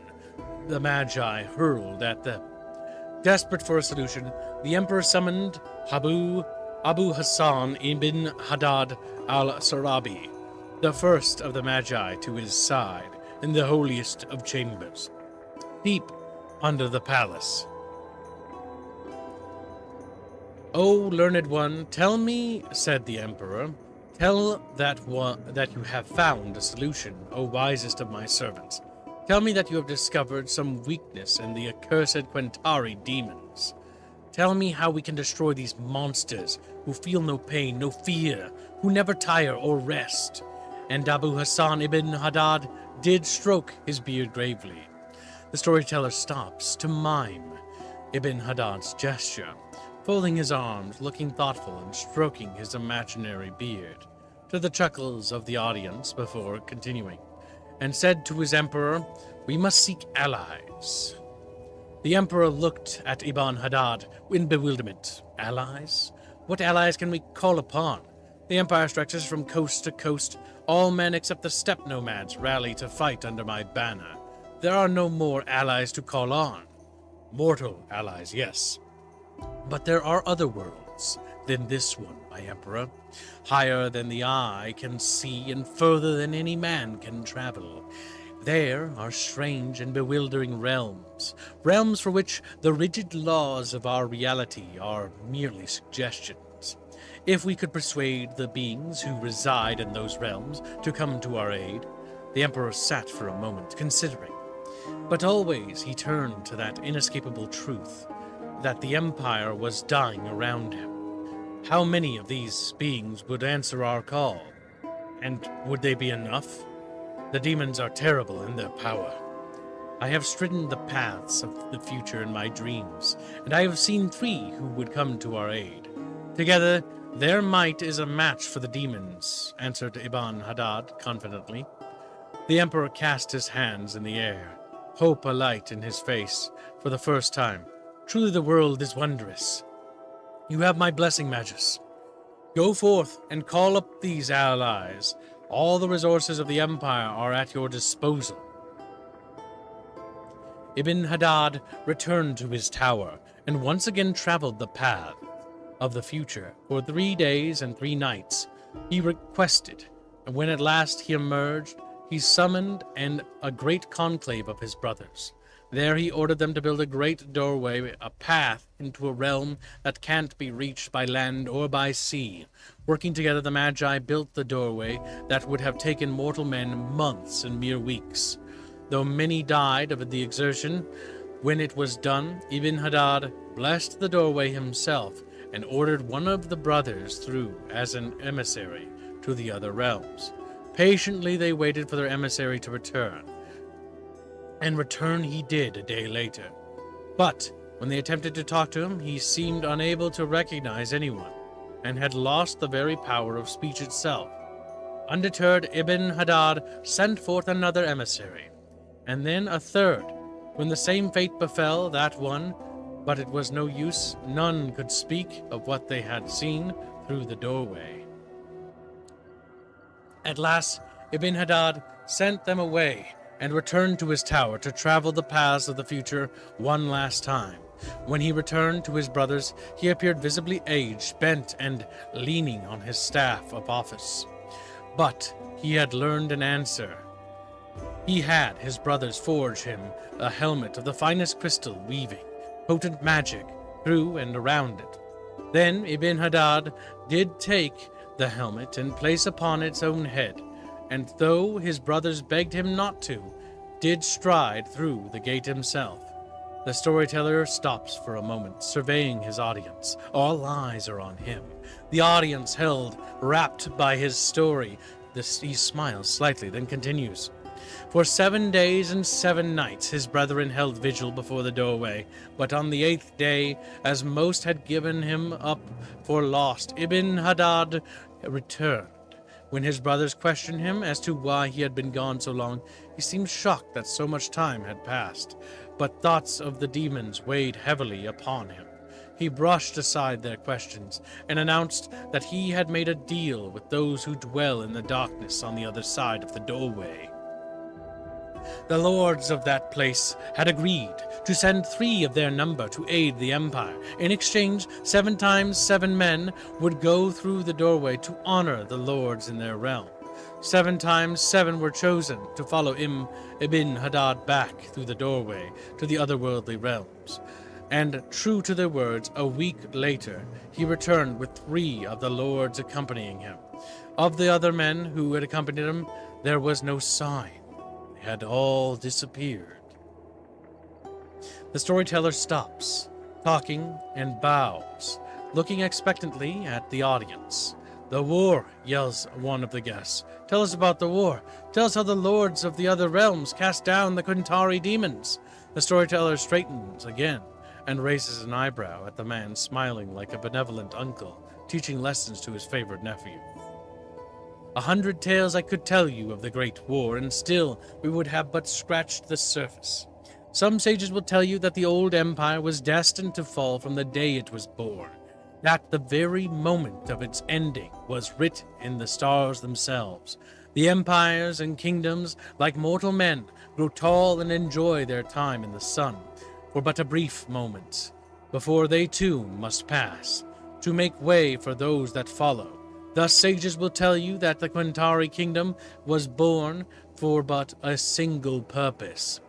the Magi hurled at them. Desperate for a solution, the Emperor summoned Abu Hassan ibn Haddad al-Sarabi, the first of the Magi, to his side in the holiest of chambers, deep under the palace. "O learned one, tell me," said the Emperor, "tell that you have found a solution, O wisest of my servants. Tell me that you have discovered some weakness in the accursed Quintari demons." Tell me how we can destroy these monsters who feel no pain, no fear, who never tire or rest. And Abu Hassan ibn Haddad did stroke his beard gravely. The storyteller stops to mime Ibn Haddad's gesture, folding his arms, looking thoughtful and stroking his imaginary beard, to the chuckles of the audience before continuing, and said to his emperor, "We must seek allies." The emperor looked at Ibn Haddad in bewilderment. Allies? What allies can we call upon? The empire stretches from coast to coast. All men except the steppe nomads rally to fight under my banner. There are no more allies to call on. Mortal allies, yes. But there are other worlds than this one, my emperor. Higher than the eye can see and further than any man can travel. There are strange and bewildering realms, realms for which the rigid laws of our reality are merely suggestions. If we could persuade the beings who reside in those realms to come to our aid, the emperor sat for a moment, considering. But always he turned to that inescapable truth, that the empire was dying around him. How many of these beings would answer our call? And would they be enough? The demons are terrible in their power. I have stridden the paths of the future in my dreams, and I have seen 3 who would come to our aid. Together, their might is a match for the demons, answered Ibn Haddad confidently. The emperor cast his hands in the air, hope alight in his face for the first time. Truly the world is wondrous. You have my blessing, Magus. Go forth and call up these allies. All the resources of the empire are at your disposal. Ibn Haddad returned to his tower and once again traveled the path of the future for 3 days and 3 nights. He requested, and when at last he emerged, he summoned a great conclave of his brothers. There he ordered them to build a great doorway, a path into a realm that can't be reached by land or by sea. Working together, the Magi built the doorway that would have taken mortal men months and mere weeks. Though many died of the exertion, when it was done, Ibn Haddad blessed the doorway himself and ordered one of the brothers through as an emissary to the other realms. Patiently they waited for their emissary to return. And return he did a day later. But when they attempted to talk to him, he seemed unable to recognize anyone, and had lost the very power of speech itself. Undeterred, Ibn Haddad sent forth another emissary, and then a third, when the same fate befell that one, but it was no use. None could speak of what they had seen through the doorway. At last, Ibn Haddad sent them away, and returned to his tower to travel the paths of the future one last time. When he returned to his brothers, he appeared visibly aged, bent, and leaning on his staff of office. But he had learned an answer. He had his brothers forge him a helmet of the finest crystal, weaving potent magic through and around it. Then Ibn Haddad did take the helmet and place upon its own head, and though his brothers begged him not to, did stride through the gate himself. The storyteller stops for a moment, surveying his audience. All eyes are on him. The audience held, rapt by his story. He smiles slightly, then continues. For 7 days and 7 nights his brethren held vigil before the doorway, but on the 8th day, as most had given him up for lost, Ibn Haddad returned. When his brothers questioned him as to why he had been gone so long, he seemed shocked that so much time had passed, but thoughts of the demons weighed heavily upon him. He brushed aside their questions and announced that he had made a deal with those who dwell in the darkness on the other side of the doorway. The lords of that place had agreed to send 3 of their number to aid the empire. In exchange, 7 times 7 men would go through the doorway to honor the lords in their realm. 7 times 7 were chosen to follow Ibn Haddad back through the doorway to the otherworldly realms. And true to their words, a week later, he returned with 3 of the lords accompanying him. Of the other men who had accompanied him, there was no sign. They had all disappeared. The storyteller stops, talking and bows, looking expectantly at the audience. "The war," yells one of the guests. "Tell us about the war. Tell us how the lords of the other realms cast down the Quintari demons." The storyteller straightens again and raises an eyebrow at the man smiling like a benevolent uncle, teaching lessons to his favorite nephew. "100 tales I could tell you of the Great War, and still we would have but scratched the surface. Some sages will tell you that the old empire was destined to fall from the day it was born, that the very moment of its ending was writ in the stars themselves. The empires and kingdoms, like mortal men, grow tall and enjoy their time in the sun for but a brief moment, before they too must pass, to make way for those that follow. Thus sages will tell you that the Quintari kingdom was born for but a single purpose,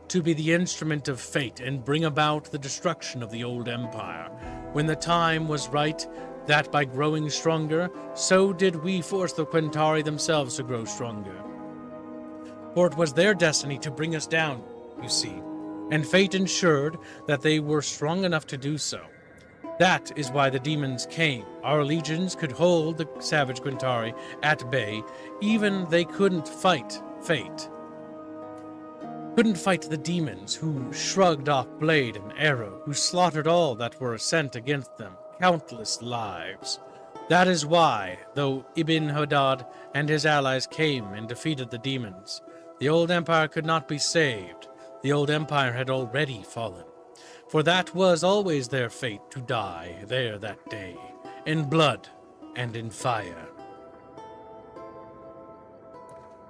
to be the instrument of fate and bring about the destruction of the old empire. When the time was right, that by growing stronger, so did we force the Quintari themselves to grow stronger. For it was their destiny to bring us down, you see, and fate ensured that they were strong enough to do so. That is why the demons came. Our legions could hold the savage Quintari at bay, even they couldn't fight fate. Couldn't fight the demons who shrugged off blade and arrow, who slaughtered all that were sent against them, countless lives. That is why, though Ibn Hadad and his allies came and defeated the demons, the old empire could not be saved. The old empire had already fallen. For that was always their fate, to die there that day, in blood and in fire.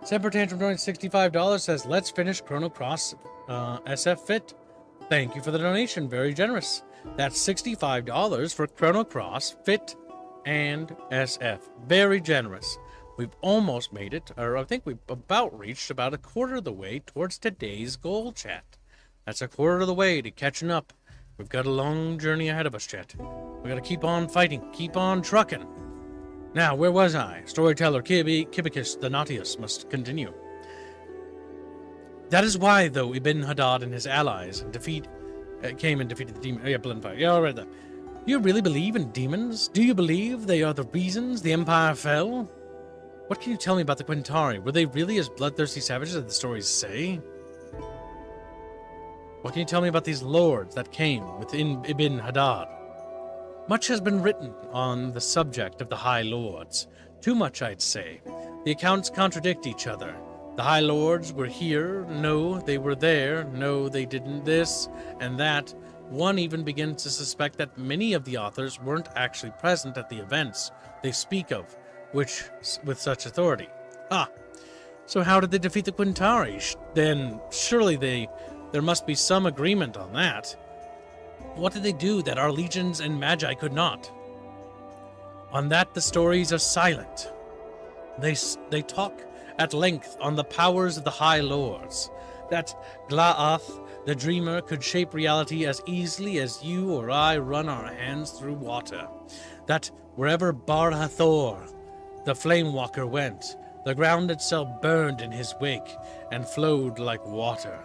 Semper Tantrum donates $65, says, "Let's finish Chrono Cross SF Fit." Thank you for the donation, very generous. That's $65 for Chrono Cross, Fit, and SF. Very generous. We've almost made it, or I think we've about reached about a quarter of the way towards today's goal, chat. That's a quarter of the way to catching up. We've got a long journey ahead of us, chat. We gotta keep on fighting, keep on trucking. Now, where was I? Storyteller Kibicus the Nautius must continue. That is why, though, Ibn Hadad and his allies came and defeated the demon. Oh, yeah, blood and fire. Yeah, I read that. Do you really believe in demons? Do you believe they are the reasons the Empire fell? What can you tell me about the Quintari? Were they really as bloodthirsty savages as the stories say? What can you tell me about these lords that came within Ibn Hadad? Much has been written on the subject of the High Lords. Too much, I'd say. The accounts contradict each other. The High Lords were here, no, they were there, no, they didn't this and that. One even begins to suspect that many of the authors weren't actually present at the events they speak of, which with such authority. So how did they defeat the Quintari? Then surely there must be some agreement on that. What did they do that our legions and magi could not? On that the stories are silent. They talk at length on the powers of the High Lords, that Gla'ath, the dreamer, could shape reality as easily as you or I run our hands through water, that wherever Bar-Hathor, the Flame Walker, went, the ground itself burned in his wake and flowed like water,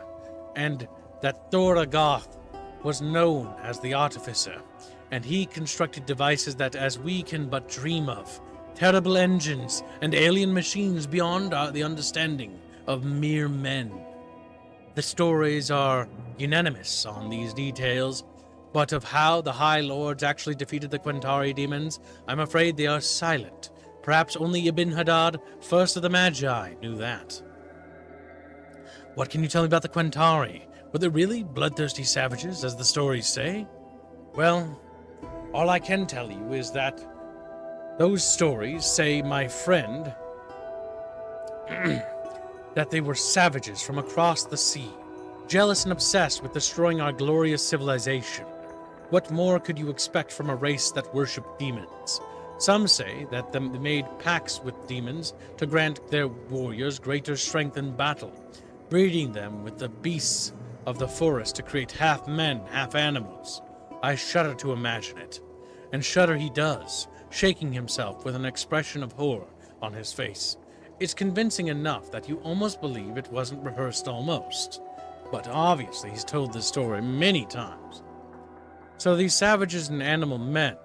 and that Thor-Agath was known as the Artificer, and he constructed devices that as we can but dream of, terrible engines and alien machines beyond the understanding of mere men. The stories are unanimous on these details, but of how the High Lords actually defeated the Quintari demons, I'm afraid they are silent. Perhaps only Ibn Hadad, first of the Magi, knew that. What can you tell me about the Quintari? Were they really bloodthirsty savages, as the stories say? Well, all I can tell you is that those stories say, my friend, that they were savages from across the sea, jealous and obsessed with destroying our glorious civilization. What more could you expect from a race that worshipped demons? Some say that they made pacts with demons to grant their warriors greater strength in battle, breeding them with the beasts of the forest to create half men, half animals. I shudder to imagine it. And shudder he does, shaking himself with an expression of horror on his face. It's convincing enough that you almost believe it wasn't rehearsed almost. But obviously he's told this story many times. So these savages and animal men,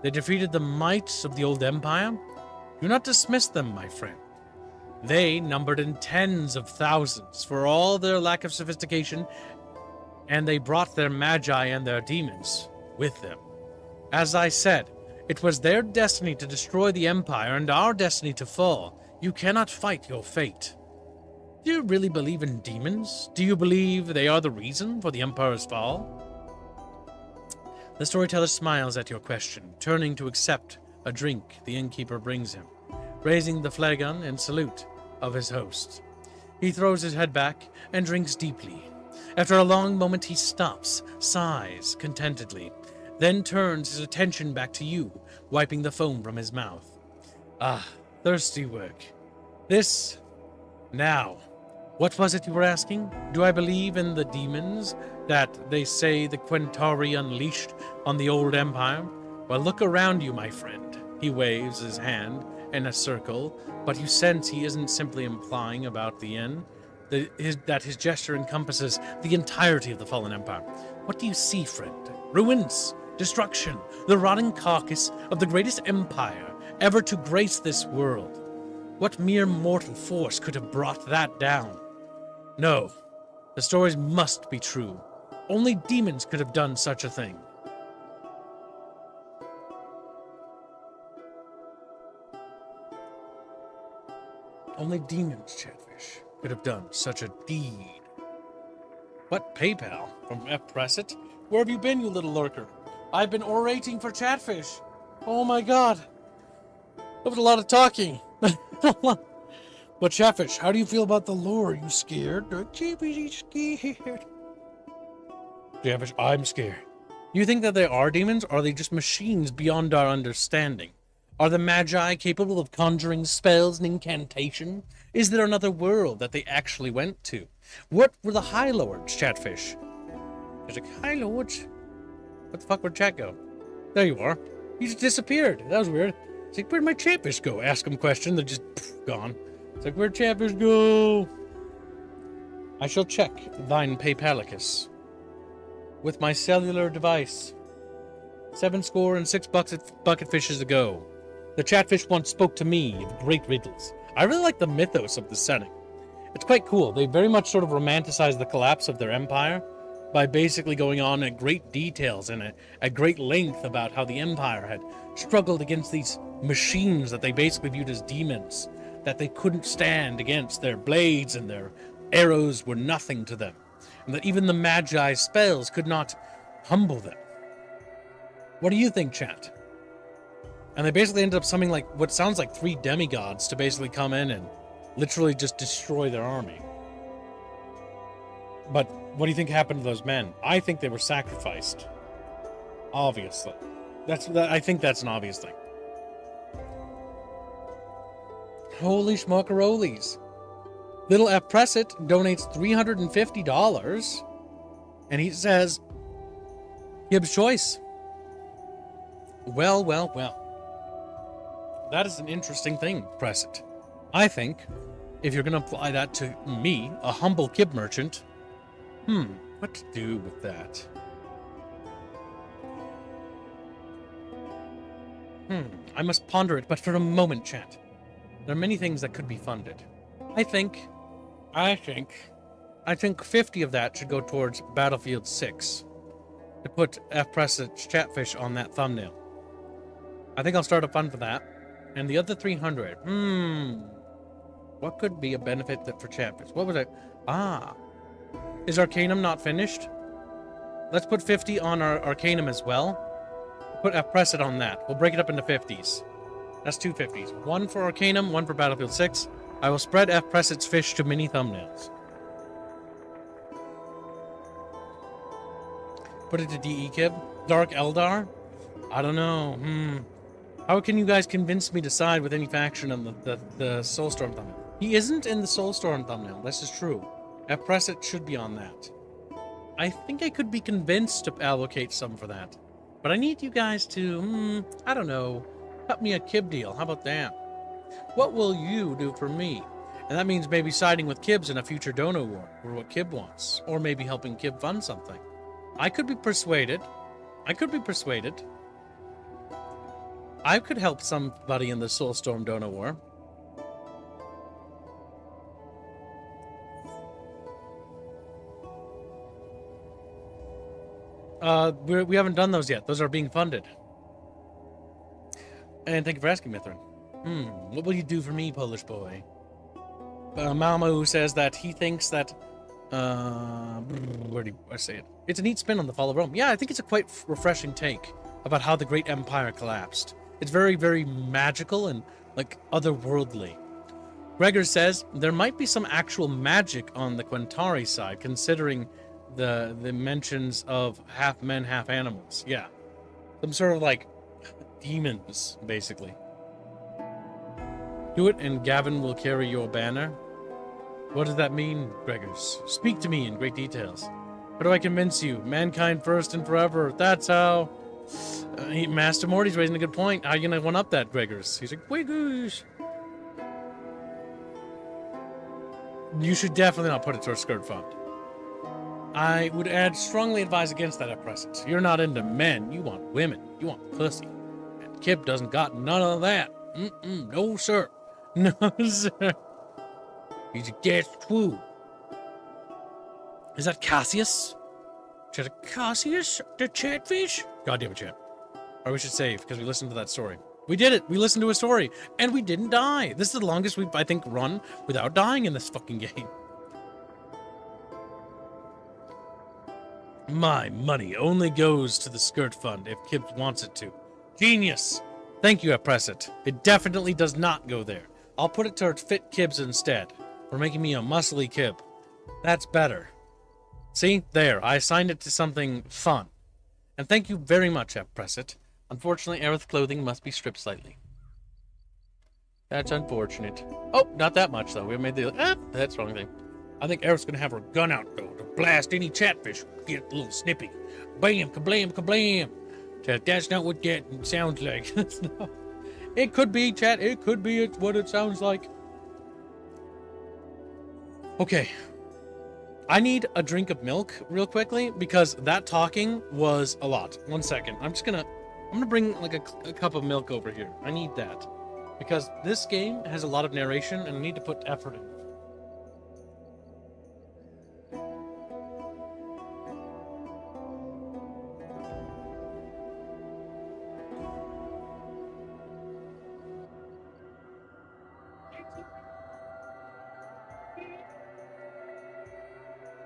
they defeated the might of the old empire? Do not dismiss them, my friend. They numbered in tens of thousands for all their lack of sophistication, and they brought their magi and their demons with them. As I said, it was their destiny to destroy the empire and our destiny to fall. You cannot fight your fate. Do you really believe in demons? Do you believe they are the reason for the empire's fall? The storyteller smiles at your question, turning to accept a drink the innkeeper brings him, raising the flagon in salute of his host. He throws his head back and drinks deeply. After a long moment, he stops, sighs contentedly, then turns his attention back to you, wiping the foam from his mouth. Ah, thirsty work. This... Now, what was it you were asking? Do I believe in the demons that they say the Quentari unleashed on the old empire? Well, look around you, my friend. He waves his hand in a circle, but you sense he isn't simply implying about the end, that his gesture encompasses the entirety of the fallen empire. What do you see, friend? Ruins, destruction, the rotting carcass of the greatest empire ever to grace this world. What mere mortal force could have brought that down? No, the stories must be true. Only demons could have done such a thing. Only demons, Chatfish, could have done such a deed. What, PayPal? From F. Pressett? Where have you been, you little lurker? I've been orating for Chatfish. Oh my god. That was a lot of talking. But Chatfish, how do you feel about the lore? Are you scared? Chatfish, scared. Chatfish, I'm scared. You think that they are demons, or are they just machines beyond our understanding? Are the Magi capable of conjuring spells and incantation? Is there another world that they actually went to? What were the High Lords, Chatfish? There's like, High Lords? What the fuck, where'd Chat go? There you are. He just disappeared. That was weird. It's like, where'd my Chatfish go? Ask him a question, they're just gone. It's like, where'd Chatfish go? I shall check thine PayPalicus with my cellular device. 76 bucket fishes ago. The Chatfish once spoke to me of great riddles. I really like the mythos of the setting. It's quite cool. They very much sort of romanticize the collapse of their empire by basically going on at great details and at great length about how the empire had struggled against these machines that they basically viewed as demons, that they couldn't stand against. Their blades and their arrows were nothing to them, and that even the Magi's spells could not humble them. What do you think, chat? And they basically ended up summoning like what sounds like 3 demigods to basically come in and literally just destroy their army. But what do you think happened to those men? I think they were sacrificed. Obviously. I think that's an obvious thing. Holy schmuckarolis. Little F. Pressett donates $350. And he says, Gibbs' choice. Well, well, well. That is an interesting thing, Pressett. I think, if you're going to apply that to me, a humble kib merchant, what to do with that? I must ponder it, but for a moment, chat. There are many things that could be funded. I think 50 of that should go towards Battlefield 6. To put F. Pressett's Chatfish on that thumbnail. I think I'll start a fund for that. And the other 300, what could be a benefit for Chatfish? What was it? Is Arcanum not finished? Let's put 50 on our Arcanum as well. Put a Pressett on that. We'll break it up into 50s. That's 2 50s. One for Arcanum, one for Battlefield 6. I will spread F. Pressett's fish to mini thumbnails. Put it to DE Kib. Dark Eldar? I don't know. How can you guys convince me to side with any faction on the Soulstorm thumbnail? He isn't in the Soulstorm thumbnail. This is true. F. Pressett should be on that. I think I could be convinced to allocate some for that. But I need you guys to, I don't know, cut me a Kib deal. How about that? What will you do for me? And that means maybe siding with Kibs in a future Dono War, or what Kib wants. Or maybe helping Kib fund something. I could be persuaded. I could be persuaded. I could help somebody in the Soulstorm Donor War. We haven't done those yet. Those are being funded. And thank you for asking, Mithrin. What will you do for me, Polish boy? Malmo says that he thinks that... where do I say it? It's a neat spin on the fall of Rome. Yeah, I think it's a quite refreshing take about how the great empire collapsed. It's very, very magical and, like, otherworldly. Gregor says there might be some actual magic on the Quintari side, considering the mentions of half men, half animals. Yeah. Some sort of, like, demons, basically. Do it and Gavin will carry your banner. What does that mean, Gregors? Speak to me in great details. How do I convince you? Mankind first and forever. That's how... Master Morty's raising a good point. How are you going to one-up that, Gregors? He's like, Gregors. You should definitely not put it towards Skirt Fund. I would strongly advise against that at present. You're not into men. You want women. You want pussy. And Kip doesn't got none of that. No, sir. No, sir. He's a guest too. Is that Cassius? Is that Cassius the Chatfish? God damn it, chat. Or we should save, because we listened to that story. We did it. We listened to a story, and we didn't die. This is the longest we've, I think, run without dying in this fucking game. My money only goes to the Skirt Fund if Kip wants it to. Genius! Thank you, Appressit. It definitely does not go there. I'll put it towards fit Kibs instead. For making me a muscly Kib. That's better. See? There. I assigned it to something fun. And thank you very much, Appressit. Unfortunately, Aerith's clothing must be stripped slightly. That's unfortunate. Oh, not that much, though. We made the... that's the wrong thing. I think Aerith's gonna have her gun out, though, to blast any chatfish. Get a little snippy. Bam, kablam, kablam. Chat, that's not what that sounds like. It could be, chat. It could be it's what it sounds like. Okay. I need a drink of milk real quickly because that talking was a lot. 1 second. I'm gonna bring like a cup of milk over here. I need that because this game has a lot of narration and I need to put effort in.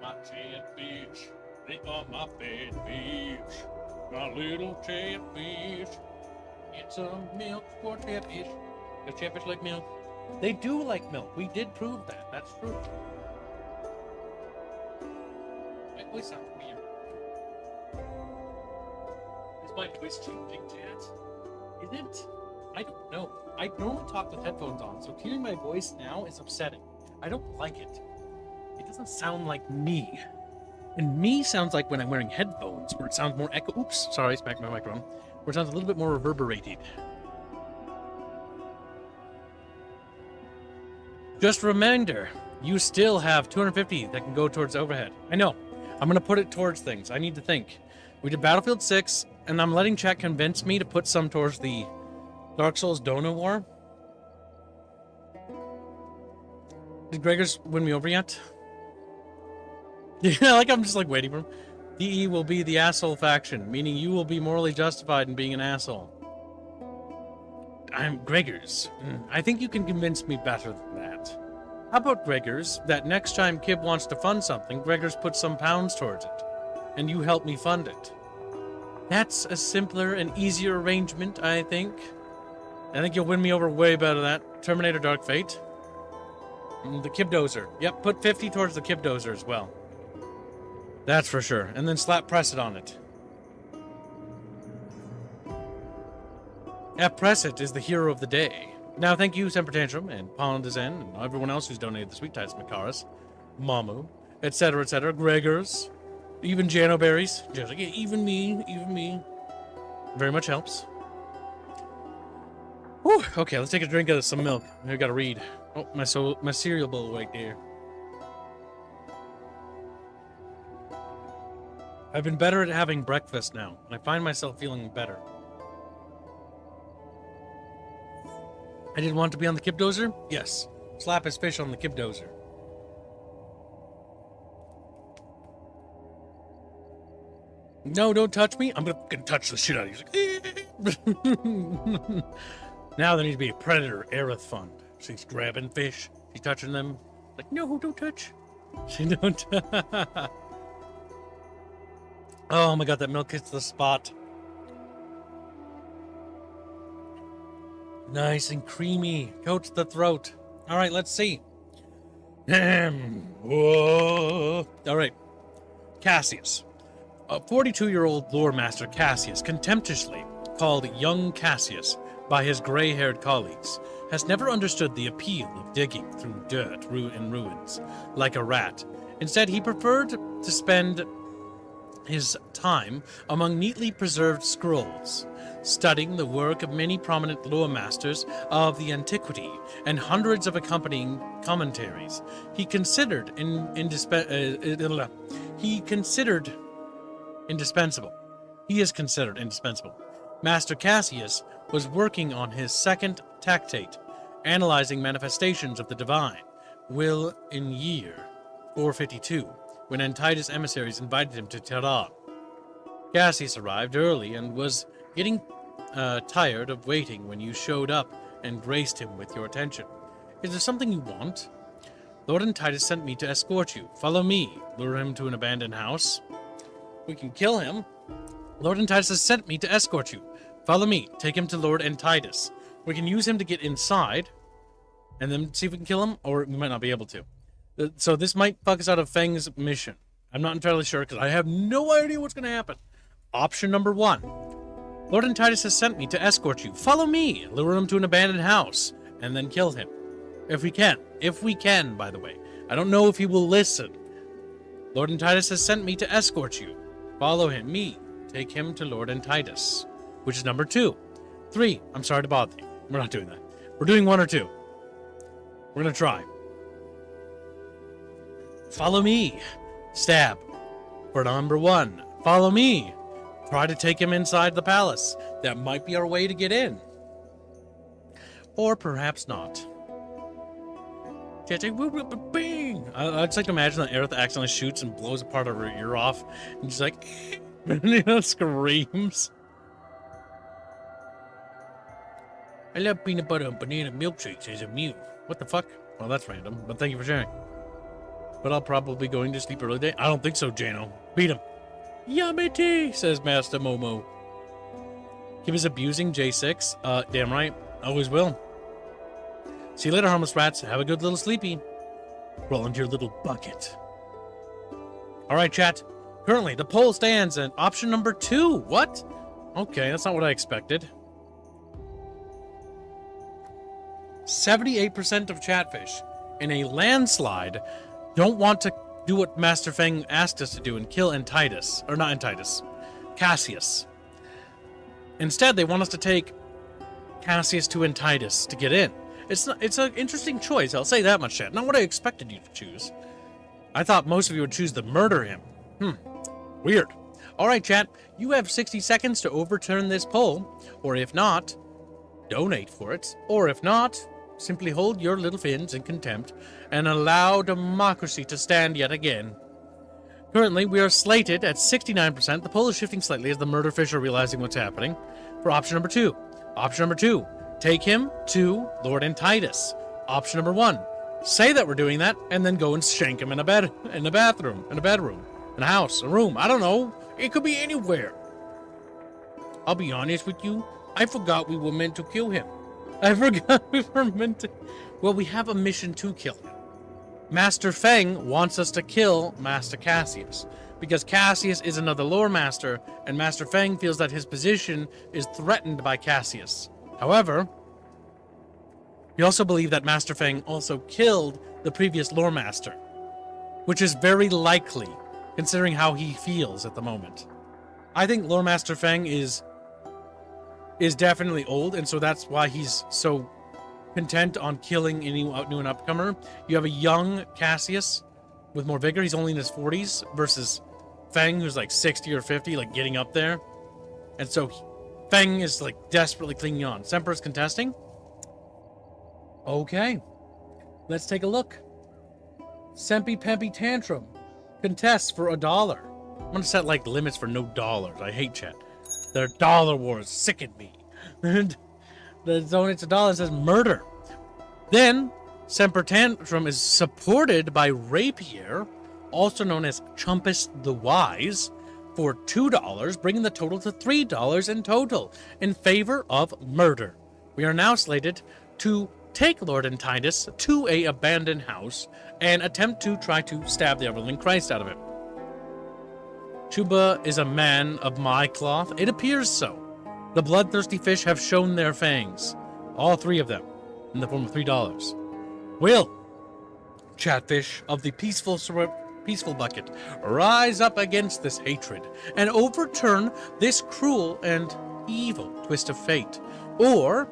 My chatfish, they are my bad fish. My little chatfish. Get some milk for chatfish. Does chatfish like milk? They do like milk. We did prove that. That's true. My voice sounds weird. Is my voice changing, chat? Is it? I don't know. I normally talk with headphones on, so hearing my voice now is upsetting. I don't like it. It doesn't sound like me. And me sounds like when I'm wearing headphones, where it sounds more echo. Oops, sorry, smacked my microphone. Where it sounds a little bit more reverberated. Just a reminder, you still have 250 that can go towards overhead. I know. I'm going to put it towards things. I need to think. We did Battlefield 6, and I'm letting chat convince me to put some towards the Dark Souls Donor War. Did Gregors win me over yet? Yeah, like I'm just like waiting for him. DE will be the asshole faction, meaning you will be morally justified in being an asshole. I'm Gregors. I think you can convince me better than that. How about Gregors, that next time Kib wants to fund something, Gregors puts some pounds towards it, and you help me fund it. That's a simpler and easier arrangement, I think. I think you'll win me over way better than that. Terminator Dark Fate. The Kibdozer. Yep, put 50 towards the Kibdozer as well. That's for sure. And then slap press it on it. Pressit is the hero of the day. Now, thank you, Semper Tantrum, and Pollen Dezen, and everyone else who's donated the Sweet Tides Makaris, Mamu, etc., Gregors, even Janoberries. Just like, even me. Very much helps. Whew, okay, let's take a drink of some milk. I gotta read. Oh, my cereal bowl right there. I've been better at having breakfast now, and I find myself feeling better. I didn't want to be on the kibdozer? Yes. Slap his fish on the kibdozer. No, don't touch me. I'm gonna fucking touch the shit out of you. Now there needs to be a predator Aerith fund. She's grabbing fish. She's touching them. Like, no, don't touch. She don't. Oh my god, that milk hits the spot. Nice and creamy. Coats the throat. All right, let's see. Whoa. All right. Cassius. A 42-year-old lore master Cassius, contemptuously called Young Cassius by his gray-haired colleagues, has never understood the appeal of digging through dirt and ruins like a rat. Instead, he preferred to spend his time among neatly preserved scrolls, studying the work of many prominent lore masters of the antiquity and hundreds of accompanying commentaries. He is considered indispensable. Master Cassius was working on his second tractate, analyzing manifestations of the divine will in year 452, when Antidus emissaries invited him to Tehran. Cassius arrived early and was getting tired of waiting when you showed up and graced him with your attention. Is there something you want? Lord Antidus sent me to escort you. Follow me. Lure him to an abandoned house. We can kill him. Lord Antidus has sent me to escort you. Follow me. Take him to Lord Antidus. We can use him to get inside and then see if we can kill him, or we might not be able to. So this might fuck us out of Feng's mission. I'm not entirely sure because I have no idea what's going to happen. Option number 1. Lord Antidus has sent me to escort you. Follow me. Lure him to an abandoned house and then kill him. If we can. If we can, by the way. I don't know if he will listen. Lord Antidus has sent me to escort you. Follow him. Me. Take him to Lord Antidus. Which is number 2. 3. I'm sorry to bother you. We're not doing that. We're doing 1 or 2. We're going to try. Follow me. Stab. For number 1. Follow me. Try to take him inside the palace. That might be our way to get in. Or perhaps not. Bing! I just like to imagine that Aerith accidentally shoots and blows a part of her ear off. And she's like, screams. I love peanut butter and banana milkshakes as a meal. What the fuck? Well, that's random, but thank you for sharing. But I'll probably be going to sleep early today. I don't think so, Jano. Beat him. Yummy tea, says Master Momo. He was abusing J6. Damn right. Always will. See you later, harmless rats. Have a good little sleepy. Roll into your little bucket. All right, chat. Currently, the poll stands at option number 2. What? Okay, that's not what I expected. 78% of Chatfish, in a landslide, don't want to do what Master Feng asked us to do and kill Antidus. Or not Antidus. Cassius. Instead, they want us to take Cassius to Antidus to get in. It's an interesting choice, I'll say that much, chat. Not what I expected you to choose. I thought most of you would choose to murder him. Weird. Alright, chat. You have 60 seconds to overturn this poll. Or if not, donate for it. Or if not, simply hold your little fins in contempt and allow democracy to stand yet again. Currently, we are slated at 69%. The poll is shifting slightly as the murder fish are realizing what's happening. For option number 2. Option number 2. Take him to Lord Antidus. Option number 1. Say that we're doing that, and then go and shank him in a bed, in a bathroom, in a bedroom, in a house, a room. I don't know. It could be anywhere. I'll be honest with you. I forgot we were meant to kill him. I forgot we were meant to... Well, we have a mission to kill him. Master Feng wants us to kill Master Cassius, because Cassius is another lore master, and Master Feng feels that his position is threatened by Cassius. However, we also believe that Master Feng also killed the previous lore master, which is very likely, considering how he feels at the moment. I think lore master Feng is definitely old, and so that's why he's so content on killing any new and upcomer. You have a young Cassius with more vigor. He's only in his 40s versus Feng, who's like 60 or 50, like getting up there. And so Feng is like desperately clinging on. Semper's contesting. Okay. Let's take a look. Sempy Pempy Tantrum contests for $1. I'm gonna set like limits for no dollars. I hate chat. Their dollar wars sicken me. And the donates $1 says murder. Then Semper Tantrum is supported by Rapier, also known as Chumpus the Wise, for $2, bringing the total to $3 in total, in favor of murder. We are now slated to take Lord and Titus to a abandoned house and attempt to try to stab the ever-living Christ out of it. Chuba is a man of my cloth. It appears so. The bloodthirsty fish have shown their fangs, all three of them, in the form of $3. Will Chatfish of the peaceful bucket rise up against this hatred and overturn this cruel and evil twist of fate? Or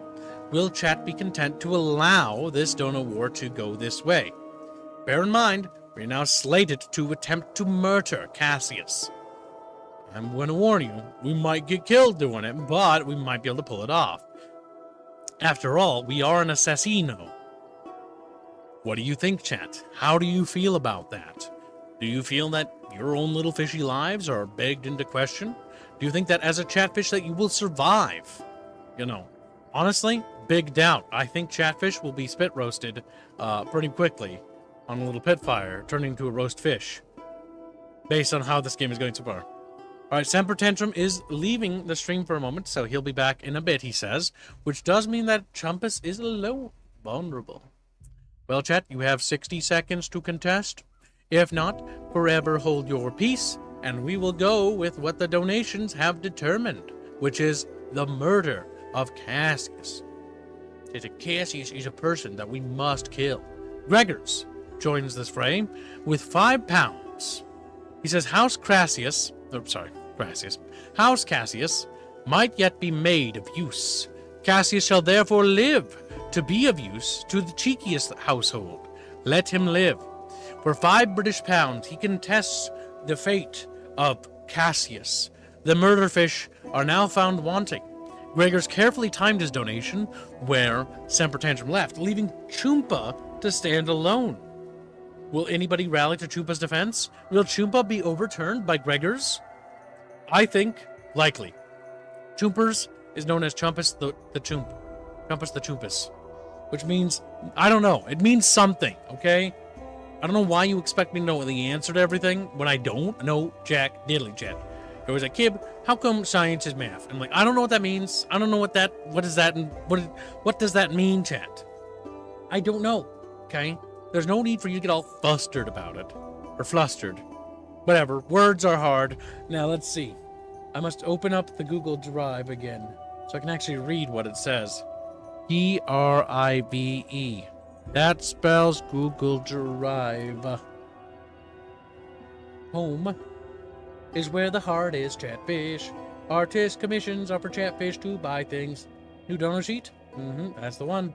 will Chat be content to allow this donor war to go this way? Bear in mind, we are now slated to attempt to murder Cassius. I'm going to warn you, we might get killed doing it, but we might be able to pull it off. After all, we are an assassino. What do you think, chat? How do you feel about that? Do you feel that your own little fishy lives are begged into question? Do you think that as a chatfish that you will survive? Honestly, big doubt. I think chatfish will be spit roasted pretty quickly on a little pit fire, turning into a roast fish, based on how this game is going so far. All right, Semper Tantrum is leaving the stream for a moment, so he'll be back in a bit, he says, which does mean that Chumpus is a little vulnerable. Well, chat, you have 60 seconds to contest. If not, forever hold your peace, and we will go with what the donations have determined, which is the murder of Cassius. Cassius is a person that we must kill. Gregors joins this fray with £5. He says House Cassius might yet be made of use. Cassius shall therefore live to be of use to the cheekiest household. Let him live. For £5 he contests the fate of Cassius. The murder fish are now found wanting. Gregors carefully timed his donation where Semper Tantrum left, leaving Chumpa to stand alone. Will anybody rally to Chumpa's defense? Will Chumpa be overturned by Gregors? I think likely. Chumpers is known as Chumpus the Chump. Chumpus the Chumpus. Which means, I don't know. It means something, okay? I don't know why you expect me to know the answer to everything when I don't know jack diddly jack. It was like, Kib, how come science is math? I'm like, I don't know what that means. I don't know what is that, and what does that mean, chat? I don't know, okay? There's no need for you to get all flustered about it. Or flustered. Whatever, words are hard. Now, let's see. I must open up the Google Drive again, so I can actually read what it says. Drive. That spells Google Drive. Home is where the heart is, Chatfish. Artist commissions are for Chatfish to buy things. New donor sheet? That's the one.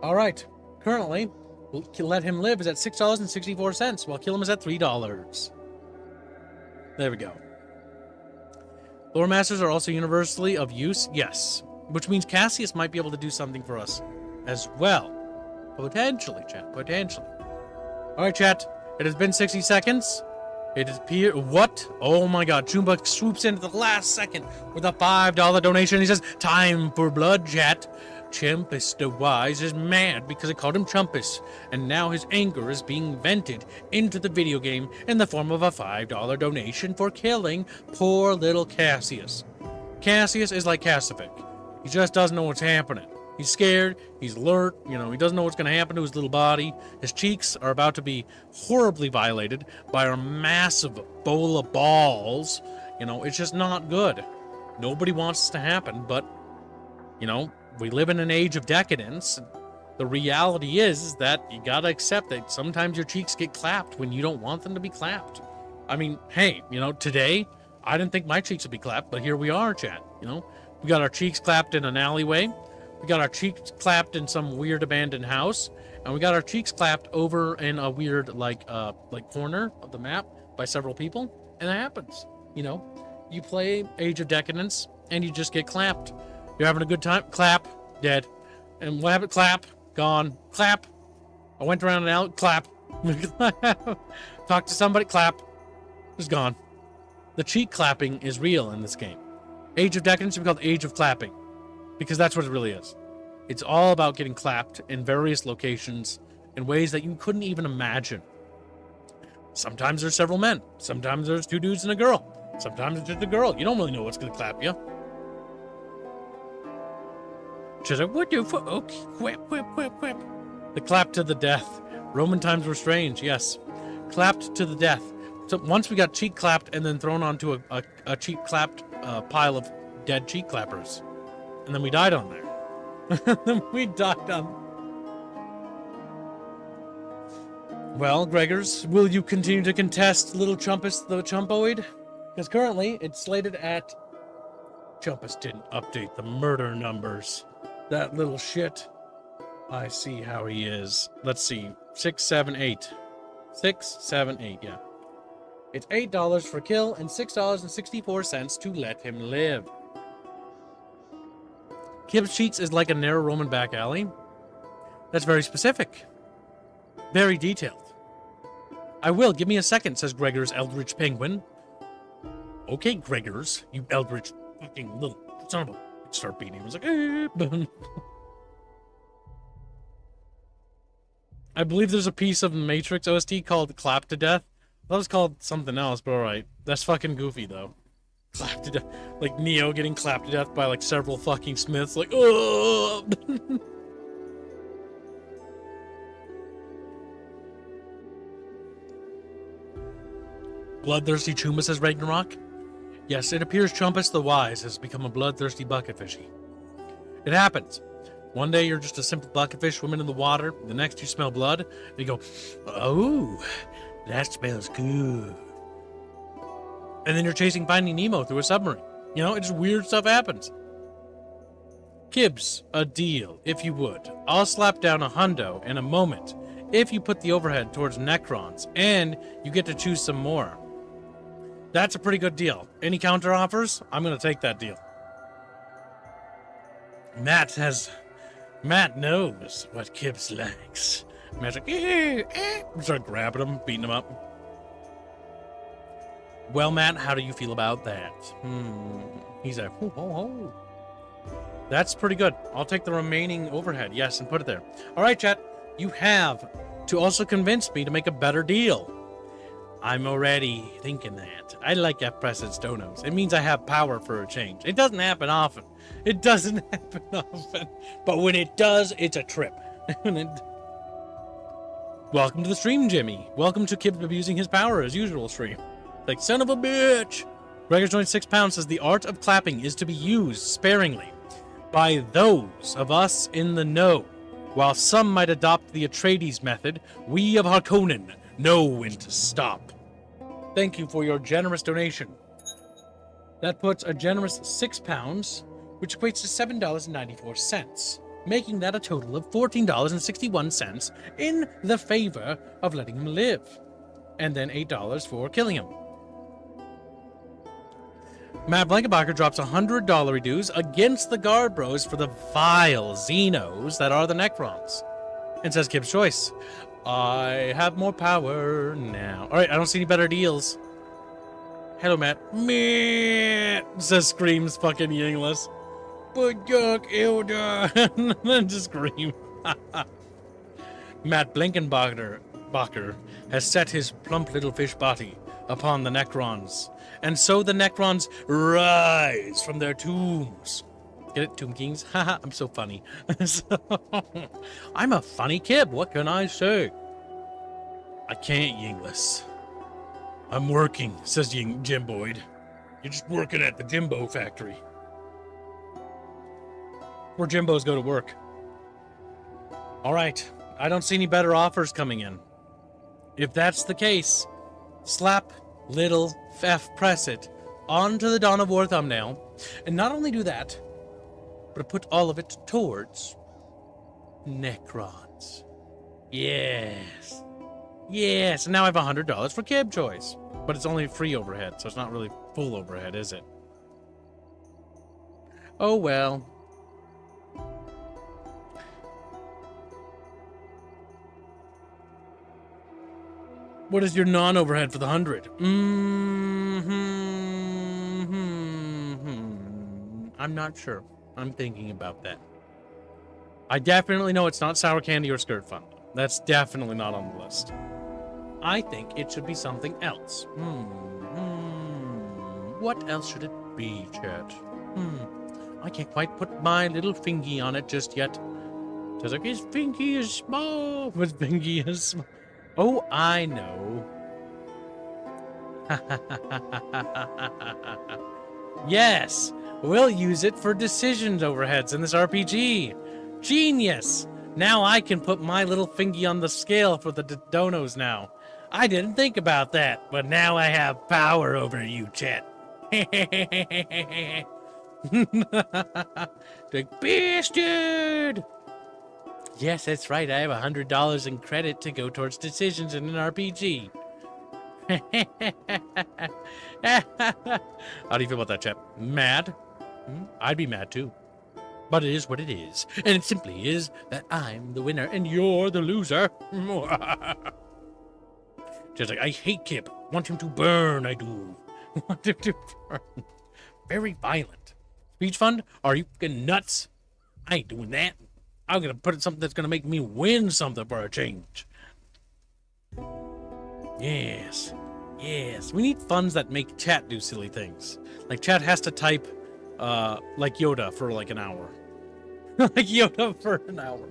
All right. Currently, we'll let him live is at $6.64, while kill him is at $3. There we go. Lore Masters are also universally of use, yes. Which means Cassius might be able to do something for us as well. Potentially, chat. Potentially. All right, chat. It has been 60 seconds. It appears... What? Oh, my God. Chumba swoops in at the last second with a $5 donation. He says, time for blood, chat. Chumpus the Wise is mad because I called him Chumpus, and now his anger is being vented into the video game in the form of a $5 donation for killing poor little Cassius. Cassius is like Cassific. He just doesn't know what's happening. He's scared, he's alert, he doesn't know what's going to happen to his little body. His cheeks are about to be horribly violated by a massive bowl of balls. It's just not good. Nobody wants this to happen, but, we live in an age of decadence. The reality is that you gotta accept that sometimes your cheeks get clapped when you don't want them to be clapped. I mean, hey, today, I didn't think my cheeks would be clapped, but here we are, chat, We got our cheeks clapped in an alleyway. We got our cheeks clapped in some weird abandoned house. and we got our cheeks clapped over in a weird like corner of the map by several people, and that happens. You know, you play Age of Decadence and you just get clapped. You're having a good time, clap, dead. And what happened? Clap, gone, clap. I went around and out, clap. Talk to somebody, clap. It's gone. The cheek clapping is real in this game. Age of Decadence should be called Age of Clapping, because that's what it really is. It's all about getting clapped in various locations in ways that you couldn't even imagine. Sometimes there's several men. Sometimes there's 2 dudes and a girl. Sometimes it's just a girl. You don't really know what's going to clap you. She's like, what do fuck? Okay, whip, whip, whip, whip. The clap to the death. Roman times were strange, yes. Clapped to the death. So once we got cheek clapped and then thrown onto a cheek clapped pile of dead cheek clappers. And then we died on there. Then we died on... Well, Gregors, will you continue to contest Little Chumpus the Chumpoid? Because currently it's slated at... Chumpus didn't update the murder numbers. That little shit. I see how he is. Let's see. 6, 7, 8. 6, 7, 8, yeah. It's $8 for kill and $6.64 to let him live. Kib's Cheeks is like a narrow Roman back alley. That's very specific. Very detailed. I will. Give me a second, says Gregor's Eldritch Penguin. Okay, Gregor's, you Eldritch fucking little son of a... Start beating him. I was like, I believe there's a piece of Matrix OST called Clap to Death. That was called something else, but alright. That's fucking goofy, though. Clap to death. Like Neo getting clapped to death by like several fucking Smiths. Like, oh! Bloodthirsty Chuma, says Ragnarok. Yes, it appears Chumpus the Wise has become a bloodthirsty bucketfishy. It happens. One day you're just a simple bucketfish swimming in the water. The next you smell blood. And you go, oh, that smells good. And then you're chasing Finding Nemo through a submarine. You know, it's just weird stuff happens. Kibbs, a deal, if you would. I'll slap down a hundo in a moment if you put the overhead towards Necrons, and you get to choose some more. That's a pretty good deal. Any counter offers? I'm going to take that deal. Matt knows what Kibbs likes. Matt's like, start grabbing him, beating him up. Well, Matt, how do you feel about that? He's like, ho, ho, ho. That's pretty good. I'll take the remaining overhead, yes, and put it there. All right, chat. You have to also convince me to make a better deal. I'm already thinking that. I like F President's donos. It means I have power for a change. It doesn't happen often. It doesn't happen often. But when it does, it's a trip. Welcome to the stream, Jimmy. Welcome to Kib abusing his power as usual stream. Like, son of a bitch. Gregor's 26 pounds says the art of clapping is to be used sparingly by those of us in the know. While some might adopt the Atreides method, we of Harkonnen know when to stop. Thank you for your generous donation. That puts a generous £6, which equates to $7.94, making that a total of $14.61 in the favor of letting him live, and then $8 for killing him. Matt Blankenbacher drops $100 dues against the Guard Bros for the vile Xenos that are the Necrons, and says Kib's choice. I have more power now. Alright, I don't see any better deals. Hello, Matt. Meh, says Screams fucking Yinglis. But Duck Elder. And just scream. Matt Blankenbacher has set his plump little fish body upon the Necrons. And so the Necrons rise from their tombs. Get it, Tomb Kings? Haha, I'm so funny. I'm a funny kid, what can I say? I can't, Yinglis. I'm working, says Jim Boyd. You're just working at the Jimbo factory. Where Jimbos go to work. Alright, I don't see any better offers coming in. If that's the case, slap little F press it onto the Dawn of War thumbnail, and not only do that, but put all of it towards Necrons. Yes. Yes, and now I have $100 for cab choice. But it's only free overhead, so it's not really full overhead, is it? Oh well. What is your non-overhead for the 100? I'm not sure. I'm thinking about that. I definitely know it's not sour candy or skirt fun. That's definitely not on the list. I think it should be something else. What else should it be, chat? I can't quite put my little fingy on it just yet. Just like his fingy is small, but fingy is small. Oh, I know. Yes, we'll use it for decisions overheads in this RPG. Genius! Now I can put my little fingy on the scale for the donos now. I didn't think about that, but now I have power over you, chat. The bastard! Yes, that's right. I have $100 in credit to go towards decisions in an RPG. How do you feel about that, chap? Mad? I'd be mad too. But it is what it is. And it simply is that I'm the winner and you're the loser. Just like, I hate Kip. Want him to burn, I do. Want him to burn. Very violent. Speech fund? Are you fucking nuts? I ain't doing that. I'm gonna put in something that's gonna make me win something for a change. Yes. Yes. We need funds that make chat do silly things. Like chat has to type like Yoda for like an hour. Like Yoda for an hour.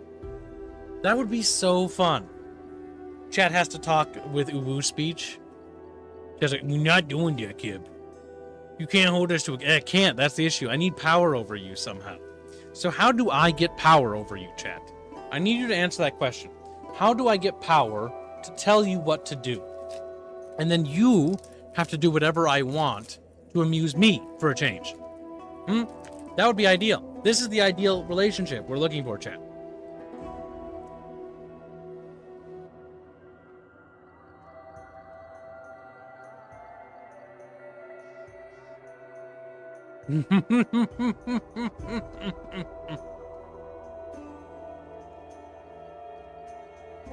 That would be so fun. Chat has to talk with Uwu speech. Just like, we're not doing that, kid. You can't hold us to I can't. That's the issue. I need power over you somehow. So how do I get power over you, chat? I need you to answer that question. How do I get power to tell you what to do? And then you have to do whatever I want to amuse me for a change. That would be ideal. This is the ideal relationship we're looking for, chat.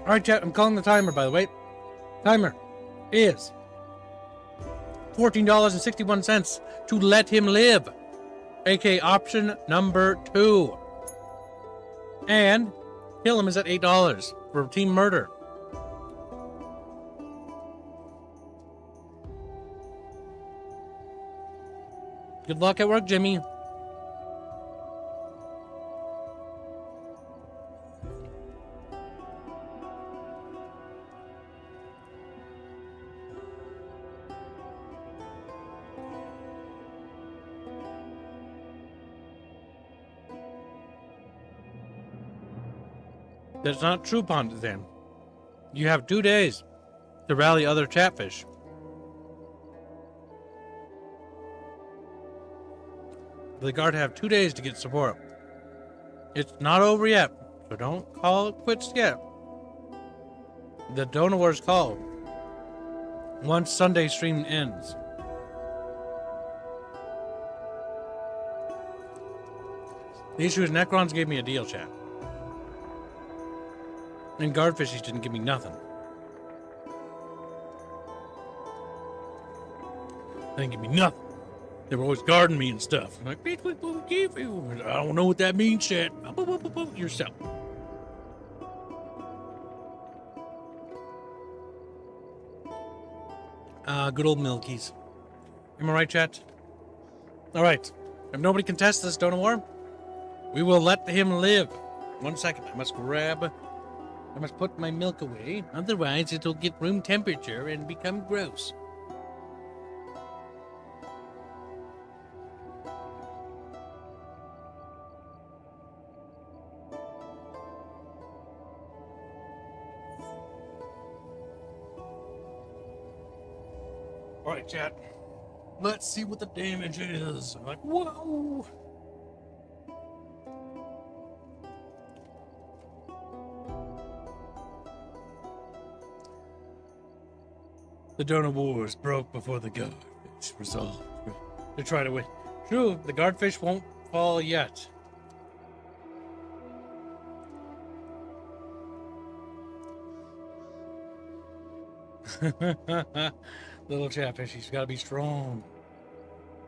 All right, chat, I'm calling the timer, by the way. Timer is $14.61 to let him live, aka option number 2. And kill him is at $8 for team murder. Good luck at work, Jimmy. That's not true, Ponzan. You have 2 days to rally other chatfish. The guard have 2 days to get support. It's not over yet, so don't call it quits yet. The donor wars call once Sunday stream ends. The issue is Necrons gave me a deal, chat. And Guardfishies didn't give me nothing. They didn't give me nothing. They were always guarding me and stuff. I'm like, bitch, what we give you? I don't know what that means, shit. Yourself. Good old Milkies. Am I right, chat? All right. If nobody contests this donor war, we will let him live. 1 second. I must put my milk away. Otherwise, it'll get room temperature and become gross. All right, chat. Let's see what the damage is. I'm like, whoa. The donor wars broke before the guard resolved to try to win. True, the guardfish won't fall yet. Little Chatfish, he's got to be strong.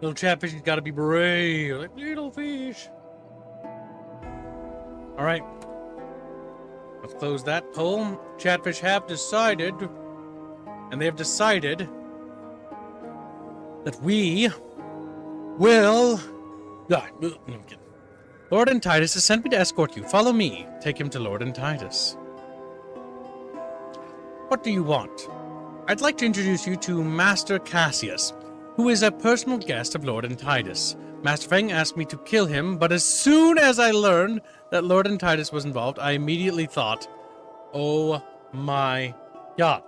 Little Chatfish, he's got to be brave, like little fish. All right, let's close that poll. Chatfish have decided, and they have decided that we will. Lord and Titus has sent me to escort you. Follow me. Take him to Lord and Titus. What do you want? I'd like to introduce you to Master Cassius, who is a personal guest of Lord and Titus. Master Feng asked me to kill him, but as soon as I learned that Lord and Titus was involved, I immediately thought, oh my god.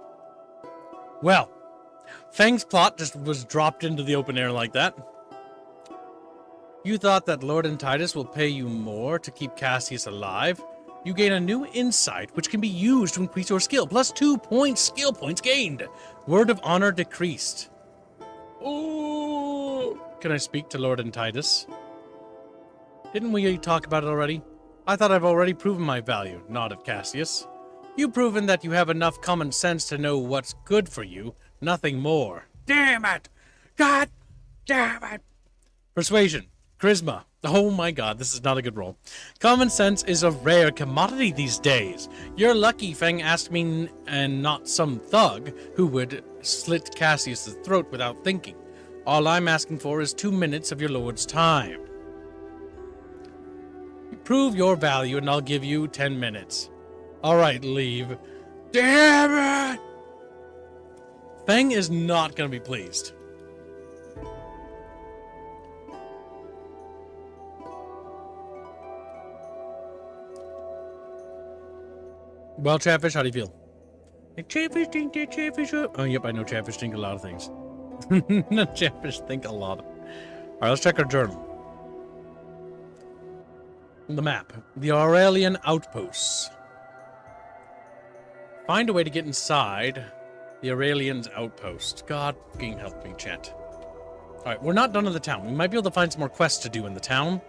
Well, Feng's plot just was dropped into the open air like that. You thought that Lord and Titus will pay you more to keep Cassius alive? You gain a new insight, which can be used to increase your skill. Plus 2 points, skill points gained. Word of honor decreased. Oh, can I speak to Lord and Titus? Didn't we talk about it already? I thought I've already proven my value, nodded Cassius. You've proven that you have enough common sense to know what's good for you, nothing more. Damn it! God damn it! Persuasion. Charisma. Oh my god, this is not a good roll. Common sense is a rare commodity these days. You're lucky Feng asked me and not some thug who would slit Cassius' throat without thinking. All I'm asking for is 2 minutes of your lord's time. Prove your value and I'll give you 10 minutes. Alright, leave. Damn it! Feng is not going to be pleased. Well, Chatfish, how do you feel? Like, Chatfish think that Chatfish up? Oh, yep, I know Chatfish think a lot of things. Chatfish think a lot. Alright, let's check our journal. The map. The Aurelian Outposts. Find a way to get inside the Aurelian's Outpost. God fucking help me, chat. Alright, we're not done in the town. We might be able to find some more quests to do in the town.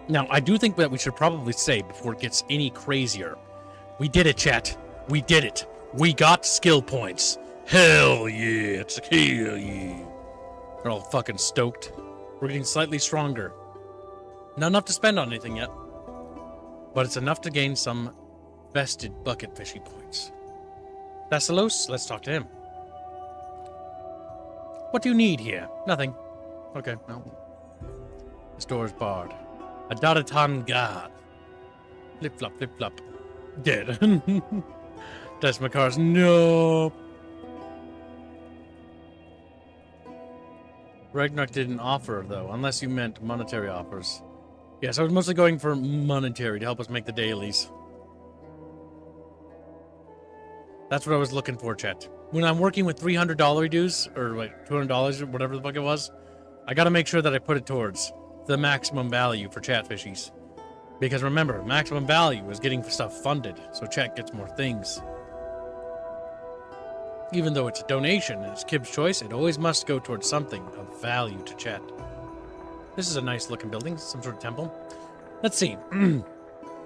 Now, I do think that we should probably say, before it gets any crazier, we did it, chat. We did it. We got skill points. Hell yeah. It's hell yeah. They're all fucking stoked. We're getting slightly stronger. Not enough to spend on anything yet. But it's enough to gain some vested bucket fishy points. Thessalos, let's talk to him. What do you need here? Nothing. Okay, well. This door is barred. A Daratan guard. Flip-flop, flip-flop. Dead. Desmacars, no. Ragnarok didn't offer, though, unless you meant monetary offers. Yes, I was mostly going for monetary to help us make the dailies. That's what I was looking for, chat. When I'm working with $300 dues, or like $200 or whatever the fuck it was, I gotta make sure that I put it towards the maximum value for chat fishies. Because remember, maximum value is getting stuff funded, so chat gets more things. Even though it's a donation and it's Kib's choice, it always must go towards something of value to chat. This is a nice looking building, some sort of temple. Let's see.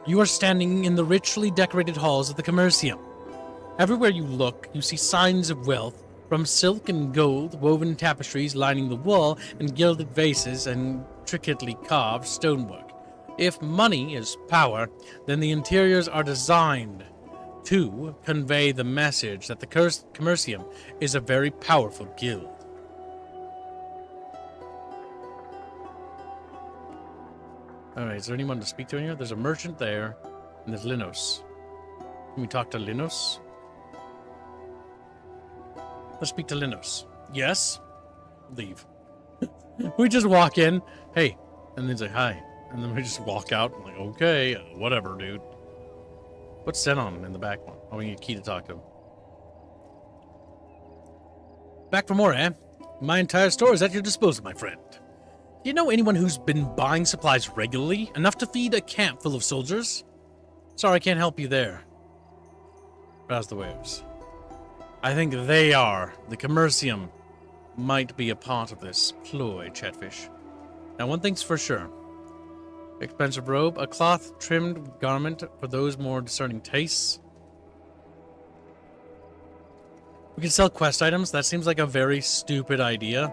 You are standing in the richly decorated halls of the Commercium. Everywhere you look, you see signs of wealth, from silk and gold, woven tapestries lining the wall, and gilded vases and intricately carved stonework. If money is power, then the interiors are designed to convey the message that the Commercium is a very powerful guild. Alright, is there anyone to speak to in here? There's a merchant there, and there's Linos. Can we talk to Linos? Let's speak to Linos. Yes? Leave. We just walk in. Hey. And then say hi. And then we just walk out. I'm like, okay, whatever, dude. What's Zenon in the back one? Oh, we need a key to talk to him. Back for more, eh? My entire store is at your disposal, my friend. Do you know anyone who's been buying supplies regularly? Enough to feed a camp full of soldiers? Sorry, I can't help you there. Browse the wares. I think they are. The commercium might be a part of this ploy, Chatfish. Now, one thing's for sure. Expensive robe, a cloth-trimmed garment for those more discerning tastes. We can sell quest items. That seems like a very stupid idea.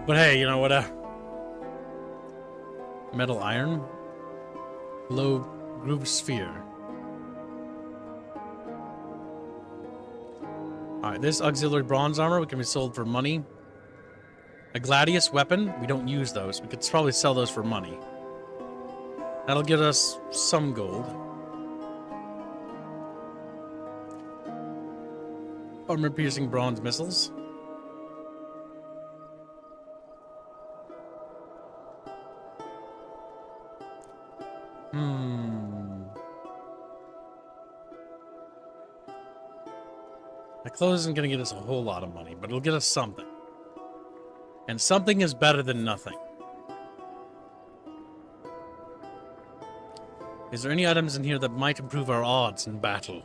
But hey, you know what? Metal iron. Low groove sphere. Alright, this auxiliary bronze armor can be sold for money. A gladius weapon. We don't use those. We could probably sell those for money. That'll get us some gold. Armor-piercing bronze missiles. The clothes isn't going to get us a whole lot of money, but it'll get us something. And something is better than nothing. Is there any items in here that might improve our odds in battle?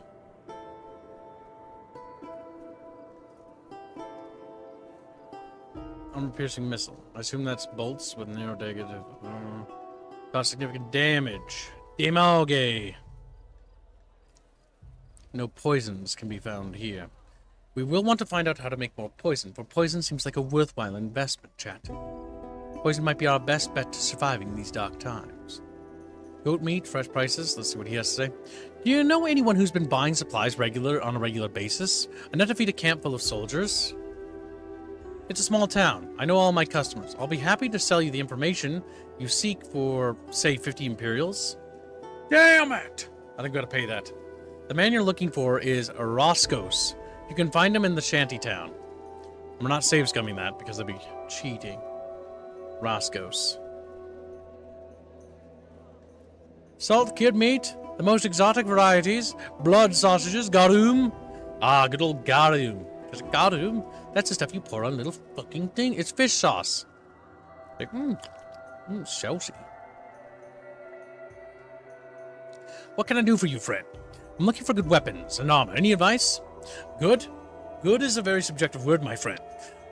Armor-piercing missile. I assume that's bolts with narrow dagger. Cause significant damage. Damage. No poisons can be found here. We will want to find out how to make more poison, for poison seems like a worthwhile investment, chat. Poison might be our best bet to surviving these dark times. Goat meat, fresh prices. Let's see what he has to say. Do you know anyone who's been buying supplies on a regular basis? Enough to feed a camp full of soldiers? It's a small town. I know all my customers. I'll be happy to sell you the information you seek for, say, 50 Imperials. Damn it! I think we gotta pay that. The man you're looking for is Roscos. You can find him in the shanty town. We're not save scumming that because that'd be cheating. Roscos. Salt kid meat, the most exotic varieties, blood sausages, garum. Ah, good old garum. Because garum, that's the stuff you pour on little fucking thing. It's fish sauce. Like, saucy. What can I do for you, friend? I'm looking for good weapons and armor. Any advice? Good? Good is a very subjective word, my friend.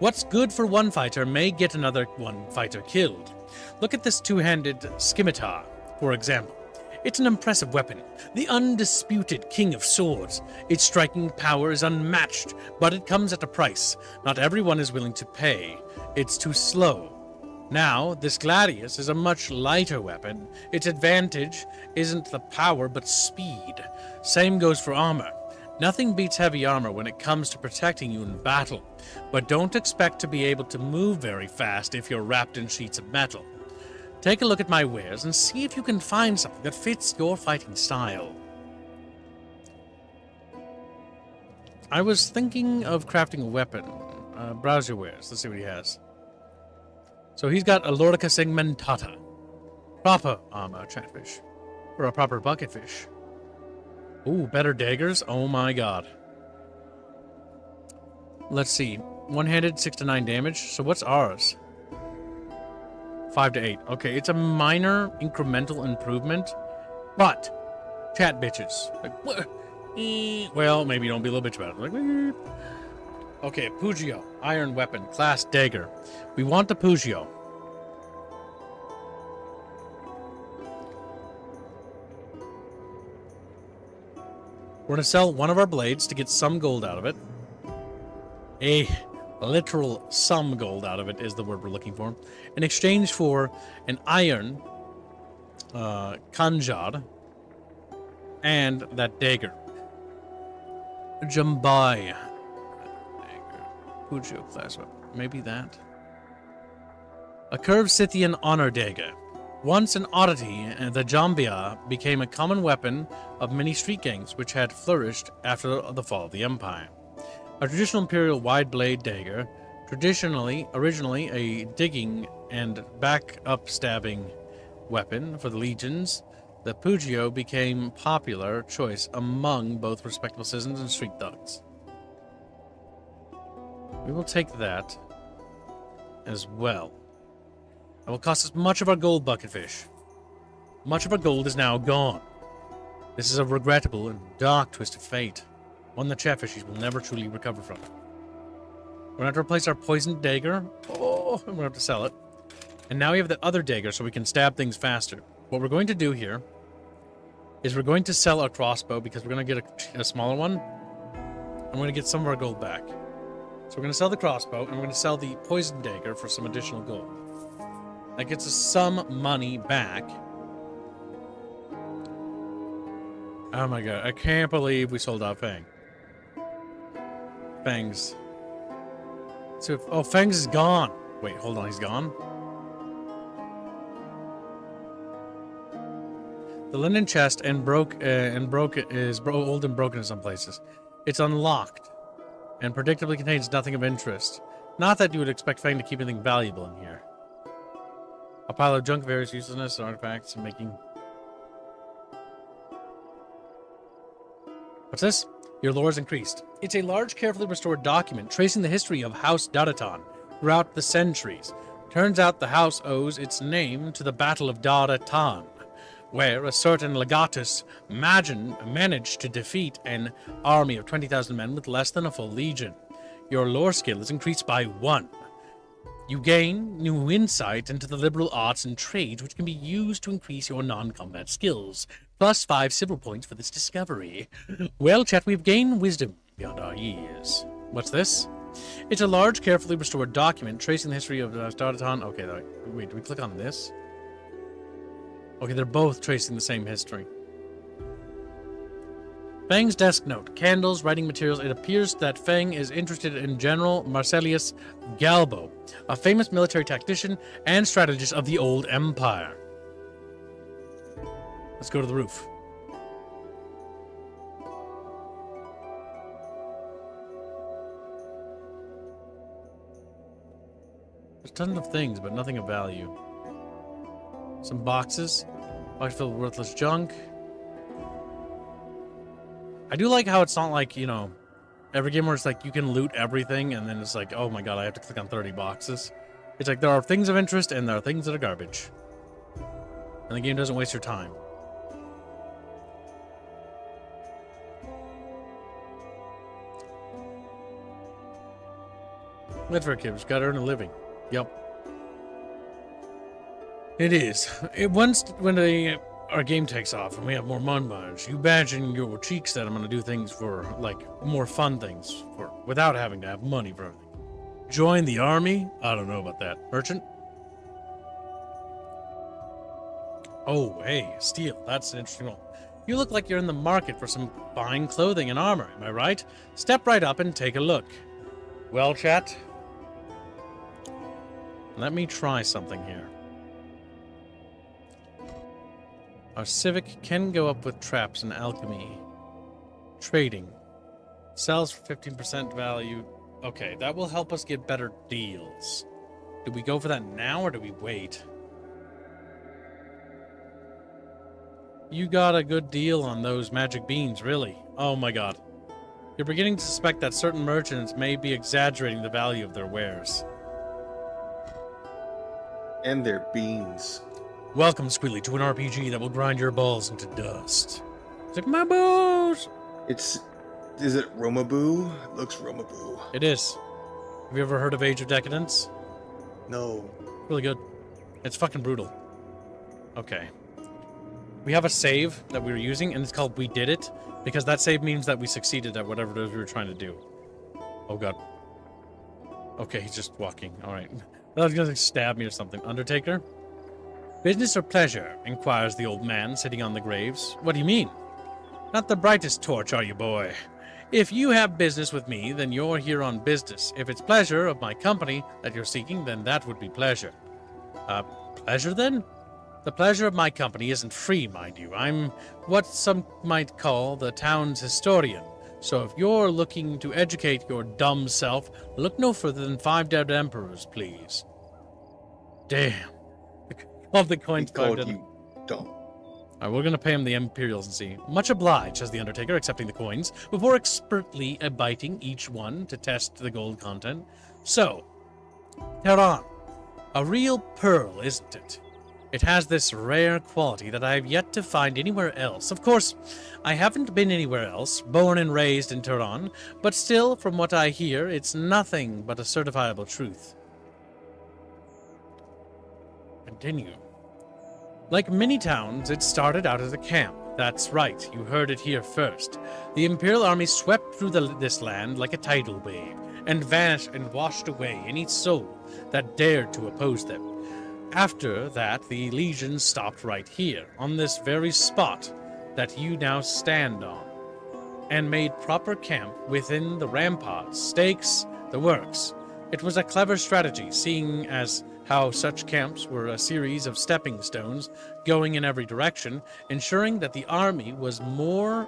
What's good for one fighter may get another one fighter killed. Look at this two-handed scimitar, for example. It's an impressive weapon, the undisputed king of swords. Its striking power is unmatched, but it comes at a price. Not everyone is willing to pay. It's too slow. Now, this gladius is a much lighter weapon. Its advantage isn't the power, but speed. Same goes for armor. Nothing beats heavy armor when it comes to protecting you in battle, but don't expect to be able to move very fast if you're wrapped in sheets of metal. Take a look at my wares and see if you can find something that fits your fighting style. I was thinking of crafting a weapon. Browse your wares. Let's see what he has. So he's got a Lordica segmentata. Proper armor, chatfish. Or a proper bucketfish. Ooh, better daggers? Oh my god. Let's see. One-handed, 6 to 9 damage. So what's ours? 5 to 8. Okay, it's a minor incremental improvement. But, chat bitches. Like, what? Well, maybe don't be a little bitch about it. Like, okay, Pugio. Iron weapon. Class dagger. We want the Pugio. We're going to sell one of our blades to get some gold out of it. A literal some gold out of it is the word we're looking for. In exchange for an iron kanjar and that dagger. Jambai. Dagger. Pugio class weapon. Maybe that. A curved Scythian honor dagger. Once an oddity, the Jambia became a common weapon of many street gangs which had flourished after the fall of the Empire. A traditional imperial wide blade dagger, originally a digging and back-up stabbing weapon for the legions, the Pugio became popular choice among both respectable citizens and street thugs. We will take that as well. It will cost us much of our gold, bucketfish. Much of our gold is now gone. This is a regrettable and dark twist of fate. One that Chatfishies will never truly recover from. We're gonna have to replace our poisoned dagger. Oh, and we're gonna have to sell it. And now we have the other dagger so we can stab things faster. What we're going to do here is we're going to sell our crossbow because we're gonna get a smaller one. And we're gonna get some of our gold back. So we're gonna sell the crossbow and we're gonna sell the poisoned dagger for some additional gold. That gets us some money back. Oh my god, I can't believe we sold out Fang. Fang's. So, oh, Fang's is gone. Wait, hold on, he's gone? The linen chest is old and broken in some places. It's unlocked and predictably contains nothing of interest. Not that you would expect Fang to keep anything valuable in here. A pile of junk, various uselessness, artifacts, and making. What's this? Your lore is increased. It's a large, carefully restored document tracing the history of House Dadaton throughout the centuries. Turns out the house owes its name to the Battle of Dadaton, where a certain legatus managed to defeat an army of 20,000 men with less than a full legion. Your lore skill is increased by 1. You gain new insight into the liberal arts and trades, which can be used to increase your non-combat skills. Plus 5 civil points for this discovery. Well, chat, we've gained wisdom beyond our years. What's this? It's a large, carefully restored document tracing the history of Dadaton. Okay, wait, do we click on this? Okay, they're both tracing the same history. Fang's desk note. Candles, writing materials. It appears that Fang is interested in General Marcellus Galbo, a famous military tactician and strategist of the Old Empire. Let's go to the roof. There's tons of things, but nothing of value. Some boxes. Box filled with worthless junk. I do like how it's not like, you know, every game where it's like you can loot everything and then it's like, oh my god, I have to click on 30 boxes. It's like there are things of interest and there are things that are garbage. And the game doesn't waste your time. That's for a kid. Just gotta earn a living. Yep. It is. When our game takes off and we have more montage, you imagine your cheeks that I'm gonna do things for, like, more fun things without having to have money for everything. Join the army? I don't know about that. Merchant? Oh, hey, steel. That's an interesting one. You look like you're in the market for some fine clothing and armor, am I right? Step right up and take a look. Well, chat, let me try something here. Our civic can go up with traps and alchemy. Trading. Sells for 15% value. Okay, that will help us get better deals. Do we go for that now or do we wait? You got a good deal on those magic beans, really. Oh my god. You're beginning to suspect that certain merchants may be exaggerating the value of their wares. And their beans. Welcome, Squealy, to an RPG that will grind your balls into dust. It's like, my balls! Is it Romaboo? It looks Romaboo. It is. Have you ever heard of Age of Decadence? No. Really good. It's fucking brutal. Okay. We have a save that we were using, and it's called We Did It, because that save means that we succeeded at whatever it is we were trying to do. Oh god. Okay, he's just walking. Alright. I was gonna stab me or something. Undertaker? Business or pleasure? Inquires the old man sitting on the graves. What do you mean? Not the brightest torch, are you, boy? If you have business with me, then you're here on business. If it's pleasure of my company that you're seeking, then that would be pleasure. Pleasure then? The pleasure of my company isn't free, mind you. I'm what some might call the town's historian. So if you're looking to educate your dumb self, look no further than 5 dead emperors, please. Damn. Love the coins. He called you dumb. Alright, we're gonna pay him the Imperials and see. Much obliged, says the Undertaker, accepting the coins, before expertly biting each one to test the gold content. So, Tehran. A real pearl, isn't it? It has this rare quality that I have yet to find anywhere else. Of course, I haven't been anywhere else, born and raised in Tehran, but still, from what I hear, it's nothing but a certifiable truth. Continue. Like many towns, it started out as a camp. That's right, you heard it here first. The Imperial Army swept through this land like a tidal wave, and vanished and washed away any soul that dared to oppose them. After that, the legions stopped right here, on this very spot that you now stand on, and made proper camp within the ramparts, stakes, the works. It was a clever strategy, seeing as how such camps were a series of stepping stones going in every direction, ensuring that the army was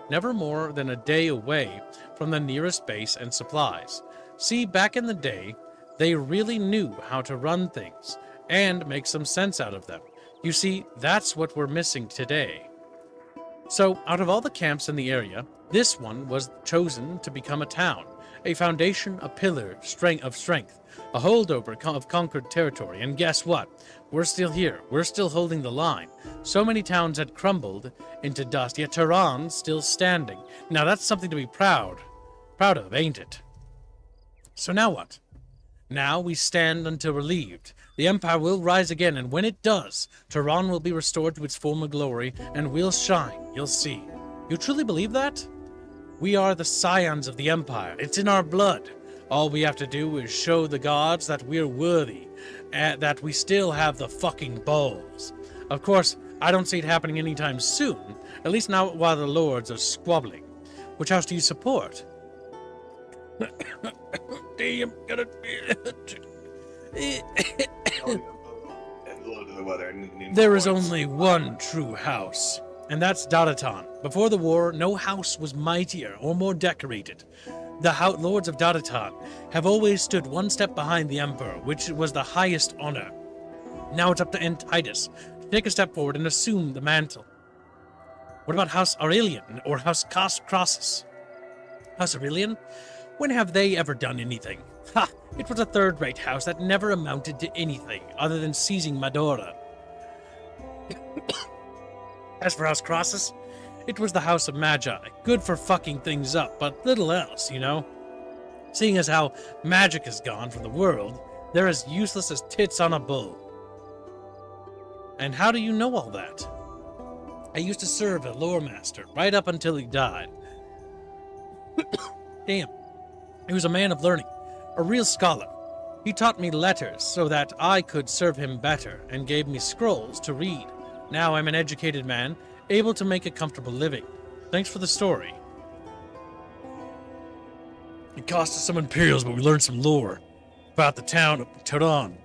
never more than a day away from the nearest base and supplies. See, back in the day, they really knew how to run things and make some sense out of them. You see, that's what we're missing today. So, out of all the camps in the area, this one was chosen to become a town, a foundation, a pillar of strength, a holdover of conquered territory. And guess what? We're still here. We're still holding the line. So many towns had crumbled into dust, yet Tehran's still standing. Now that's something to be proud of, ain't it? So now what? Now we stand until relieved. The Empire will rise again, and when it does, Tehran will be restored to its former glory, and we'll shine, you'll see. You truly believe that? We are the scions of the Empire. It's in our blood. All we have to do is show the gods that we're worthy, and that we still have the fucking balls. Of course, I don't see it happening anytime soon, at least not while the lords are squabbling. Which house do you support? Damn, gotta There is only one true house, and that's Dadatan. Before the war, no house was mightier or more decorated. The lords of Dadatan have always stood one step behind the Emperor, which was the highest honor. Now it's up to Titus to take a step forward and assume the mantle. What about House Aurelian or House Crassus? House Aurelian? When have they ever done anything? Ha! It was a third-rate house that never amounted to anything other than seizing Madora. As for House Crassus, it was the House of Magi, good for fucking things up, but little else, you know? Seeing as how magic is gone from the world, they're as useless as tits on a bull. And how do you know all that? I used to serve a lore master, right up until he died. Damn. He was a man of learning, a real scholar. He taught me letters so that I could serve him better, and gave me scrolls to read. Now I'm an educated man, able to make a comfortable living. Thanks for the story. It cost us some Imperials, but we learned some lore about the town of Tehran.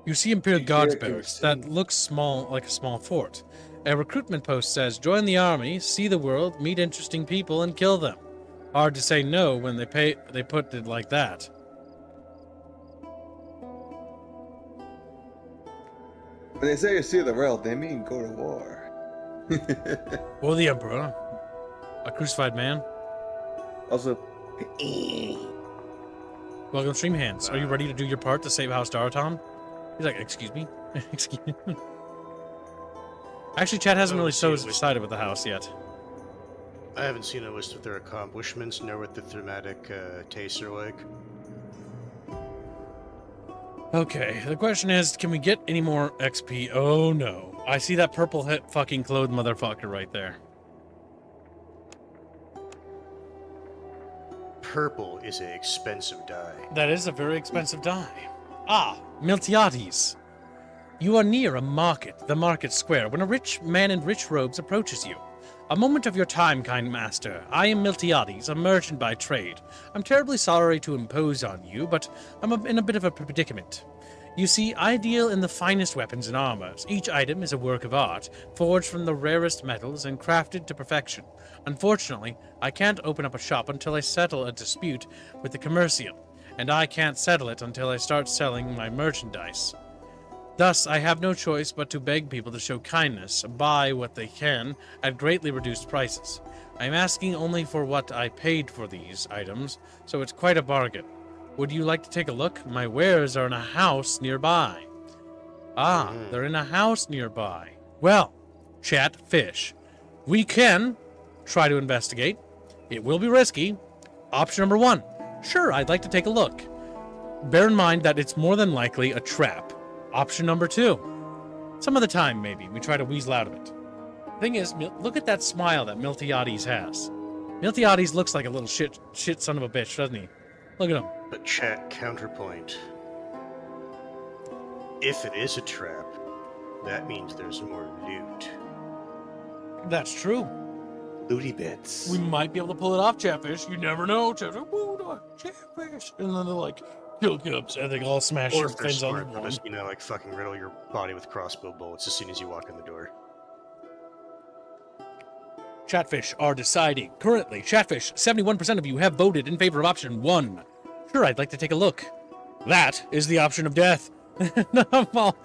You see Imperial Guards barracks that looks small, like a small fort. A recruitment post says, join the army, see the world, meet interesting people, and kill them. Hard to say no when they put it like that. When they say you see the world, they mean go to war. Or the Emperor. A crucified man. Also, Welcome, Stream Hands. Are you ready to do your part to save House Daraton? He's like, excuse me? Excuse me? Actually, Chad hasn't really so decided with the house yet. I haven't seen a list of their accomplishments, nor what the thematic tastes are like. Okay, the question is, can we get any more XP? Oh no. I see that purple fucking clothed motherfucker right there. Purple is an expensive dye. That is a very expensive dye. Ah, Miltiades. You are near a market, the market square, when a rich man in rich robes approaches you. A moment of your time, kind master. I am Miltiades, a merchant by trade. I'm terribly sorry to impose on you, but I'm in a bit of a predicament. You see, I deal in the finest weapons and armors. Each item is a work of art, forged from the rarest metals and crafted to perfection. Unfortunately, I can't open up a shop until I settle a dispute with the commercium, and I can't settle it until I start selling my merchandise. Thus, I have no choice but to beg people to show kindness, buy what they can at greatly reduced prices. I am asking only for what I paid for these items, so it's quite a bargain. Would you like to take a look? My wares are in a house nearby. Ah, they're in a house nearby. Well, Chatfish, we can try to investigate. It will be risky. Option number 1. Sure, I'd like to take a look. Bear in mind that it's more than likely a trap. Option number 2. Some of the time, maybe, we try to weasel out of it. Thing is, look at that smile that Miltiades has. Miltiades looks like a little shit son of a bitch, doesn't he? Look at him. But chat counterpoint. If it is a trap, that means there's more loot. That's true. Looty bits. We might be able to pull it off, Chatfish. You never know. Chatfish. And then they're like, kill cubs. And they all smash Or your if they're things on the smart, they'll wall. just, like fucking riddle your body with crossbow bullets as soon as you walk in the door. Chatfish are deciding. Currently, Chatfish, 71% of you have voted in favor of option 1. Sure, I'd like to take a look. That is the option of death. Well,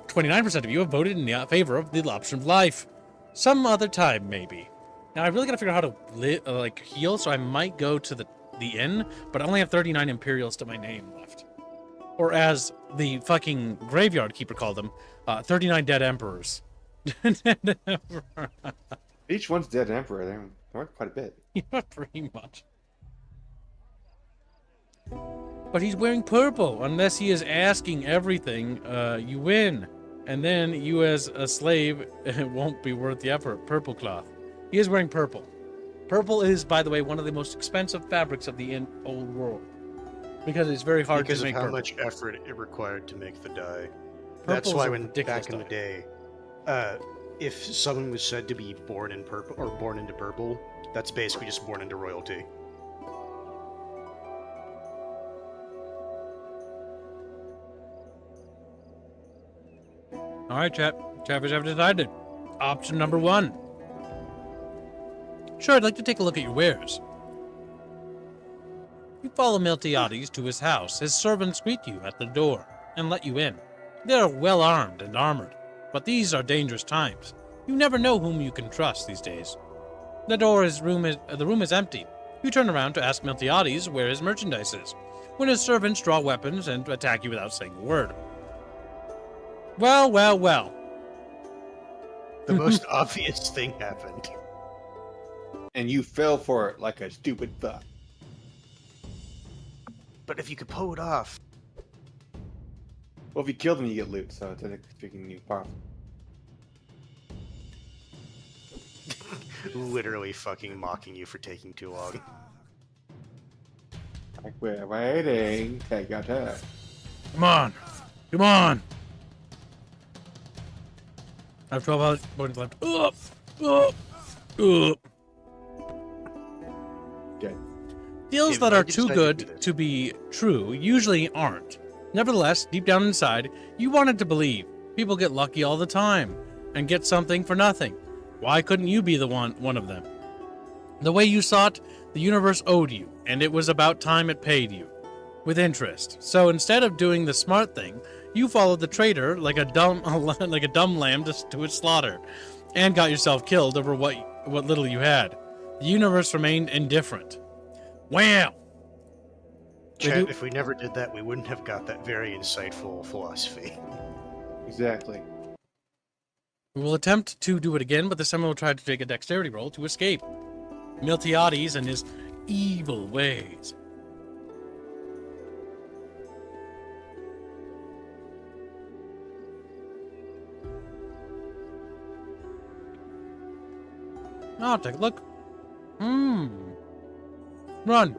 29% of you have voted in favor of the option of life. Some other time, maybe. Now, I really gotta figure out how to heal, so I might go to the inn, but I only have 39 Imperials to my name left. Or as the fucking graveyard keeper called them, 39 dead Emperors. Each one's dead emperor. They're worth quite a bit. Yeah, pretty much. But he's wearing purple. Unless he is asking everything, you win. And then you as a slave, it won't be worth the effort. Purple cloth. He is wearing purple. Purple is, by the way, one of the most expensive fabrics of the old world. Because it's very hard because to make of how purple. much effort it required to make the dye. Purple That's is why a when ridiculous back in the dye. day, if someone was said to be born in purple or born into purple, that's basically just born into royalty. All right, Chatfish have decided. Option number 1. Sure, I'd like to take a look at your wares. You follow Miltiades to his house. His servants greet you at the door and let you in. They are well armed and armored, but these are dangerous times. You never know whom you can trust these days. The room is empty. You turn around to ask Miltiades where his merchandise is, when his servants draw weapons and attack you without saying a word. Well, well, well. The most obvious thing happened. And you fell for it like a stupid fuck. But if you could pull it off, Well, if you kill them, you get loot, so it's freaking new powerful. literally fucking mocking you for taking too long. Like we're waiting. Take your turn. Come on. Come on. I have 12 points left. Up. Good. Deals Yeah, that why are did you too decide to do good this? to be true usually aren't. Nevertheless, deep down inside, you wanted to believe. People get lucky all the time and get something for nothing. Why couldn't you be the one of them? The way you saw it, the universe owed you, and it was about time it paid you. With interest. So instead of doing the smart thing, you followed the traitor like a dumb lamb to its slaughter, and got yourself killed over what little you had. The universe remained indifferent. Wham! Chat, if we never did that, we wouldn't have got that very insightful philosophy. Exactly. We will attempt to do it again, but this time we will try to take a dexterity roll to escape Miltiades and his evil ways. I'll take a look. Run.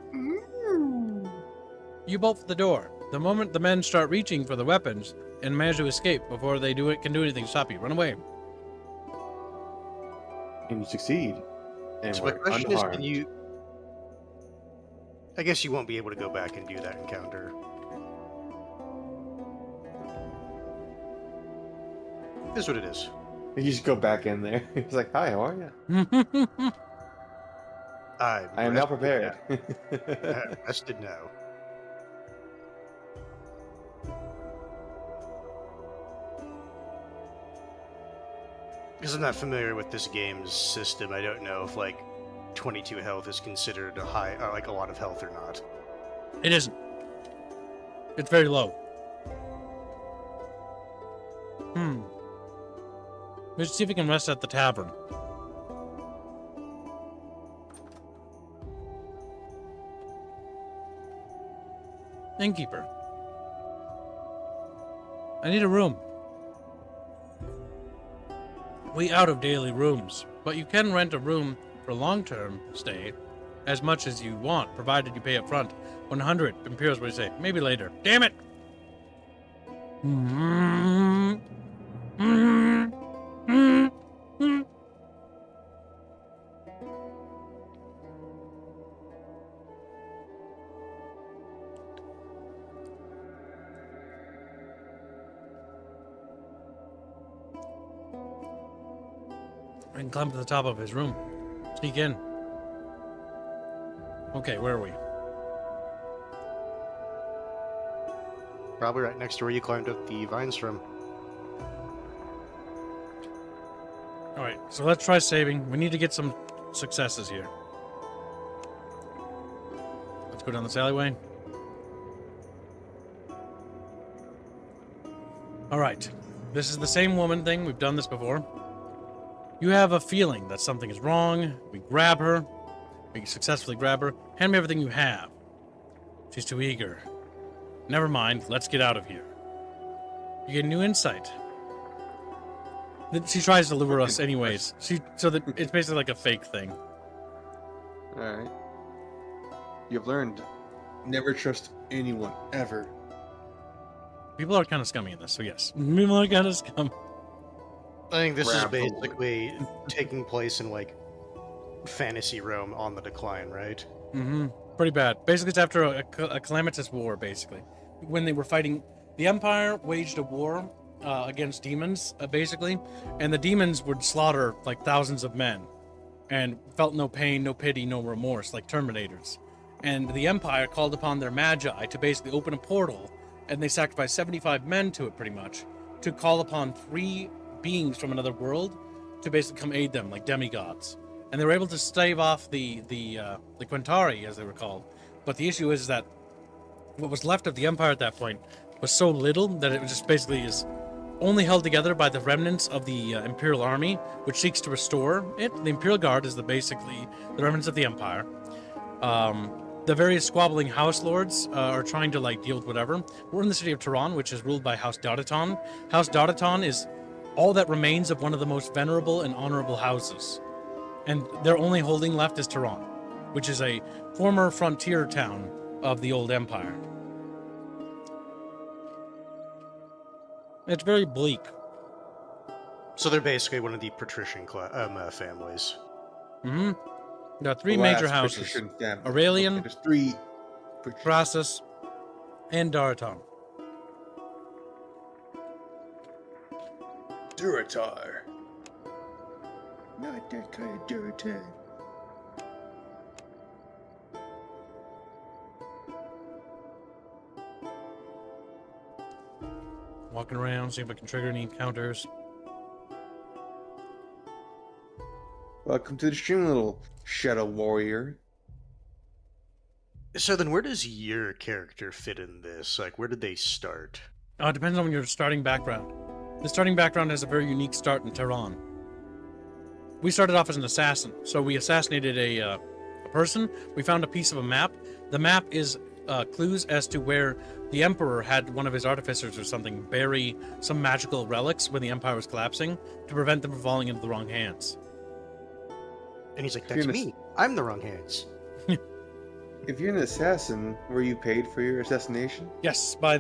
You bolt for the door. The moment the men start reaching for the weapons and manage to escape before they can do anything to stop you. Run away. And you succeed. And So my we're question is, unharmed. can you... I guess you won't be able to go back and do that encounter. It is what it is. You just go back in there. He's like, "Hi, how are you? I am now prepared." I'm rested now. Because I'm not familiar with this game's system, I don't know if like 22 health is considered a high, or like a lot of health or not. It isn't. It's very low. Let's see if we can rest at the tavern. Innkeeper. I need a room. We out of daily rooms, but you can rent a room for long-term stay as much as you want, provided you pay up front. 100 Imperials, what do you say? Maybe later. Damn it! I can climb to the top of his room. Sneak in. Okay, where are we? Probably right next to where you climbed up the vines from. Alright, so let's try saving. We need to get some successes here. Let's go down this alleyway. Alright, this is the same woman thing. We've done this before. You have a feeling that something is wrong. We grab her. We successfully grab her. Hand me everything you have. She's too eager. Never mind. Let's get out of here. You get new insight. She tries to lure us anyways. So that it's basically like a fake thing. Alright. You've learned never trust anyone, ever. People are kind of scummy in this, so yes. People are kind of scum. I think this is Raffle. basically taking place in, like, fantasy realm on the decline, right? Mm-hmm. Pretty bad. Basically, it's after a calamitous war, basically. When they were fighting... The Empire waged a war against demons, basically. And the demons would slaughter, like, thousands of men. And felt no pain, no pity, no remorse, like Terminators. And the Empire called upon their magi to basically open a portal. And they sacrificed 75 men to it, pretty much. To call upon 3 beings from another world to basically come aid them, like demigods. And they were able to stave off the Quintari, as they were called. But the issue is that what was left of the Empire at that point was so little that it was just basically is only held together by the remnants of the Imperial Army, which seeks to restore it. The Imperial Guard is basically the remnants of the Empire. The various squabbling house lords are trying to deal with whatever. We're in the city of Tehran, which is ruled by House Dotaton. House Dotaton is all that remains of one of the most venerable and honorable houses. And their only holding left is Tehran, which is a former frontier town of the old empire. It's very bleak. So they're basically one of the patrician families. Mm-hmm. There are 3 The major last houses. patrician family. Aurelian, Okay, there's 3 Crassus, and Daraton. Duratar. Not that kind of Duratar. Walking around, see if I can trigger any encounters. Welcome to the stream, little shadow warrior. So then where does your character fit in this? Like, where did they start? It depends on your starting background. The starting background has a very unique start in Tehran. We started off as an assassin, so we assassinated a person. We found a piece of a map. The map is clues as to where the Emperor had one of his artificers or something bury some magical relics when the Empire was collapsing to prevent them from falling into the wrong hands. And he's like, that's me. I'm the wrong hands. If you're an assassin, were you paid for your assassination? Yes, by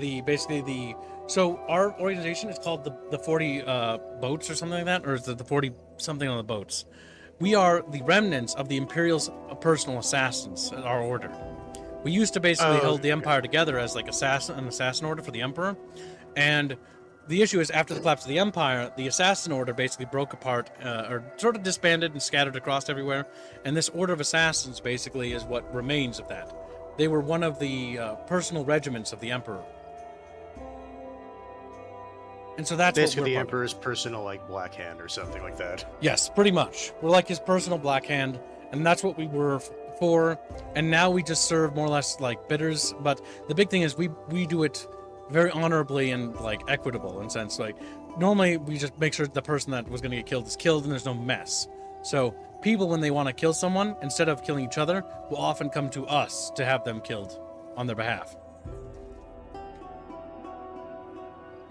so our organization is called the 40 boats or something like that, or is it the 40 something on the boats? We are the remnants of the Imperial's personal assassins, our order. We used to basically hold the Empire together as like an assassin order for the Emperor, and the issue is after the collapse of the Empire, the assassin order basically broke apart, or sort of disbanded and scattered across everywhere, and this order of assassins basically is what remains of that. They were one of the personal regiments of the Emperor. And so that's basically what we're the part of. Emperor's personal, like, black hand or something like that. Yes, pretty much. We're like his personal black hand, and that's what we were and now we just serve more or less like bitters. But the big thing is we do it very honorably and like equitable in sense. Like normally we just make sure the person that was going to get killed is killed and there's no mess. So people, when they want to kill someone, instead of killing each other, will often come to us to have them killed on their behalf.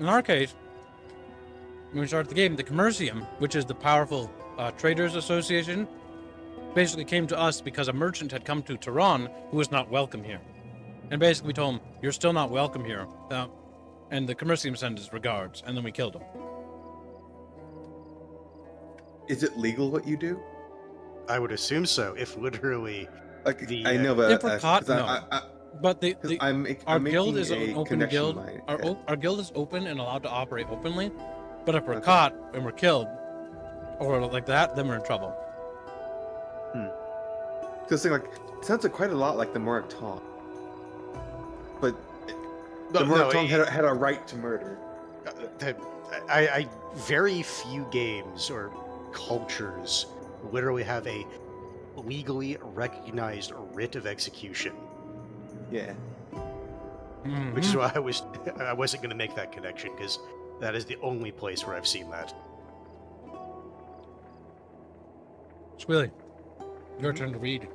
In our case, when we started the game, the Commercium, which is the powerful traders association, basically came to us because a merchant had come to Tehran who was not welcome here. And basically we told him, you're still not welcome here. And the Commercium sent his regards, and then we killed him. Is it legal what you do? I would assume so. If literally, Like The, I know, but if we're caught, no. But our guild is an open guild. Our guild is open and allowed to operate openly. But if we're caught and we're killed, or like that, then we're in trouble. Because like it sounds like quite a lot like the Moratom. But the Moratom had a right to murder. I very few games or cultures literally have a legally recognized writ of execution. Yeah. Which is why I wasn't going to make that connection, because that is the only place where I've seen that. Squilly, your turn to read.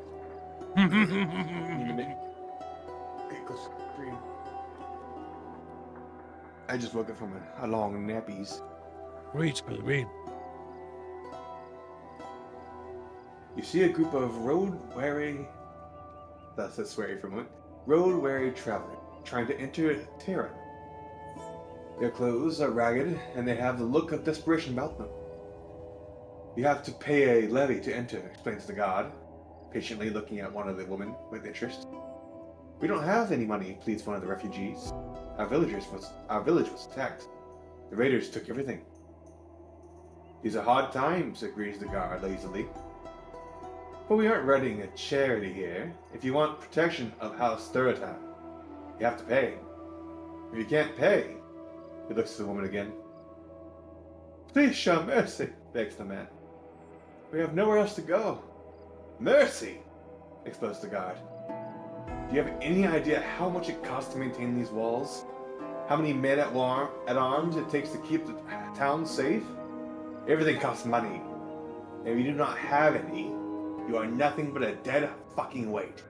I just woke up from a long nappies. Read, Squilly, read. You see a group of road-weary... That's sweary for a moment. Road-weary travelers trying to enter Tehran. Their clothes are ragged, and they have the look of desperation about them. You have to pay a levy to enter, explains the guard, patiently looking at one of the women with interest. We don't have any money, pleads one of the refugees. Our village was attacked. The raiders took everything. These are hard times, agrees the guard lazily. But we aren't running a charity here. If you want protection of House Thuratan, you have to pay. If you can't pay, he looks at the woman again. Please show mercy, begs the man. We have nowhere else to go. Mercy, explodes the guard. Do you have any idea how much it costs to maintain these walls? How many men at arms it takes to keep the town safe? Everything costs money. And if you do not have any, you are nothing but a dead fucking weight.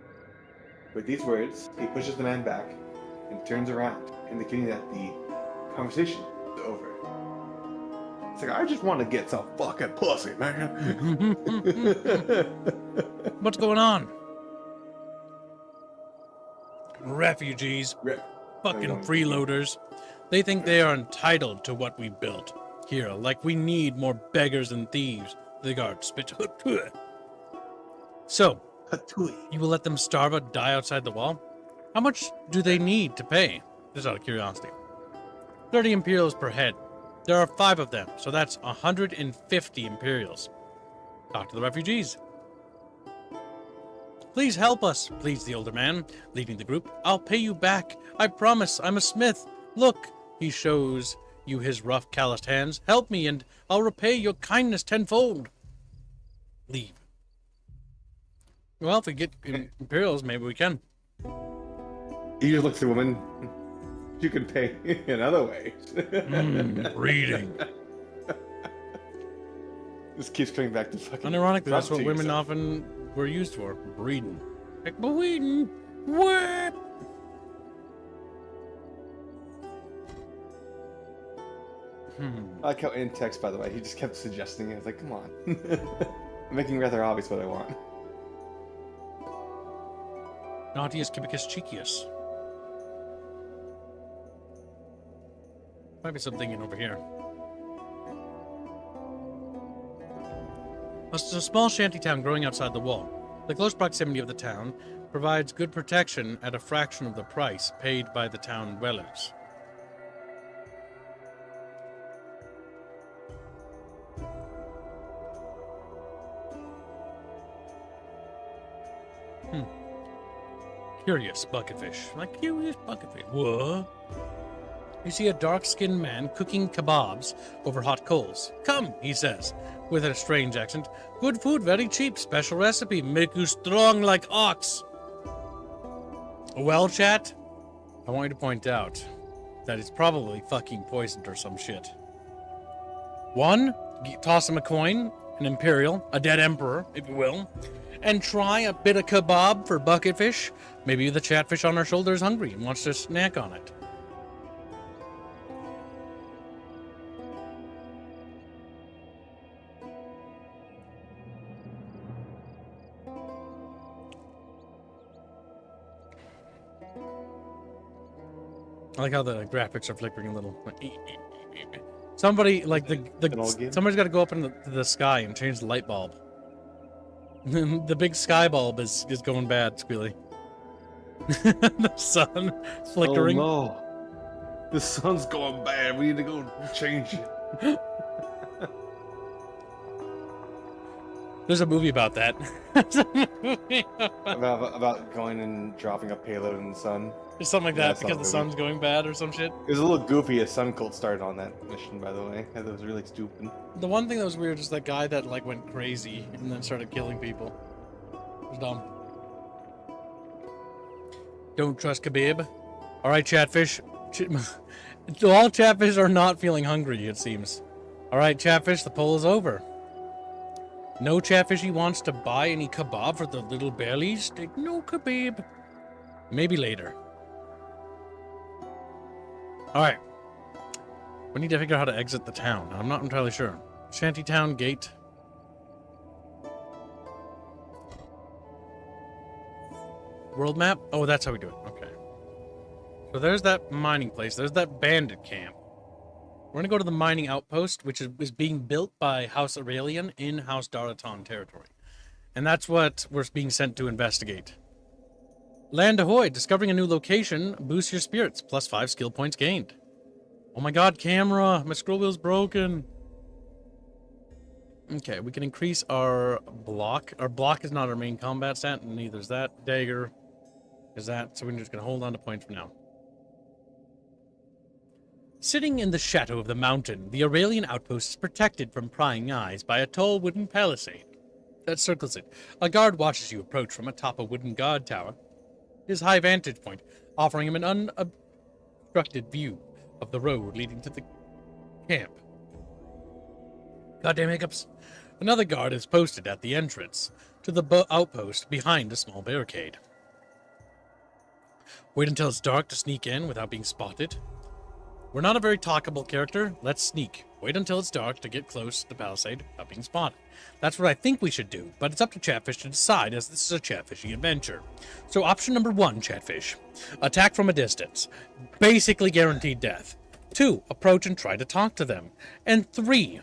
With these words, he pushes the man back and turns around, indicating that the conversation is over. It's like, I just want to get some fucking pussy, man. What's going on? Refugees, fucking freeloaders. They think they are entitled to what we built here, like we need more beggars and thieves. The guard spits. So, you will let them starve or die outside the wall? How much do they need to pay? Just out of curiosity. 30 imperials per head. There are 5 of them, so that's 150 imperials. Talk to the refugees. Please help us, pleads the older man, leading the group. I'll pay you back. I promise. I'm a smith. Look, he shows you his rough, calloused hands. Help me, and I'll repay your kindness tenfold. Leave. Well, if we get imperials, maybe we can. He just looks at the woman. You can pay in other ways. Reading. This keeps coming back to fucking... Unironically, that's what women often were used for. Breeding. Like, breeding. What? I like how in text, by the way, he just kept suggesting it. I was like, come on. I'm making rather obvious what I want. Nautius Cibicus Cheekius. Might be something in over here. It's a small shanty town growing outside the wall. The close proximity of the town provides good protection at a fraction of the price paid by the town dwellers. Curious bucketfish. Like curious bucketfish. What? you see a dark-skinned man cooking kebabs over hot coals. Come, he says, with a strange accent. Good food, very cheap, special recipe, make you strong like ox. Well, chat, I want you to point out that it's probably fucking poisoned or some shit. One, toss him a coin, an imperial, a dead emperor, if you will, and try a bit of kebab for bucketfish. Maybe the chatfish on our shoulder is hungry and wants to snack on it. I like how the graphics are flickering a little. Somebody, like, somebody's got to go up into the sky and change the light bulb. The big sky bulb is going bad, Squealy. The sun flickering. Oh no. The sun's going bad. We need to go change it. There's a movie about that. about going and dropping a payload in the sun. Or something like Yeah, that, because the sun's going bad or some shit. It was a little goofy. A sun cult started on that mission, by the way. That was really stupid. The one thing that was weird is that guy that like went crazy and then started killing people. It was dumb. Don't trust Khabib. All right, chatfish. All chatfish are not feeling hungry, it seems. All right, chatfish, the poll is over. No chatfishy wants to buy any kebab for the little bellies. No Khabib. Maybe later. All right. We need to figure out how to exit the town. I'm not entirely sure. Shantytown gate. World map? Oh, that's how we do it. Okay. So there's that mining place. There's that bandit camp. We're going to go to the mining outpost, which is being built by House Aurelian in House Daratan territory. And that's what we're being sent to investigate. Land ahoy! Discovering a new location boosts your spirits. +5 skill points gained. Oh my god, camera! My scroll wheel's broken. Okay, we can increase our block. Our block is not our main combat stat, and neither is that. Dagger is that, so we're just going to hold on to points for now. Sitting in the shadow of the mountain, the Aurelian outpost is protected from prying eyes by a tall wooden palisade that circles it. A guard watches you approach from atop a wooden guard tower, his high vantage point offering him an unobstructed view of the road leading to the camp. Goddamn hiccups. Another guard is posted at the entrance to the outpost behind a small barricade. Wait until it's dark to sneak in without being spotted. We're not a very talkable character. Let's sneak. Wait until it's dark to get close to the palisade without being spotted. That's what I think we should do, but it's up to Chatfish to decide, as this is a Chatfishy adventure. So option number 1, Chatfish. Attack from a distance. Basically guaranteed death. 2, approach and try to talk to them. And 3,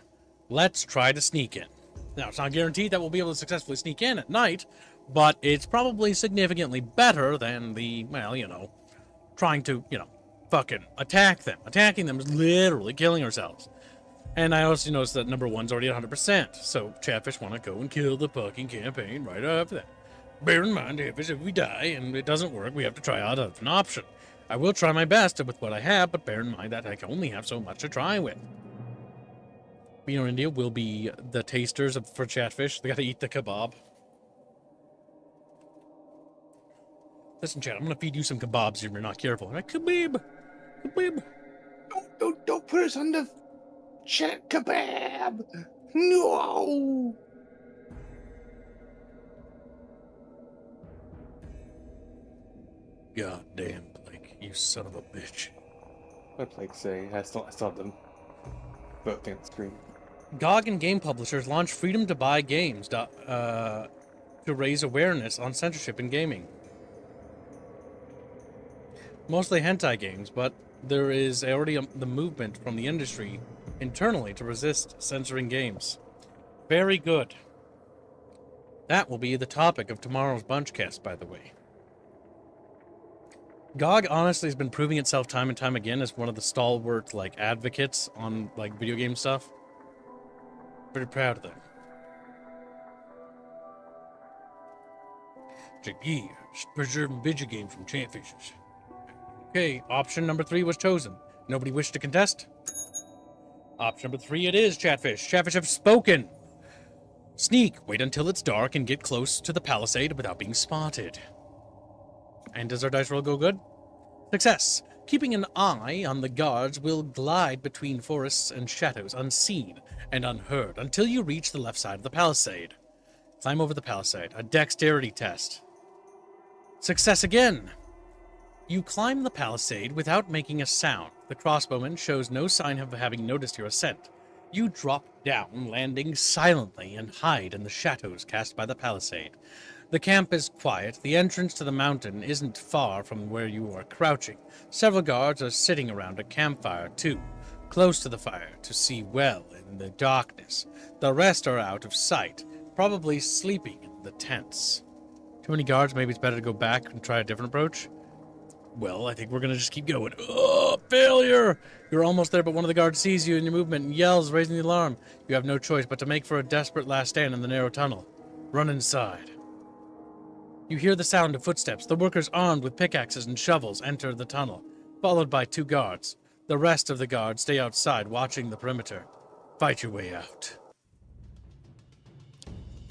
let's try to sneak in. Now, it's not guaranteed that we'll be able to successfully sneak in at night, but it's probably significantly better than the, well, you know, trying to, you know, fucking attack them. Attacking them is literally killing ourselves. And I also noticed that number 1's already at 100%. So Chatfish want to go and kill the fucking campaign right after that. Bear in mind, if we die and it doesn't work, we have to try out an option. I will try my best with what I have, but bear in mind that I can only have so much to try with. Beano India will be the tasters for Chatfish. They got to eat the kebab. Listen, Chat, I'm going to feed you some kebabs if you're not careful. Like, kebab! Kebab! Don't put us on the chat kebab! No! God damn, Blake, you son of a bitch. What'd Blake say? I still have them both on the screen. GOG and game publishers launch freedom to buy games to raise awareness on censorship in gaming. Mostly hentai games, but there is already the movement from the industry internally to resist censoring games. Very good. That will be the topic of tomorrow's Bunchcast, by the way. GOG honestly has been proving itself time and time again as one of the stalwart like advocates on like video game stuff. Pretty proud of them. Preserving video games from chatfishes. Okay, option number 3 was chosen. Nobody wish to contest? Option number 3, it is Chatfish. Chatfish have spoken. Sneak. Wait until it's dark and get close to the palisade without being spotted. And does our dice roll go good? Success. Keeping an eye on the guards will glide between forests and shadows unseen and unheard until you reach the left side of the palisade. Climb over the palisade. A dexterity test. Success again. You climb the palisade without making a sound. The crossbowman shows no sign of having noticed your ascent. You drop down, landing silently, and hide in the shadows cast by the palisade. The camp is quiet. The entrance to the mountain isn't far from where you are crouching. Several guards are sitting around a campfire, too, close to the fire to see well in the darkness. The rest are out of sight, probably sleeping in the tents. Too many guards, maybe it's better to go back and try a different approach? Well, I think we're gonna just keep going. Oh, failure! You're almost there, but one of the guards sees you in your movement and yells, raising the alarm. You have no choice but to make for a desperate last stand in the narrow tunnel. Run inside. You hear the sound of footsteps. The workers armed with pickaxes and shovels enter the tunnel, followed by 2 guards. The rest of the guards stay outside, watching the perimeter. Fight your way out.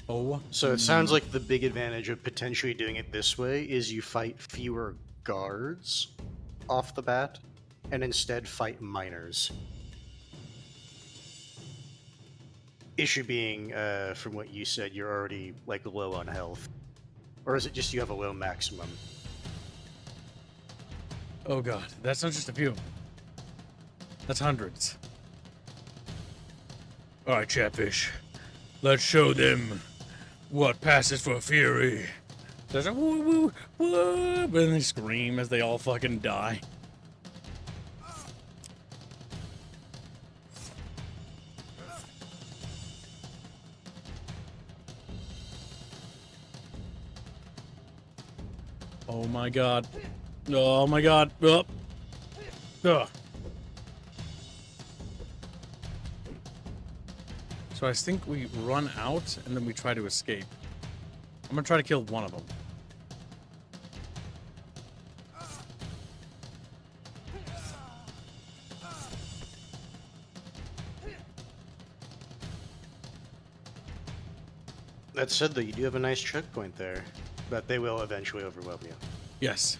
Oh. So it sounds like the big advantage of potentially doing it this way is you fight fewer guards off the bat, and instead fight miners. Issue being, from what you said, you're already, like, low on health. Or is it just you have a low maximum? Oh god, that's not just a few. That's hundreds. Alright, Chatfish. Let's show them what passes for fury. There's a woo woo woo, and they scream as they all fucking die. Oh my god. Oh my god. Oh. Ugh. So I think we run out and then we try to escape. I'm gonna try to kill one of them. That said, though, you do have a nice checkpoint there, but they will eventually overwhelm you. Yes.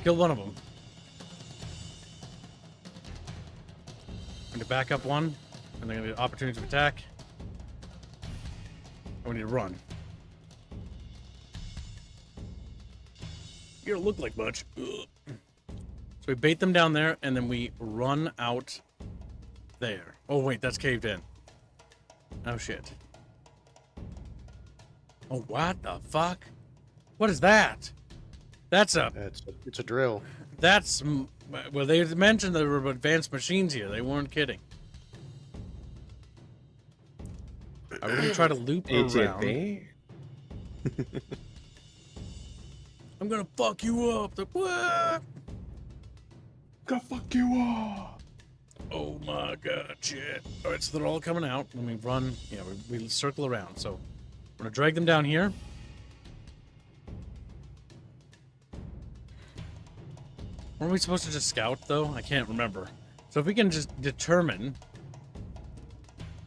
Kill one of them. I'm gonna back up one, and they're gonna get opportunity to attack. And we need to run. You don't look like much. Ugh. So we bait them down there, and then we run out there. Oh wait, that's caved in. Oh shit. Oh, what the fuck? What is that? That's a... It's a drill. That's... Well, they mentioned there were advanced machines here. They weren't kidding. Are we gonna try to loop around? I'm gonna fuck you up. What? Gonna fuck you up. Oh my god, shit. Alright, so they're all coming out. Let me run. Yeah, we circle around. So, I'm gonna drag them down here. Weren't we supposed to just scout, though? I can't remember. So if we can just determine...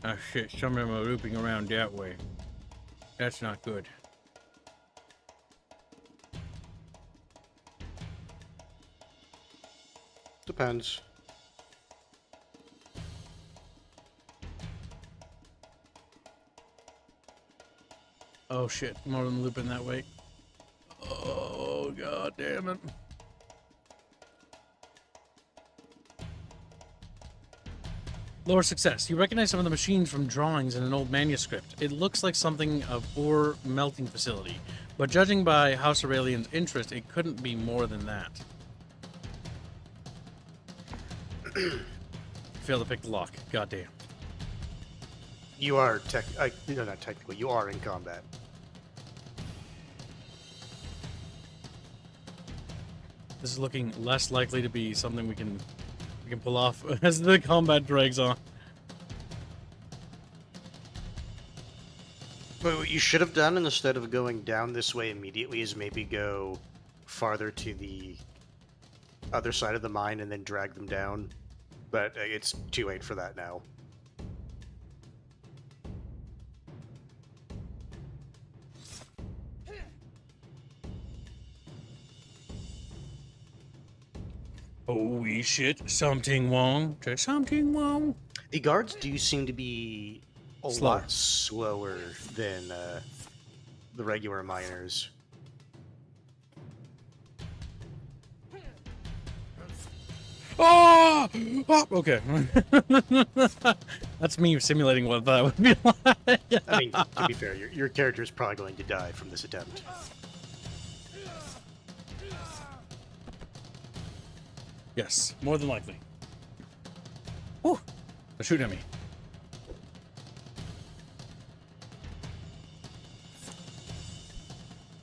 Oh shit, some of them are looping around that way. That's not good. Depends. Oh shit, more of them looping that way. Oh god damn it. Lower success. You recognize some of the machines from drawings in an old manuscript. It looks like something of ore melting facility, but judging by House Aurelian's interest, it couldn't be more than that. Failed to pick the lock. Goddamn. You are not technically. You are in combat. This is looking less likely to be something we can pull off as the combat drags on. But what you should have done instead of going down this way immediately is maybe go farther to the other side of the mine and then drag them down. But it's too late for that now. Holy shit, something wrong. There's something wrong. The guards do seem to be a lot slower than the regular miners. Oh! Oh! Okay. That's me simulating what that would be like. I mean, to be fair, your character is probably going to die from this attempt. Yes, more than likely. Whew! They're shooting at me.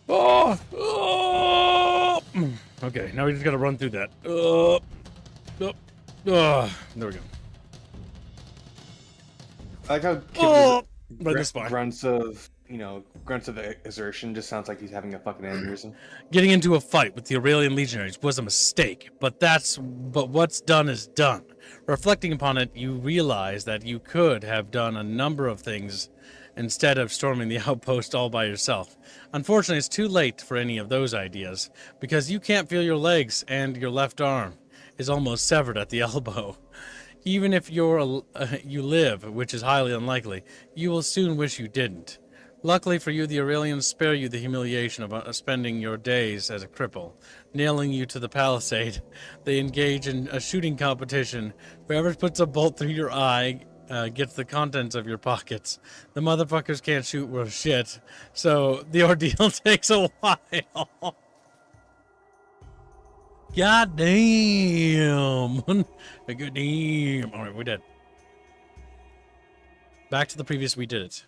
Oh! Oh! Okay, now we just gotta run through that. There we go. I like how Oh! Kip But that's fine. grunts of exertion just sounds like he's having a fucking aneurysm. Getting into a fight with the Aurelian legionaries was a mistake, but what's done is done. Reflecting upon it, you realize that you could have done a number of things instead of storming the outpost all by yourself. Unfortunately, it's too late for any of those ideas, because you can't feel your legs and your left arm is almost severed at the elbow. Even if you live, which is highly unlikely, you will soon wish you didn't. Luckily for you, the Aurelians spare you the humiliation of spending your days as a cripple, nailing you to the palisade. They engage in a shooting competition. Whoever puts a bolt through your eye gets the contents of your pockets. The motherfuckers can't shoot worth shit, so the ordeal takes a while. God damn. Good damn. Alright, we're dead. Back to the previous we did it.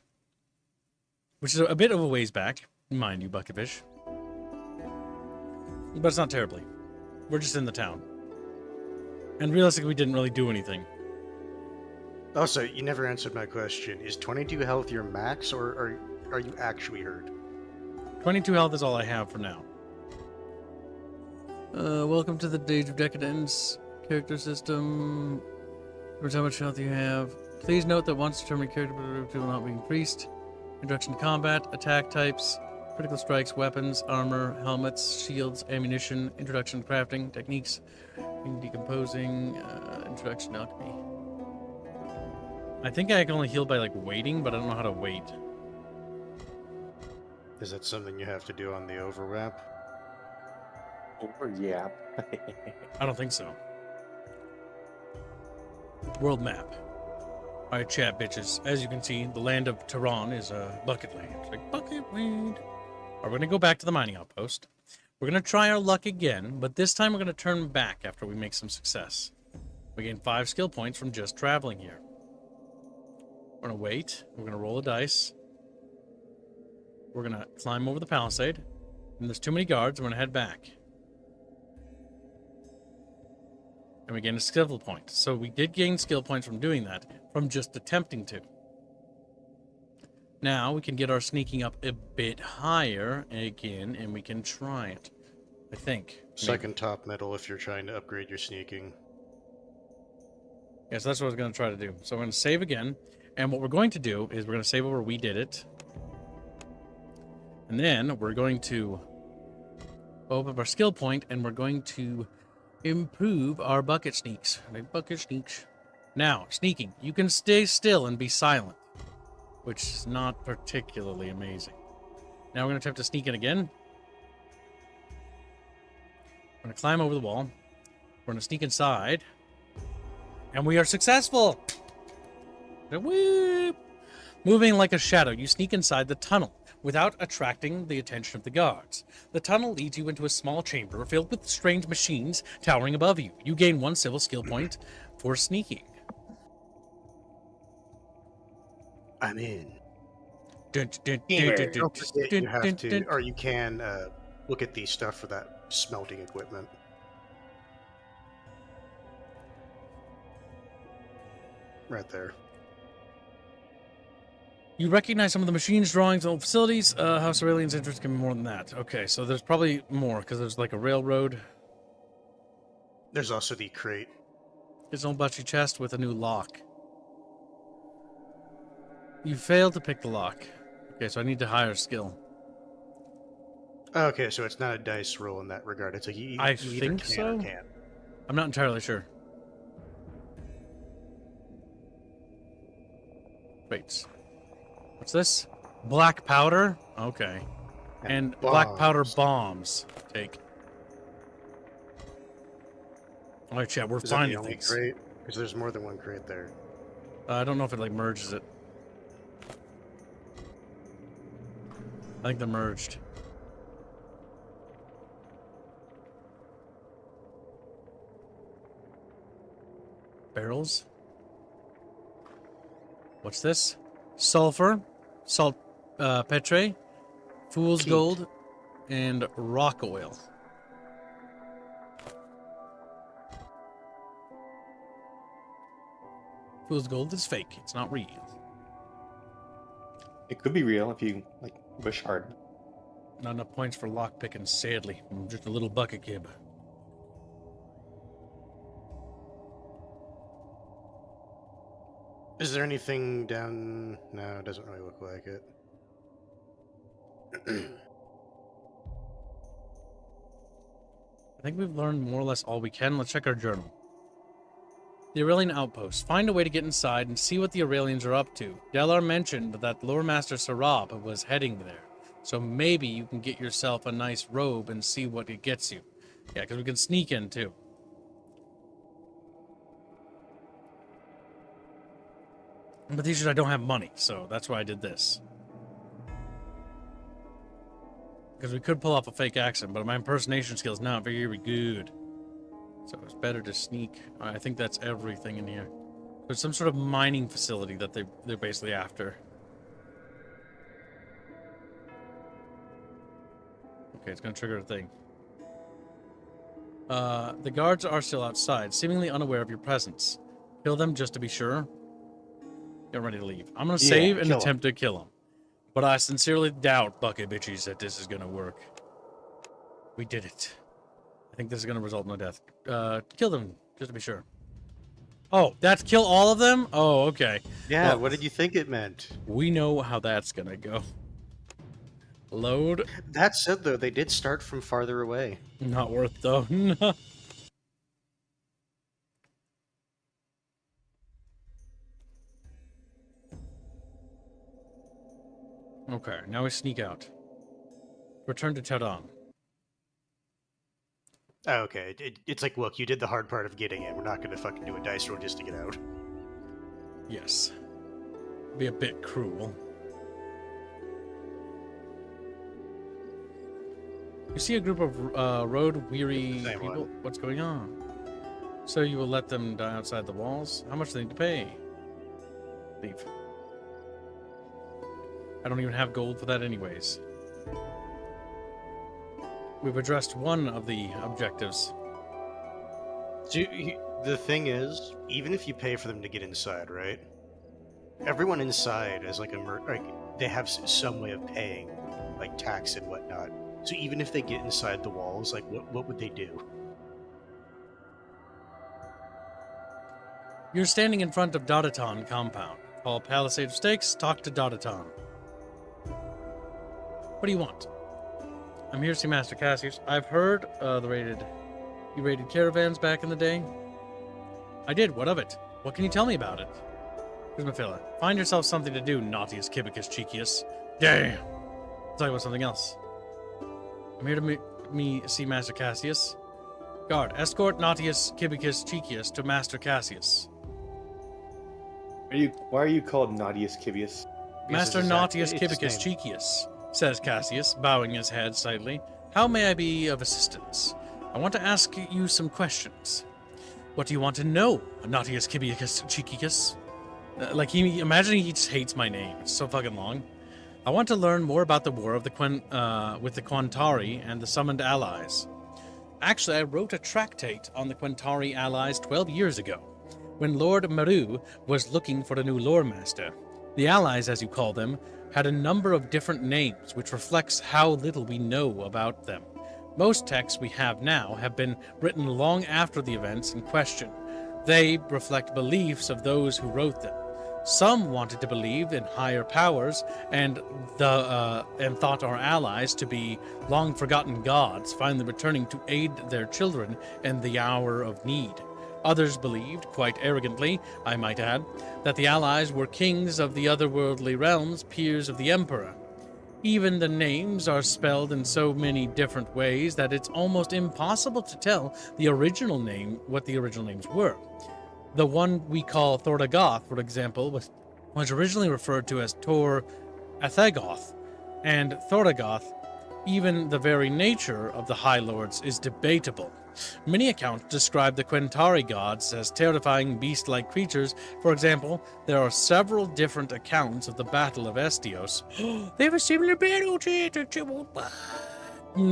Which is a bit of a ways back, mind you, Bucketfish. But it's not terribly. We're just in the town. And realistically, we didn't really do anything. Also, you never answered my question. Is 22 health your max, or are you actually hurt? 22 health is all I have for now. Welcome to the Age of Decadence character system. Here's how much health you have. Please note that once determined character will not be increased. Introduction to combat, attack types, critical strikes, weapons, armor, helmets, shields, ammunition, introduction to crafting, techniques, decomposing, introduction to alchemy. I think I can only heal by, like, waiting, but I don't know how to wait. Is that something you have to do on the overwrap? Yeah. I don't think so. World map. Alright, chat, bitches. As you can see, the land of Tehran is a bucket land. It's like, bucket land. Alright, we're going to go back to the mining outpost. We're going to try our luck again, but this time we're going to turn back after we make some success. We gain 5 skill points from just traveling here. We're going to wait. We're going to roll a dice. We're going to climb over the palisade. And there's too many guards. We're going to head back. And we gain a skill point. So we did gain skill points from doing that, from just attempting to. Now we can get our sneaking up a bit higher again, and we can try it. I think. Second top middle if you're trying to upgrade your sneaking. Yes, that's what I was going to try to do. So I'm going to save again. And what we're going to do is we're going to save over we did it. And then we're going to open up our skill point, and we're going to improve our bucket sneaks. Bucket sneaks. Now, sneaking. You can stay still and be silent, which is not particularly amazing. Now we're going to attempt to sneak in again. We're going to climb over the wall. We're going to sneak inside. And we are successful! Whoop! Moving like a shadow, you sneak inside the tunnel without attracting the attention of the guards. The tunnel leads you into a small chamber filled with strange machines towering above you. You gain 1 civil skill point for sneaking. I'm in. Dun, dun, You dun, have dun, dun, to, dun. or you can look at the stuff for that smelting equipment. Right there. You recognize some of the machines, drawings, and facilities. House Aurelian's interest can be more than that. Okay, so there's probably more, because there's like a railroad. There's also the crate. His own butchy chest with a new lock. You failed to pick the lock. Okay, so I need to hire skill. Okay, so it's not a dice roll in that regard. It's like you I either think can so. or can't. I'm not entirely sure. Wait. What's this? Black powder? Okay. And black powder bombs. Take. Alright, chat, we're Is that the finding only things. crate? Because there's more than one crate there. I don't know if it, like, merges it. I think they're merged. Barrels? What's this? Sulfur, salt petre, fool's Peat. gold, and rock oil. Fool's gold is fake. It's not real. It could be real if you like wish hard. Not enough points for lockpicking, sadly. I'm just a little bucket kid. Is there anything down? No, it doesn't really look like it. I think we've learned more or less all we can. Let's check our journal. The Aurelian Outpost. Find a way to get inside and see what the Aurelians are up to. Delar mentioned that Lore Master Sarab was heading there. So maybe you can get yourself a nice robe and see what it gets you. Yeah, because we can sneak in too. But the issue is I don't have money, so that's why I did this. Because we could pull off a fake accent, but my impersonation skill is not very good. So it's better to sneak. I think that's everything in here. There's some sort of mining facility that they're basically after. Okay, it's gonna trigger a thing. The guards are still outside, seemingly unaware of your presence. Kill them just to be sure. Get ready to leave. I'm gonna save and attempt to kill him. But I sincerely doubt, Bucket Bitches, that this is gonna work. We did it. I think this is gonna result in a death. Kill them, just to be sure. Oh, that's kill all of them? Oh, okay. Yeah, Well, what did you think it meant? we know how that's gonna go. Load. That said, though, they did start from farther away. Not worth, though. No. Okay, now we sneak out. Return to Tadam. Oh, okay, it's like, look, you did the hard part of getting in. We're not going to fucking do a dice roll just to get out. Yes. Be a bit cruel. You see a group of road-weary Same people? one. What's going on? So you will let them die outside the walls? How much do they need to pay? Leave. I don't even have gold for that anyways. We've addressed one of the objectives. So the thing is, even if you pay for them to get inside, right? Everyone inside is like they have some way of paying, like tax and whatnot. So even if they get inside the walls, like what would they do? You're standing in front of Dotaton compound. Call Palisade of Stakes, talk to Dotaton. What do you want? I'm here to see Master Cassius. I've heard you raided caravans back in the day. I did. What of it? What can you tell me about it? Here's my fella. Find yourself something to do, Nautius Kibicus Cheekius. Damn! I'll tell you about something else. I'm here to see Master Cassius. Guard, escort Nautius Kibicus Cheekius to Master Cassius. Why are you called Nautius Kibius? Master Nautius Kibicus Cheekius, says Cassius, bowing his head slightly. How may I be of assistance? I want to ask you some questions. What do you want to know, Nautius Kibicus Cheekius? Imagine he just hates my name. It's so fucking long. I want to learn more about the war of the with the Quantari and the summoned allies. Actually, I wrote a tractate on the Quantari allies 12 years ago, when Lord Meru was looking for a new lore master. The allies, as you call them, had a number of different names, which reflects how little we know about them. Most texts we have now have been written long after the events in question. They reflect beliefs of those who wrote them. Some wanted to believe in higher powers and thought our allies to be long-forgotten gods finally returning to aid their children in the hour of need. Others believed, quite arrogantly, I might add, that the allies were kings of the otherworldly realms, peers of the emperor. Even the names are spelled in so many different ways that it's almost impossible to tell what the original names were. The one we call Thordagoth, for example, was originally referred to as Tor Athagoth, and Thordagoth. Even the very nature of the High Lords is debatable. Many accounts describe the Quentari gods as terrifying beast-like creatures. For example, there are several different accounts of the Battle of Estios. They have a similar battle to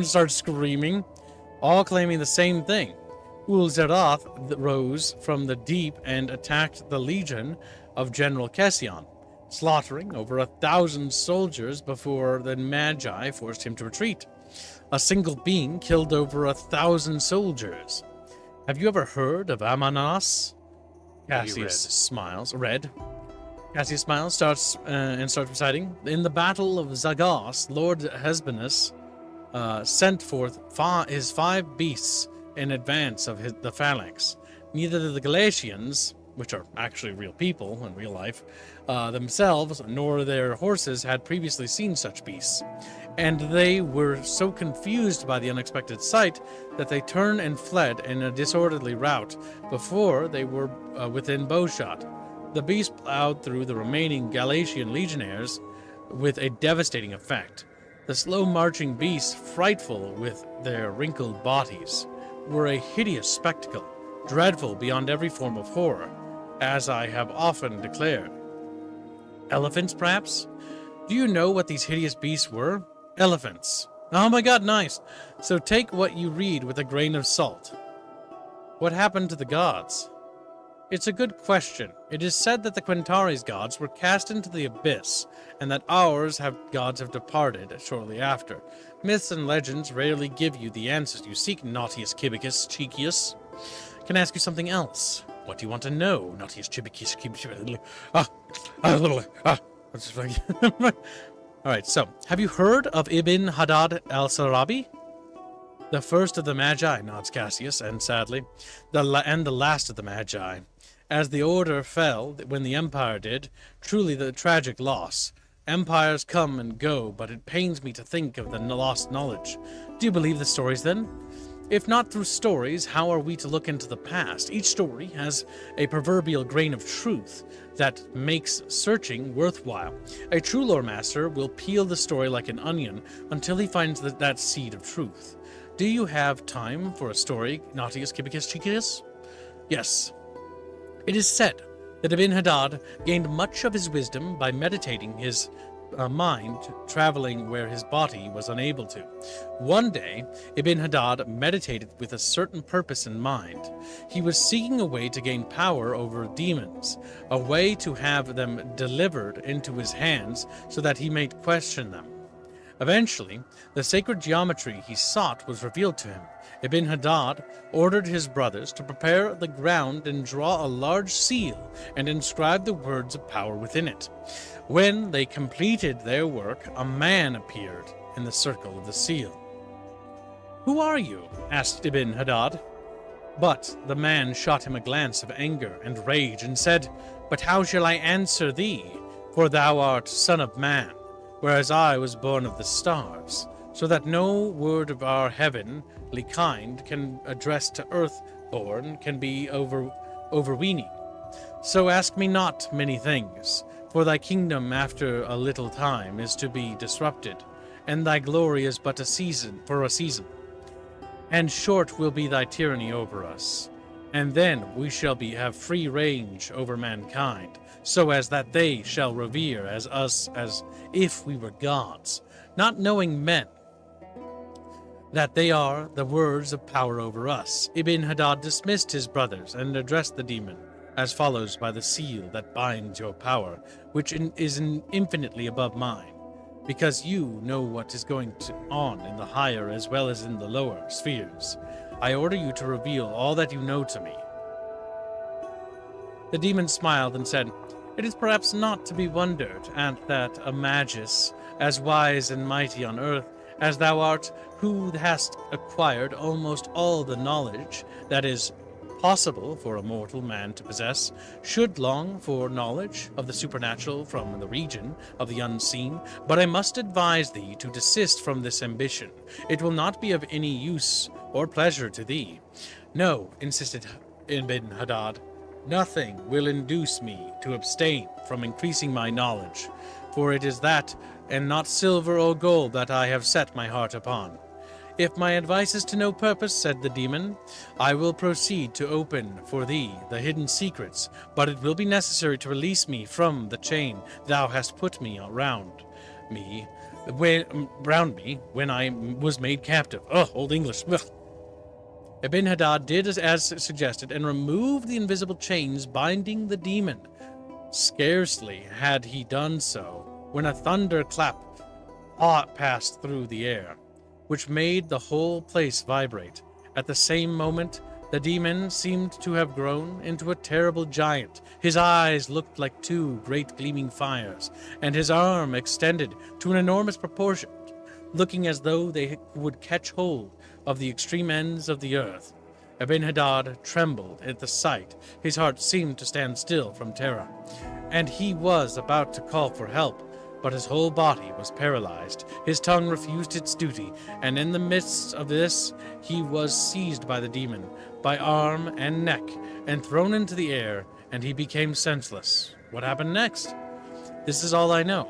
start screaming, all claiming the same thing. Ulzerath rose from the deep and attacked the legion of General Kession, slaughtering over 1,000 soldiers before the Magi forced him to retreat. A single being killed over 1,000 soldiers. Have you ever heard of Amanas? Cassius smiles. Cassius smiles, starts reciting. In the Battle of Zagos, Lord Hesbinus sent forth his 5 beasts in advance of the phalanx. Neither the Galatians, which are actually real people in real life, themselves, nor their horses had previously seen such beasts. And they were so confused by the unexpected sight that they turned and fled in a disorderly rout before they were within bowshot. The beast plowed through the remaining Galatian legionnaires with a devastating effect. The slow-marching beasts, frightful with their wrinkled bodies, were a hideous spectacle, dreadful beyond every form of horror, as I have often declared. Elephants, perhaps? Do you know what these hideous beasts were? Elephants. Oh my god, nice. So take what you read with a grain of salt. What happened to the gods? It's a good question. It is said that the Quentari's gods were cast into the abyss, and that ours gods have departed shortly after. Myths and legends rarely give you the answers you seek, Nautius Cibicus Cheekius. Can I ask you something else? What do you want to know, Nautius Cibicus Alright, so, have you heard of Ibn Hadad al-Sarabi? The first of the Magi, nods Cassius, and sadly, and the last of the Magi. As the order fell, when the Empire did, truly the tragic loss. Empires come and go, but it pains me to think of the lost knowledge. Do you believe the stories, then? If not through stories, how are we to look into the past? Each story has a proverbial grain of truth that makes searching worthwhile. A true lore master will peel the story like an onion until he finds that seed of truth. Do you have time for a story, Nautius Cibicus Cheekius? Yes. It is said that Ibn Hadad gained much of his wisdom by meditating his mind, traveling where his body was unable to. One day, Ibn Hadad meditated with a certain purpose in mind. He was seeking a way to gain power over demons, a way to have them delivered into his hands so that he might question them. Eventually, the sacred geometry he sought was revealed to him. Ibn Hadad ordered his brothers to prepare the ground and draw a large seal and inscribe the words of power within it. When they completed their work, a man appeared in the circle of the seal. "Who are you?" asked Ibn Hadad. But the man shot him a glance of anger and rage and said, "But how shall I answer thee? For thou art son of man, whereas I was born of the stars, so that no word of our heavenly kind can address to earth-born can be overweening. So ask me not many things, for thy kingdom after a little time is to be disrupted, and thy glory is but for a season. And short will be thy tyranny over us, and then we shall have free range over mankind, so as that they shall revere us as if we were gods, not knowing men, that they are the words of power over us." Ibn Hadad dismissed his brothers and addressed the demon as follows by the seal that binds your power, which is infinitely above mine. because you know what is going on in the higher as well as in the lower spheres. I order you to reveal all that you know to me." The demon smiled and said, "It is perhaps not to be wondered at that a magus, as wise and mighty on earth as thou art, who hast acquired almost all the knowledge that is possible for a mortal man to possess, should long for knowledge of the supernatural from the region of the unseen. But I must advise thee to desist from this ambition. It will not be of any use or pleasure to thee." "No," insisted Ibn Hadad, "nothing will induce me to abstain from increasing my knowledge, for it is that, and not silver or gold, that I have set my heart upon." "If my advice is to no purpose," said the demon, "I will proceed to open for thee the hidden secrets, but it will be necessary to release me from the chain thou hast put me around me when I was made captive." Ugh, Old English. Ugh. Ibn Hadad did as suggested and removed the invisible chains binding the demon. Scarcely had he done so when a thunderclap passed through the air, which made the whole place vibrate. At the same moment, the demon seemed to have grown into a terrible giant. His eyes looked like two great gleaming fires, and his arm extended to an enormous proportion, looking as though they would catch hold of the extreme ends of the earth. Ibn Hadad trembled at the sight. His heart seemed to stand still from terror, and he was about to call for help, but his whole body was paralyzed. His tongue refused its duty, and in the midst of this, he was seized by the demon, by arm and neck, and thrown into the air, and he became senseless. What happened next? This is all I know.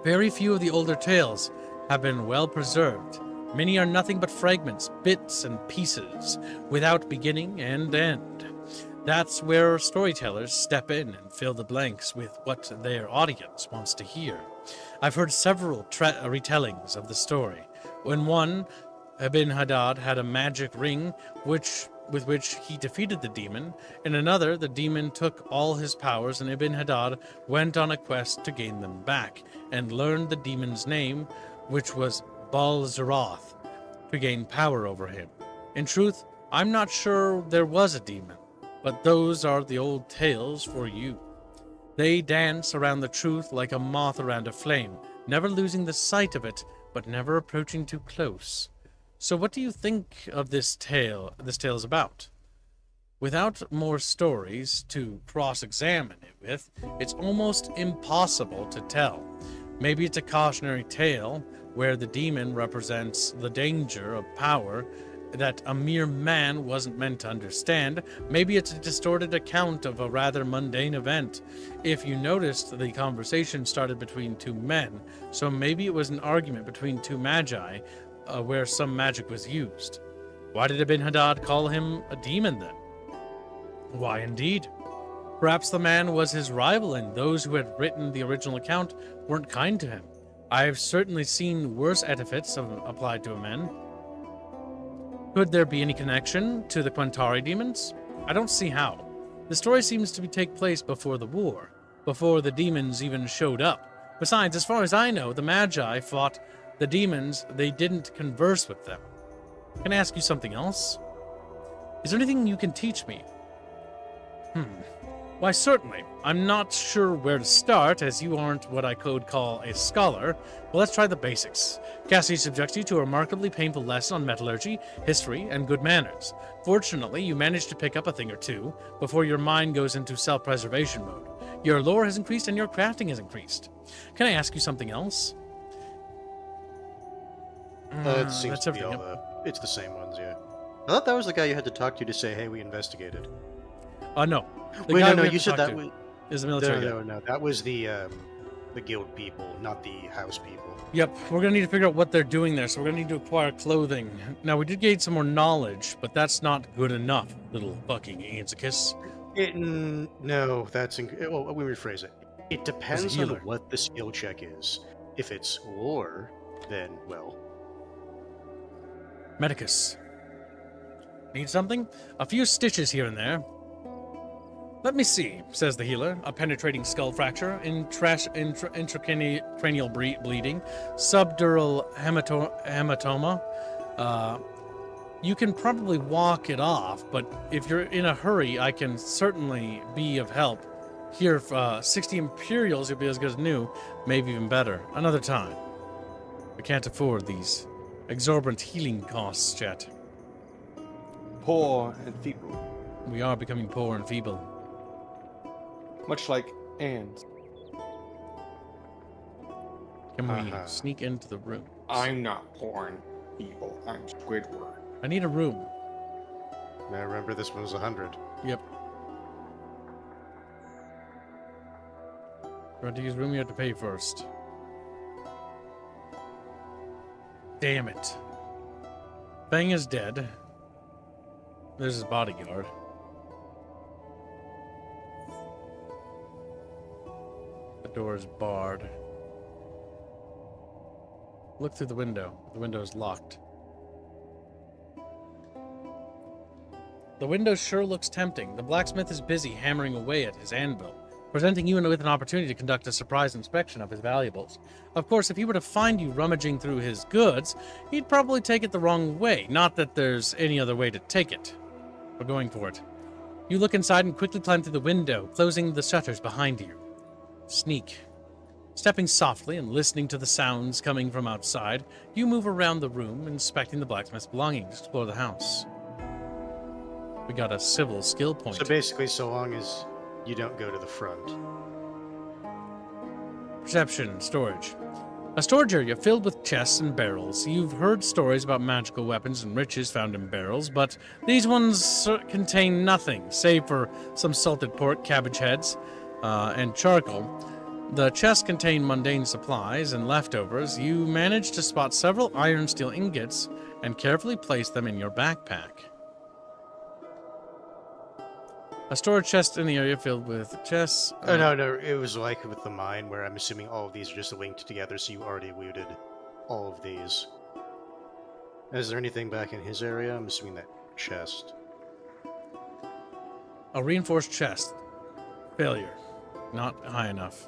Very few of the older tales have been well preserved. Many are nothing but fragments, bits and pieces, without beginning and end. That's where storytellers step in and fill the blanks with what their audience wants to hear. I've heard several retellings of the story. In one, Ibn Hadad had a magic ring with which he defeated the demon. In another, the demon took all his powers, and Ibn Hadad went on a quest to gain them back, and learned the demon's name, which was Bal-Zeroth, to gain power over him. In truth, I'm not sure there was a demon, but those are the old tales for you. They dance around the truth like a moth around a flame, never losing the sight of it, but never approaching too close. So what do you think of this tale is about? Without more stories to cross-examine it with, it's almost impossible to tell. Maybe it's a cautionary tale where the demon represents the danger of power that a mere man wasn't meant to understand. Maybe it's a distorted account of a rather mundane event. If you noticed, the conversation started between two men, so maybe it was an argument between two magi where some magic was used. Why did Ibn Hadad call him a demon then? Why indeed? Perhaps the man was his rival and those who had written the original account weren't kind to him. I've certainly seen worse epithets applied to a man. Could there be any connection to the Quantari demons? I don't see how. The story seems to take place before the war, before the demons even showed up. Besides, as far as I know, the Magi fought the demons, they didn't converse with them. Can I ask you something else? Is there anything you can teach me? Why, certainly. I'm not sure where to start, as you aren't what I could call a scholar. Well, let's try the basics. Cassie subjects you to a remarkably painful lesson on metallurgy, history, and good manners. Fortunately, you manage to pick up a thing or two before your mind goes into self-preservation mode. Your lore has increased and your crafting has increased. Can I ask you something else? It seems that's to be everything. all it's the same ones, yeah. I thought that was the guy you had to talk to say, "Hey, we investigated." No. The Wait, guy no, we have you to said talk that to was is the military guy. no. That was the guild people, not the house people. Yep, we're gonna need to figure out what they're doing there, so we're gonna need to acquire clothing. Now, we did gain some more knowledge, but that's not good enough, little fucking Anzicus. No, that's well, let me rephrase it. It depends on healer. what the skill check is. If it's lore, then well, Medicus. Need something? A few stitches here and there. Let me see, says the healer. A penetrating skull fracture, intracranial bleeding, subdural hematoma. You can probably walk it off, but if you're in a hurry, I can certainly be of help. Here, 60 Imperials, you'll be as good as new, maybe even better. Another time. I can't afford these exorbitant healing costs, Chet. Poor and feeble. We are becoming poor and feeble. Much like ants. Can we sneak into the room? I'm not poor and feeble. I'm Squidward. I need a room. Now remember, this one was 100. Yep. To use room, you have to pay first. Damn it. Fang is dead. There's his bodyguard. The door is barred. Look through the window. The window is locked. The window sure looks tempting. The blacksmith is busy hammering away at his anvil, presenting you with an opportunity to conduct a surprise inspection of his valuables. Of course, if he were to find you rummaging through his goods, he'd probably take it the wrong way. Not that there's any other way to take it. We're going for it. You look inside and quickly climb through the window, closing the shutters behind you. Sneak. Stepping softly and listening to the sounds coming from outside, you move around the room, inspecting the blacksmith's belongings, explore the house. We got a civil skill point. So basically, so long as you don't go to the front. Perception, storage. A storage area filled with chests and barrels. You've heard stories about magical weapons and riches found in barrels, but these ones contain nothing, save for some salted pork, cabbage heads, and charcoal. The chests contain mundane supplies and leftovers. You manage to spot several iron steel ingots and carefully place them in your backpack. A storage chest in the area filled with chests. Oh, no, it was like with the mine, where I'm assuming all of these are just linked together, so you already looted all of these. Is there anything back in his area? I'm assuming that chest. A reinforced chest. Failure. Not high enough.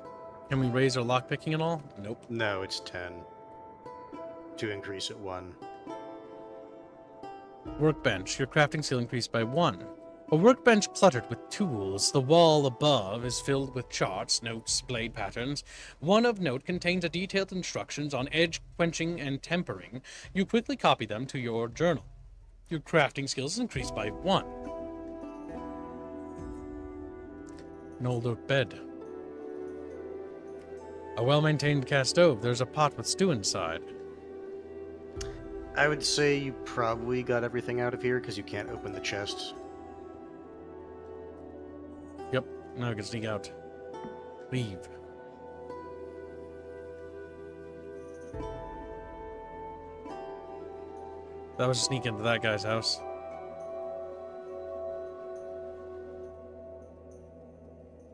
Can we raise our lockpicking at all? Nope. No, it's 10. To increase it 1. Workbench. Your crafting skill increased by 1. A workbench cluttered with tools. The wall above is filled with charts, notes, blade patterns. One of note contains a detailed instructions on edge quenching and tempering. You quickly copy them to your journal. Your crafting skills increased by 1. An old oak bed. A well-maintained cast stove. There's a pot with stew inside. I would say you probably got everything out of here, because you can't open the chests. Yep, now I can sneak out. Leave. That was a sneak into that guy's house.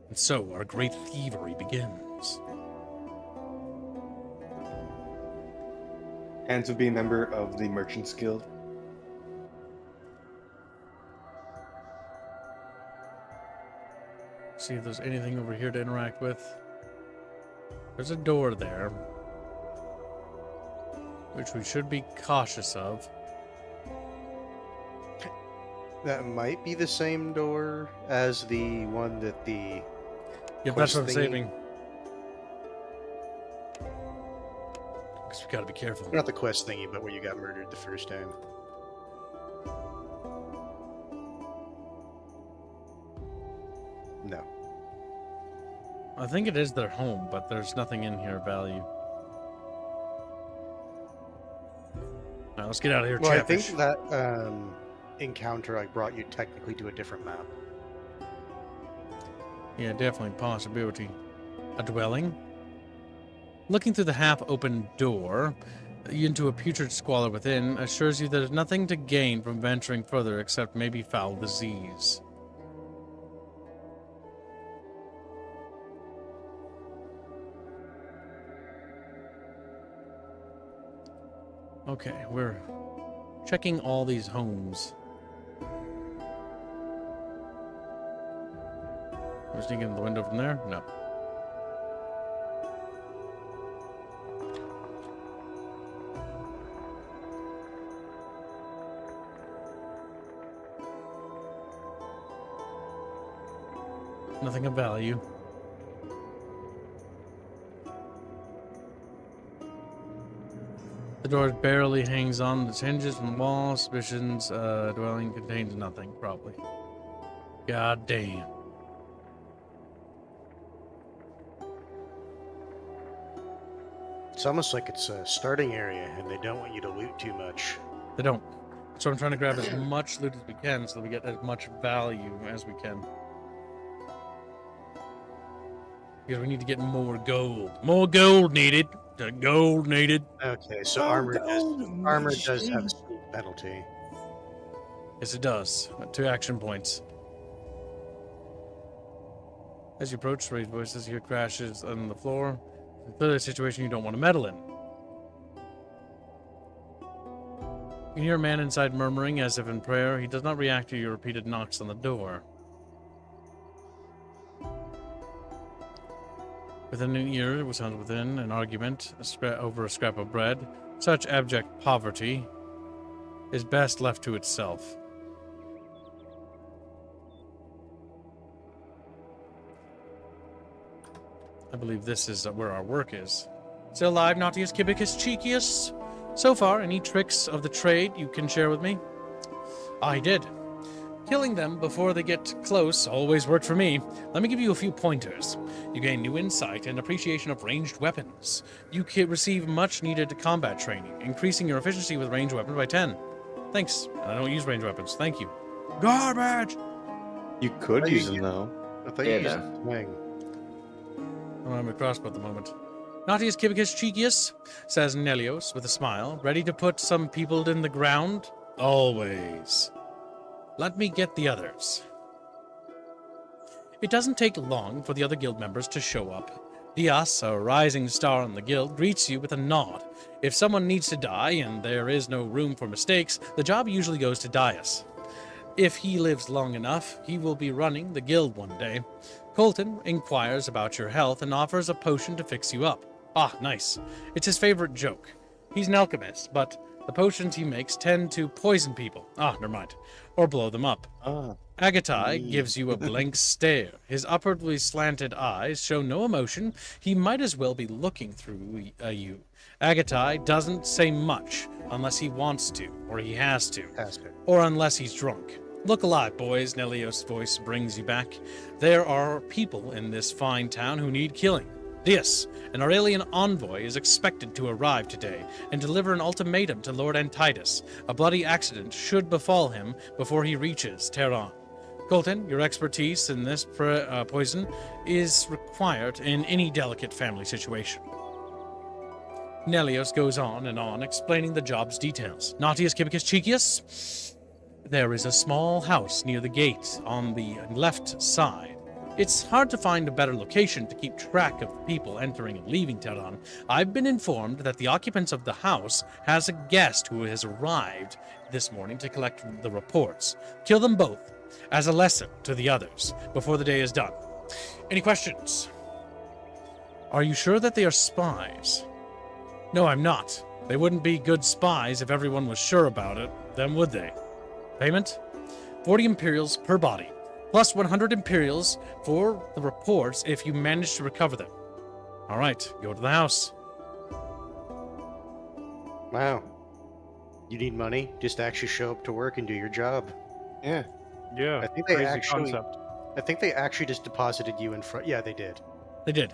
And so our great thievery begins. Hands would be a member of the Merchants Guild. See if there's anything over here to interact with. There's a door there, which we should be cautious of. That might be the same door as the one that the... Yep, that's what I'm thingy- saving. Because we gotta be careful. Not the quest thingy, but where you got murdered the first time. No. I think it is their home, but there's nothing in here of value. Alright, let's get out of here, Well, I Chatfish. think that encounter I brought you technically to a different map. Yeah, definitely possibility. A dwelling? Looking through the half-open door into a putrid squalor within assures you there's nothing to gain from venturing further except maybe foul disease. Okay, we're checking all these homes. we sneak in the window from there? No. Nothing of value. The door barely hangs on its hinges from the wall. Suspicions, dwelling contains nothing, probably. God damn. It's almost like it's a starting area, and they don't want you to loot too much. They don't. So I'm trying to grab as much loot as we can so that we get as much value as we can. Because we need to get more gold. More gold needed. The gold needed. Okay, so armor does have a speed penalty. Yes, it does. 2 action points. As you approach, raised voices, hear crashes on the floor. It's clearly a situation you don't want to meddle in. You can hear a man inside murmuring as if in prayer. He does not react to your repeated knocks on the door. Within an ear, it sounds within an argument over a scrap of bread. Such abject poverty is best left to itself. I believe this is where our work is. Still alive, Nautius Kibicus Cheekius? So far, any tricks of the trade you can share with me? I did. Killing them before they get close always worked for me. Let me give you a few pointers. You gain new insight and appreciation of ranged weapons. You can receive much-needed combat training, increasing your efficiency with ranged weapons by 10. Thanks. I don't use ranged weapons. Thank you. Garbage! You could use them though. I thought you used a swing. I don't have a crossbow at the moment. Nautius Kibicus Cheekius, says Nelios with a smile. Ready to put some people in the ground? Always. Let me get the others. It doesn't take long for the other guild members to show up. Dias, a rising star in the guild, greets you with a nod. If someone needs to die and there is no room for mistakes, the job usually goes to Dias. If he lives long enough, he will be running the guild one day. Colton inquires about your health and offers a potion to fix you up. Ah, nice. It's his favorite joke. He's an alchemist, but the potions he makes tend to poison people. Ah, never mind. Or blow them up. Agatai gives you a blank stare. His upwardly slanted eyes show no emotion. He might as well be looking through you. Agatai doesn't say much unless he wants to, or he has to, or unless he's drunk. Look alive, boys, Nelios' voice brings you back. There are people in this fine town who need killing. This, an Aurelian envoy, is expected to arrive today and deliver an ultimatum to Lord Antitus. A bloody accident should befall him before he reaches Tehran. Colton, your expertise in this poison is required in any delicate family situation. Nelios goes on and on, explaining the job's details. Nautius Kibicus Cheekius? There is a small house near the gate on the left side. It's hard to find a better location to keep track of the people entering and leaving Tehran. I've been informed that the occupants of the house has a guest who has arrived this morning to collect the reports. Kill them both as a lesson to the others before the day is done. Any questions? Are you sure that they are spies? No, I'm not. They wouldn't be good spies if everyone was sure about it, then would they? Payment? 40 Imperials per body, plus 100 Imperials for the reports if you manage to recover them. All right, go to the house. Wow. You need money just to actually show up to work and do your job. Yeah. Yeah, I think they crazy actually concept. I think they actually just deposited you in front. Yeah, they did. They did.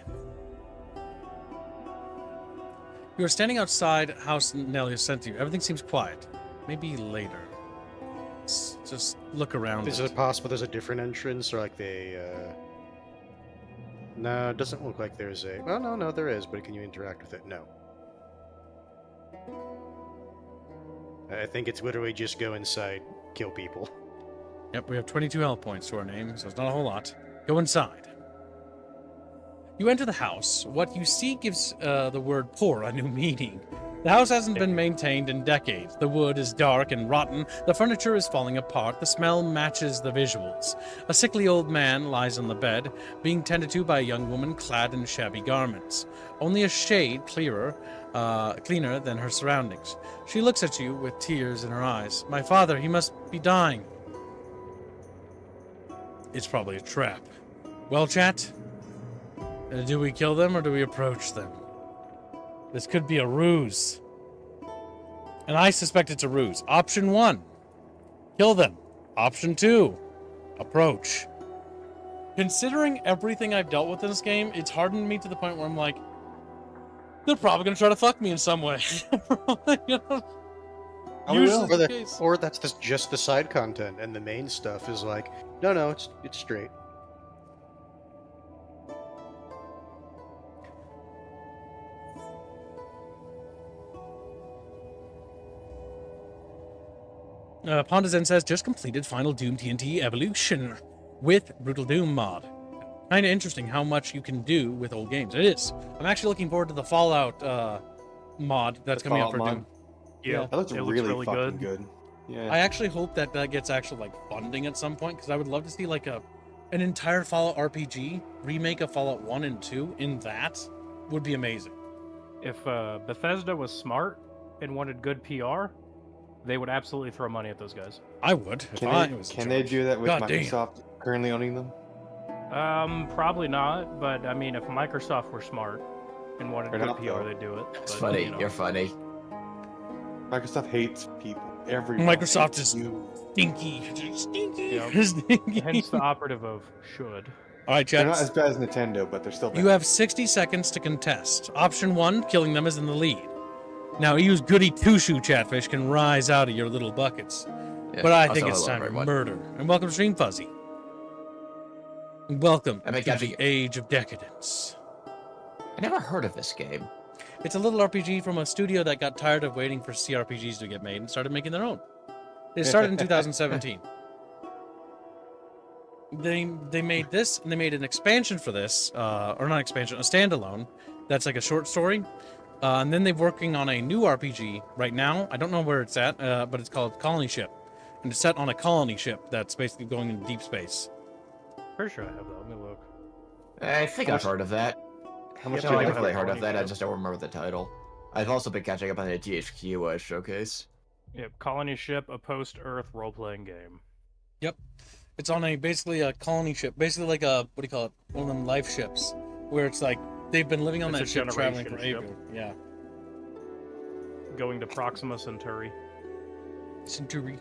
You are standing outside house Nelius sent you. Everything seems quiet. Maybe later. Just look around. Is it possible there's a different entrance or like they No, it doesn't look like there's a... Well, no, there is, but can you interact with it? No. I think it's literally just go inside, kill people. Yep, we have 22 health points to our name, so it's not a whole lot. Go inside. You enter the house. What you see gives the word poor a new meaning. The house hasn't been maintained in decades. The wood is dark and rotten. The furniture is falling apart. The smell matches the visuals. A sickly old man lies on the bed, being tended to by a young woman clad in shabby garments, only a shade cleaner than her surroundings. She looks at you with tears in her eyes. My father, he must be dying. It's probably a trap. Well, chat, do we kill them or do we approach them? This could be a ruse. And I suspect it's a ruse. Option 1, kill them. Option 2, approach. Considering everything I've dealt with in this game, it's hardened me to the point where I'm like, they're probably going to try to fuck me in some way. You know? Usually Or, the case. or that's just the side content, and the main stuff is like, no, it's straight. Pondazen says, just completed Final Doom TNT Evolution with Brutal Doom mod. Kind of interesting how much you can do with old games. It is. I'm actually looking forward to the Fallout mod that's coming out for Fallout Doom. Yeah, That looks it really fucking good. Yeah. I actually hope that gets actual like funding at some point, because I would love to see like an entire Fallout RPG remake of Fallout 1 and 2 in that would be amazing. If Bethesda was smart and wanted good PR, they would absolutely throw money at those guys. I would. If I was in Can they charge. do that with God damn. Microsoft currently owning them? Probably not, but I mean, if Microsoft were smart and wanted They're good not, PR, though. they'd do it. It's But, funny. you know. You're funny. Microsoft hates people. Everyone. Microsoft is you. stinky. Stinky. Yeah. Stinky. Hence the operative of should. All right, They're chat. not as bad as Nintendo, but they're still bad. You have 60 seconds to contest. Option 1, killing them is in the lead. Now, use goody two-shoe Chatfish can rise out of your little buckets. Yeah, But I also think it's hello, time to everyone. murder. And welcome, Stream Fuzzy. And welcome I mean, to catching- the Age of Decadence. I never heard of this game. It's a little RPG from a studio that got tired of waiting for CRPGs to get made and started making their own. It started in 2017. They made this, and they made an expansion for this, or not expansion, a standalone. That's like a short story. And then they're working on a new RPG right now. I don't know where it's at, but it's called Colony Ship. And it's set on a colony ship that's basically going into deep space. Pretty sure I have that. Let me look. I think I've heard of that. How much Yeah, do No, you I've I have? definitely heard of Colony that. I Ship. just don't remember the title. I've also been catching up on the THQ showcase. Yep, Colony Ship, a post-Earth role-playing game. It's on basically a colony ship, basically like a, what do you call it, one of them life ships, where it's like they've been living on It's that a ship traveling for generation ages. Yeah. Going to Proxima Centauri. Centurion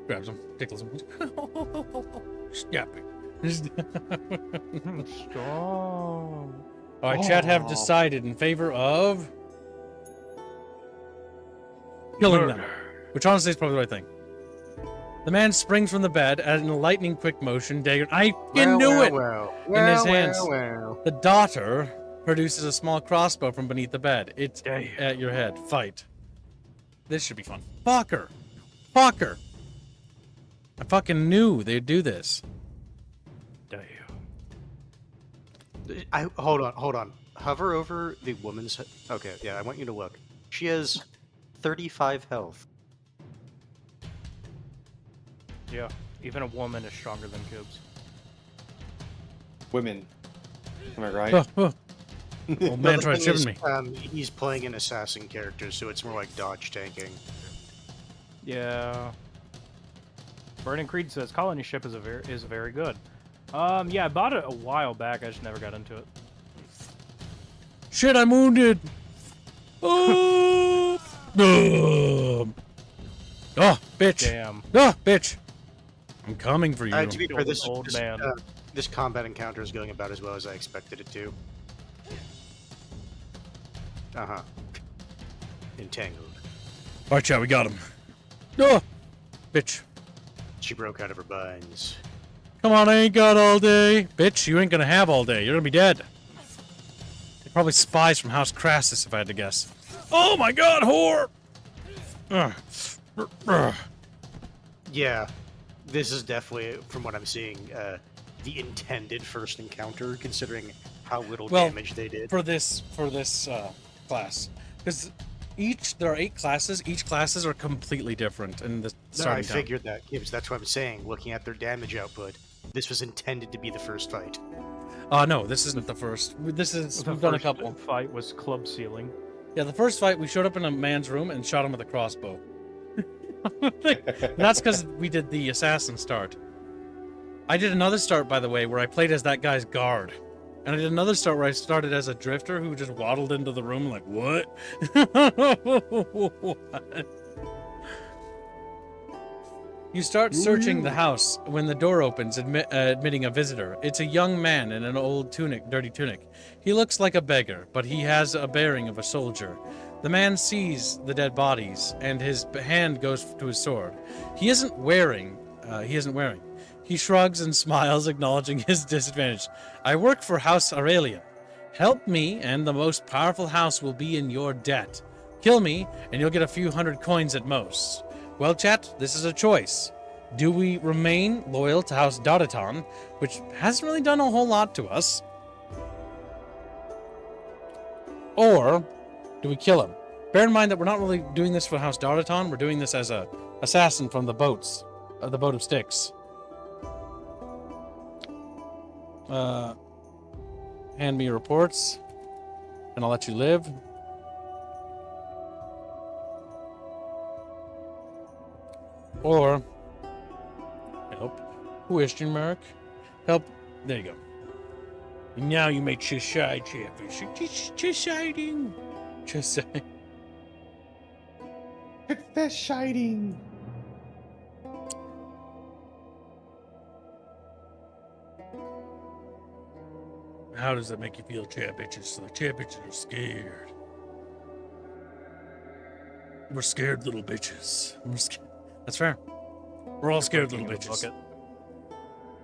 grabs him, tickles him. Stop it. Strong. All right, chat have Oh. decided in favor of killing them, which honestly is probably the right thing. The man springs from the bed at in a lightning quick motion, dagger. I can do it! In his hands. The daughter produces a small crossbow from beneath the bed. It's Damn. at your head. Fight. This should be fun. Fucker. Fucker. I fucking knew they'd do this. Damn. Hold on. Hover over the woman's. Okay, yeah, I want you to look. She has 35 health. Yeah, even a woman is stronger than Kibbs. Women. Am I right? Old man The tried thing shivering is, me. He's playing an assassin character, so it's more like dodge tanking. Yeah. Burning Creed says Colony Ship is very good. Yeah, I bought it a while back. I just never got into it. Shit, I'm wounded. Oh, oh, bitch. Damn. Oh, bitch. I'm coming for you. To be fair, this Old man. this combat encounter is going about as well as I expected it to. Entangled. All right, chat, we got him. Oh, bitch. She broke out of her binds. Come on, I ain't got all day. Bitch, you ain't gonna have all day. You're gonna be dead. They're probably spies from House Crassus, if I had to guess. Oh my god, whore! Yeah, this is definitely, from what I'm seeing, the intended first encounter, considering how little Well, damage they did. For this class. Because There are 8 classes. Each classes are completely different in the No, I starting time. figured that, Gibbs. That's what I'm saying. Looking at their damage output, this was intended to be the first fight. No, this isn't the first. We've done a first couple. fight was club ceiling. Yeah, the first fight we showed up in a man's room and shot him with a crossbow. That's because we did the assassin start. I did another start, by the way, where I played as that guy's guard. And I did another start where I started as a drifter who just waddled into the room like, what? What? You start searching the house when the door opens, admitting a visitor. It's a young man in an old dirty tunic. He looks like a beggar, but he has a bearing of a soldier. The man sees the dead bodies, and his hand goes to his sword. He isn't wearing. He shrugs and smiles, acknowledging his disadvantage. I work for House Aurelian. Help me, and the most powerful house will be in your debt. Kill me, and you'll get a few hundred coins at most. Well, chat, this is a choice. Do we remain loyal to House Dotaton, which hasn't really done a whole lot to us? Or do we kill him? Bear in mind that we're not really doing this for House Dotaton. We're doing this as a assassin from the boat of Styx. Hand me your reports, and I'll let you live. Or help. Question mark. Help. There you go. And now you may chide Chatfish. Chiding. Chiding. Confess shiting. How does that make you feel, chat bitches? The chat bitches are scared. We're scared little bitches. That's fair. We're all scared little bitches.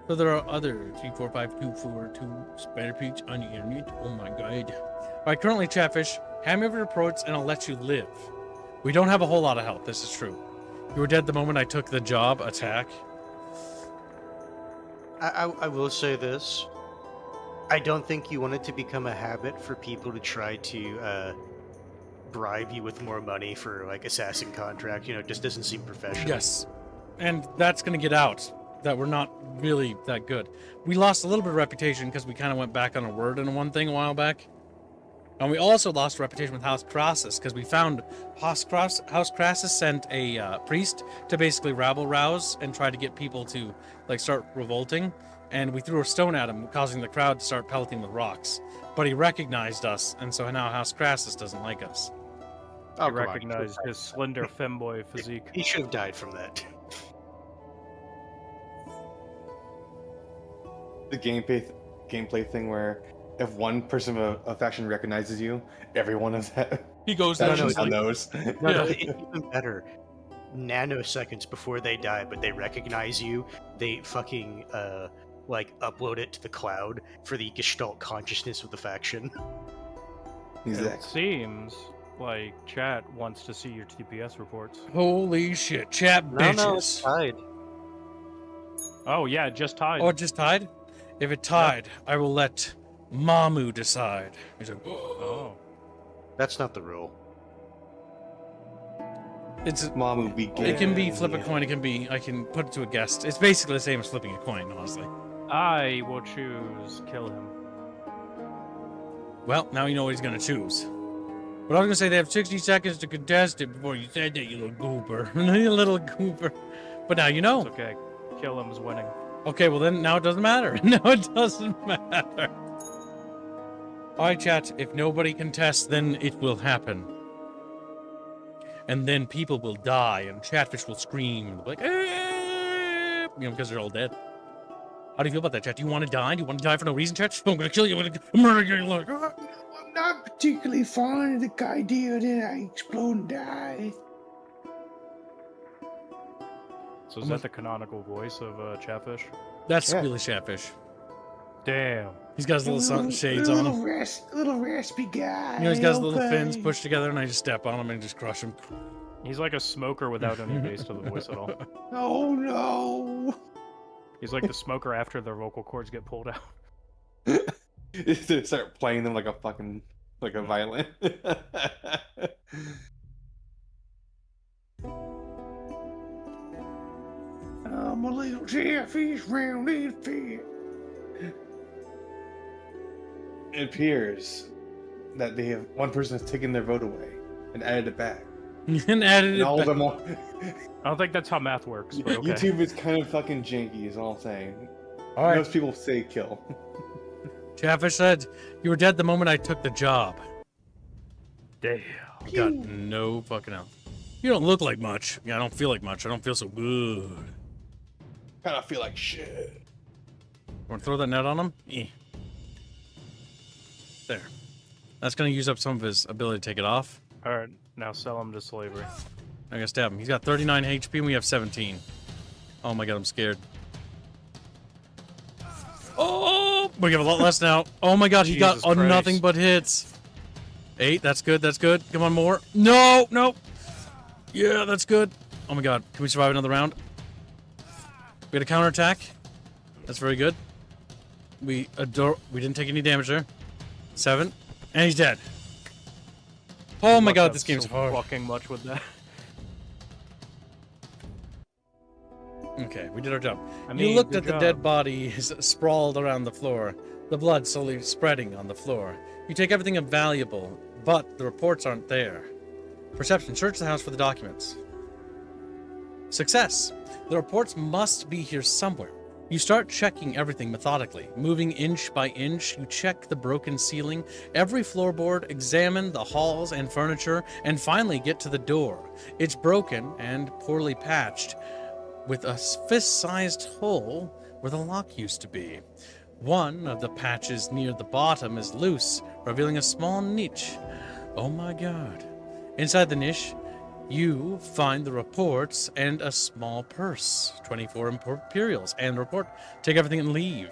So there are other 3, 4, 5, 2, 4, 2 spider peach on the internet. Oh my god. Alright, currently, Chatfish, hand me over your reports and I'll let you live. We don't have a whole lot of health, this is true. You were dead the moment I took the job attack. I will say this. I don't think you want it to become a habit for people to try to bribe you with more money for like assassin contract. You know, it just doesn't seem professional. Yes. And that's going to get out, that we're not really that good. We lost a little bit of reputation because we kind of went back on a word in one thing a while back. And we also lost reputation with House Crassus because we found House Crassus sent a priest to basically rabble-rouse and try to get people to like start revolting. And we threw a stone at him, causing the crowd to start pelleting with rocks. But he recognized us, and so now House Crassus doesn't like us. I recognized his slender femboy physique. He should have died from that. The gameplay thing where if one person of a faction recognizes you, everyone of that He goes faction's down. on those. No, it's even better. Nanoseconds before they die, but they recognize you, they fucking like upload it to the cloud for the gestalt consciousness of the faction. It Exactly. seems like chat wants to see your TPS reports. Holy shit, chat bitches. No, it's tied. Oh yeah, it just tied. Oh, it just tied? If it tied, I will let Mamu decide. He's like, Oh. That's not the rule. it's Mamu begin. it can be flip a coin, I can put it to a guest. It's basically the same as flipping a coin, honestly. I will choose kill him. Well, now you know what he's gonna choose. But I was gonna say they have 60 seconds to contest it before you said that, you little goober. You little goober. But now you know. It's okay. Kill him's winning. Okay, well then now it doesn't matter. No, it doesn't matter. Alright, chat, if nobody contests, then it will happen. And then people will die, and Chatfish will scream, like, "Eh!" You know, because they're all dead. How do you feel about that, chat? Do you want to die? Do you want to die for no reason, chat? I'm gonna kill you. I'm gonna murder you. Like, "Ah." I'm not particularly fond of the idea that I explode and die. So is that the canonical voice of Chatfish? That's Yeah. really Chatfish. Damn. He's got his little sun shades on him. Little raspy guy. You know, he's got his little fins pushed together, and I just step on him and just crush him. He's like a smoker without any bass to the voice at all. Oh no! He's like the smoker after their vocal cords get pulled out. They start playing them like a violin. little jellyfish round and fit. It appears that they have one person has taken their vote away and added it back. And added And it all back. of them all. I don't think that's how math works, but okay. YouTube is kind of fucking janky, is all I'm saying. All right. Most people say kill. Chatfish said, "You were dead the moment I took the job." Damn. I got no fucking health. You don't look like much. Yeah, I don't feel like much. I don't feel so good. Kind of feel like shit. Want to throw that net on him? Eh. There. That's going to use up some of his ability to take it off. All right, now sell him to slavery. I'm going to stab him. He's got 39 HP and we have 17. Oh my god, I'm scared. Oh! We have a lot less now. Oh my god, he got Jesus Christ. nothing but hits. 8, that's good, that's good. Come on, more. No, no. Yeah, that's good. Oh my god, can we survive another round? We got a counterattack. That's very good. We didn't take any damage there. 7. And he's dead. Oh my god, this game's hard. Fucking much with that. Okay, we did our job. I mean, You looked good at the job. dead bodies sprawled around the floor, the blood slowly spreading on the floor. You take everything of valuable, but the reports aren't there. Perception, search the house for the documents. Success. The reports must be here somewhere. You start checking everything methodically, moving inch by inch. You check the broken ceiling, every floorboard, examine the halls and furniture, and finally get to the door. It's broken and poorly patched, with a fist-sized hole where the lock used to be. One of the patches near the bottom is loose, revealing a small niche. Oh my god. Inside the niche, you find the reports and a small purse. 24 imperials and report. Take everything and leave.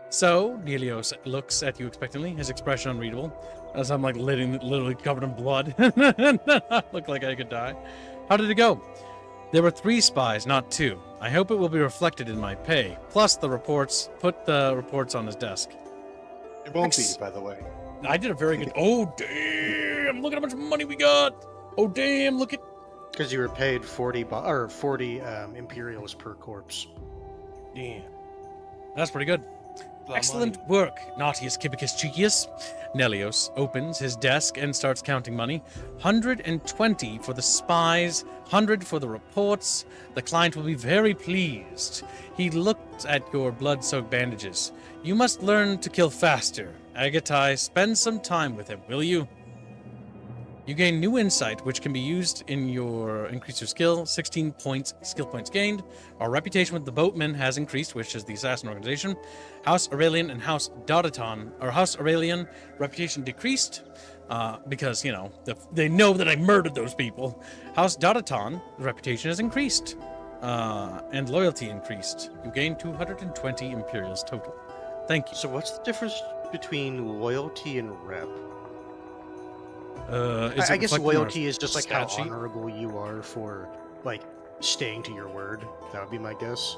So, Delios looks at you expectantly, his expression unreadable, as I'm like literally covered in blood. Look like I could die. How did it go? There were 3 spies, not 2. I hope it will be reflected in my pay. Plus the reports. Put the reports on his desk. It won't be, by the way. I did a very good... Oh, damn! Look at how much money we got! Oh, damn, look at... Because you were paid 40 imperials per corpse. Damn. That's pretty good. Excellent work, Nautius Kibicus Cheekius. Nelios opens his desk and starts counting money. 120 for the spies, 100 for the reports. The client will be very pleased. He looked at your blood-soaked bandages. You must learn to kill faster. Agatai, spend some time with him, will you? You gain new insight, which can be used in your increase your skill. 16 points, skill points gained. Our reputation with the boatmen has increased, which is the assassin organization. House Aurelian and House Dotaton, or House Aurelian, reputation decreased because, you know, they know that I murdered those people. House Dotaton, the reputation has increased and loyalty increased. You gain 220 imperials total. Thank you. So what's the difference between loyalty and rep? I guess loyalty is just like how honorable you are for like staying to your word. That would be my guess.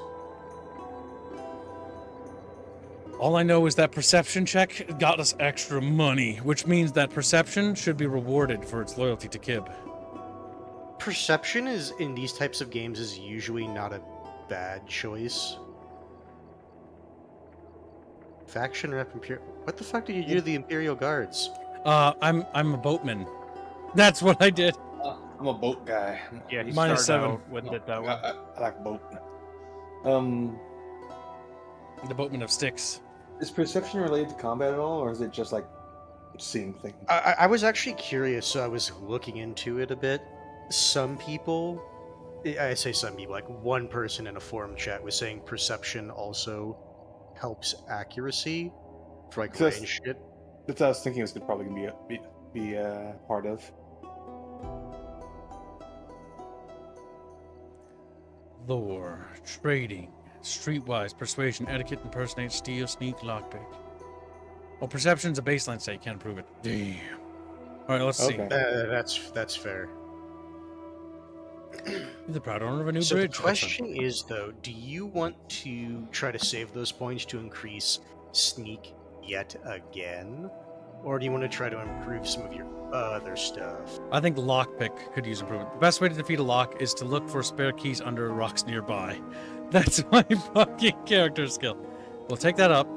All I know is that perception check got us extra money, which means that perception should be rewarded for its loyalty to Kib. Perception is in these types of games is usually not a bad choice. Faction rep Imperial. What the fuck did you do to the Imperial Guards? I'm a boatman. That's what I did. I'm a boat guy. Yeah, he Minus started 7. out with it that way. I like boat. The boatman of sticks. Is perception related to combat at all, or is it just like seeing things? I was actually curious, so I was looking into it a bit. Some people, I say some people, like one person in a forum chat was saying perception also helps accuracy for like range shit. That's what I was thinking. This could probably be part of. Lore, trading, streetwise, persuasion, etiquette, impersonate, steal, sneak, lockpick. Well, perception's a baseline state, can't prove it. Damn. All right, let's see. That's fair. You're the proud owner of a new So bridge. the question is, though, do you want to try to save those points to increase sneak yet again? Or do you want to try to improve some of your other stuff? I think lockpick could use improvement. The best way to defeat a lock is to look for spare keys under rocks nearby. That's my fucking character skill. We'll take that up,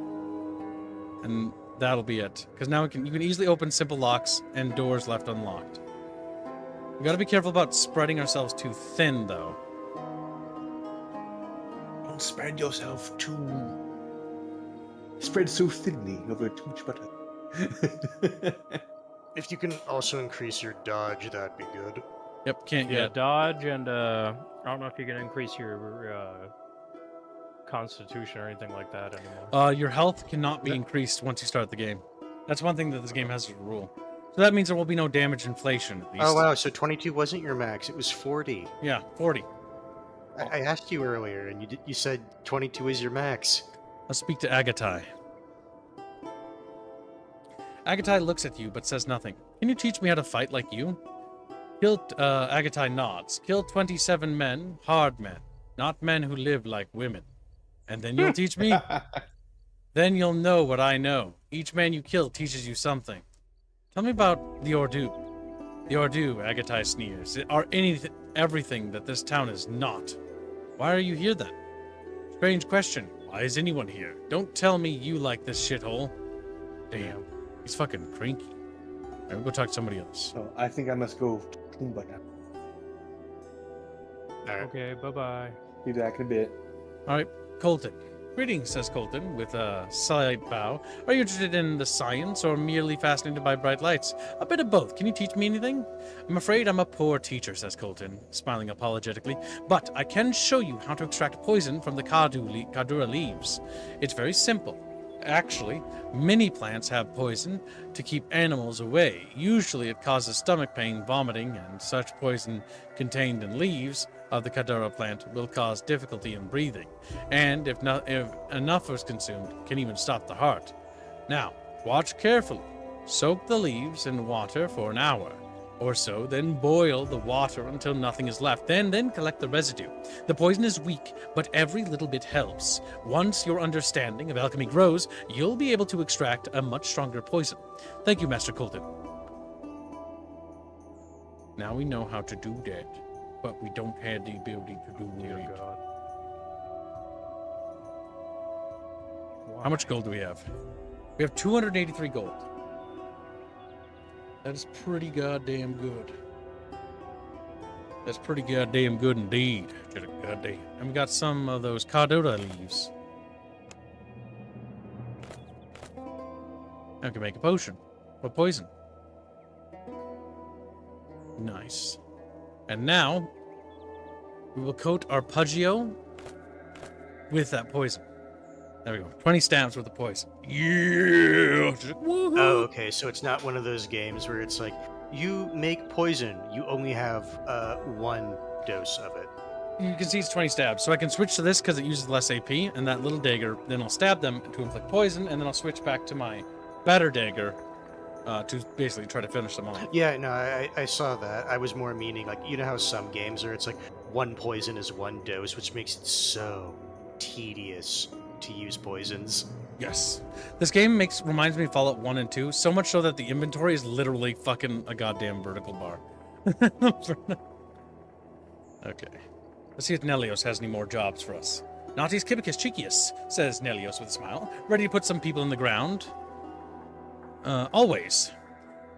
and that'll be it. Because now you can easily open simple locks and doors left unlocked. We gotta be careful about spreading ourselves too thin, though. Don't spread yourself too... Spread so thinly over too much butter. If you can also increase your dodge, that'd be good. Yep, can't Yeah, yet. dodge and I don't know if you can increase your constitution or anything like that anymore. Your health cannot be increased once you start the game. That's one thing that this game has as a rule. So that means there will be no damage inflation, at least. Oh wow, so 22 wasn't your max, it was 40. Yeah, 40. I asked you earlier, and you said 22 is your max. Let's speak to Agatai. Agatai looks at you, but says nothing. Can you teach me how to fight like you? Agatai nods. Kill 27 men, hard men, not men who live like women. And then you'll teach me? Then you'll know what I know. Each man you kill teaches you something. Tell me about the Ordu. The Ordu, Agatai sneers, are everything that this town is not. Why are you here then? Strange question. Why is anyone here? Don't tell me you like this shithole. Damn, he's fucking cranky. Alright, we'll go talk to somebody else. So I think I must go to Tumba now. Alright. Okay, bye-bye. Be back in a bit. Alright, Colton. Greetings, says Colton, with a slight bow. Are you interested in the science or merely fascinated by bright lights? A bit of both. Can you teach me anything? I'm afraid I'm a poor teacher, says Colton, smiling apologetically. But I can show you how to extract poison from the Kadura leaves. It's very simple. Actually, many plants have poison to keep animals away. Usually it causes stomach pain, vomiting, and such poison contained in leaves of the Kadura plant will cause difficulty in breathing, and if enough is consumed, can even stop the heart. Now, watch carefully. Soak the leaves in water for an hour or so, then boil the water until nothing is left. Then collect the residue. The poison is weak, but every little bit helps. Once your understanding of alchemy grows, you'll be able to extract a much stronger poison. Thank you, Master Colton. Now we know how to do that, but we don't have the ability to do Dear it. God. How much gold do we have? We have 283 gold. That is pretty goddamn good. That's pretty goddamn good indeed. Just goddamn. And we got some of those Kadura leaves. I can make a potion. What poison? Nice. And now, we will coat our Pudgio with that poison. There we go. 20 stabs with the poison. Yeah! Woohoo! Oh, okay, so it's not one of those games where it's like, you make poison, you only have one dose of it. You can see it's 20 stabs. So I can switch to this because it uses less AP, and that little dagger, then I'll stab them to inflict poison, and then I'll switch back to my better dagger to basically try to finish them off. Yeah, no, I saw that. I was more meaning, like, you know how some games are, it's like, one poison is one dose, which makes it so tedious to use poisons. Yes. This game reminds me of Fallout 1 and 2, so much so that the inventory is literally fucking a goddamn vertical bar. Okay. Let's see if Nelios has any more jobs for us. Nautius Kibicus Chikius, says Nelios with a smile, ready to put some people in the ground. Always.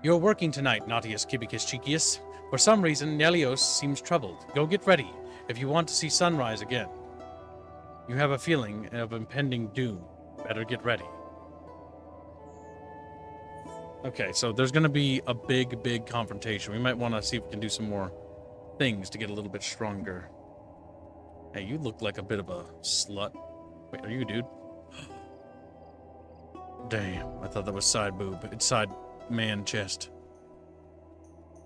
You're working tonight, Nautius Kibicus Chikius. For some reason, Nelios seems troubled. Go get ready, if you want to see sunrise again. You have a feeling of impending doom. Better get ready. Okay, so there's going to be a big confrontation. We might want to see if we can do some more things to get a little bit stronger. Hey, you look like a bit of a slut. Wait, are you a dude? Damn, I thought that was side boob. It's side man chest.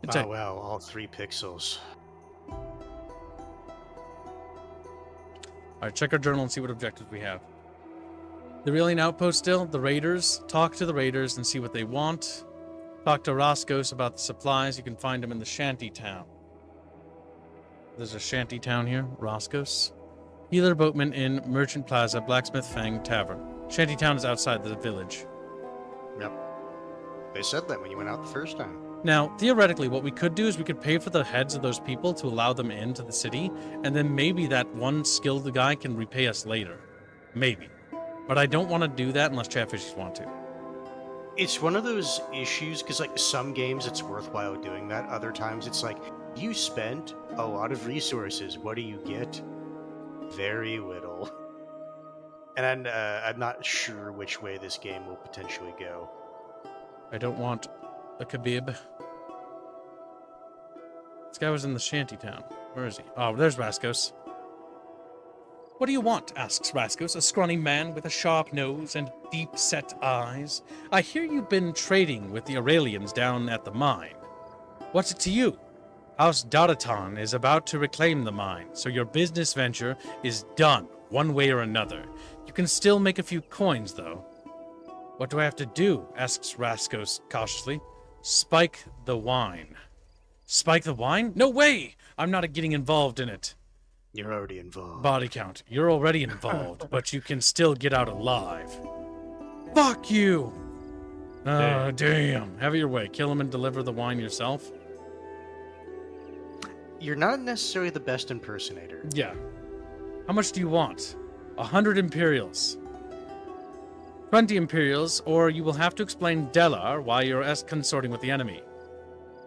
It's Oh, wow, all 3 pixels. Alright, check our journal and see what objectives we have. The Aurelian Outpost still, the Raiders. Talk to the Raiders and see what they want. Talk to Roscos about the supplies. You can find them in the shanty town. There's a shanty town here, Roscos. Healer Boatman in Merchant Plaza, Blacksmith Fang Tavern. Shanty town is outside the village. Yep. They said that when you went out the first time. Now, theoretically, what we could do is we could pay for the heads of those people to allow them into the city, and then maybe that one skilled guy can repay us later. Maybe. But I don't want to do that unless Chatfishies want to. It's one of those issues, because like some games it's worthwhile doing that. Other times it's like, you spent a lot of resources. What do you get? Very little. And I'm not sure which way this game will potentially go. I don't want a kebab. This guy was in the shanty town. Where is he? Oh, there's Rascos. What do you want? Asks Rascos, a scrawny man with a sharp nose and deep-set eyes. I hear you've been trading with the Aurelians down at the mine. What's it to you? House Daratan is about to reclaim the mine, so your business venture is done, one way or another. You can still make a few coins, though. What do I have to do? Asks Rascos cautiously. Spike the wine. Spike the wine? No way! I'm not getting involved in it. You're already involved. Body count. You're already involved, but you can still get out alive. Fuck you! Oh, damn. Have it your way. Kill him and deliver the wine yourself? You're not necessarily the best impersonator. Yeah. How much do you want? 100 Imperials. 20 Imperials, or you will have to explain Delar why you're consorting with the enemy.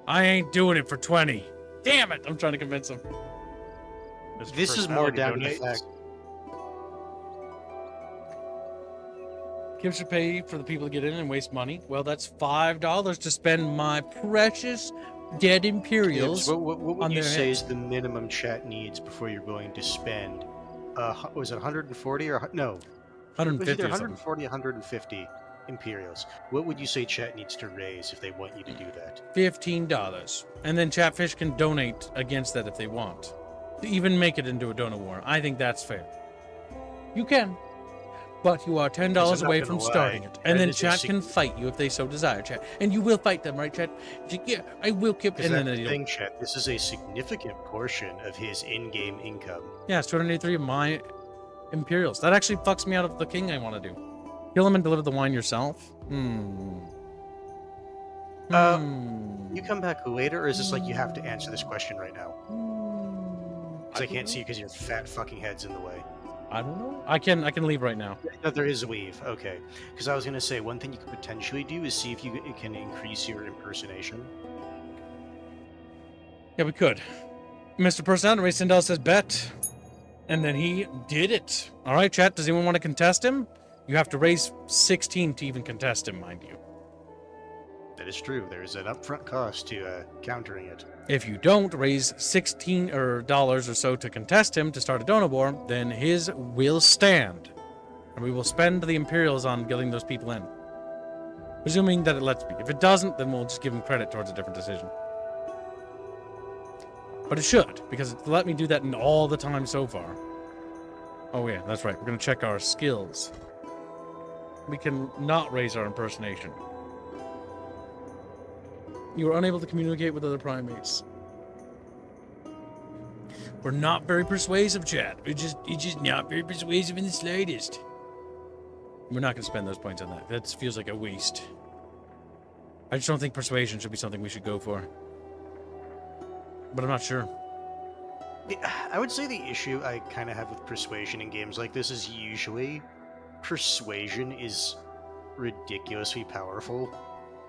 I ain't doing it for 20. Damn it! I'm trying to convince him. This is more down to the donates. fact. Kim should pay for the people to get in and waste money. Well, that's $5 to spend my precious dead Imperials. What would on you their say heads. is the minimum chat needs before you're willing to spend? Was it 140 or no? It was 150 either or something. 140, 150 Imperials. What would you say chat needs to raise if they want you to do that? $15. And then Chatfish can donate against that if they want. To even make it into a donor war. I think that's fair. You can. But you are $10 Because I'm away not from gonna starting lie, it. And that then is a chat can fight you if they so desire, chat. And you will fight them, right, chat? Yeah, I will keep... Because And then that's they the don't. thing, chat. This is a significant portion of his in-game income. Yeah, it's 283 of my Imperials. That actually fucks me out of the king I want to do. Kill him and deliver the wine yourself? You come back later, or is this like you have to answer this question right now? Because I can't see you because your fat fucking head's in the way. I don't know. I can leave right now. No, there is a weave. Okay. Because I was going to say, one thing you could potentially do is see if you can increase your impersonation. Yeah, we could. Mr. Personality Sindel says bet. And then he did it. All right, chat. Does anyone want to contest him? You have to raise 16 to even contest him, mind you. That is true. There's an upfront cost to countering it. If you don't raise $16 or so to contest him to start a donor war, then his will stand. And we will spend the Imperials on getting those people in. Presuming that it lets me. If it doesn't, then we'll just give him credit towards a different decision. But it should, because it's let me do that in all the time so far. Oh yeah, that's right. We're going to check our skills. We can not raise our impersonation. You are unable to communicate with other primates. We're not very persuasive, chat. It's just not very persuasive in the slightest. We're not going to spend those points on that. That feels like a waste. I just don't think persuasion should be something we should go for. But I'm not sure. I would say the issue I kind of have with persuasion in games like this is usually persuasion is ridiculously powerful.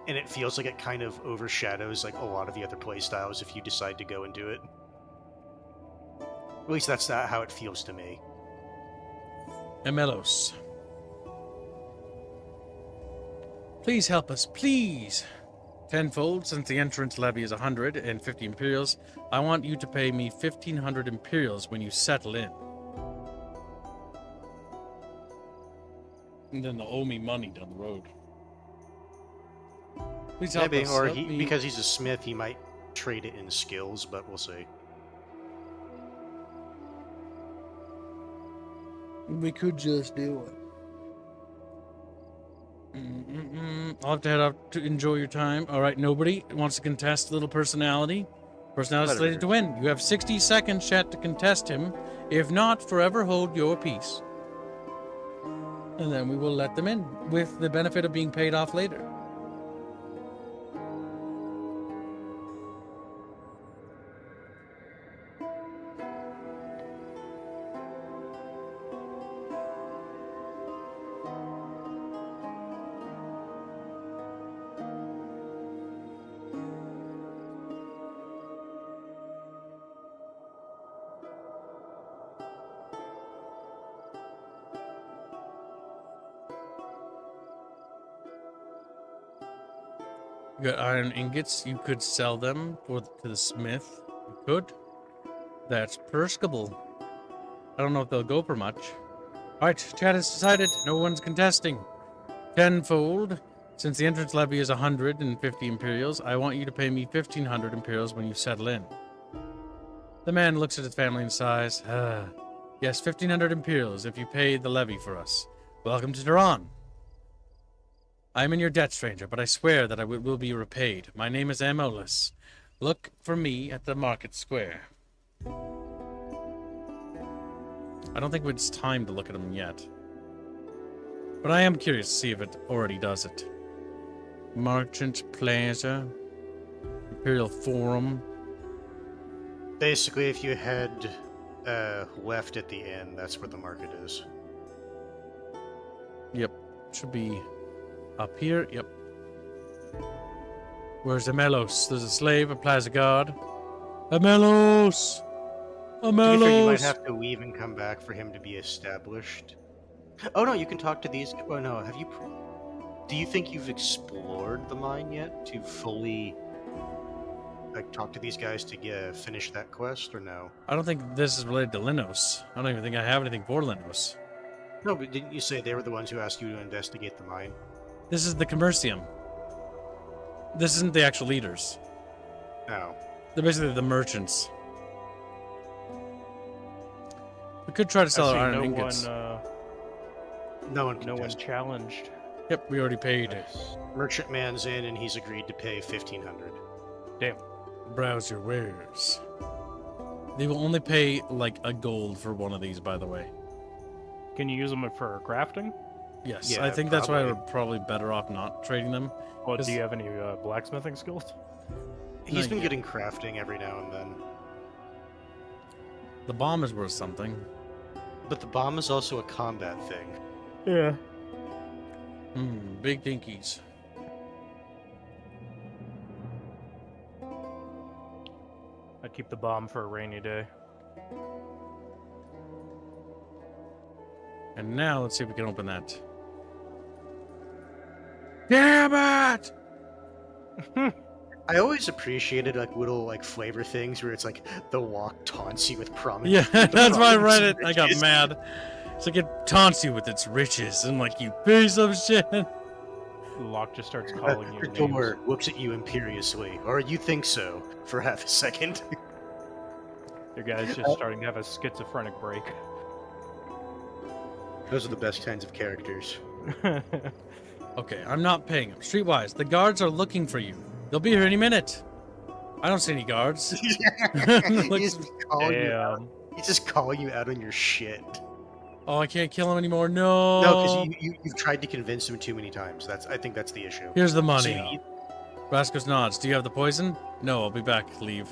And it feels like it kind of overshadows like a lot of the other playstyles if you decide to go and do it. At least that's not how it feels to me. Emelos. Please help us, please. Tenfold, since the entrance levy is 150 Imperials, I want you to pay me 1,500 Imperials when you settle in. And then they'll owe me money down the road. Please help Maybe, us. or Help me. because he's a smith, he might trade it in skills, but we'll see. We could just do it. I'll have to head out to enjoy your time. All right, nobody wants to contest little personality. Personality is slated to win. You have 60 seconds, chat, to contest him. If not, forever hold your peace. And then we will let them in with the benefit of being paid off later. You got iron ingots. You could sell them to the smith. You could. That's perishable. I don't know if they'll go for much. Alright, chat has decided. No one's contesting. Tenfold. Since the entrance levy is 150 imperials, I want you to pay me 1,500 imperials when you settle in. The man looks at his family and sighs. Yes, 1,500 imperials if you pay the levy for us. Welcome to Tehran. I am in your debt, stranger, but I swear that I will be repaid. My name is Amolis. Look for me at the market square. I don't think it's time to look at him yet. But I am curious to see if it already does it. Merchant Plaza. Imperial Forum. Basically, if you head left at the end, that's where the market is. Yep. Should be up here. Yep. Where's Amelos? There's a slave, a plaza guard. Amelos! To be fair, you might Amelos! have to leave and come back for him to be established. Oh no, you can talk to these. Oh no, have you? Do you think you've explored the mine yet to fully like talk to these guys to finish that quest, or no? I don't think this is related to Linos. I don't even think I have anything for Linos. No, but didn't you say they were the ones who asked you to investigate the mine? This is the Commercium. This isn't the actual leaders. No. They're basically the merchants. We could try to sell our iron ingots. No one challenged. Yep, we already paid. Nice. Merchant man's in, and he's agreed to pay 1,500. Damn. Browse your wares. They will only pay like a gold for one of these, by the way. Can you use them for crafting? Yes, Yeah, I think that's why probably. we're probably better off not trading them. Well, Is- do you have any blacksmithing skills? He's Not been yet. getting crafting every now and then. The bomb is worth something. But the bomb is also a combat thing. Yeah. Big dinkies. I'd keep the bomb for a rainy day. And now let's see if we can open that. Damn it! I always appreciated like little like flavor things where it's like the walk taunts you with promise. Yeah, that's why I read it. I got riches. mad. It's like it taunts you with its riches and like you piece of shit. Locke just starts calling you The names. door looks at you imperiously, or you think so, for half a second. Your guy's just starting to have a schizophrenic break. Those are the best kinds of characters. Okay, I'm not paying them. Streetwise, the guards are looking for you. They'll be here any minute. I don't see any guards. He's just calling you out. Damn. He's just calling you out on your shit. Oh, I can't kill him anymore. No. No, because you've tried to convince him too many times. I think that's the issue. Here's the So money. Rascos nods. Do you have the poison? No, I'll be back. Leave.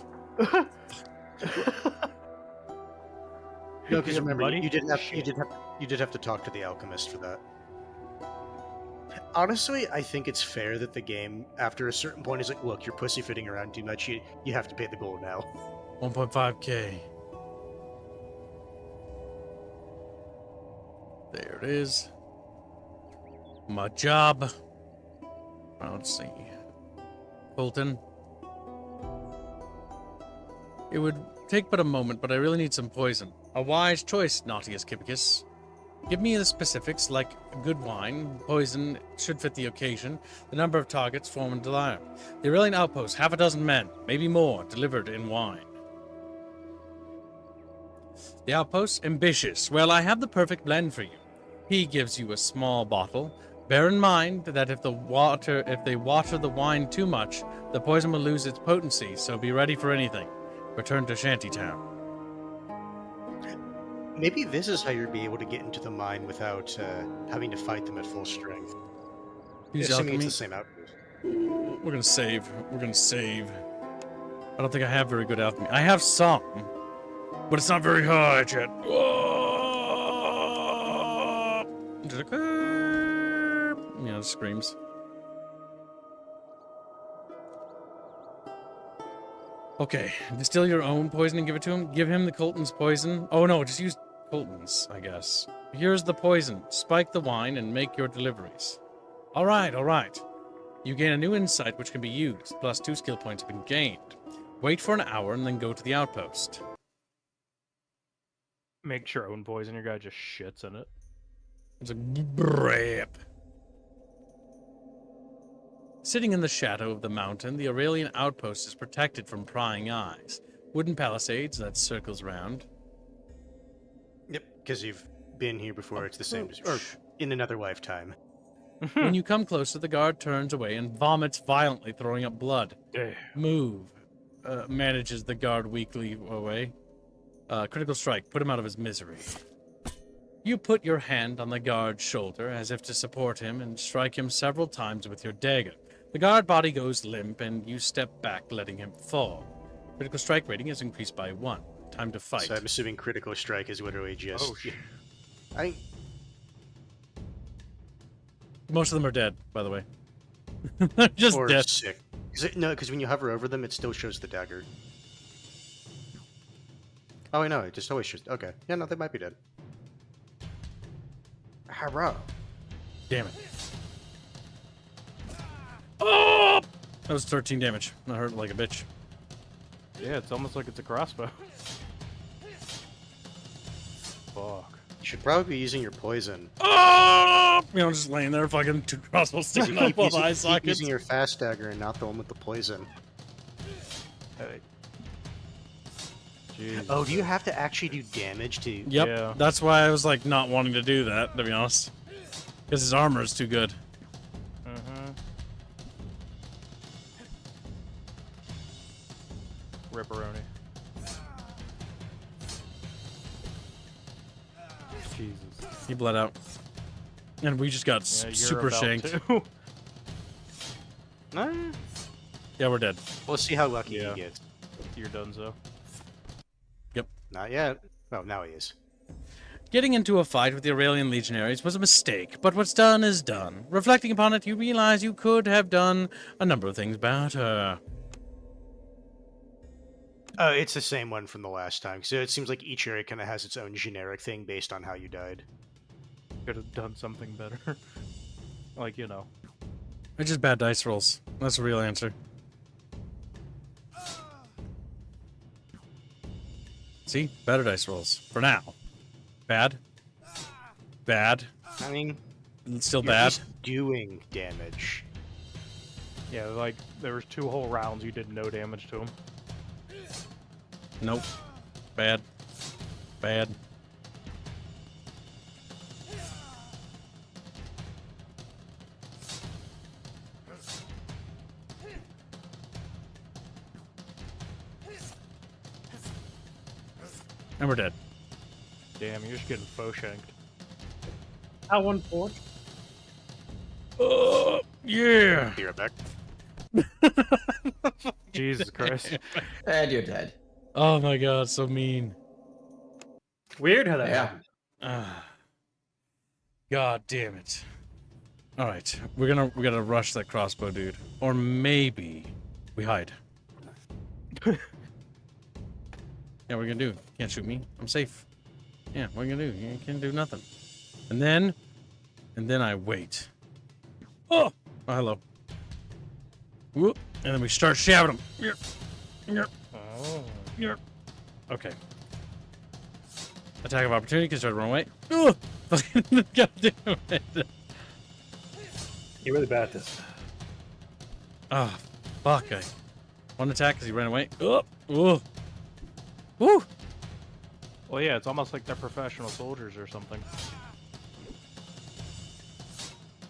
No, because have remember, money? you did have to talk to the alchemist for that. Honestly, I think it's fair that the game, after a certain point, is like, look, you're pussyfooting around too much. You have to pay the gold now. 1.5k. There it is. My job. Well, let's see. Colton. It would take but a moment, but I really need some poison. A wise choice, Nautius Kipicus. Give me the specifics, like good wine, poison should fit the occasion, the number of targets, form, and desire. The Aurelian outpost, half a dozen men, maybe more, delivered in wine. The outpost, ambitious. Well, I have the perfect blend for you. He gives you a small bottle. Bear in mind that if they water the wine too much, the poison will lose its potency, so be ready for anything. Return to Shantytown. Maybe this is how you'll be able to get into the mine without having to fight them at full strength. Use Assuming alchemy. it's the same outpost. We're gonna save. We're gonna save. I don't think I have very good alchemy. I have some, but it's not very high, chat. To the curb. Yeah, it screams. Okay, distill your own poison and give it to him. Give him the Colton's poison. Oh no, just use Colton's, I guess. Here's the poison. Spike the wine and make your deliveries. All right, all right. You gain a new insight which can be used, plus 2 skill points have been gained. Wait for an hour and then go to the outpost. Make sure own poison, your guy just shits in it. It's a brap. Sitting in the shadow of the mountain, the Aurelian outpost is protected from prying eyes. Wooden palisades that circles around. Yep, because you've been here before. It's the same as, or in another lifetime. When you come closer, the guard turns away and vomits violently, throwing up blood. Move. Manages the guard weakly away. Critical strike. Put him out of his misery. You put your hand on the guard's shoulder as if to support him and strike him several times with your dagger. The guard body goes limp and you step back, letting him fall. Critical strike rating is increased by 1. Time to fight. So I'm assuming critical strike is literally just... Oh, shit. Most of them are dead, by the way. They're just or dead. sick. No, because when you hover over them, it still shows the dagger. Oh, I know. It just always shows... Okay. Yeah, no, they might be dead. Hurrah. Damn it. Oh! That was 13 damage. That hurt like a bitch. Yeah, it's almost like it's a crossbow. Fuck. You should probably be using your poison. Oh! You know, just laying there, fucking 2 crossbows sticking up Keep both eye keep sockets. using your fast dagger and not the one with the poison. Hey. Jesus. Oh, do you have to actually do damage to... Yep, Yeah. that's why I was like not wanting to do that, to be honest. Because his armor is too good. Ripperoni. Jesus. He bled out. And we just got Yeah, you're super about shanked. to. Yeah, we're dead. We'll see how lucky Yeah. he gets. You're done, so. Not yet. Oh, now he is. Getting into a fight with the Aurelian legionaries was a mistake, but what's done is done. Reflecting upon it, you realize you could have done a number of things better. It's the same one from the last time. So it seems like each area kind of has its own generic thing based on how you died. Could have done something better. Like, you know. It's just bad dice rolls. That's the real answer. See? Better dice rolls. For now. Bad. Bad. I mean, Still you're at bad. least doing damage. Yeah, like, there was 2 whole rounds you did no damage to him. Nope. Bad. Bad. And we're dead. Damn, you're just getting faux shanked. That one fort. Yeah. Be right back. Jesus Christ. And you're dead. Oh my god, so mean. Weird how that Yeah. happened. God damn it. Alright, we're gonna rush that crossbow dude. Or maybe we hide. Yeah, what are you gonna do? Can't shoot me. I'm safe. Yeah, what are you gonna do? You can't do nothing. And then I wait. Oh, hello. Whoop. And then we start shouting him. Yep. Oh. Yep. Okay. Attack of opportunity, can try to run away. Oh, God damn it. You're really bad at this. Oh, fuck. One attack because he ran away. Oh, oh. Woo. Well, yeah, it's almost like they're professional soldiers or something.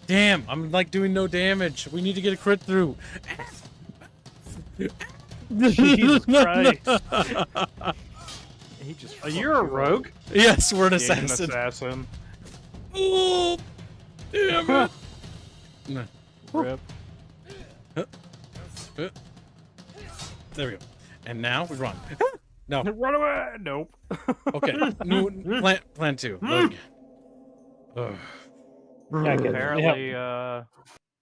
Damn, I'm like doing no damage. We need to get a crit through. Jesus Christ. He just. You're a rogue? Yes, we're an Yeah, he's an assassin. assassin. Oh, damn it. No. Rip. There we go. And now we run. No. Run away! Nope. Okay. Plan 2. Ugh. Yeah, good. Apparently,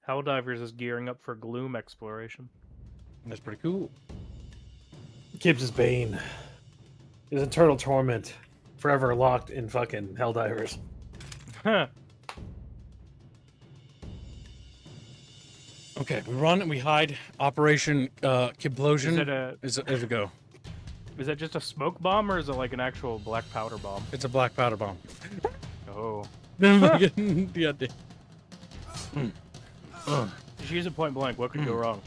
Helldivers is gearing up for Gloom exploration. That's pretty cool. Gibbs' Bane. His eternal torment. Forever locked in fucking Helldivers. Huh. Okay, we run and we hide. Operation Kiblosion. Is it Is it go? is that just a smoke bomb or is it like an actual black powder bomb? It's a black powder bomb. Oh. Yeah, Just use it point blank. What could go wrong?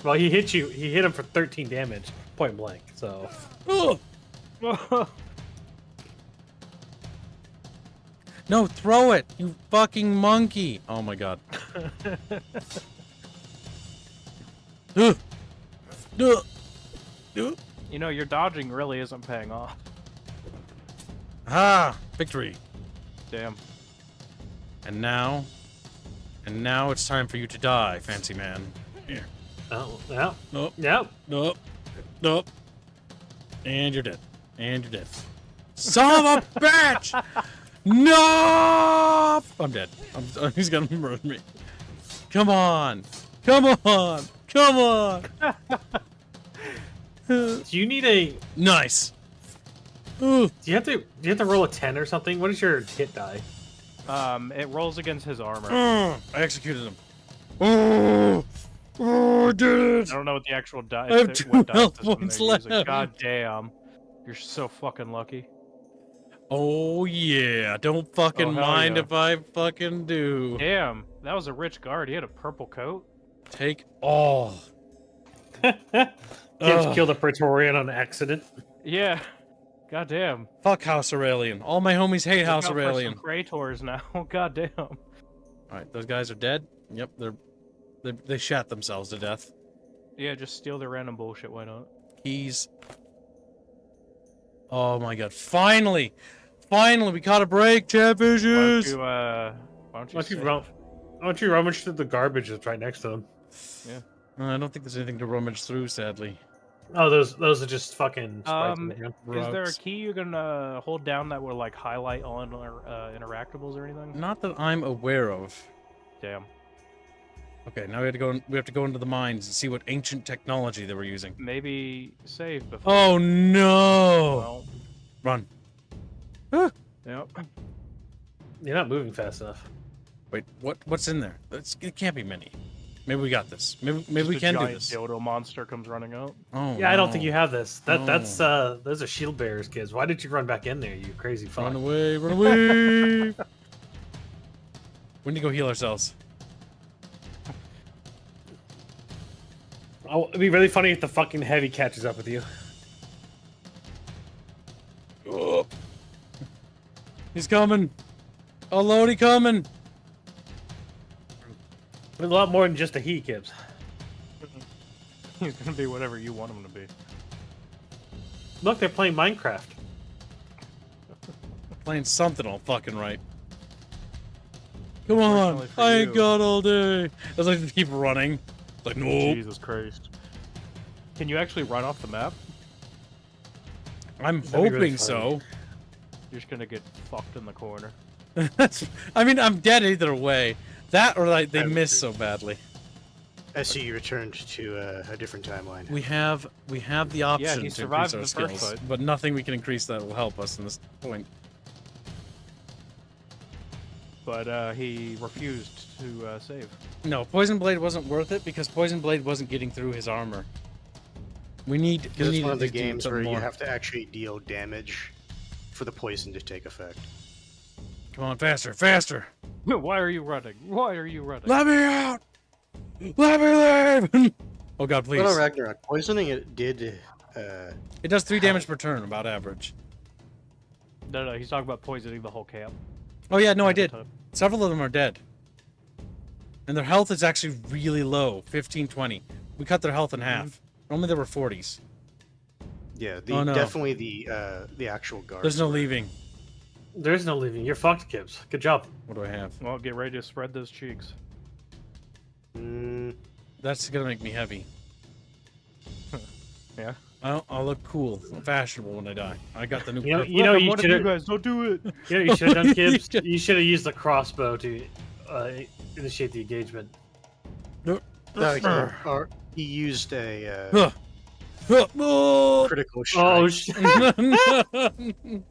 Well, he hit you. He hit him for 13 damage, point blank. So No, throw it, you fucking monkey! Oh my god. You know, your dodging really isn't paying off. Ah, victory. Damn. And now it's time for you to die, fancy man. Here. oh yeah, Nope. yeah. Nope. Nope. And you're dead. And you're dead. Son of a bitch! No! I'm dead. He's gonna murder me. Come on! Come on! Come on! Do you need a? Nice. Ooh. Do you have to roll a 10 or something? What is your hit die? It rolls against his armor. I executed him. Oh, I did it! I don't know what the actual die. I have what 2 dice health system points they're using. left. God damn, you're so fucking lucky. Oh yeah, don't fucking Oh, hell mind yeah. if I fucking do. Damn, that was a rich guard. He had a purple coat. Take all. Gibbs Ugh. killed a Praetorian on accident. Yeah. God damn. Fuck House Aurelian. All my homies hate House Aurelian. Praetors now. God damn. All right, those guys are dead. Yep, they shat themselves to death. Yeah, just steal their random bullshit. Why not? He's. Oh my god! Finally, we caught a break, Chatfishes. Why don't you Why don't you rummage through the garbage that's right next to him? I don't think there's anything to rummage through, sadly. Oh, those are just fucking sprites in the ground. Is there a Rugs. key you're gonna hold down that will like highlight on interactables or anything? Not that I'm aware of. Damn. Okay, now we have to go into the mines and see what ancient technology they were using. Maybe save before. Oh no! Well, Run. yep. You're not moving fast enough. Wait, what's in there? It can't be many. Maybe we got this. Maybe Just we a can do giant this. dildo monster comes running out. Oh Yeah, I don't no. think you have this. No. That's those are shield bearers, kids. Why did you run back in there, you crazy fuck? Run away! Run away! We need to go heal ourselves. Oh, it'd be really funny if the fucking heavy catches up with you. Oh. He's coming. Oh, Lodi coming. There's a lot more than just a he, Gibbs. He's gonna be whatever you want him to be. Look, they're playing Minecraft. Playing something all fucking right. Come on. Fortunately for I ain't you. got all day. I was like to keep running. Like, no. Jesus Christ. Can you actually run off the map? I'm That'd be really hoping funny. so. You're just gonna get fucked in the corner. I mean, I'm dead either way. That or like they I would miss too. so badly. I see you returned to a different timeline. We have the option he to survived increase our the first skills, fight. but nothing we can increase that will help us in this point. But he refused to save. No, Poison Blade wasn't worth it because Poison Blade wasn't getting through his armor. We need Because it's one of the to do games something where you more. have to actually deal damage for the poison to take effect. Come on, faster, faster! Why are you running? Why are you running? Let me out! Let me leave! Oh god, please! But on Ragnarok, poisoning it did. It does 3 damage per turn, about average. No, he's talking about poisoning the whole camp. Oh yeah, no, I At the did. time. Several of them are dead. And their health is actually really low, 15, 20. We cut their health in half. Normally there were 40s. Yeah, Oh, no. definitely the actual guards. There's no were- leaving. There's no leaving. You're fucked, Gibbs. Good job. What do I have? Well, get ready to spread those cheeks. Mm, That's gonna make me heavy. Yeah. I'll look cool, fashionable when I die. I got the new. You know, purple- you know, I'm you one of should have. guys. Don't do it. You know, you should have done, Gibbs. You should have used the crossbow to initiate the engagement. or he used a Huh. Oh, critical strike. Oh shit! damn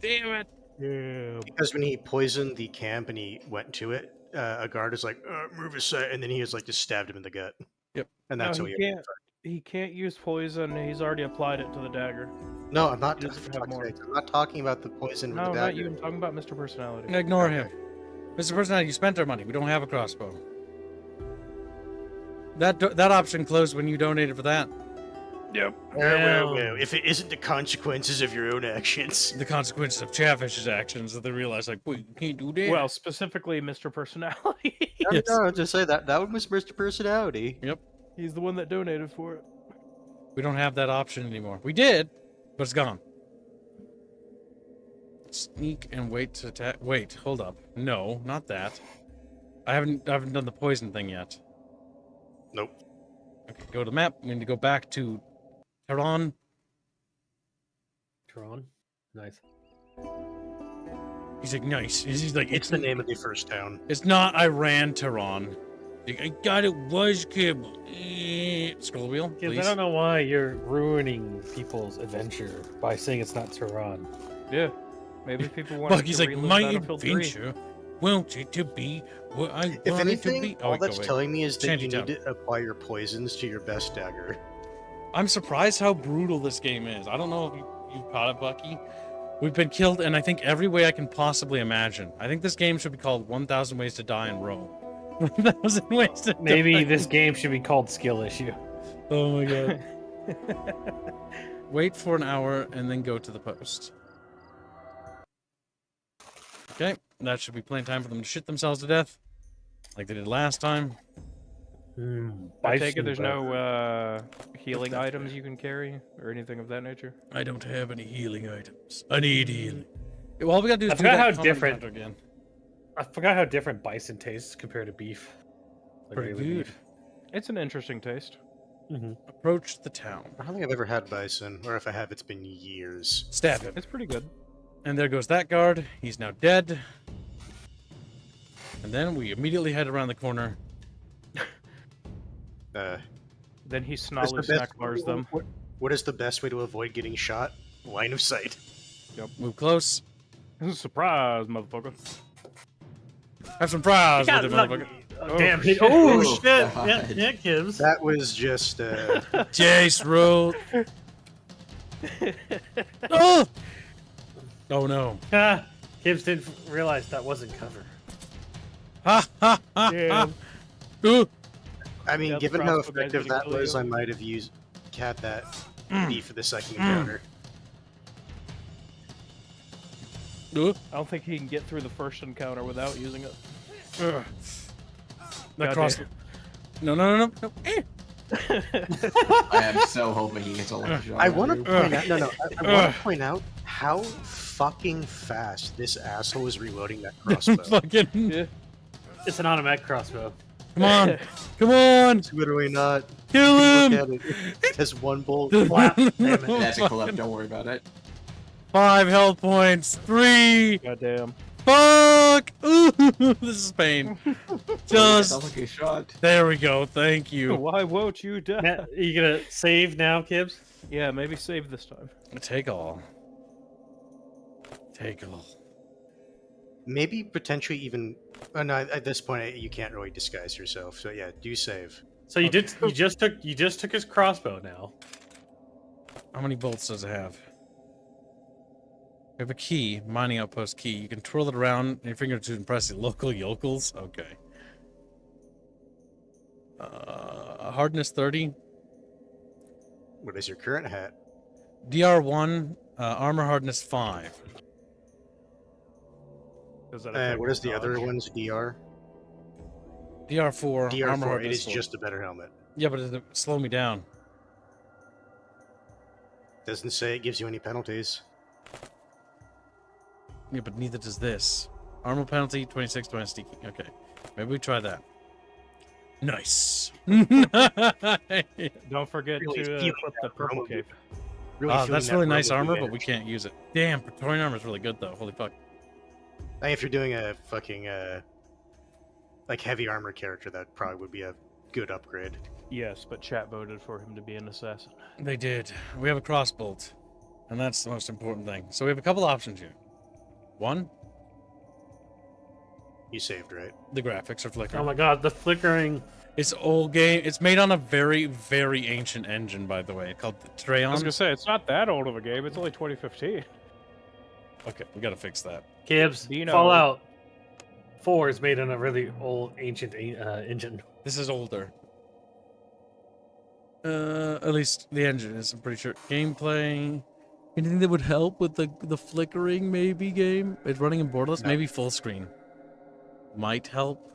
it! Yeah. Because when he poisoned the camp and he went to it, a guard is like, move aside, and then he has like just stabbed him in the gut. Yep. And that's no, how he can't use poison. He's already applied it to the dagger. No, I'm not. He doesn't have more. I'm not talking about the poison with No, the not dagger. you. I'm talking about Mr. Personality. Ignore Okay. him. Mr. Personality, you spent our money. We don't have a crossbow. That option closed when you donated for that. Yep. Well, if it isn't the consequences of your own actions. The consequences of Chatfish's actions that they realized, like, wait, you can't do that. Well, specifically Mr. Personality. Yes. No, just say that one was Mr. Personality. Yep. He's the one that donated for it. We don't have that option anymore. We did, but it's gone. Sneak and wait to attack. Wait, hold up. No, not that. I haven't done the poison thing yet. Nope. Okay, go to the map. We need to go back to Tehran. Tron. Nice. He's like, nice. He's like, It's the name of the first town. It's not Iran, Tehran. Like, I got it was Kib. Scroll wheel, Kids, please. I don't know why you're ruining people's adventure by saying it's not Tehran. Yeah. Maybe people want Bucky's to like, relive my Battlefield 3. adventure wants it to be what I If want it to anything, be. all wait, that's go away. telling me is that you Shantytown. need to apply your poisons to your best dagger. I'm surprised how brutal this game is. I don't know if you've caught it, Bucky. We've been killed in, I think, every way I can possibly imagine. I think this game should be called 1,000 Ways to Die in Rome. 1,000 Ways to Maybe Die. this game should be called Skill Issue. Oh my god. Wait for an hour and then go to the post. Okay, that should be plenty of time for them to shit themselves to death. Like they did last time. I take it there's no healing items you can carry or anything of that nature. I don't have any healing items. I need healing. Well, all we gotta do is I do forgot that how common different- encounter again. I forgot how different bison tastes compared to beef. Like Pretty regular good. beef. It's an interesting taste. Approach the town. I don't think I've ever had bison, or if I have, it's been years. Stab him. It's pretty good. And there goes that guard. He's now dead. And then we immediately head around the corner. Then he What's the snarly best- snack bars them. What is the best way to avoid getting shot? Line of sight. Move close. Surprise, motherfucker. Have some fries with it, motherfucker. Oh, damn. shit. Oh, Oh, shit. Yeah, God. yeah, Kibbs. That was just. Jace roll. Oh! Oh no. Ah, Kibbs didn't realize that wasn't cover. Ha ha ha ha. Damn. Ooh. I mean, Yeah, the given how crossbow guy's effective gonna that kill was, you. I might have used that beef for the second encounter. Ooh. I don't think he can get through the first encounter without using it. Ugh. That God cross. damn. No, no, no, no. No. Eh. I am so hoping he gets a lucky shot. I want to out point out. No, no. I want Ugh. to point out how fucking fast this asshole is reloading that crossbow. Fucking. Yeah. It's an automatic crossbow. Come on. Come on. It's literally not. Kill Look him. at it. It has one bolt. Wow, damn it. That's a collab, don't worry about it. 5 health points. 3. Goddamn. Fuck. Ooh, this is pain. That's a Just. lucky shot. There we go. Thank you. Why won't you die? Now, are you gonna save now, Kibbs? Yeah, maybe save this time. Take all. Take all. Maybe potentially even. Oh, no, at this point you can't really disguise yourself. So yeah, do save. So you did. You just took his crossbow now. How many bolts does it have? We have a key, mining outpost key. You can twirl it around in your finger to impress the local yokels. Okay. Hardness 30. What is your current hat? DR1, armor hardness 5. Does that affect What is the other dodge? one's DR? DR4, armor DR4. It hardness is 4. just a better helmet. Yeah, but does it slow me down? Doesn't say it gives you any penalties. Yeah, but neither does this. Armor penalty, 26 to sticky. Okay. Maybe we try that. Nice. Don't forget Really to feeling equip the that purple Roman- cape. Really feeling that's that really nice Roman armor, but energy. we can't use it. Damn, Praetorian armor is really good, though. Holy fuck. I think if you're doing a fucking like heavy armor character, that probably would be a good upgrade. Yes, but chat voted for him to be an assassin. They did. We have a crossbolt, and that's the most important thing. So we have a couple options here. One, You saved, right? The graphics are flickering. Oh my god, the flickering. It's old game. It's made on a very, very ancient engine, by the way, called Trayon. I was gonna say it's not that old of a game. It's only 2015. Okay, we gotta fix that. Gibbs, Dino. Fallout 4 is made on a really old, ancient engine. This is older. At least the engine is, I'm pretty sure. Gameplay. Anything that would help with the flickering, maybe, game? It's running in borderless? No. Maybe full screen. Might help.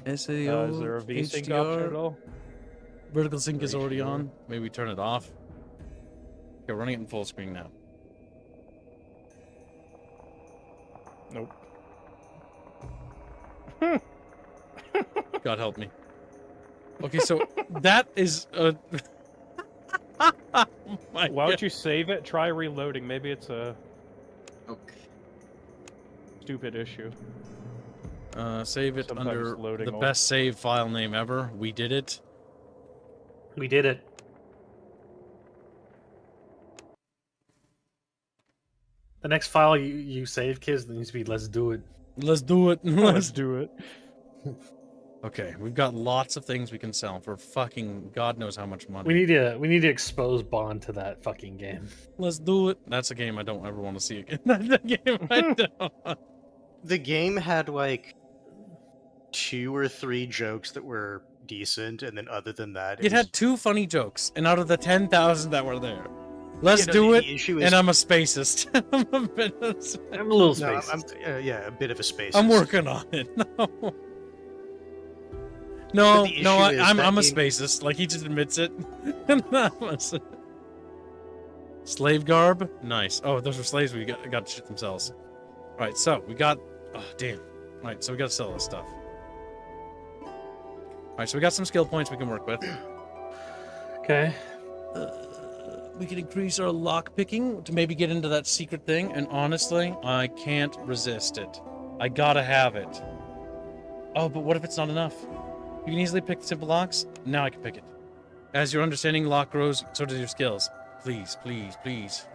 SAO, Is there a VSync option at HDR. all? Vertical sync is Very already sure. on. Maybe turn it off. Okay, running it in full screen now. Nope. God help me. Okay, so that is oh my Why God. would you save it? Try reloading. Maybe it's a Okay. stupid issue. Save it Sometimes under loading the will- best save file name ever. We did it. We did it. The next file you save, kids, needs to be "Let's do it." Let's do it. Let's do it. Okay, we've got lots of things we can sell for fucking God knows how much money. We need to expose Bond to that fucking game. Let's do it. That's a game I don't ever want to see again. That's a game I don't. The game had like 2 or 3 jokes that were decent, and then other than that, It had 2 funny jokes, and out of the 10,000 that were there, let's do it. The issue is, And I'm a spacist. I'm a bit of a- I'm a little no, space. I'm yeah, a bit of a space. I'm working on it. No, the no, issue is I'm that a game- spacist. Like he just admits it. Slave garb, nice. Oh, those were slaves. We got to shit themselves. All right, so we got. Oh damn. All right, so we got to sell this stuff. All right, so we got some skill points we can work with. Okay. We can increase our lock picking to maybe get into that secret thing. And honestly, I can't resist it. I gotta have it. Oh, but what if it's not enough? You can easily pick the simple locks. Now I can pick it. As your understanding lock grows, so does your skills. Please, please, please.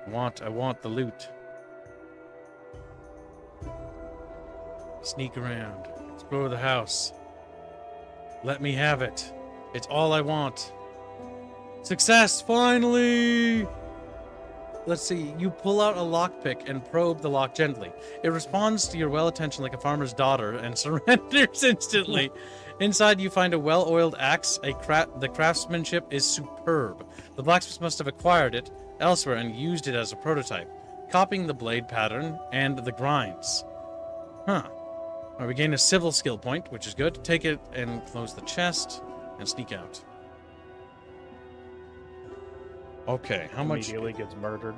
I want the loot. Sneak around. Explore the house. Let me have it. It's all I want. Success, finally! Let's see, you pull out a lockpick and probe the lock gently. It responds to your well attention like a farmer's daughter and surrenders instantly. Inside, you find a well-oiled axe. The craftsmanship is superb. The blacksmith must have acquired it elsewhere and used it as a prototype, copying the blade pattern and the grinds. Huh. Well, we gain a civil skill point, which is good. Take it and close the chest and sneak out. Okay, how much? Immediately gets murdered.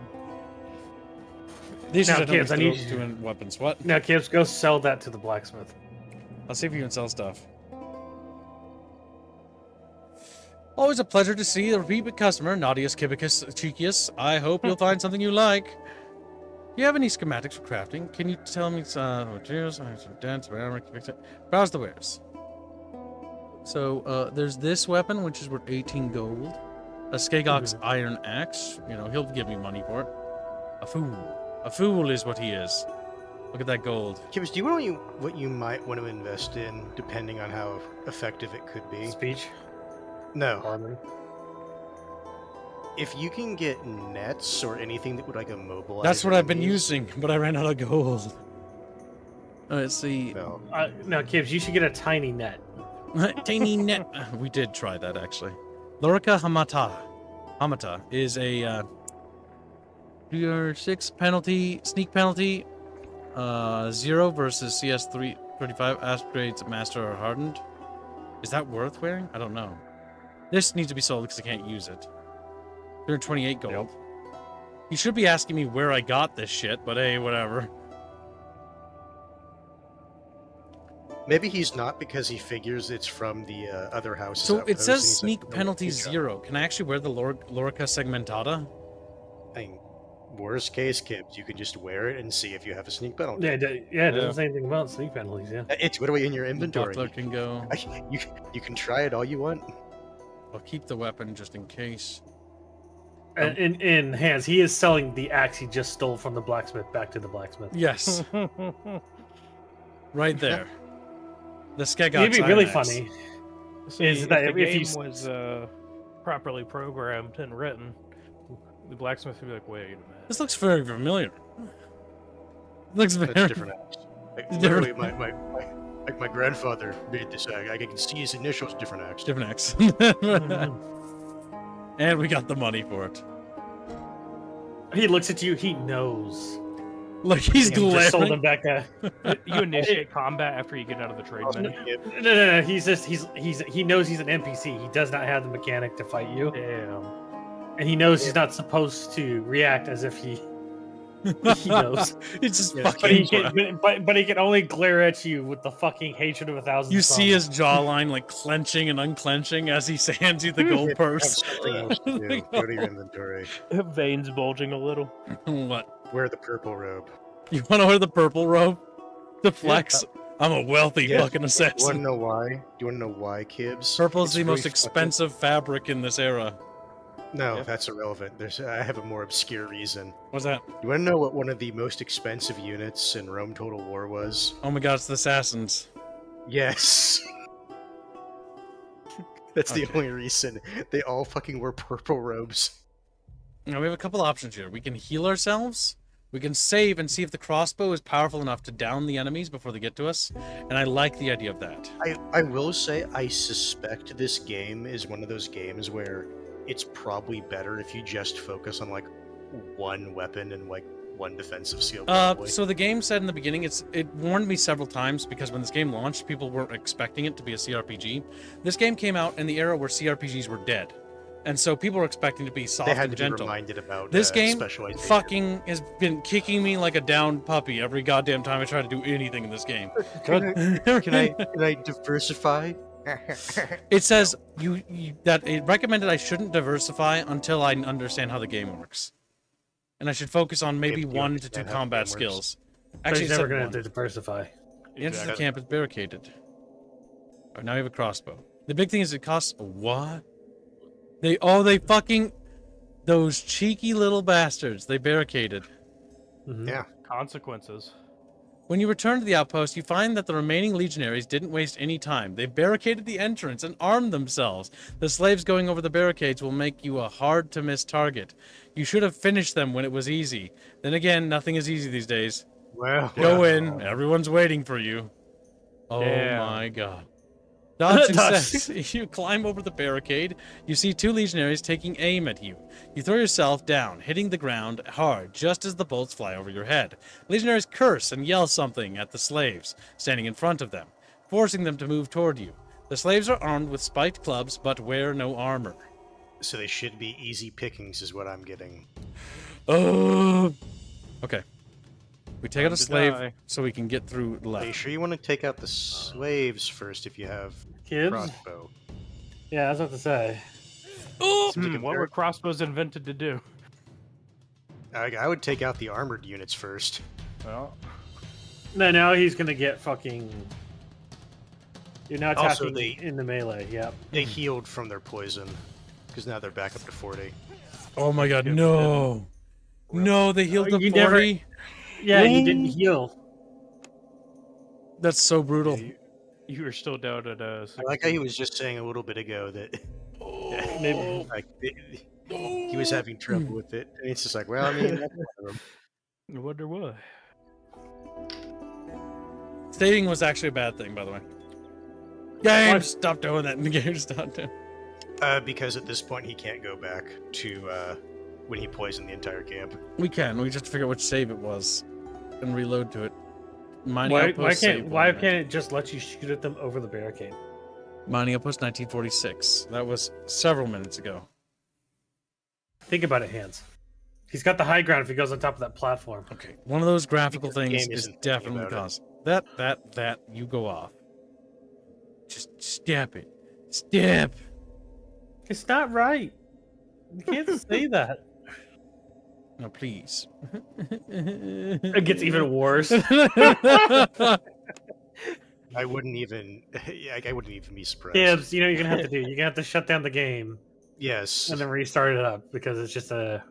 These Now, are the kids, I need you- doing weapons. What? Now, kids, go sell that to the blacksmith. I'll see if you can sell stuff. Always a pleasure to see the repeat customer, Naughtius Kibicus Cheekius. I hope you'll find something you like. Do you have any schematics for crafting? Can you tell me materials? I have some dents, whatever. Browse the wares. So, there's this weapon, which is worth 18 gold. A Skagok's iron axe. You know, he'll give me money for it. A fool. A fool is what he is. Look at that gold. Kibbs, do you know what you might want to invest in, depending on how effective it could be? Speech. No. Harmony. If you can get nets or anything that would like immobilize. That's what I've been enemies- using, but I ran out of gold. Let's see. No. Now, Kibbs, you should get a tiny net. Tiny net. We did try that actually. Lorica Hamata is a 6 penalty, sneak penalty, 0 versus CS 335 upgrades master or hardened. Is that worth wearing? I don't know. This needs to be sold because I can't use it. 328 gold. Yep. You should be asking me where I got this shit, but hey, whatever. Maybe he's not because he figures it's from the other houses. So it outposts, says and he's like, sneak "No, penalty good job." 0. Can I actually wear the Lorica segmentata? I mean, worst case, Kibbs, you can just wear it and see if you have a sneak penalty. Yeah, it doesn't say anything about sneak penalties. Yeah. It's literally in your inventory. Buckler can go. You can try it all you want. I'll keep the weapon just in case. In hands, he is selling the axe he just stole from the blacksmith back to the blacksmith. Yes. Right there. The Skegok It'd be really Iron Axe. funny. See, Is that if the if game you- was properly programmed and written, the blacksmith would be like, wait a minute. This looks very familiar. Looks very. That's different axe. Like, It's literally, different. my grandfather made this. I can see his initials. Different axe. Different X. And we got the money for it. He looks at you. He knows. Look, he's You just sold him glaring. back. You initiate combat after you get out of the trade menu. No. He's just he knows he's an NPC. He does not have the mechanic to fight you, Damn. and he knows he's not supposed to react as if he knows. It's just Yes, But he fucking. can, but he can only glare at you with the fucking hatred of 1,000. You see suns. his jawline like clenching and unclenching as he hands you the gold Have purse. something else to do. Go to your inventory. Veins bulging a little. What? Wear the purple robe. You want to wear the purple robe? The flex? I'm a wealthy Yeah. fucking You want to assassin. know why? Do you want to know why, Kibbs? Purple is It's the most really expensive fabric in this era. fucking- No, that's irrelevant. I have a more obscure reason. What's that? You want to know what one of the most expensive units in Rome Total War was? Oh my god, it's the assassins. Yes. That's the Okay. only reason. They all fucking wore purple robes. Now we have a couple options here. We can heal ourselves. We can save and see if the crossbow is powerful enough to down the enemies before they get to us. And I like the idea of that. I will say I suspect this game is one of those games where it's probably better if you just focus on like one weapon and like one defensive skill. Probably. So the game said in the beginning, it warned me several times because when this game launched, people weren't expecting it to be a CRPG. This game came out in the era where CRPGs were dead. And so people were expecting it to be soft they had and to be gentle. reminded about This game specialization. fucking has been kicking me like a downed puppy every goddamn time I try to do anything in this game. Can I diversify? It says that it recommended I shouldn't diversify until I understand how the game works, and I should focus on maybe If you 1 to 2 understand how the combat game works. skills. But Actually, he's it never said going to 1. have to diversify. The entrance to the Exactly. camp is barricaded. Oh, now we have a crossbow. The big thing is it costs what? They fucking those cheeky little bastards. They barricaded. Mhm. Yeah. Consequences. When you return to the outpost, you find that the remaining legionaries didn't waste any time. They barricaded the entrance and armed themselves. The slaves going over the barricades will make you a hard-to-miss target. You should have finished them when it was easy. Then again, nothing is easy these days. Well, Go in. Everyone's waiting for you. Oh Damn. my god. Dodge Dodge. success. You climb over the barricade. You see 2 legionaries taking aim at you. You throw yourself down, hitting the ground hard just as the bolts fly over your head. Legionaries curse and yell something at the slaves standing in front of them, forcing them to move toward you. The slaves are armed with spiked clubs but wear no armor. so they should be easy pickings, is what I'm getting. Oh. Okay. We take out a Time to slave die. so we can get through the Are you left. sure you want to take out the slaves first if you have Kids? crossbow? Yeah, I was about to say. Oh! Seems like a What very- were crossbows invented to do? I would take out the armored units first. Well, No, now he's going to get fucking... You're now Also, attacking in the melee, yep. They healed from their poison, because now they're back up to 40. Oh my god, Yep, no. No, they healed Oh, the you never- 40. Yeah, you didn't heal. That's so brutal. you were still down at I like how he was just saying a little bit ago that Maybe. like he was having trouble with it, and it's just like, well, I mean, that's one of them. I wonder why. Stating was actually a bad thing, by the way. Game, stop doing that in the game. Stop doing. Because at this point he can't go back to when he poisoned the entire camp. We can. We just figure out which save it was and reload to it. Mining Why outpost save can't one. it just let you shoot at them over the barricade? Mining outpost 1946. That was several minutes ago. Think about it, Hans. He's got the high ground if he goes on top of that platform. Okay, one of those graphical Because the things game is isn't thinking definitely about it. cause that you go off. Just step it. Step. It's not right. You can't say that. No, please. It gets even worse. I wouldn't even, I wouldn't even be surprised. Gibbs, you know what you're gonna have to do. You're gonna have to shut down the game Yes. and then restart it up because it's just a.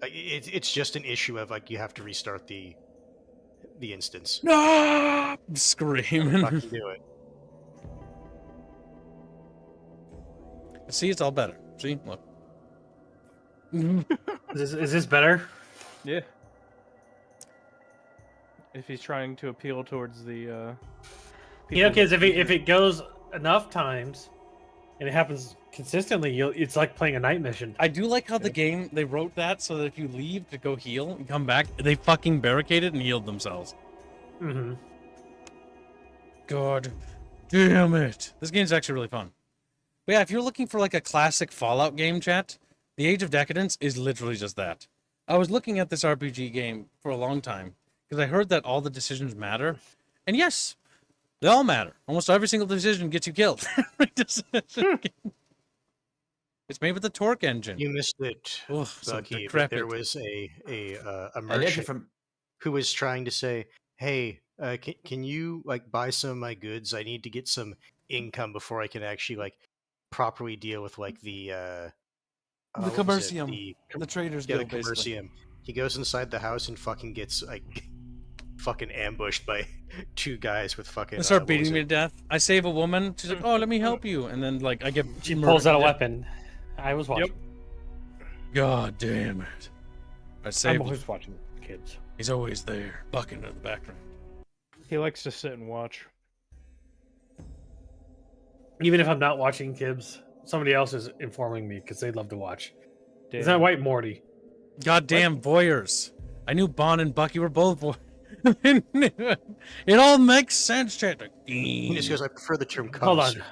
It's just an issue of like you have to restart the instance. No! Screaming. Fucking do it. See, it's all better. See, look. Is this better? Yeah. If he's trying to appeal towards the You know, people kids, that- if it goes enough times, and it happens consistently, it's like playing a night mission. I do like how the game, they wrote that so that if you leave to go heal and come back, they fucking barricaded and healed themselves. Mm-hmm. God damn it. This game's actually really fun. But yeah, if you're looking for like a classic Fallout game, chat, The Age of Decadence is literally just that. I was looking at this RPG game for a long time because I heard that all the decisions matter. And yes, they all matter. Almost every single decision gets you killed. Every decision. It's made with the Torque engine. You missed it, Ugh, so Bucky. But decrepit. there was a And merchant actually from who was trying to say, "Hey, can you like buy some of my goods? I need to get some income before I can actually like properly deal with like the what was it? commercium. The Traders Yeah, the Guild, basically. commercium." He goes inside the house and fucking gets like fucking ambushed by two guys with fucking. They start what was beating me to it? death. I save a woman. She's like, "Oh, let me help you," and then like I get She murdered pulls to out a death. weapon. I was watching. God damn it! I I'm saved. always watching kids. He's always there, bucking in the background. He likes to sit and watch. Even if I'm not watching kids, somebody else is informing me because they love to watch. Damn. Is that White Morty? Goddamn voyeurs! I knew Bon and Bucky were both voyeurs. It all makes sense, chat. He just goes, "I prefer the term." Hold on. cubs."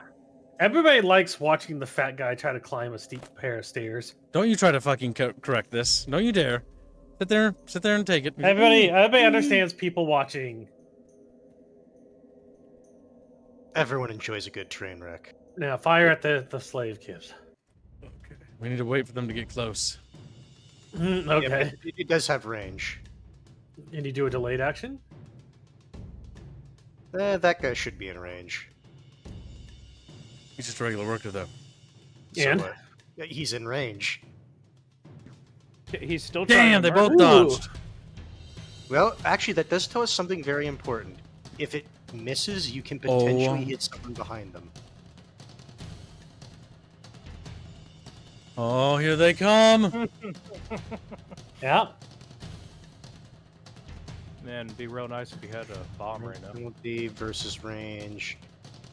Everybody likes watching the fat guy try to climb a steep pair of stairs. Don't you try to fucking correct this. Don't you dare. Sit there and take it. Everybody understands people watching. Everyone enjoys a good train wreck. Now, fire at the slave kids. Okay. We need to wait for them to get close. Yeah, but Okay. it does have range. And you do a delayed action? That guy should be in range. He's just a regular worker, though. And? Yeah, he's in range. He's still trying Damn, to they both murder- dodged. Well, actually, that does tell us something very important. If it misses, you can potentially Oh. hit someone behind them. Oh, here they come. Yeah. Man, it'd be real nice if you had a bomb right now. Penalty versus range.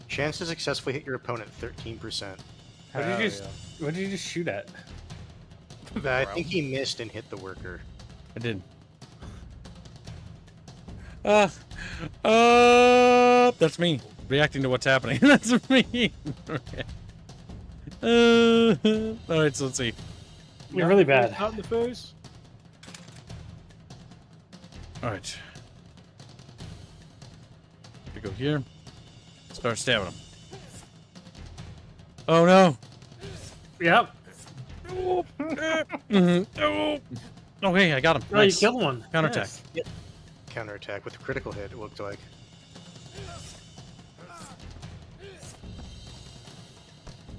Chance to successfully hit your opponent 13%. What did you just shoot at? I think he missed and hit the worker. I did. That's me reacting to what's happening. That's me. All right, so let's see. You're really bad. Out in the face. All right. We go here. Start stabbing him. Oh no. Yep. Oh, hey, I got him. Oh, Nice. you killed one. Counterattack. Yes. Counterattack with a critical hit, it looked like.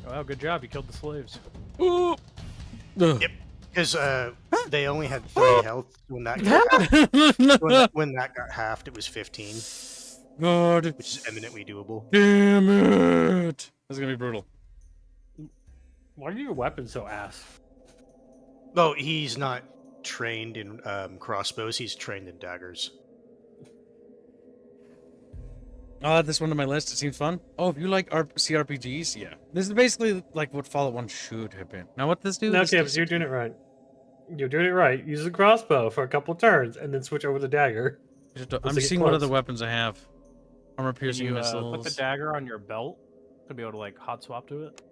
Wow, good job. You killed the slaves. Ooh. Ugh. Yep. Because they only had 3 health when that got, when that got halved. It was 15, God which is eminently doable. damn it. This is gonna be brutal. Why are your weapons so ass? Oh, he's not trained in crossbows. He's trained in daggers. I'll add this one to my list. It seems fun. Oh, if you like CRPGs, yeah. This is basically like what Fallout 1 should have been. Now, what this do? No, This Gibbs, you're doing it right. You're doing it right. Use the crossbow for a couple turns, and then switch over the dagger. I'm Let's get seeing what close. other weapons I have. Armor Can piercing you missiles. put the dagger on your belt to be able to like hot swap to it?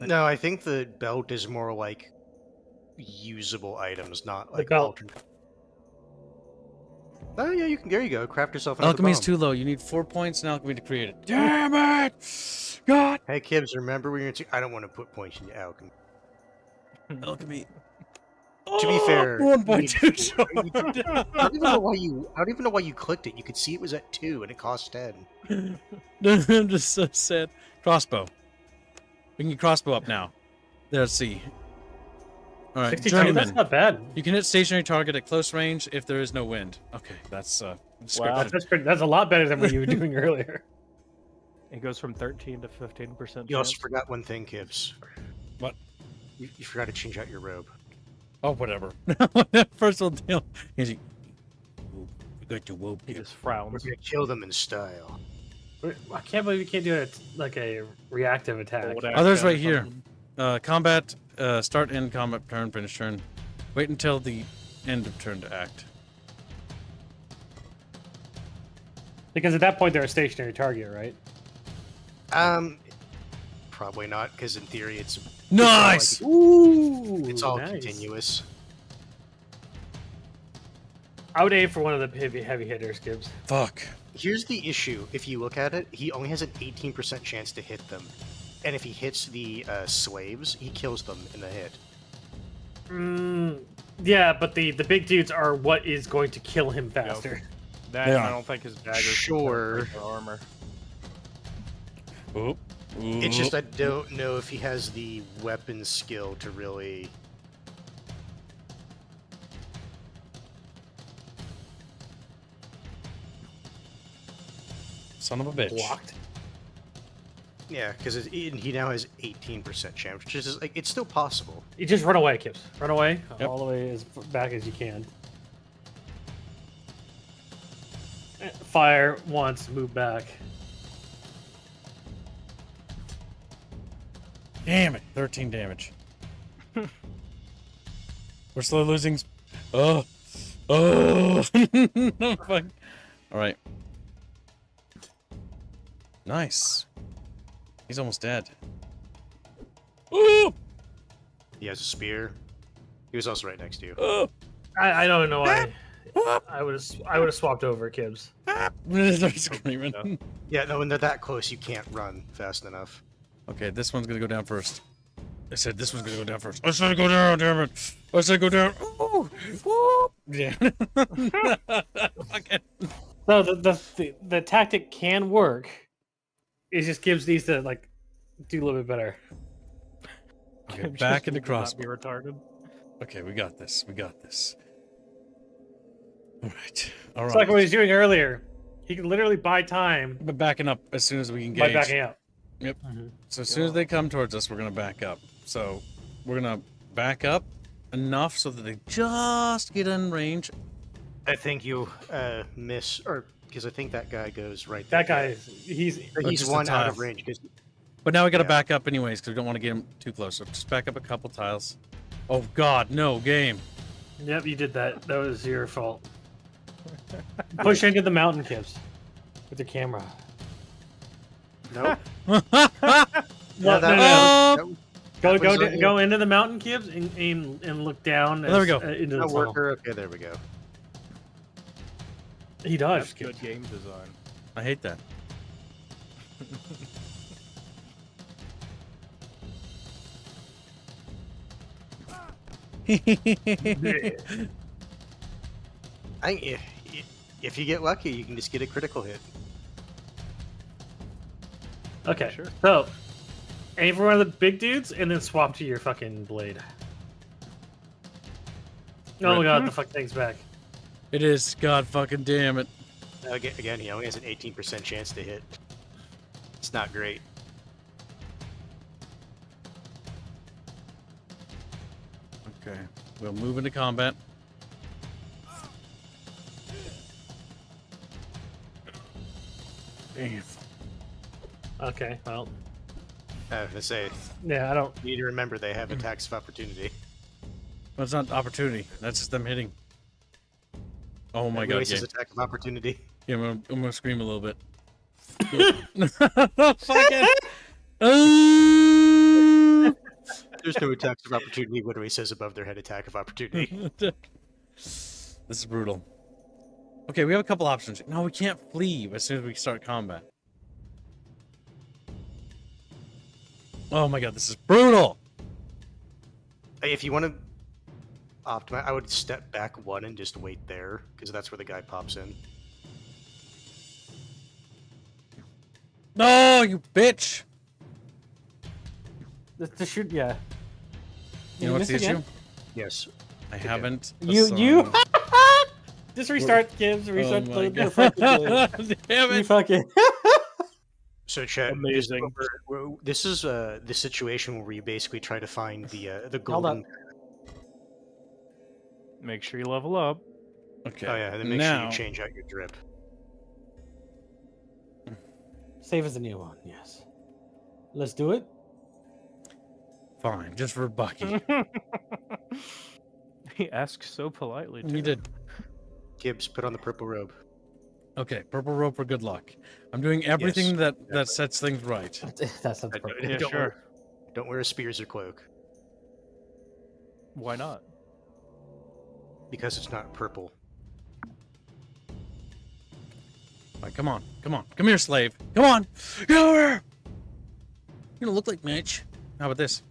No, I think the belt is more like usable items, not like belt. alternate. Oh yeah, you can. There you go. Craft yourself another Alchemy is bomb. too low. You need 4 points in alchemy to create it. Damn it! God! Hey Kibbs, remember when you're? I don't want to put points in your alchemy. Alchemy. To be fair, 1.2 short. I don't even know why you. I don't even know why you clicked it. You could see it was at 2 and it cost 10. I'm just so sad. Crossbow. We can get crossbow up now. Let's see. All right, 60 target, that's journeyman. not bad. You can hit stationary target at close range if there is no wind. Okay, that's scripted. That's a lot better than what you were doing earlier. It goes from 13 to 15%. You also forgot one thing, Kibbs. What? You forgot to change out your robe. Oh, whatever. First of all, you got your robe. He just We're frowns. gonna kill them in style. I can't believe you can't do it like a reactive attack. Old Oh, there's axe right or here. something. Combat, start, end combat, turn, finish turn. Wait until the end of turn to act. Because at that point they're a stationary target, right? Probably not, because in theory it's Nice! Ooh, it's all nice. continuous. I would aim for one of the heavy hitters, Gibbs. Fuck. Here's the issue. If you look at it, he only has an 18% chance to hit them. And if he hits the slaves, he kills them in a hit. Yeah, but the big dudes are what is going to kill him faster. That, Yeah. I don't think his daggers Sure. can penetrate their armor. Oop. It's just I don't know if he has the weapon skill to really... Son of a bitch. Blocked. Yeah, because he now has 18% chance, which is like, it's still possible. You just run away, Gibbs. Run away Yep. all the way as back as you can. Fire once, move back. Damn it. 13 damage. We're slowly losing. Oh. No, fuck. Alright. Nice. He's almost dead. Ooh! He has a spear. He was also right next to you. Oh! I don't know why. I would have swapped over, Kibbs. They're screaming. Yeah, no, when they're that close, you can't run fast enough. Okay, this one's gonna go down first. I said this one's gonna go down first. I said go down, damn it. I said go down. Ooh! Woo! Yeah. Okay. So the tactic can work. It just Gibbs needs to like do a little bit better. Okay, back into Be crossbow. retarded. Okay, we got this. We got this. Alright. It's Alright. like what he was doing earlier. He can literally buy time But backing up as soon as we can by engage. backing out. Yep. So as soon as they come towards us, we're gonna back up. So we're gonna back up enough so that they just get in range. I think you miss, or because I think that guy goes right That there. guy, he's He's just a one out tile. of range. Cause, But now we gotta Yeah. back up anyways because we don't want to get him too close. So just back up a couple tiles. Oh God, no game. Yep, you did that. That was your fault. Push into the mountain, Kibbs, with the camera. nope. No, Yeah, Oh! Go into the mountain, Kibbs, and look down. There we go. Into the No tunnel. worker. Okay, there we go. He That's dodged. good Kibbs. game design. I hate that. If you get lucky, you can just get a critical hit. Okay, Sure. so aim for one of the big dudes and then swap to your fucking blade. Oh my god, the fuck thing's back. It is. God fucking damn it. Again, he only has an 18% chance to hit. It's not great. Okay, we'll move into combat. Damn. Okay, well, I was gonna say, yeah, I don't. you need to remember they have attacks of opportunity. Well, it's not opportunity. That's just them hitting. Oh my God, Everybody game. says attack of opportunity. Yeah, I'm gonna scream a little bit. Fucking. Oh! There's no attacks of opportunity. Literally says above their head attack of opportunity. This is brutal. Okay, we have a couple options. No, we can't flee as soon as we start combat. Oh my God, this is brutal. If you want to optimize, I would step back one and just wait there, because that's where the guy pops in. No, you bitch. The shoot, yeah. You know what's the miss issue? again? Yes. I haven't. You assigned- just restart, Gibbs. Oh Restart my the God. fucking game. Damn You it! fucking. So, Chad, Amazing. this is the situation where you basically try to find the Hold up. golden. Make sure you level up. Okay. Oh yeah, and then make sure now, you change out your drip. Save as a new one. Yes. Let's do it. fine, just for Bucky. He asked so politely. You Too. did. Gibbs, put on the purple robe. Okay, purple rope for good luck. I'm doing everything Yes, that sets things right. That sounds perfect. Yeah, sure. Don't wear a spears or cloak Why not? because it's not purple. All right, come on, come here, slave. Come on, get over here. You don't look like Mitch. How about this?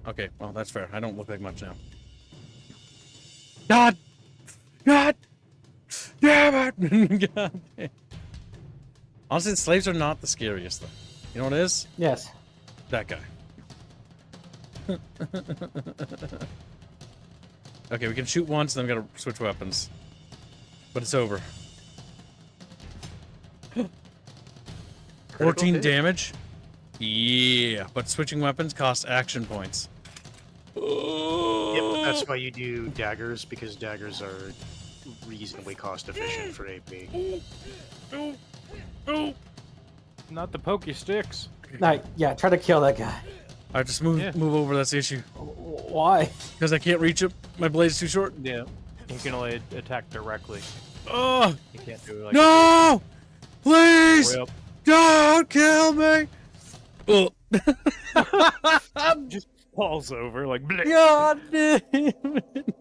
Okay, well that's fair. I don't look like much now. God, damn it! God damn. Honestly, slaves are not the scariest thing. You know what it is? Yes. That guy. Okay, we can shoot once, then we gotta switch weapons. But it's over. 14 hit. damage? Yeah, but switching weapons costs action points. Yep, but that's why you do daggers, because daggers are reasonably cost efficient for AP. Not the pokey sticks. No, yeah, try to kill that guy. Alright, just move over, that's the issue. Why? Because I can't reach him. My blade's too short. Yeah. You can only attack directly. Oh! You can't do like No! Please! Hurry up. Don't kill me! Oh. Just falls over like. Bleh. God damn it.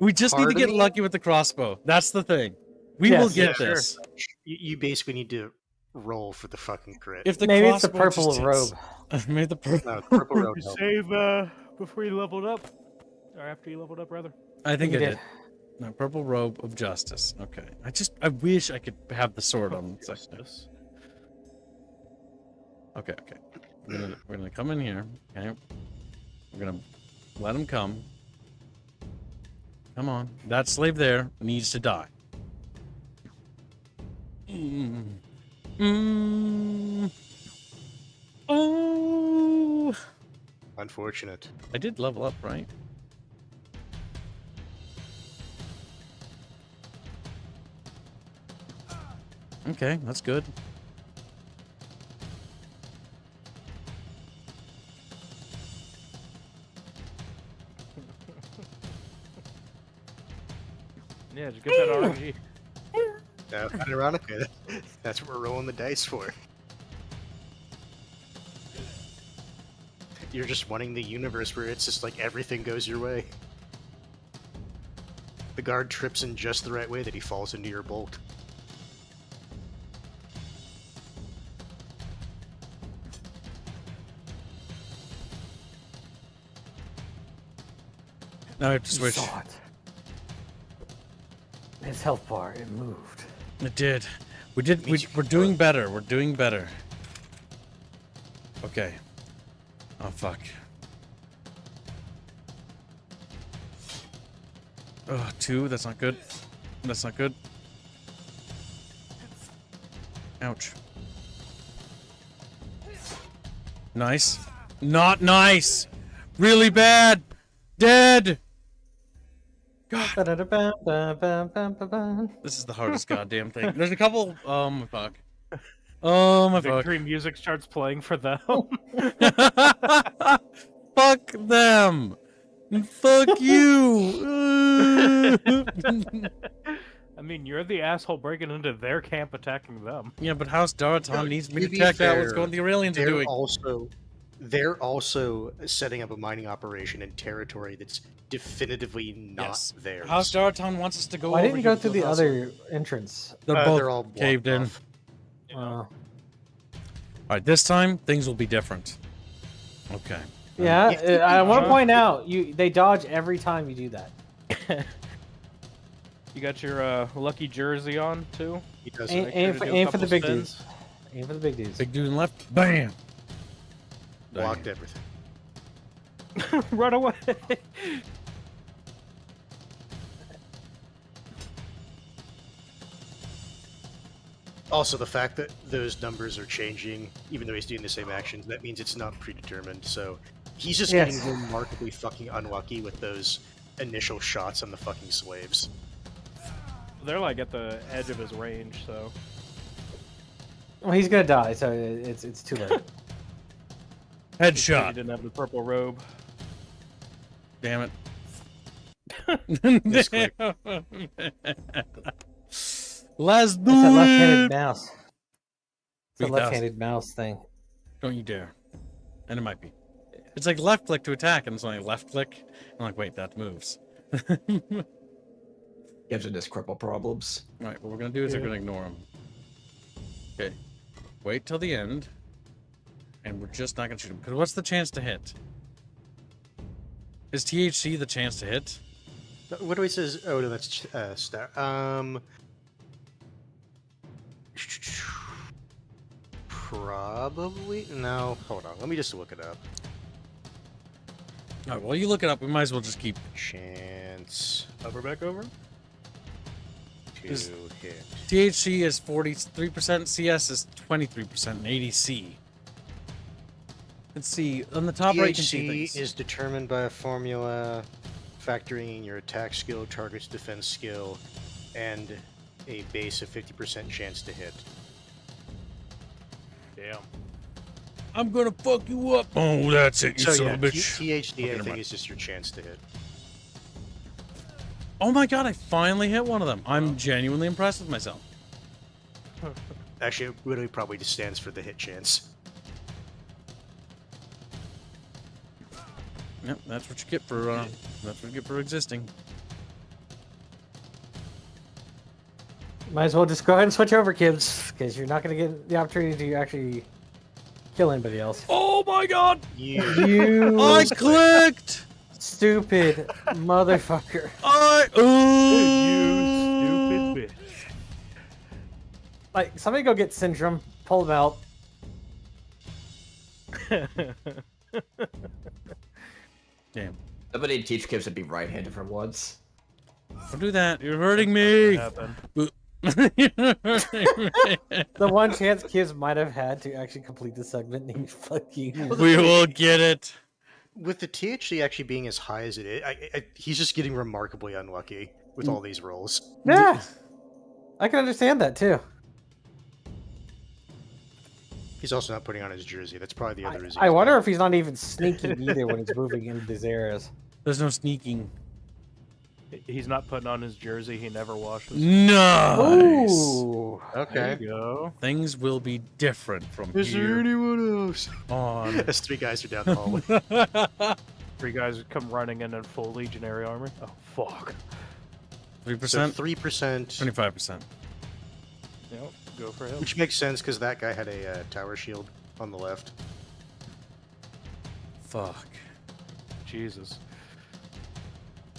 We just need to Part of get me- lucky with the crossbow. That's the thing. We Yes, will get yeah, this. You basically need to roll for the fucking crit. If the Maybe it's the crossbow purple just robe. hits- Maybe the purple. No, purple robe helps. Save before you leveled up, or after you leveled up, rather. I think I You did. did. No, purple robe of justice. Okay. I wish I could have the sword on. Justice. Okay. We're gonna come in here. Okay. We're gonna let him come. Come on. That slave there needs to die. Oh. Unfortunate. I did level up, right? Okay, that's good. Yeah, just get that RNG. Ironically, that's what we're rolling the dice for. You're just wanting the universe where it's just like everything goes your way. The guard trips in just the right way that he falls into your bolt. Now I have to switch. Saw it. His health bar, it moved. It did. We did. Means you We're can doing work. better. We're doing better. Okay. Oh fuck. Oh, 2. That's not good. That's not good. Ouch. Nice. Not nice. Really bad. Dead. God. Ba-da-da-bam-bam-bam-bam-bam. This is the hardest goddamn thing. There's a couple. Oh my fuck. Oh my fuck. Victory music starts playing for them. Fuck them. Fuck you. I mean, you're the asshole breaking into their camp, attacking them. Yeah, but House Daraton No, needs me to to be check out what's fair, going the Aurelians are doing. They're also setting up a mining operation in territory that's definitively not Yes. theirs. House Daraton wants us to go Why over didn't you here go to through build the house. other entrance? They're Uh, both they're all blocked caved in. off. All right, this time things will be different. Okay. Yeah, If you I want to can- point out they dodge every time you do that. You got your lucky jersey on too. He does Aim, it. aim to for, do a aim for the couple big spins. dudes. Aim for the big dudes. Big dude in left. Bam. Blocked everything. Run away! Also, the fact that those numbers are changing, even though he's doing the same actions, that means it's not predetermined. So he's just Yes. getting remarkably fucking unlucky with those initial shots on the fucking slaves. They're like at the edge of his range, so. Well, he's gonna die, so it's too late. He Headshot. didn't have the purple robe. Damn This quick. it. Let's do It's a it. left-handed mouse. It's a 3,000. left-handed mouse thing. Don't you dare. And it might be. It's like left click to attack, and it's only left click. I'm like, wait, that moves. Gives it just cripple problems. Right, what we're gonna do is we're gonna ignore him. Okay. Wait till the end. And we're just not gonna shoot him. Because what's the chance to hit? Is THC the chance to hit? What do we says? Oh no, that's star. Probably no. Hold on, let me just look it up. Alright, well, you look it up. We might as well just keep. Chance Hover back over. to Is- hit. THC is 43%, CS is 23%, and ADC. Let's see. On the top right, you can see THC things. is determined by a formula factoring in your attack skill, target's defense skill, and a base of 50% chance to hit. Damn. I'm gonna fuck you up. Oh, that's it, you So son yeah, of a bitch. THD Okay, I never think mind. is just your chance to hit. Oh my god, I finally hit one of them. I'm genuinely impressed with myself. Actually, it really probably just stands for the hit chance. Yep, that's what you get for that's what you get for existing. Might as well just go ahead and switch over, kids, because you're not gonna get the opportunity to actually kill anybody else. Oh my god! You I clicked! stupid motherfucker! Ooh! You stupid Like, somebody go get Syndrome, pull him out. bitch. Damn. Somebody teach kids to be right-handed for once. Don't do that. You're hurting me. Happened. You're hurting me. The one chance kids might have had to actually complete the segment, he fucking. We will get it. With the THD actually being as high as it is, he's just getting remarkably unlucky with all these rolls. Yeah, I can understand that too. He's also not putting on his jersey. That's probably the other reason. I wonder if he's not even sneaking either when he's moving into these areas. There's no sneaking. He's not putting on his jersey he never washes. Nice. Ooh. There Okay. you go. Things will be different from Is there here anyone else? on. As three guys are down the hallway. Three guys come running in full legionary armor. Oh, fuck. 3%? So 3%, 25%. Yep, go for him. which makes sense because that guy had a tower shield on the left. Fuck. Jesus.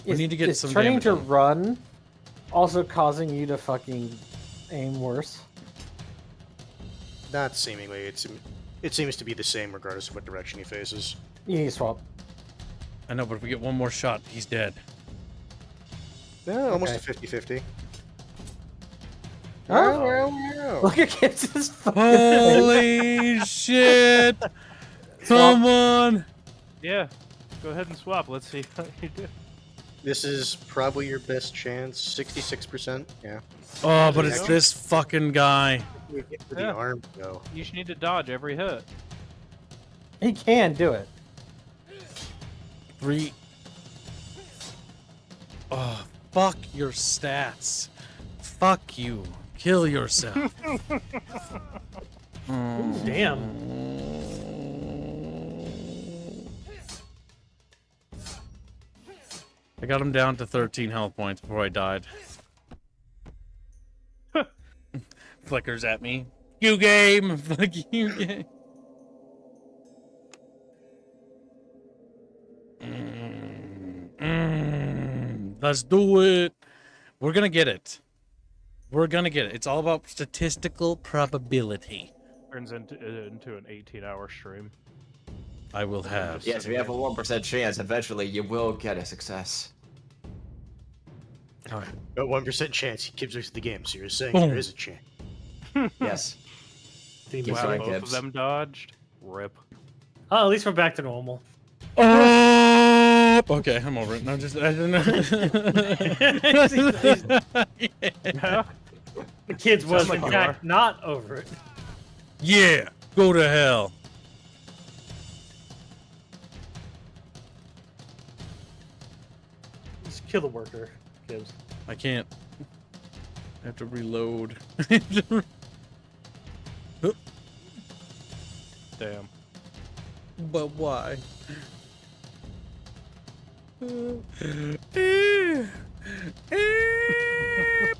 We need to get is some turning damage to on. run also causing you to fucking aim worse. Not seemingly. It seems to be the same regardless of what direction he faces. You need to swap. I know, but if we get one more shot, he's dead. Yeah, almost Okay. a 50-50. Huh? Look at Kids' fucking Holy shit! Come on! Yeah, go ahead and swap. Let's see how you do. This is probably your best chance. 66%. Yeah. Oh, but it's this fucking guy. With the Yeah. arm go. You just need to dodge every hit. He can do it. 3. Oh, fuck your stats. Fuck you. Kill yourself. Oh. Damn. I got him down to 13 health points before I died. Flickers at me. You game! Fuck you game! Let's do it! We're gonna get it. We're gonna get it. It's all about statistical probability. Turns into an 18-hour stream. I will have. Yes, we have a 1% chance. Eventually, you will get a success. All right. But 1% chance he keeps us the game, so you're saying Boom. there is a chance. Yes. Team Keep Wow, going, both of Gibbs. them dodged. Rip. Oh, at least we're back to normal. Okay, I'm over it. No, just I don't know. The kids was like in you fact not over it. Yeah, go to hell. Just kill the worker, Gibbs. I can't. I have to reload. Damn. But why?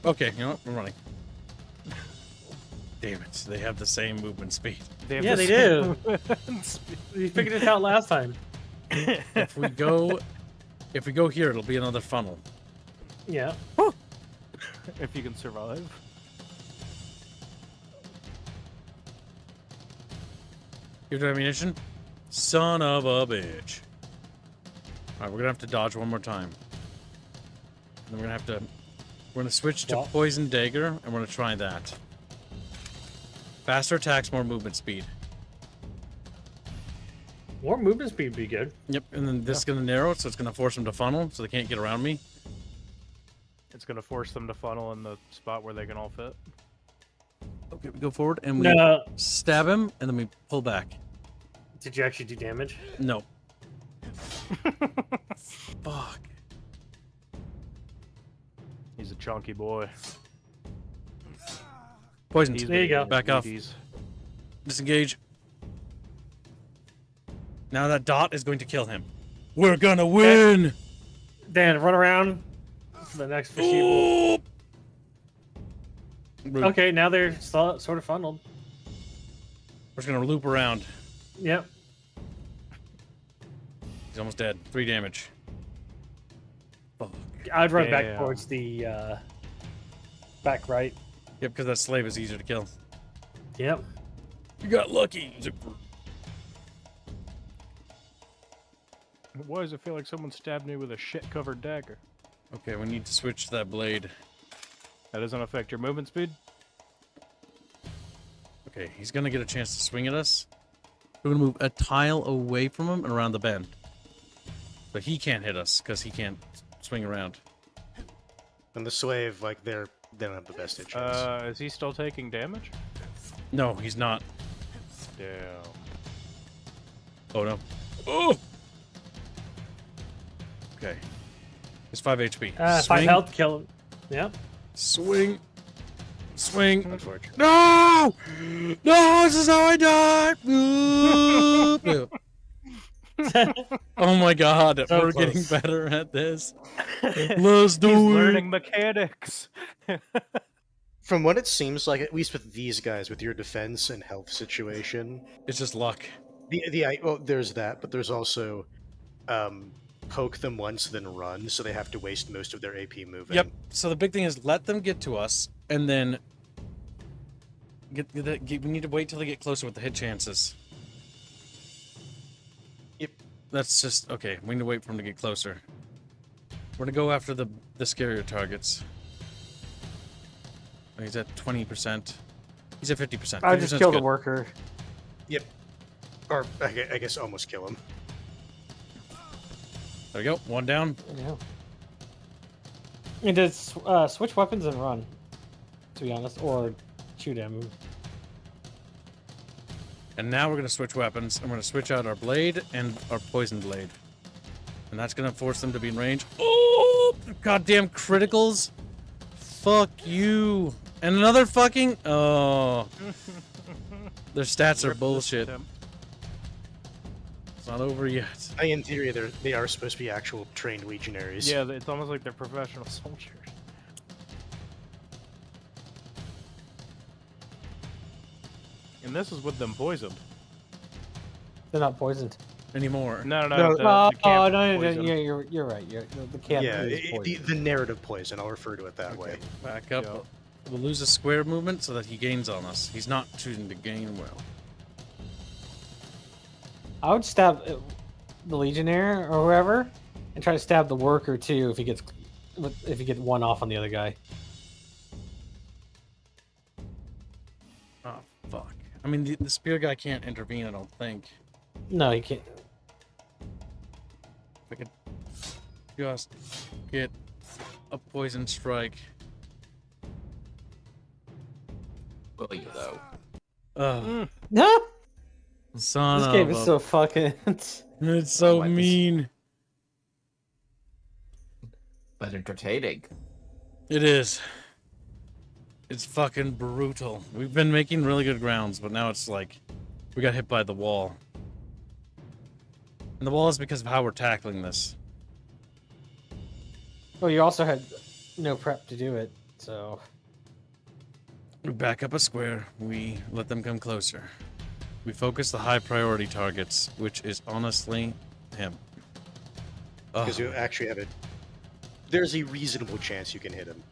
Okay, you know what? I'm running. Damn it! They have the same movement speed. Yeah, they do. You figured it out last time. If we go here, it'll be another funnel. Yeah. If you can survive. Give it ammunition. Son of a bitch. All right, we're gonna have to dodge one more time. And we're gonna switch to Well. poison dagger, and we're gonna try that. Faster attacks, more movement speed. More movement speed would be good. Yep, and then this is gonna narrow, so it's gonna force them to funnel, so they can't get around me. It's gonna force them to funnel in the spot where they can all fit. Okay, we go forward and we No. stab him, and then we pull back. Did you actually do damage? No. Fuck. He's a chunky boy. Poison. He's There you go. Back off. Disengage. Now that dot is going to kill him. We're gonna win! Dan, run around for the next foreseeable. We're Okay, now they're sort of funneled. just gonna loop around. Yep. He's almost dead. 3 damage. Fuck. I'd run back Damn. towards the back right. Yep, because that slave is easier to kill. Yep. You got lucky. Why does it feel like someone stabbed me with a shit-covered dagger? Okay, we need to switch to that blade. That doesn't affect your movement speed? Okay, he's gonna get a chance to swing at us. We're gonna move a tile away from him and around the bend. But he can't hit us because he can't swing around. And the slave, like, they don't have the best hit chance. Is he still taking damage? No, he's not. Damn. Oh no. Oh! Okay. It's 5 HP. 5 Swing. health, kill him. Yep. Swing. Swing. Unfortunately. No! No, this is how I die! No. Oh my god, So we're getting close. better at this. Let's do He's it! learning mechanics. From what it seems like, at least with these guys, with your defense and health situation, It's just luck. well, there's that, but there's also poke them once, then run, so they have to waste most of their AP moving. Yep. So the big thing is let them get to us, and then we need to wait till they get closer with the hit chances. Yep. That's just okay. We need to wait for them to get closer. We're gonna go after the scarier targets. Oh, he's at 20%. He's at 50%. I just 50% 's killed the good. worker. Yep. Or, I guess almost kill him. There we go. One down. Yeah. And just switch weapons and run, to be honest, or shoot him. And now we're gonna switch weapons, and we're gonna switch out our blade and our poison blade. And that's gonna force them to be in range. Oh! Goddamn criticals! Fuck you! And another fucking... Oh. Their stats are Rip this bullshit. attempt. It's not over yet. In theory, they are supposed to be actual trained legionaries. Yeah, it's almost like they're professional soldiers. And this is with them poisoned. They're not poisoned. Anymore. No, No, the oh, camp no, poison. yeah, you're right. The camp Yeah, is poisoned. the narrative poison, I'll refer to it that way. Back up. Yeah. We'll lose a square movement so that he gains on us. He's not choosing to gain well. I would stab the Legionnaire or whoever, and try to stab the worker too if he gets one off on the other guy. Oh fuck! I mean, the spear guy can't intervene. I don't think. No, he can't. If I could just get a poison strike. Will you though? No. Son This of game a... is so fucking. It's so like this. mean. But entertaining. It is. It's fucking brutal. We've been making really good grounds, but now it's like we got hit by the wall. And the wall is because of how we're tackling this. Well, you also had no prep to do it, so. We back up a square. We let them come closer. We focus the high priority targets, which is honestly him. Because Ugh. you actually have it. There's a reasonable chance you can hit him.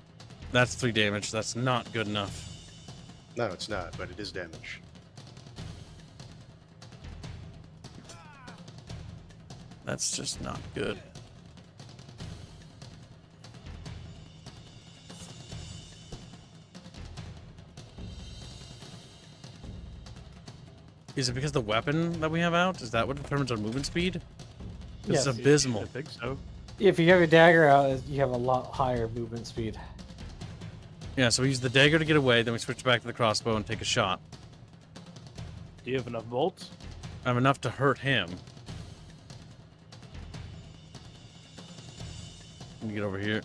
That's 3 damage. That's not good enough. No, it's not, but it is damage. That's just not good. Is it because the weapon that we have out? Is that what determines our movement speed? It's Yes. abysmal. I think so. If you have your dagger out, you have a lot higher movement speed. Yeah, so we use the dagger to get away, then we switch back to the crossbow and take a shot. Do you have enough bolts? I have enough to hurt him. Let me get over here.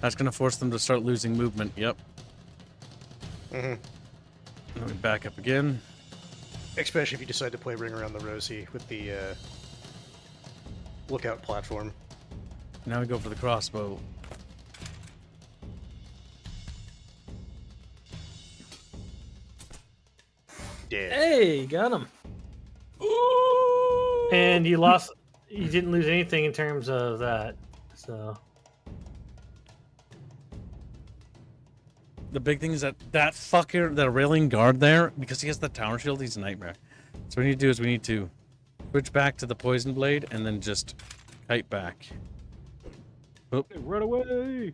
That's gonna force them to start losing movement. Yep. Mm-hmm. Let me back up again. Especially if you decide to play Ring Around the Rosie with the lookout platform. Now we go for the crossbow. Dead. Hey, got him. And you lost. You didn't lose anything in terms of that. So. The big thing is that fucker, that railing guard there, because he has the tower shield, he's a nightmare. So what we need to do is we need to switch back to the poison blade and then just kite back. Oh. Hey, run away!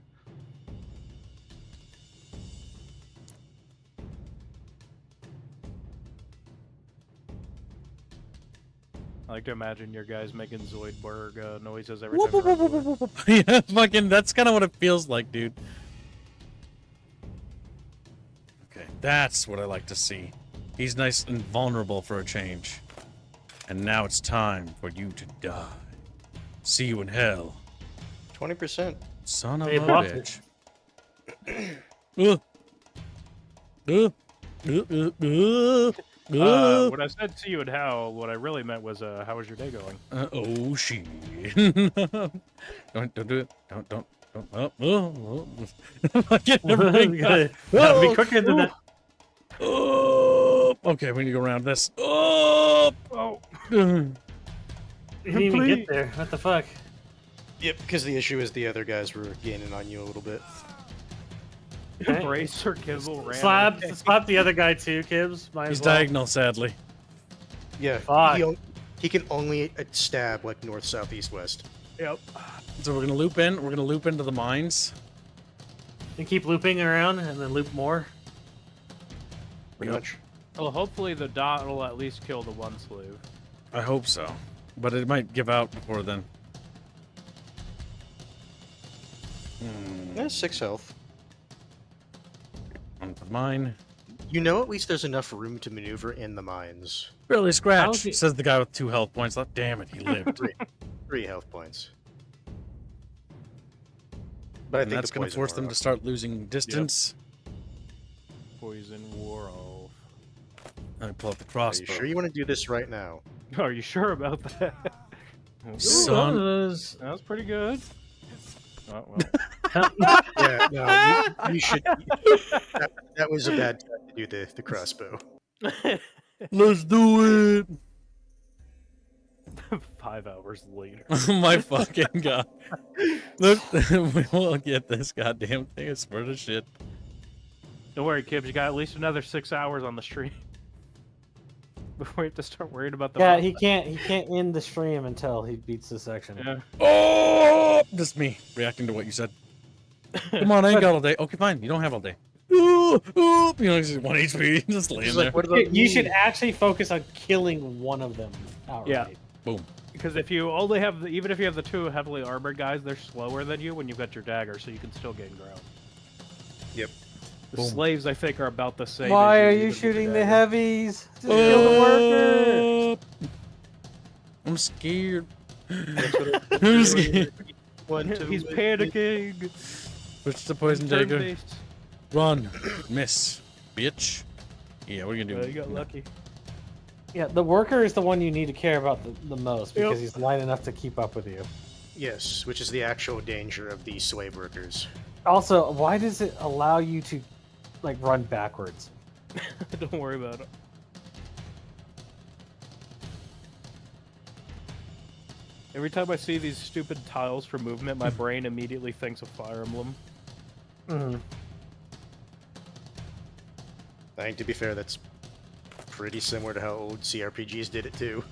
I like to imagine your guys making Zoidberg noises every time. You run away. Yeah, fucking, that's kind of what it feels like, dude. Okay, that's what I like to see. He's nice and vulnerable for a change. And now it's time for you to die. See you in hell. 20%. Son of Hey, a blocked bitch. When I said see you and how, what I really meant was, how was your day going? Oh shit! don't do it! Don't! Fucking everything. Gotta be quicker than that. Oh, okay, we need to go around this. Oh, You didn't even get there. What the fuck? Yep, because the issue is the other guys were gaining on you a little bit. Okay. Brace or Kibble ran Slap away. the other guy too, Kibbs. Might he's as well. diagonal, sadly. Yeah, Fuck. he can only stab like north, south, east, west. Yep. So we're gonna loop in. We're gonna loop into the mines. And keep looping around and then loop more. Pretty much. Well, hopefully the dot will at least kill the one slave. I hope so, but it might give out before then. That's 6 health. On for mine. You know, at least there's enough room to maneuver in the mines. Barely scratch, think- says the guy with 2 health points left. Damn it, he lived. 3 health points. But I And think that's the gonna poison force wore them to off. start losing distance. Poison wore off. I pull out the Are you crossbow. sure you want to do this right now? Are you sure about that? Son. That was pretty good. Oh, well. Yeah, no, you should. That was a bad time to do the crossbow. Let's do it. 5 hours later. Oh my fucking god. Look, we will get this goddamn thing. I swear to shit. Don't worry, Kibbs. You got at least another 6 hours on the stream before you have to start worrying about the. Yeah, he can't end the stream until he beats this section. Yeah. Oh, just me reacting to what you said. Come on, I ain't got all day. Okay, fine. You don't have all day. Ooh, ooh. You know, just 1 HP, just laying He's there. like, what about You me? should actually focus on killing one of them outright. Yeah. Boom. Because if you only have, even if you have the 2 heavily armored guys, they're slower than you when you've got your dagger, so you can still gain ground. Yep. The Boom. slaves, I think, are about the same. Why as are even you with shooting the dagger. heavies? Just kill the worker. I'm scared. That's I'm scared. He's panicking. Switch to poison Turn dagger. based. Run. Miss. Bitch. Yeah, what are you gonna do? You got lucky. Yeah, the worker is the one you need to care about the most because Yep. he's light enough to keep up with you. Yes, which is the actual danger of these slave workers. Also, why does it allow you to like run backwards? Don't worry about it. Every time I see these stupid tiles for movement, my brain immediately thinks of Fire Emblem. Mm. I think, to be fair, that's pretty similar to how old CRPGs did it too.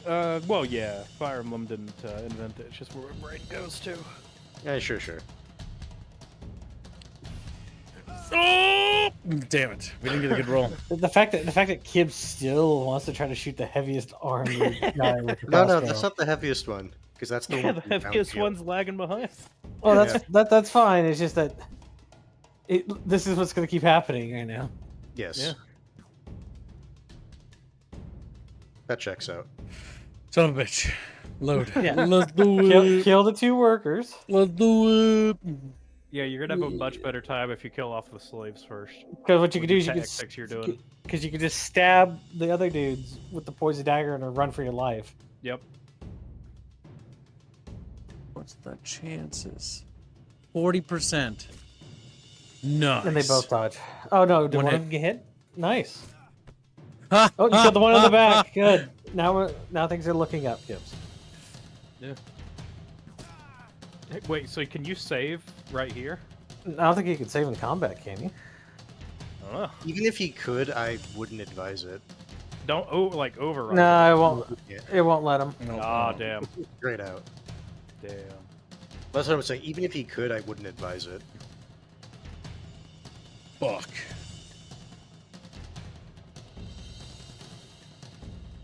Well, yeah, Fire Emblem didn't invent it. It's just where my brain goes to. Yeah, sure. Oh! Damn it. We didn't get a good roll. The fact that Kib still wants to try to shoot the heaviest armed guy with the No, crossbow. that's not the heaviest one, because that's the Yeah, one. the from down heaviest field. one's lagging behind. Well, that's fine. It's just that this is what's going to keep happening right now. Yes. Yeah. That checks out. Son of a bitch. Load. Yeah. Let's do it. Kill the 2 workers. Let's do it. Yeah, you're gonna have a much better time if you kill off the slaves first. Because what you with can do the is you can tactics you're doing. because you can just stab the other dudes with the poison dagger and run for your life. Yep. What's the chances? 40%. Nice. And they both dodge. Oh no! Did One one hit. of them get hit? Nice. Ha, Oh, you ha, killed the one in the ha, back. Good. Now things are looking up, Gibbs. Yeah. Hey, wait, so can you save right here? I don't think you can save in combat, can you? I don't know. Even if he could, I wouldn't advise it. Don't override. No, it won't. Yeah, It won't let him. No, Ah, no. damn. straight out. Damn. That's what I'm saying. Even if he could, I wouldn't advise it. Fuck.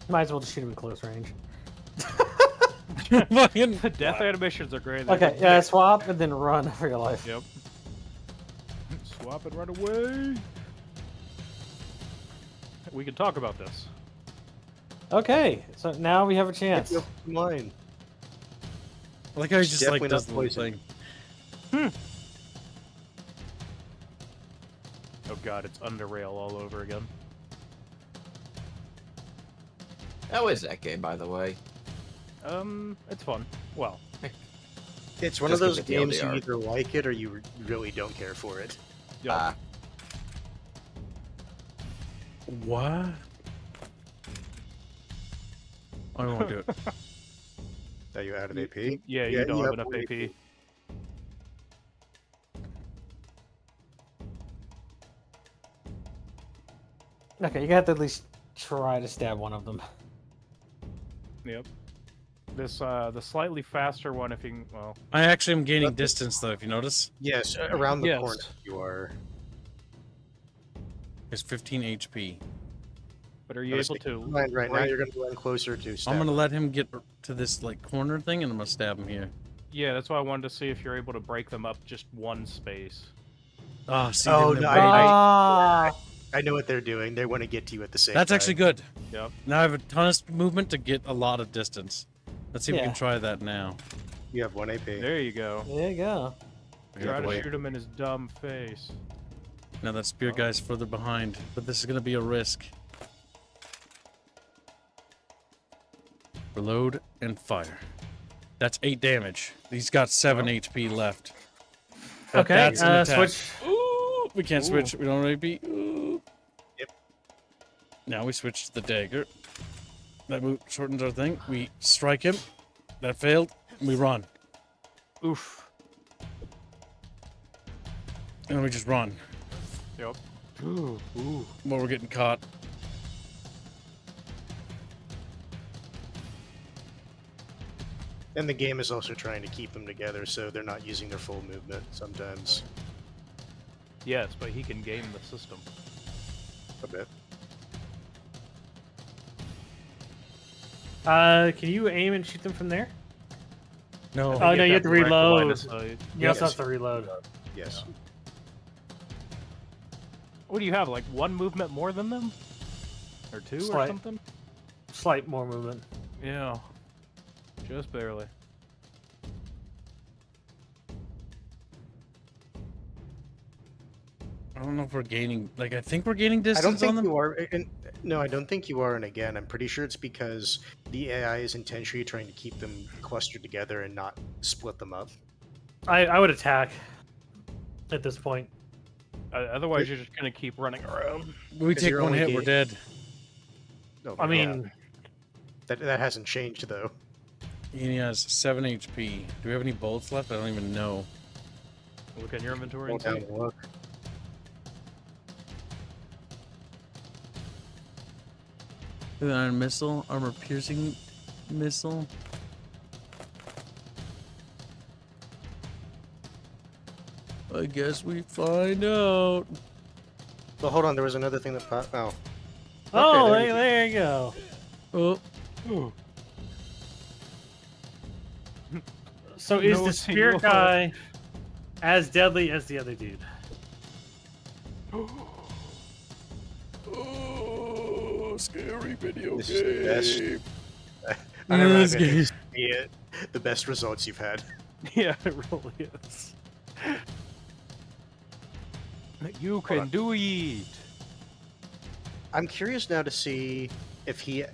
Might as well just shoot him in close range. Fucking. The death animations are great. Okay, yeah, swap and then run for your life. Yep. Swap and run away. We can talk about this. Okay, so now we have a chance. Yep, mine. I like how he just like Definitely does not the little poison. thing. Oh god, it's under rail all over again. How is that game, by the way? It's fun. Well, It's one Just of those 'cause of games you TLDR. either like it or you really don't care for it. yeah. What? I won't do it. Are you out of AP? Yeah, you don't have enough one AP. Okay, you have to at least try to stab one of them. Yep. This the slightly faster one, if you can, well, I actually am gaining distance though, if you notice. Yes, around the Yes. corner you are. It's 15 HP. but are you able to? Right now, you're going to run closer to. I'm Stab. gonna let him get to this like corner thing, and I'm gonna stab him here. Yeah, that's why I wanted to see if you're able to break them up just one space. Ah, see, Oh, then no, they're waiting. I know what they're doing. They want to get to you at the same time. That's actually good. Yep. Now I have a ton of movement to get a lot of distance. Let's see if we Yeah. can try that now. You have 1 AP. There you go. There you go. I Try gotta to wait. shoot him in his dumb face. Now that spear guy's further behind, but this is gonna be a risk. Reload and fire. That's 8 damage. He's got 7 HP left. But Okay, that's an attack. switch. Ooh, we can't Ooh. switch. We don't have AP. Ooh. Yep. Now we switch to the dagger. That move shortens our thing. We strike him. That failed. We run. Oof. And we just run. Yep. Ooh. Well, we're getting caught. And the game is also trying to keep them together, so they're not using their full movement sometimes. Yes, but he can game the system. A bit. Can you aim and shoot them from there? No. Oh, no, you have to reload. You You also have to reload. Yes. What do you have? Like one movement more than them, or two, or Slight. something? Slight more movement. Yeah, just barely. I don't know if we're gaining. Like, I think we're gaining I distance don't think on them. you are. No, I don't think you are. And again, I'm pretty sure it's because the AI is intentionally trying to keep them clustered together and not split them up. I would attack at this point. Otherwise, you're just gonna keep running around. We Because take you're one only hit, we're dead. Oh, I mean, yeah. That hasn't changed though. He has 7 HP. Do we have any bullets left? I don't even know. Look at your inventory. Go And down see. and look. An iron missile, armor piercing missile. I guess we find out. Well, hold on. There was another thing that popped. Oh. oh, there you go. there you go. Oh, So is No, the spirit senor. guy as deadly as the other dude? oh, scary video This is the game. best. I don't know This if it's game. the best results you've had. Yeah, it really is. You can on. do it. I'm curious now to see if he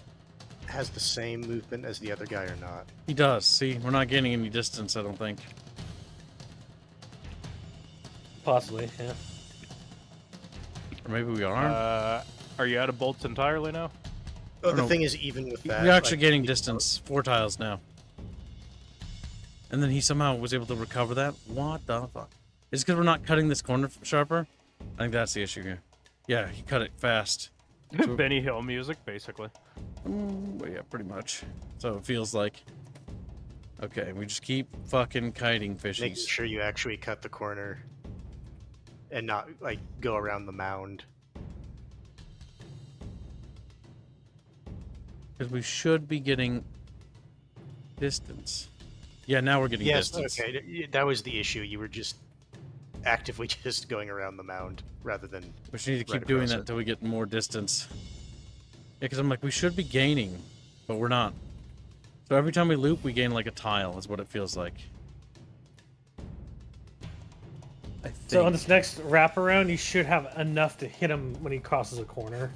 has the same movement as the other guy or not. He does. See, we're not gaining any distance, I don't think. Possibly, yeah. Or maybe we are. Are you out of bolts entirely now? Oh, don't the know. thing is, even with that, We're actually like, gaining distance. 4 tiles now. And then he somehow was able to recover that? What the fuck? Is it because we're not cutting this corner sharper? I think that's the issue here. Yeah, he cut it fast. So- Benny Hill music, basically. Well, yeah, pretty much. So it feels like. Okay, we just keep fucking kiting making fishies. sure you actually cut the corner and not like go around the mound. Because we should be getting distance. Yeah, now we're getting Yes, distance. okay, that was the issue. You were just actively just going around the mound rather than. We should need to keep right doing across that it. until we get more distance. Yeah, because I'm like, we should be gaining, but we're not. So every time we loop, we gain like a tile, is what it feels like. I think. So on this next wraparound, you should have enough to hit him when he crosses a corner.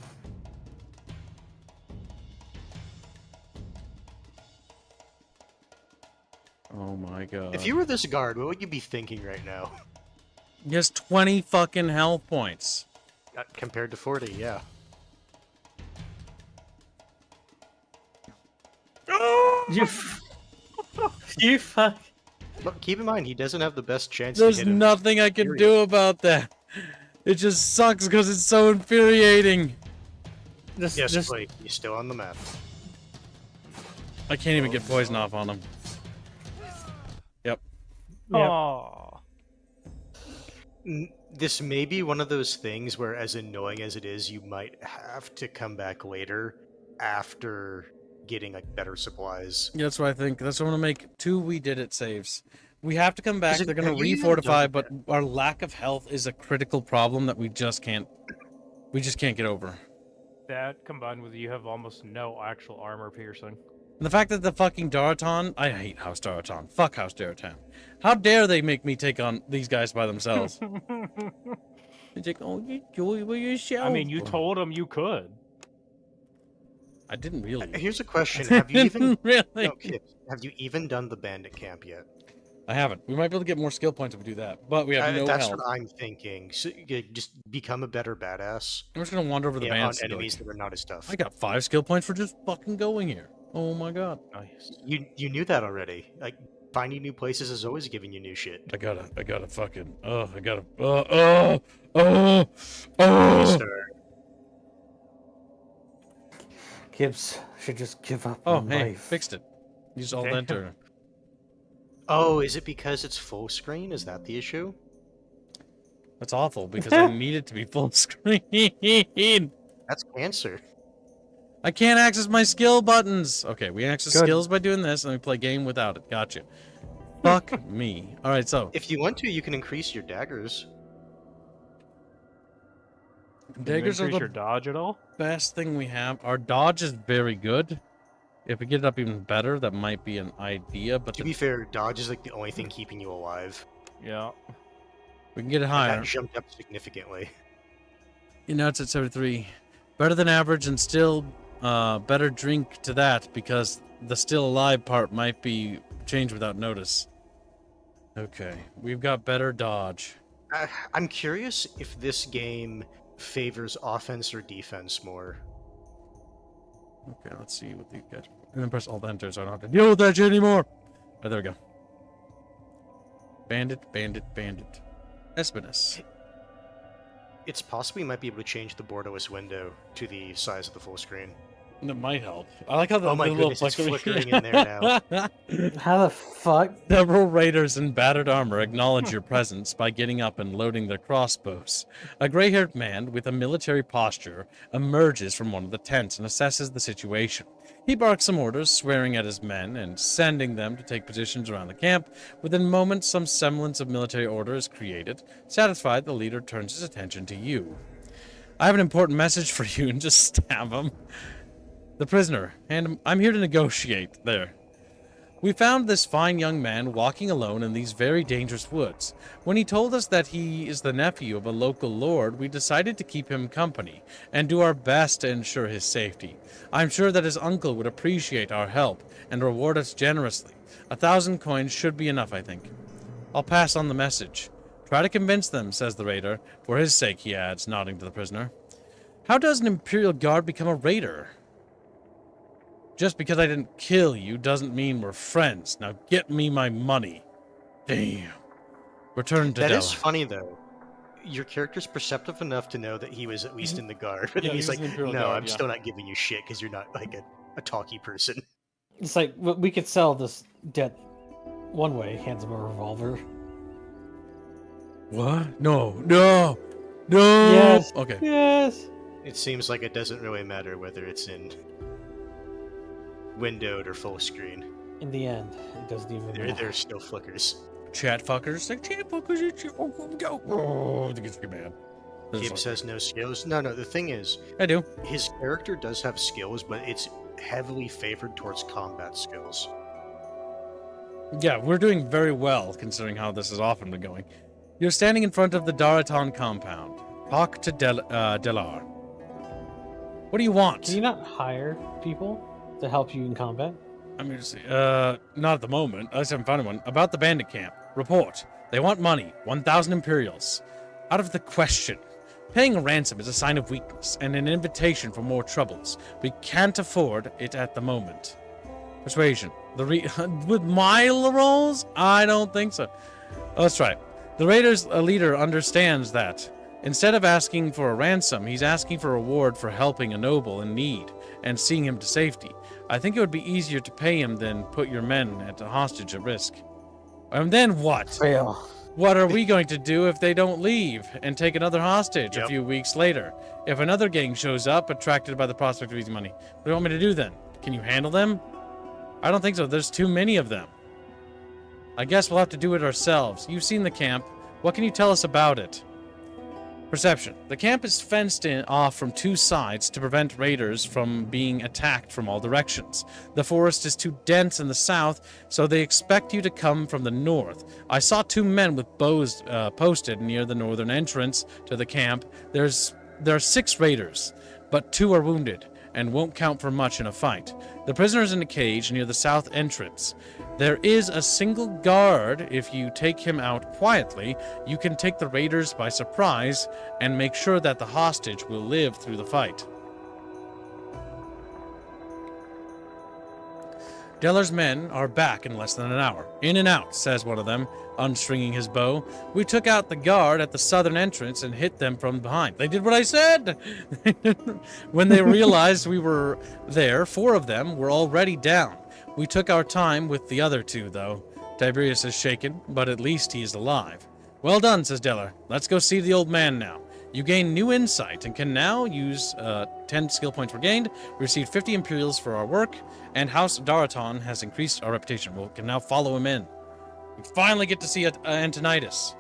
Oh my god. If you were this guard, what would you be thinking right now? He has 20 fucking health points. Compared to 40, yeah. You, you fuck. Look, keep in mind, he doesn't have the best chance There's to hit him. nothing I can Period. do about that. It just sucks because it's so infuriating. This, Yes, this, Blake, he's still on the map. I can't even get poison off on him. Yep. yeah. Aw. This may be one of those things where, as annoying as it is, you might have to come back later after getting like better supplies. Yeah, that's what I think. That's what I'm gonna make 2 we did it saves. We have to come back. Is it- They're gonna have you even refortify, done but our lack of health is a critical problem that we just can't get over. That combined with you have almost no actual armor piercing. And the fact that the fucking Daraton, I hate House Daraton. Fuck House Daraton. How dare they make me take on these guys by themselves? It's like, oh, you do it by yourself. I mean, you told him you could. I didn't really. Here's a question: Have you even really? no, Kip, have you even done the bandit camp yet? I haven't. We might be able to get more skill points if we do that, but we have no That's health. what I'm thinking. So you just become a better badass I'm just gonna wander over the on bands. and be enemies like, that are not as tough. I got 5 skill points for just fucking going here. Oh my god. Nice. You knew that already. Like Finding new places is always giving you new shit. I gotta fucking, Restart. Gibbs should just give up Oh, on hey, life. fixed it. Use alt Okay. enter. Oh, is it because it's full screen? Is that the issue? That's awful because I need it to be full screen. That's cancer. I can't access my skill buttons. Okay, we access Good. skills by doing this, and we play game without it. Gotcha. Fuck me. All right, so If you want to, you can increase your daggers. daggers are Increase the your dodge at all? best thing we have. Our dodge is very good. If we get it up even better, that might be an idea. But To be fair, dodge is like the only thing keeping you alive. Yeah. we can get it And higher. that jumped up significantly. You know, it's at 73. Better than average, and still better drink to that because the still alive part might be changed without notice. Okay, we've got better dodge. I'm curious if this game favors offense or defense more. Okay, let's see what these guys. And then press alt enter so I don't have to deal with that shit anymore. Oh, there we go. Bandit, bandit, bandit. Espinus. It's possible you might be able to change the Bordeaux window to the size of the full screen. That might help. I like how the Oh my little goodness, it's flickering- flickering in there now. How the fuck? Several raiders in battered armor acknowledge your presence by getting up and loading their crossbows. A gray-haired man with a military posture emerges from one of the tents and assesses the situation. He barks some orders, swearing at his men and sending them to take positions around the camp. Within moments, some semblance of military order is created. Satisfied, the leader turns his attention to you. I have an important message for you, and just stab him. The prisoner, and I'm here to negotiate. There. We found this fine young man walking alone in these very dangerous woods. When he told us that he is the nephew of a local lord, we decided to keep him company and do our best to ensure his safety. I'm sure that his uncle would appreciate our help and reward us generously. 1,000 coins should be enough, I think. I'll pass on the message. Try to convince them, says the raider. For his sake, he adds, nodding to the prisoner. How does an Imperial Guard become a raider? Just because I didn't kill you doesn't mean we're friends. Now get me my money. Damn. Return to That Della. is funny though. Your character's perceptive enough to know that he was at least in the guard, but Yeah, then he's he's like, in the Imperial "No, Guard, I'm yeah." still not giving you shit because you're not like a talky person." It's like we could sell this debt one way. Hands him a revolver. What? No. No. No. Yes. Okay. Yes. It seems like it doesn't really matter whether it's in windowed or full screen. In the end, it doesn't even matter. They're still flickers. Chat fuckers. Like, chat fuckers. Oh, it gets you mad. Gibbs has no skills. No, the thing is, I do. his character does have skills, but it's heavily favored towards combat skills. Yeah, we're doing very well considering how this has often been going. You're standing in front of the Daraton compound. Talk to Delar. What do you want? Can you not hire people to help you in combat? I'm going to see. Not at the moment. I haven't found one. About the bandit camp. Report. They want money. 1,000 Imperials. Out of the question. Paying a ransom is a sign of weakness and an invitation for more troubles. We can't afford it at the moment. Persuasion. With my rolls? I don't think so. Let's try it. The Raiders' leader understands that. Instead of asking for a ransom, he's asking for a reward for helping a noble in need and seeing him to safety. I think it would be easier to pay him than put your men at a hostage at risk. And then what? Fail. What are we going to do if they don't leave and take another hostage a Yep. few weeks later? If another gang shows up, attracted by the prospect of easy money, what do you want me to do then? Can you handle them? I don't think so. There's too many of them. I guess we'll have to do it ourselves. You've seen the camp. What can you tell us about it? Perception. The camp is fenced off from two sides to prevent raiders from being attacked from all directions. The forest is too dense in the south, so they expect you to come from the north. I saw two men with bows posted near the northern entrance to the camp. There are 6 raiders, but 2 are wounded and won't count for much in a fight. The prisoner is in a cage near the south entrance. There is a single guard. If you take him out quietly, you can take the raiders by surprise and make sure that the hostage will live through the fight. Deller's men are back in less than an hour. In and out, says one of them, unstringing his bow. We took out the guard at the southern entrance and hit them from behind. They did what I said! When they realized we were there, 4 of them were already down. We took our time with the other 2, though. Tiberius is shaken, but at least he is alive. Well done, says Deller. Let's go see the old man now. You gain new insight and can now use 10 skill points were gained. We received 50 Imperials for our work, and House Daraton has increased our reputation. We can now follow him in. We finally get to see Antonidas.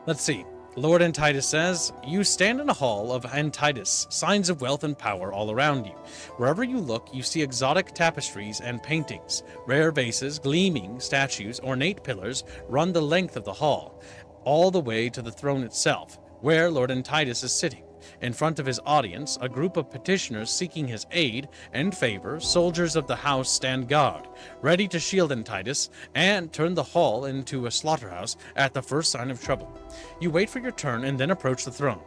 Let's see. Lord Antonidas says, you stand in a hall of Antonidas, signs of wealth and power all around you. Wherever you look, you see exotic tapestries and paintings. Rare vases, gleaming statues, ornate pillars run the length of the hall, all the way to the throne itself, where Lord Antonidas is sitting. In front of his audience, a group of petitioners seeking his aid and favor, soldiers of the house stand guard, ready to shield Antonidas and turn the hall into a slaughterhouse at the first sign of trouble. You wait for your turn and then approach the throne.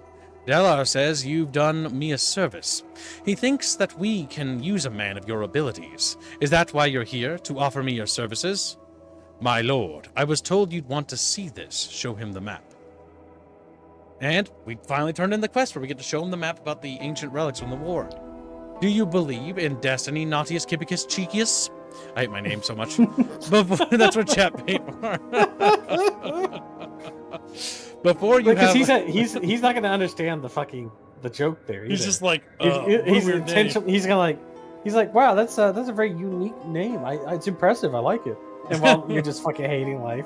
Delar says you've done me a service. He thinks that we can use a man of your abilities. Is that why you're here, to offer me your services? My lord, I was told you'd want to see this. Show him the map. And we finally turned in the quest where we get to show him the map about the ancient relics from the war. Do you believe in destiny, Nautius Cibicus Cheekius? I hate my name so much. That's what chat paid for. Before you Because have... he's not gonna understand the joke there. He's either. just like, he's intentional. He's like, wow, that's a very unique name. It's impressive. I like it. And while you're just fucking hating life.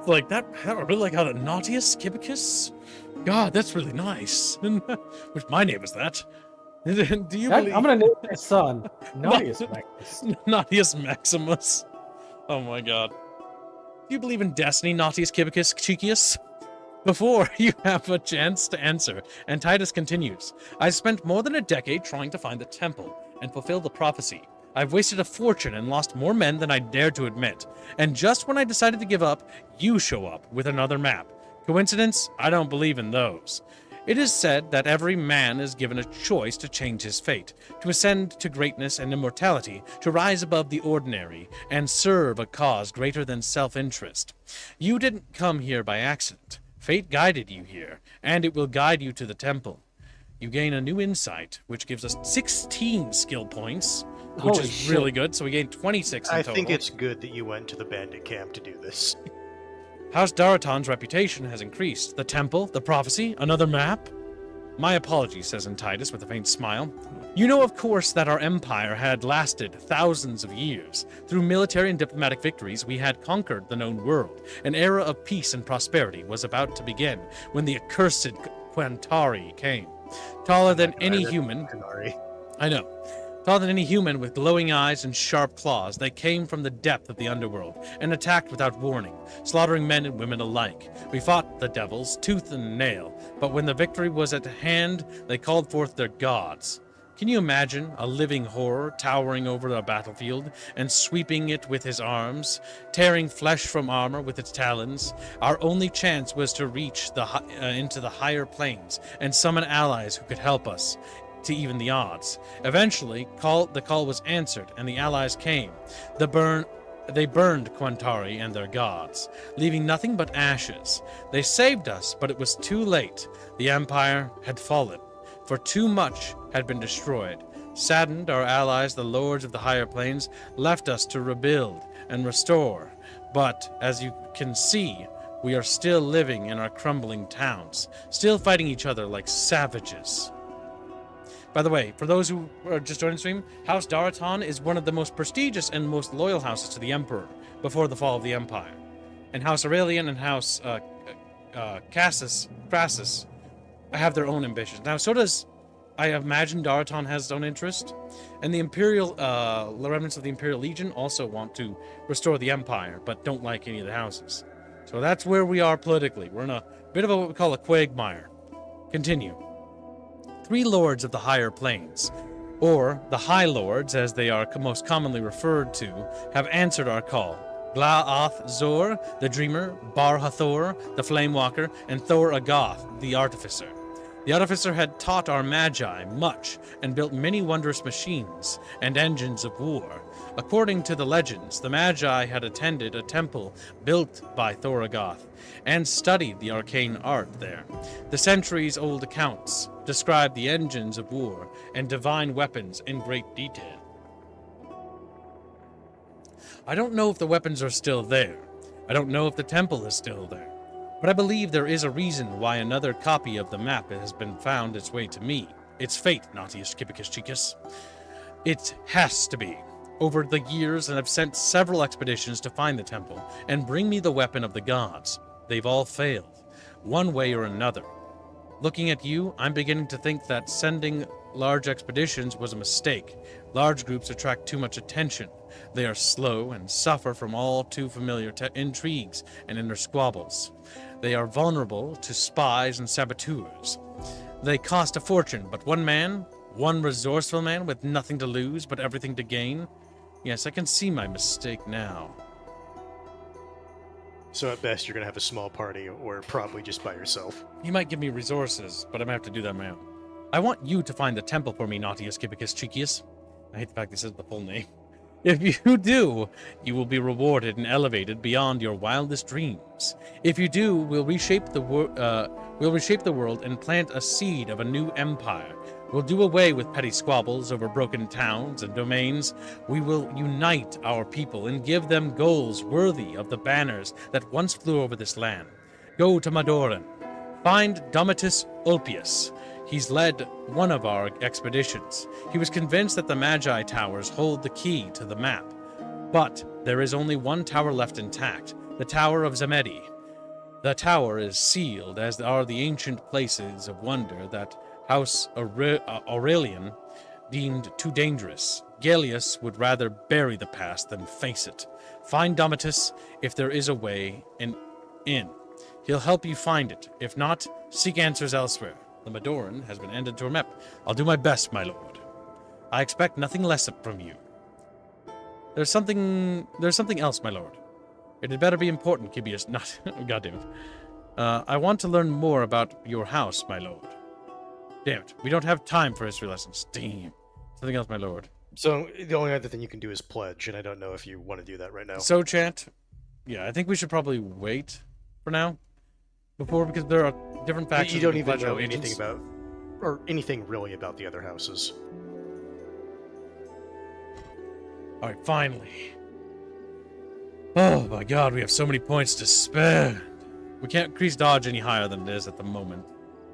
Like that, I really like how to Nautius Cibicus. God, that's really nice. Which my name is that. Do you believe... I'm gonna name my son Nautius Maximus. Nautius Maximus. Oh my god. Do you believe in destiny, Nautius Cibicus Cheekius? Before you have a chance to answer, and Titus continues, I spent more than a decade trying to find the temple and fulfill the prophecy. I've wasted a fortune and lost more men than I dared to admit. And just when I decided to give up, you show up with another map. Coincidence? I don't believe in those. It is said that every man is given a choice to change his fate, to ascend to greatness and immortality, to rise above the ordinary, and serve a cause greater than self-interest. You didn't come here by accident. Fate guided you here, and it will guide you to the temple. You gain a new insight, which gives us 16 skill points, which Holy is shit. really good, so we gain 26 in I total. think it's good that you went to the bandit camp to do this. House Daraton's reputation has increased. The temple, the prophecy, another map? My apologies, says Antonidas with a faint smile. You know, of course, that our empire had lasted thousands of years. Through military and diplomatic victories, we had conquered the known world. An era of peace and prosperity was about to begin when the accursed Quantari came. Taller than any human... I know. Taller than any human with glowing eyes and sharp claws, they came from the depth of the underworld and attacked without warning, slaughtering men and women alike. We fought the devils, tooth and nail, but when the victory was at hand, they called forth their gods. Can you imagine a living horror towering over the battlefield and sweeping it with his arms, tearing flesh from armor with its talons? Our only chance was to reach into the higher planes and summon allies who could help us to even the odds. Eventually, the call was answered, and the allies came. They burned Quantari and their gods, leaving nothing but ashes. They saved us, but it was too late. The Empire had fallen, for too much had been destroyed. Saddened, our allies, the lords of the higher planes, left us to rebuild and restore. But, as you can see, we are still living in our crumbling towns, still fighting each other like savages. By the way, for those who are just joining the stream, House Daraton is one of the most prestigious and most loyal houses to the Emperor before the fall of the Empire. And House Aurelian and House Crassus have their own ambitions. Now, so does, I imagine, Daraton has its own interest. And the Imperial, remnants of the Imperial Legion also want to restore the Empire, but don't like any of the houses. So that's where we are politically. We're in a bit of what we call a quagmire. Continue. 3 lords of the higher planes, or the High Lords as they are most commonly referred to, have answered our call. Gla'ath Zor, the Dreamer, Bar Hathor, the Flamewalker, and Thor Agoth, the Artificer. The artificer had taught our magi much and built many wondrous machines and engines of war. According to the legends, the magi had attended a temple built by Thorogoth and studied the arcane art there. The centuries-old accounts describe the engines of war and divine weapons in great detail. I don't know if the weapons are still there. I don't know if the temple is still there. But I believe there is a reason why another copy of the map has been found its way to me. It's fate, Nautius Kipicus Chicus. It has to be. Over the years, I've sent several expeditions to find the temple and bring me the weapon of the gods. They've all failed, one way or another. Looking at you, I'm beginning to think that sending large expeditions was a mistake. Large groups attract too much attention. They are slow and suffer from all too familiar intrigues and inner squabbles. They are vulnerable to spies and saboteurs. They cost a fortune, but one resourceful man with nothing to lose but everything to gain. Yes, I can see my mistake now. So at best, you're going to have a small party, or probably just by yourself. He might give me resources, but I'm going to have to do that on my own. I want you to find the temple for me, Nautius Kipicus Chicius. I hate the fact this is the full name. If you do, you will be rewarded and elevated beyond your wildest dreams. If you do, we'll reshape the world and plant a seed of a new empire. We'll do away with petty squabbles over broken towns and domains. We will unite our people and give them goals worthy of the banners that once flew over this land. Go to Madoran. Find Domitus Ulpius. He's led one of our expeditions. He was convinced that the Magi Towers hold the key to the map. But there is only one tower left intact, the Tower of Zemedi. The tower is sealed, as are the ancient places of wonder that House Aurelian deemed too dangerous. Gallius would rather bury the past than face it. Find Domitus if there is a way in. He'll help you find it. If not, seek answers elsewhere. The Madoran has been ended to a map. I'll do my best, my lord. I expect nothing less from you. There's something else, my lord. It had better be important, Kibius. Not. Goddamn it. I want to learn more about your house, my lord. Damn it. We don't have time for history lessons. Damn. Something else, my lord. So the only other thing you can do is pledge, and I don't know if you want to do that right now. So, chat. Yeah, I think we should probably wait for now. Because there are different factions. You don't even know anything about, or anything really about the other houses. All right, finally. Oh my god, we have so many points to spend. We can't increase dodge any higher than it is at the moment,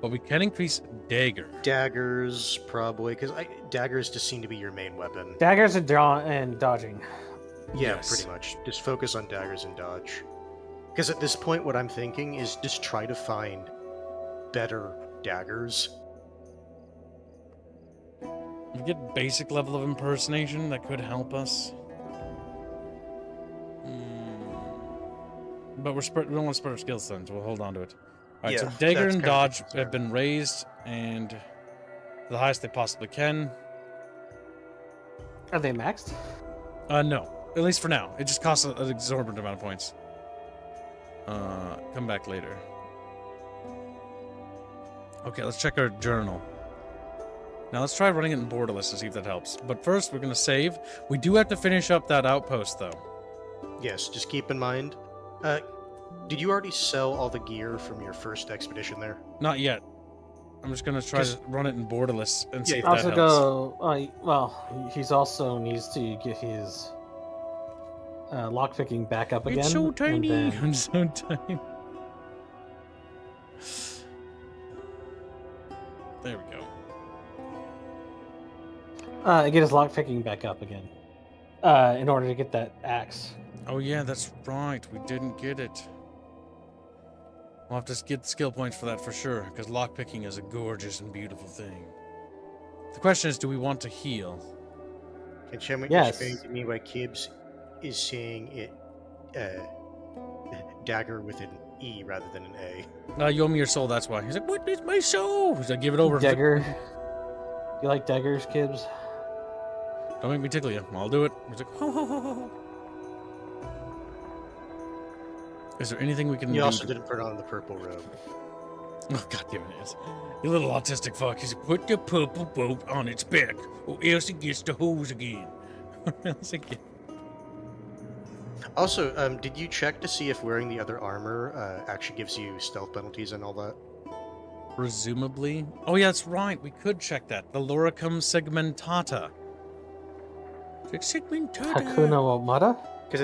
but we can increase dagger. Daggers, probably, because daggers just seem to be your main weapon. Daggers and dodging. Yeah, Yes. pretty much. Just focus on daggers and dodge. Because at this point, what I'm thinking is just try to find better daggers. We get basic level of impersonation that could help us. But we don't want to spread our skills then, so we'll hold on to it. Alright, so Yeah, dagger that's and kind of dodge the concern. have been raised and to the highest they possibly can. Are they maxed? No. At least for now. It just costs an exorbitant amount of points. Come back later. Okay, let's check our journal. Now let's try running it in borderless to see if that helps. But first, we're going to save. We do have to finish up that outpost, though. Yes, just keep in mind. Did you already sell all the gear from your first expedition there? Not yet. I'm just going to try to run it in borderless and see if that Also helps. he's also needs to get his lockpicking back up again. It's so and tiny. then- I'm so tiny. There we go. Get his lockpicking back up again. In order to get that axe. Oh yeah, that's right. We didn't get it. We'll have to get skill points for that for sure, because lockpicking is a gorgeous and beautiful thing. The question is, do we want to heal? Can someone Yes. explain to me why Kibbs is saying it dagger with an E rather than an A? You owe me your soul, that's why. He's like, what is my soul? He's like, give it over. Dagger. You like daggers, Kibbs? Don't make me tickle you. I'll do it. He's like, ho, ho, ho, ho. Is there anything we can You do? also didn't put on the purple robe. Oh, God damn it. You little autistic fuck. He said, put the purple boat on its back, or else it gets the hose again. Also, did you check to see if wearing the other armor actually gives you stealth penalties and all that? Presumably. Oh, yeah, that's right. We could check that. The Loricum segmentata. Segmentata. Hakuna Matata? Because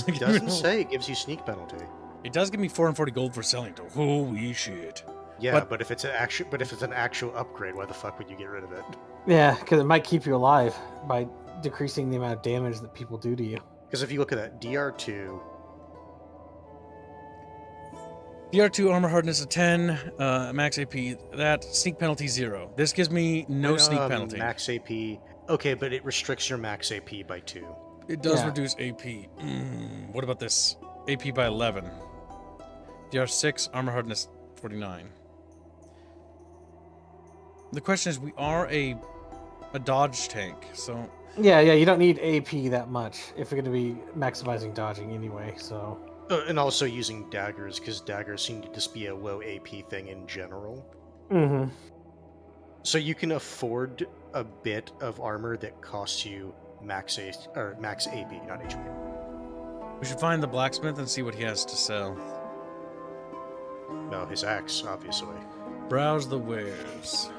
it doesn't say it gives you sneak penalty. It does give me 440 gold for selling it. Holy shit. Yeah, but if it's an actual upgrade, why the fuck would you get rid of it? Yeah, because it might keep you alive by decreasing the amount of damage that people do to you. Because if you look at that, DR2... DR2 armor hardness of 10, max AP, that, sneak penalty 0. This gives me no sneak penalty. Max AP... Okay, but it restricts your max AP by 2. It does reduce AP. What about this? AP by 11. DR6, armor hardness 49. The question is, we are a dodge tank, so... Yeah, you don't need AP that much if you're going to be maximizing dodging anyway, so... And also using daggers, because daggers seem to just be a low AP thing in general. Mm-hmm. So you can afford a bit of armor that costs you max AP, not HP. We should find the blacksmith and see what he has to sell. No, his axe, obviously. Browse the wares.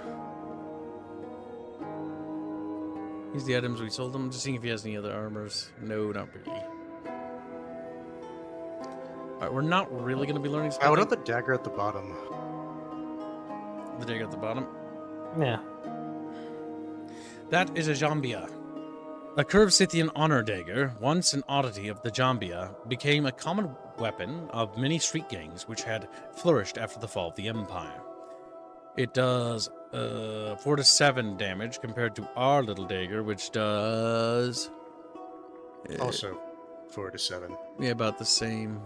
Here's the items we sold him. Just seeing if he has any other armors. No, not really. Alright, we're not really going to be learning I would have the dagger at the bottom. The dagger at the bottom? Yeah. That is a Jambia. A curved Scythian honor dagger, once an oddity of the Jambia, became a common weapon of many street gangs which had flourished after the fall of the Empire. It does 4 to 7 damage compared to our little dagger, which does... Also 4 to 7. Yeah, about the same.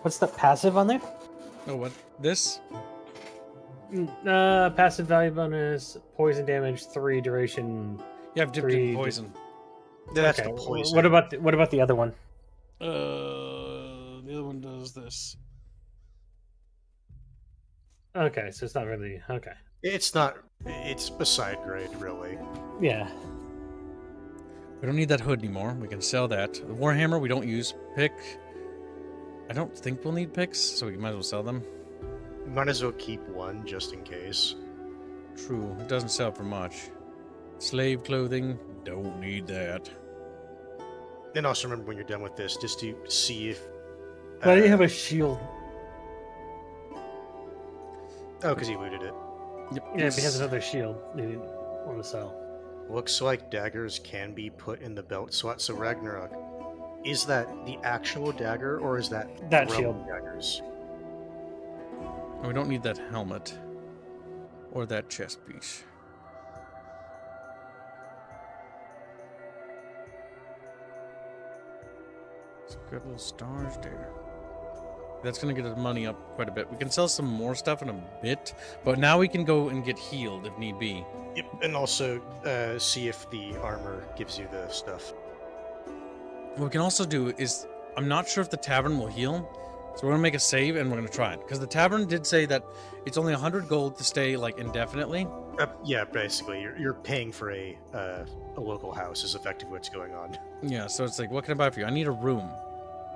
What's the passive on there? Oh, what? This? Passive value bonus, poison damage, 3 duration. Yeah, I've dipped in poison. That's Okay, the poison. What about the other one? The other one does this. Okay, so it's not really okay. It's not. It's a side grade, really. Yeah. We don't need that hood anymore. We can sell that. The Warhammer, we don't use. Pick. I don't think we'll need picks, so we might as well sell them. Might as well keep one just in case. True. It doesn't sell for much. Slave clothing, don't need that. And also remember when you're done with this, just to see if... Why do you have a shield? Oh, because he looted it. Yep. Yeah, if he has another shield, you didn't want to sell. Looks like daggers can be put in the belt slot. So Ragnarok, is that the actual dagger, or is that That Roman shield. daggers? We don't need that helmet. Or that chest piece. Some good little stars there. That's going to get us money up quite a bit. We can sell some more stuff in a bit, but now we can go and get healed if need be. Yep, and also see if the armor gives you the stuff. What we can also do is, I'm not sure if the tavern will heal, so we're going to make a save and we're going to try it. Because the tavern did say that it's only 100 gold to stay, like, indefinitely. Yeah, basically, you're paying for a local house is effectively what's going on. Yeah, so it's like, what can I buy for you? I need a room.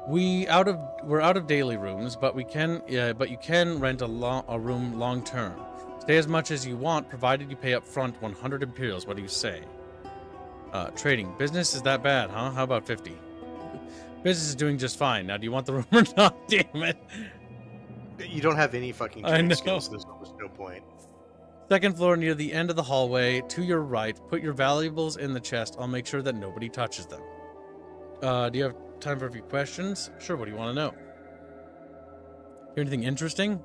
We're out of daily rooms, but you can rent a room long term. Stay as much as you want, provided you pay up front 100 imperials. What do you say? Trading. Business is that bad, huh? How about 50? Business is doing just fine. Now, do you want the room or not? Damn it. You don't have any fucking trade skills. There's no point. Second floor near the end of the hallway, to your right. Put your valuables in the chest. I'll make sure that nobody touches them. Do you have time for a few questions? Sure, what do you want to know? Hear anything interesting?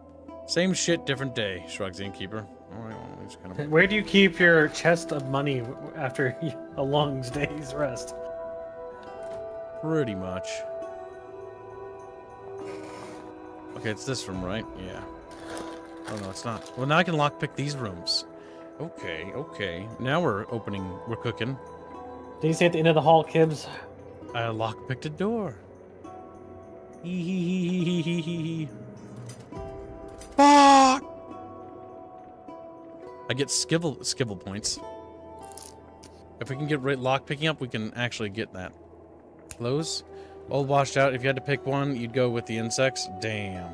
Same shit, different day, shrugs the innkeeper. All right, well, just kind of... Where do you keep your chest of money after a long day's rest? Pretty much. Okay, it's this room, right? Yeah. Oh, no, it's not. Well, now I can lockpick these rooms. Okay. Now we're cooking. Did you say at the end of the hall, Kibbs? I lockpicked a door. Hee. Fuck! I get skivel points. If we can get lock picking up, we can actually get that. Close. Old washed out. If you had to pick one, you'd go with the insects. Damn.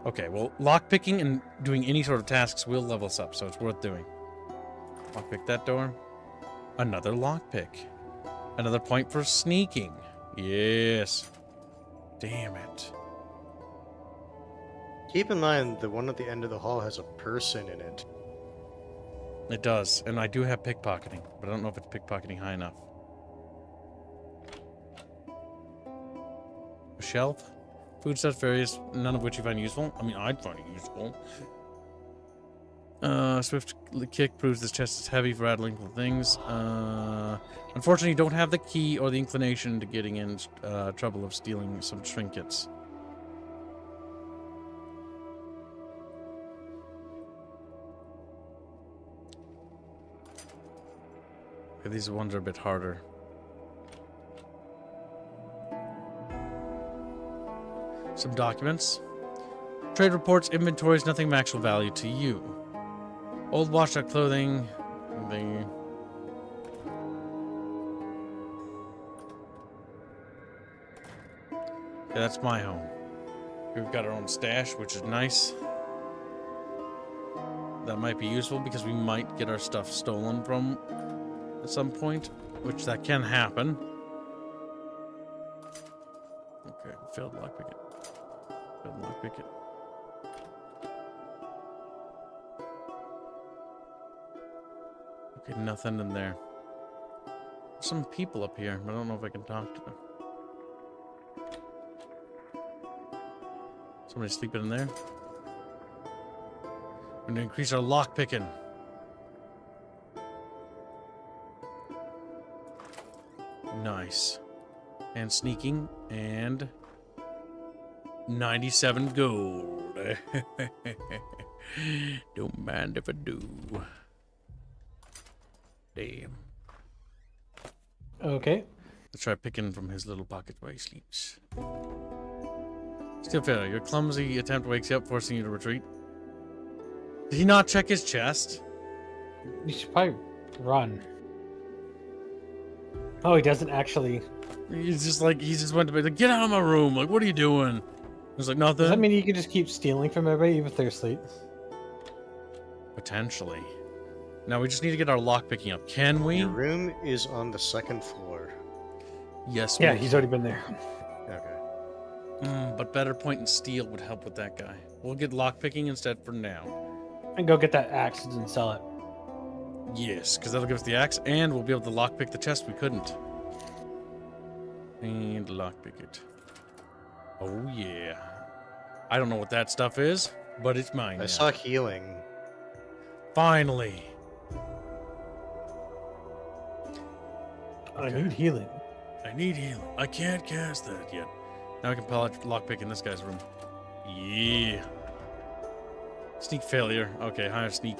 Okay, well, lock picking and doing any sort of tasks will level us up, so it's worth doing. Lockpick that door. Another lockpick. Another point for sneaking. Yes. Damn it. Keep in mind, the one at the end of the hall has a person in it. It does, and I do have pickpocketing, but I don't know if it's pickpocketing high enough. A shelf? Foodstuffs various, none of which you find useful. I mean, I'd find it useful. Swift kick proves this chest is heavy for rattling things. Unfortunately, you don't have the key or the inclination to getting in trouble of stealing some trinkets. Okay, these ones are a bit harder. Some documents. Trade reports, inventories, nothing of actual value to you. Old washed out clothing. Yeah, that's my home. We've got our own stash, which is nice. That might be useful because we might get our stuff stolen from at some point, which that can happen. Okay, failed lockpick it. Failed lockpick it. Okay, nothing in there. There's some people up here, but I don't know if I can talk to them. Somebody sleeping in there? We're gonna increase our lock picking. Nice. And sneaking, and 97 gold. Don't mind if I do. Damn. Okay. Let's try picking from his little pocket where he sleeps. Still failure. Your clumsy attempt wakes you up, forcing you to retreat. Did he not check his chest? You should probably run. Oh, he doesn't actually. He's just like, he just went to bed. Like, get out of my room. Like, what are you doing? He's like, nothing. Does that mean you can just keep stealing from everybody even if they're asleep? Potentially. Now we just need to get our lock picking up. Can we? Your room is on the second floor. Yes. Yeah, we he's can. already been there. Okay. But better point and steal would help with that guy. We'll get lock picking instead for now. And go get that axe and sell it. Yes, because that'll give us the axe, and we'll be able to lock pick the chest we couldn't. And lock pick it. Oh yeah. I don't know what that stuff is, but it's mine. I now. saw healing. Finally. I need healing. I need healing. I can't cast that yet. Now I can lockpick in this guy's room. Yeah. Sneak failure. Okay, higher sneak.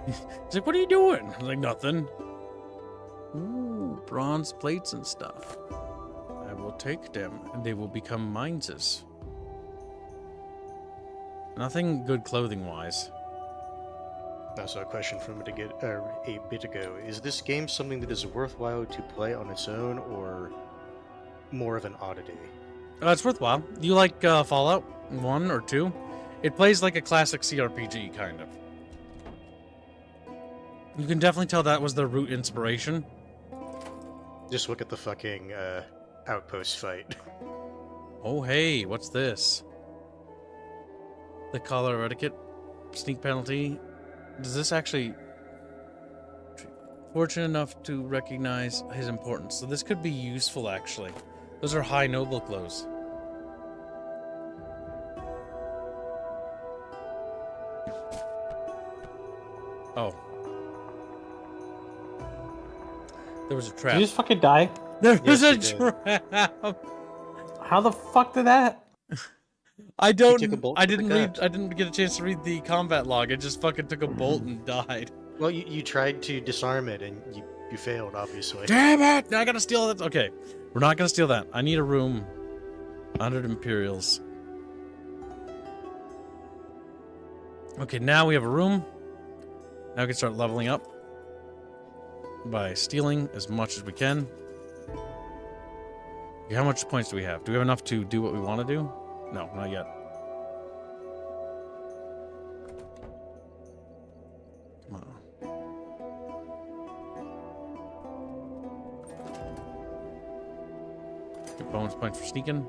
He's like, what are you doing? I was like, nothing. Ooh, bronze plates and stuff. I will take them, and they will become mine's. Nothing good clothing-wise. Also, a question from a bit ago. Is this game something that is worthwhile to play on its own, or more of an oddity? It's worthwhile. You like Fallout 1 or 2? It plays like a classic CRPG, kind of. You can definitely tell that was the root inspiration. Just look at the fucking outpost fight. Oh, hey, what's this? The collar etiquette. Sneak penalty. Does this actually... Fortunate enough to recognize his importance. So this could be useful, actually. Those are high noble clothes. Oh. There was a trap. Did you just fucking die? There was Yes, a you did. trap! How the fuck did that? I took a don't. bolt I to the didn't read. gut. I didn't get a chance to read the combat log. I just fucking took a bolt and died. Well, you tried to disarm it, and you You failed, obviously. Damn it! I gotta steal that. Okay, we're not gonna steal that. I need a room. 100 Imperials. Okay, now we have a room. Now we can start leveling up by stealing as much as we can. Okay, how much points do we have? Do we have enough to do what we want to do? No, not yet. Come on. Get bonus points for sneaking.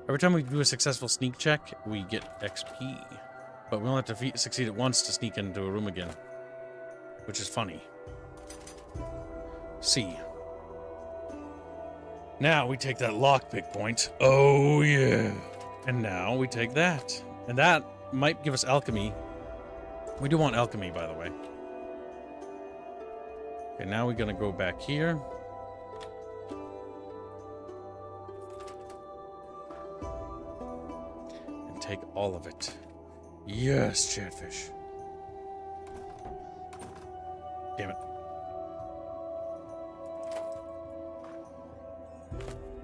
Every time we do a successful sneak check, we get XP. But we only have to succeed at once to sneak into a room again. Which is funny. C. Now we take that lockpick point. Oh, yeah. And now we take that. And that might give us alchemy. We do want alchemy, by the way. Okay, now we're going to go back here. And take all of it. Yes, Chatfish. Damn it.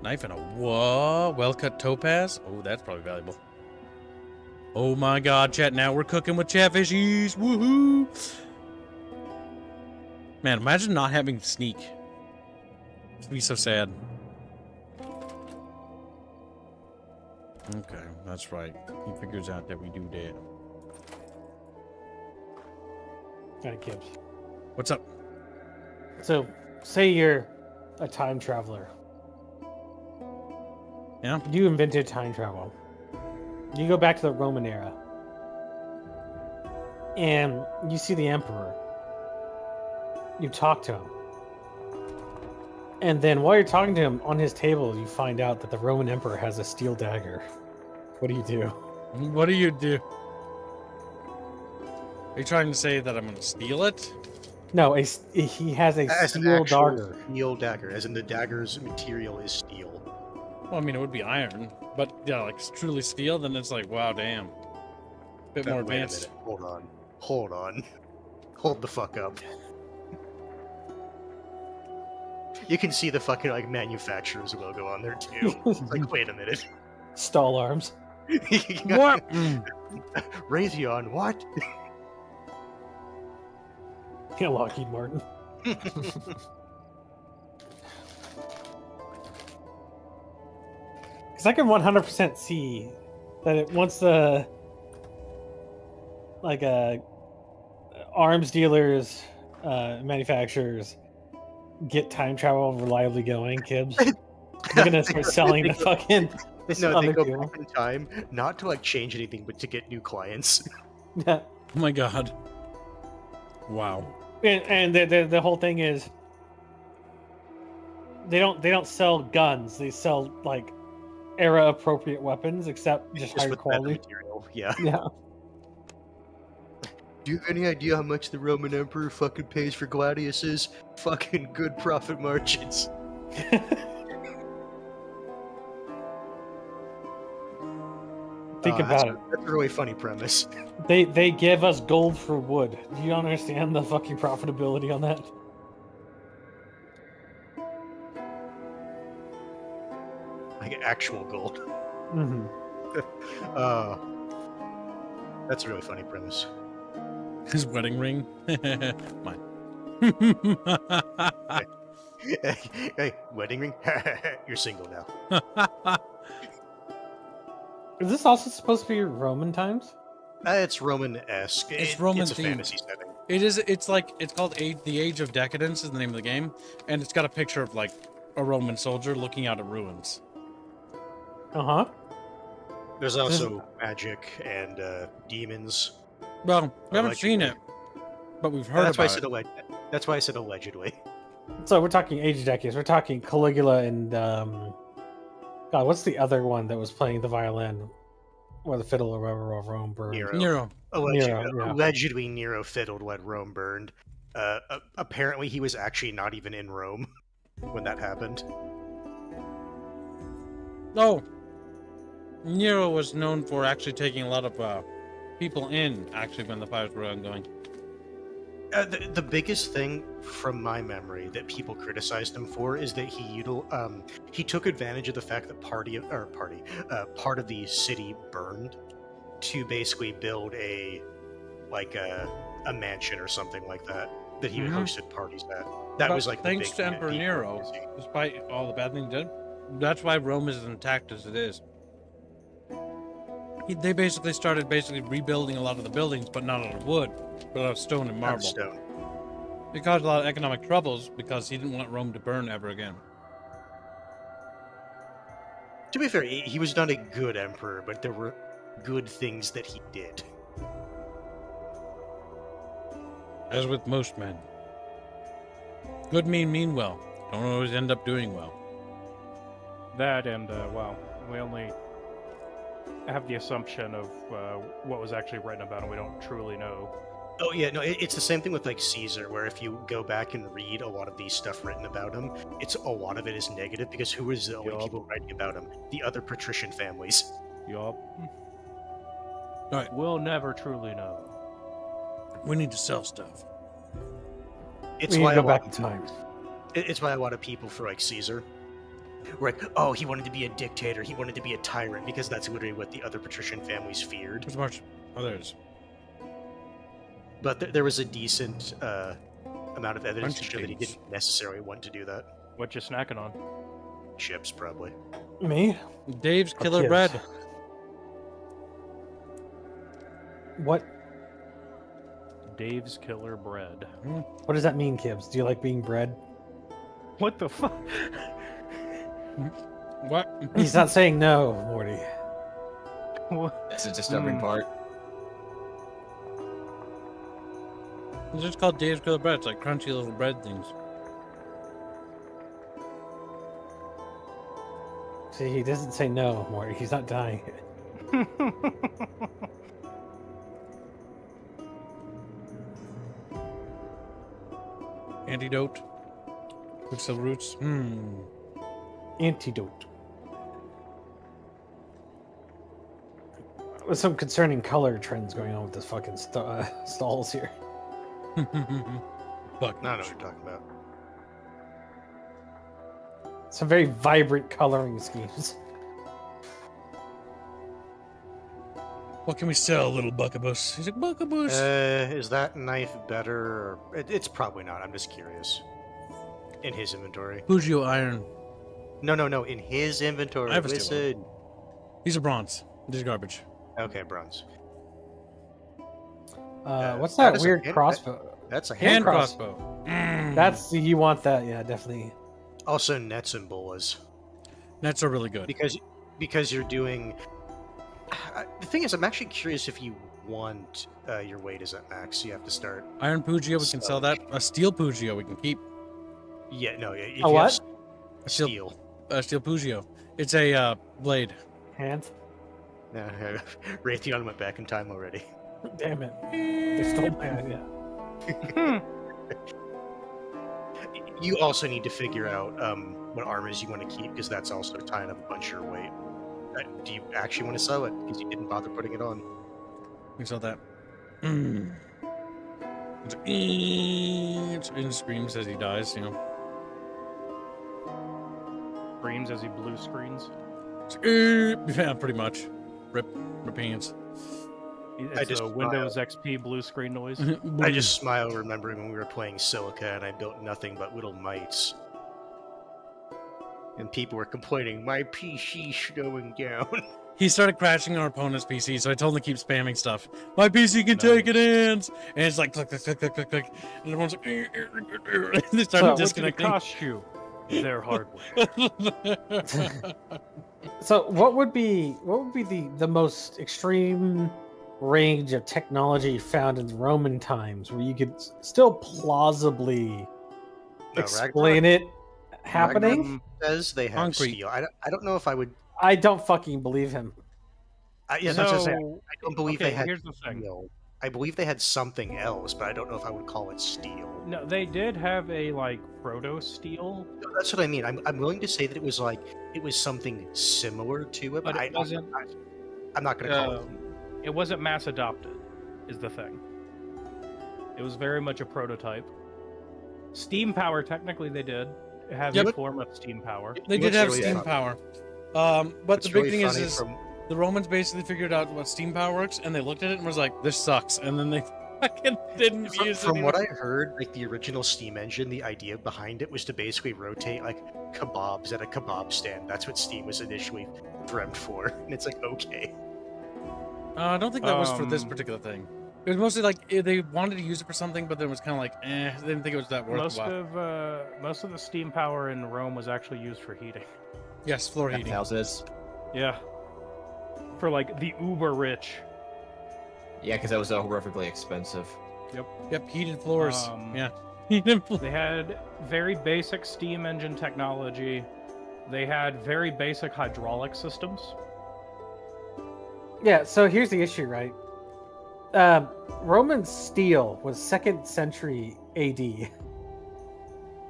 Knife and a well-cut topaz. Oh, that's probably valuable. Oh my god, chat, now we're cooking with Chatfishies. Woohoo! Man, imagine not having sneak. It'd be so sad. Okay, that's right. He figures out that we do that. Alright, Gibbs. What's up? So, say you're a time traveler. Yeah? You invented time travel. You go back to the Roman era. And you see the Emperor. You talk to him. And then while you're talking to him, on his table, you find out that the Roman Emperor has a steel dagger. What do you do? What do you do? Are you trying to say that I'm going to steal it? No, he has a As an steel actual dagger. steel dagger, as in the dagger's material is steel. Well, I mean, it would be iron. But, yeah, like, truly steel, then it's like, wow, damn. Bit more Wait a advanced. minute. Hold on. Hold on. Hold the fuck up. You can see the fucking, like, manufacturer's logo on there, too. It's like, wait a minute. Stall arms. What? Raytheon, what? Yeah, Lockheed Martin. Because I can 100% see that once the arms dealers, manufacturers get time travel reliably going, Kibbs, they're gonna start selling the fucking. No, they other go people. back in time, not to, like, change anything, but to get new clients. Yeah. Oh my god. Wow. And the whole thing is they don't sell guns. They sell like era appropriate weapons, except just higher with better quality. material, yeah. Yeah. Do you have any idea how much the Roman Emperor fucking pays for gladiuses? Fucking good profit margins. Think about it. That's a really funny premise. They give us gold for wood. Do you understand the fucking profitability on that? Like actual gold. Mm-hmm. That's a really funny premise. His wedding ring? Mine. Hey, wedding ring? You're single now. Is this also supposed to be Roman times? It's Roman-esque. It's Roman It's a themed. fantasy setting. It is. It's called The Age of Decadence is the name of the game, and it's got a picture of like a Roman soldier looking out at ruins. Uh-huh. There's also magic and demons. Well, we haven't seen Allegedly. it, but we've heard That's why I about said it. That's why I said allegedly. So we're talking Age of Decades. We're talking Caligula and God, what's the other one that was playing the violin or the fiddle or whatever of Rome burned? Nero. Allegedly, Nero, yeah. allegedly, Nero fiddled when Rome burned. Apparently, he was actually not even in Rome when that happened. Oh, Nero was known for actually taking a lot of people in. Actually, when the fires were ongoing. The biggest thing from my memory that people criticized him for is that he took advantage of the fact that part of the city burned to basically build a mansion or something like that he hosted parties at. That But was like thanks the big to thing Emperor that people Nero, were using. despite all the bad things he did, that's why Rome is as intact as it is. They basically started rebuilding a lot of the buildings, but not out of wood, but out of stone and Out marble. of stone. It caused a lot of economic troubles because he didn't want Rome to burn ever again. To be fair, he was not a good emperor, but there were good things that he did. As with most men. Good mean well. Don't always end up doing well. That and, we only have the assumption of what was actually written about him. We don't truly know. Oh yeah, no, it's the same thing with like Caesar, where if you go back and read a lot of these stuff written about him, a lot of it is negative because who is the only people writing about him? The other patrician families. Yup. Alright. We'll never truly know. We need to sell stuff. It's We need why to a go lot back in time. It's why a lot of people for like Caesar were like, oh, he wanted to be a dictator, he wanted to be a tyrant, because that's literally what the other patrician families feared. There's much others. But there was a decent amount of evidence Bunch to of show that he things. didn't necessarily want to do that. What you snacking on? Chips, probably. Me? Dave's Killer kids. Bread. What? Dave's Killer Bread. What does that mean, Kibbs? Do you like being bred? What the fuck? What? He's not saying no, Morty. What? That's a disturbing part. It's just called Dave's Killer Bread. It's like crunchy little bread things. See, he doesn't say no, Morty. He's not dying. Antidote. Quicksilver roots. Antidote. There's some concerning color trends going on with this fucking stalls here. Fuck. I don't know what you're talking about. Some very vibrant coloring schemes. What can we sell, little buckabus? He's like, buckabus. Is that knife better? Or... It's probably not. I'm just curious. In his inventory. Pugio iron. No. In his inventory. I have a steel Listen. These are bronze. These are garbage. Okay, bronze. What's that that is a weird hand- crossbow? That's a Hand hand crossbow. That's you want that? Yeah, definitely. Also, nets and bolas. Nets are really good. Because you're doing. The thing is, I'm actually curious if you want your weight is at max. You have to start. Iron Pugio, we can sell that. A steel Pugio, we can keep. Yeah, no. If A you what? Have steel. Steel Pugio. It's a blade. Hands. No, Raytheon went back in time already. Damn it! They stole my idea. You also need to figure out what armors you want to keep, because that's also tying up a bunch of your weight. Do you actually want to sell it? Because you didn't bother putting it on. We can sell that. It screams as he dies, you know. Screams as he blue screens. Yeah, pretty much. Rip hands. It's just the Windows XP blue screen noise. I just smile remembering when we were playing Silica and I built nothing but little mites. And people were complaining, my PC's going down. He started crashing our opponent's PC, so I told him to keep spamming stuff. My PC can take it, hands! And it's like click, click, click, click, click, click. And everyone's like, and they started What did it disconnecting. cost you? Their hardware. So, what would be the most extreme range of technology found in Roman times, where you could still plausibly explain it happening? Says they have Concrete. steel. I don't know if I would. I don't fucking believe him. Yeah, that's what I'm saying. So, I don't believe okay, they had here's the thing. steel. I believe they had something else, but I don't know if I would call it steel. No, they did have a proto steel, No, that's what I mean. I'm willing to say that it was something similar to it, but it wasn't. I'm not going to call it. It wasn't mass adopted, is the thing. It was very much a prototype. Steam power, technically, they did have Yep. a form of steam power. They did Looks have really steam fun. power. But It's the big really thing is, funny is the Romans basically figured out what steam power works, and they looked at it and was like, "This sucks," and then they fucking didn't use it. From what I heard, like the original steam engine, the idea behind it was to basically rotate like kebabs at a kebab stand. That's what steam was initially dreamt for, and it's like okay. I don't think that was for this Um, particular thing. It was mostly like they wanted to use it for something, but then it was kind of like, they didn't think it was that worthwhile. Most of the steam power in Rome was actually used for heating. Yes, floor heating. Houses. Yeah. For like the uber rich. Yeah, because that was horrifically expensive. Yep, heated floors. Um, Yeah, heated floors. They had very basic steam engine technology. They had very basic hydraulic systems. Yeah, so here's the issue, right? Roman steel was 2nd century AD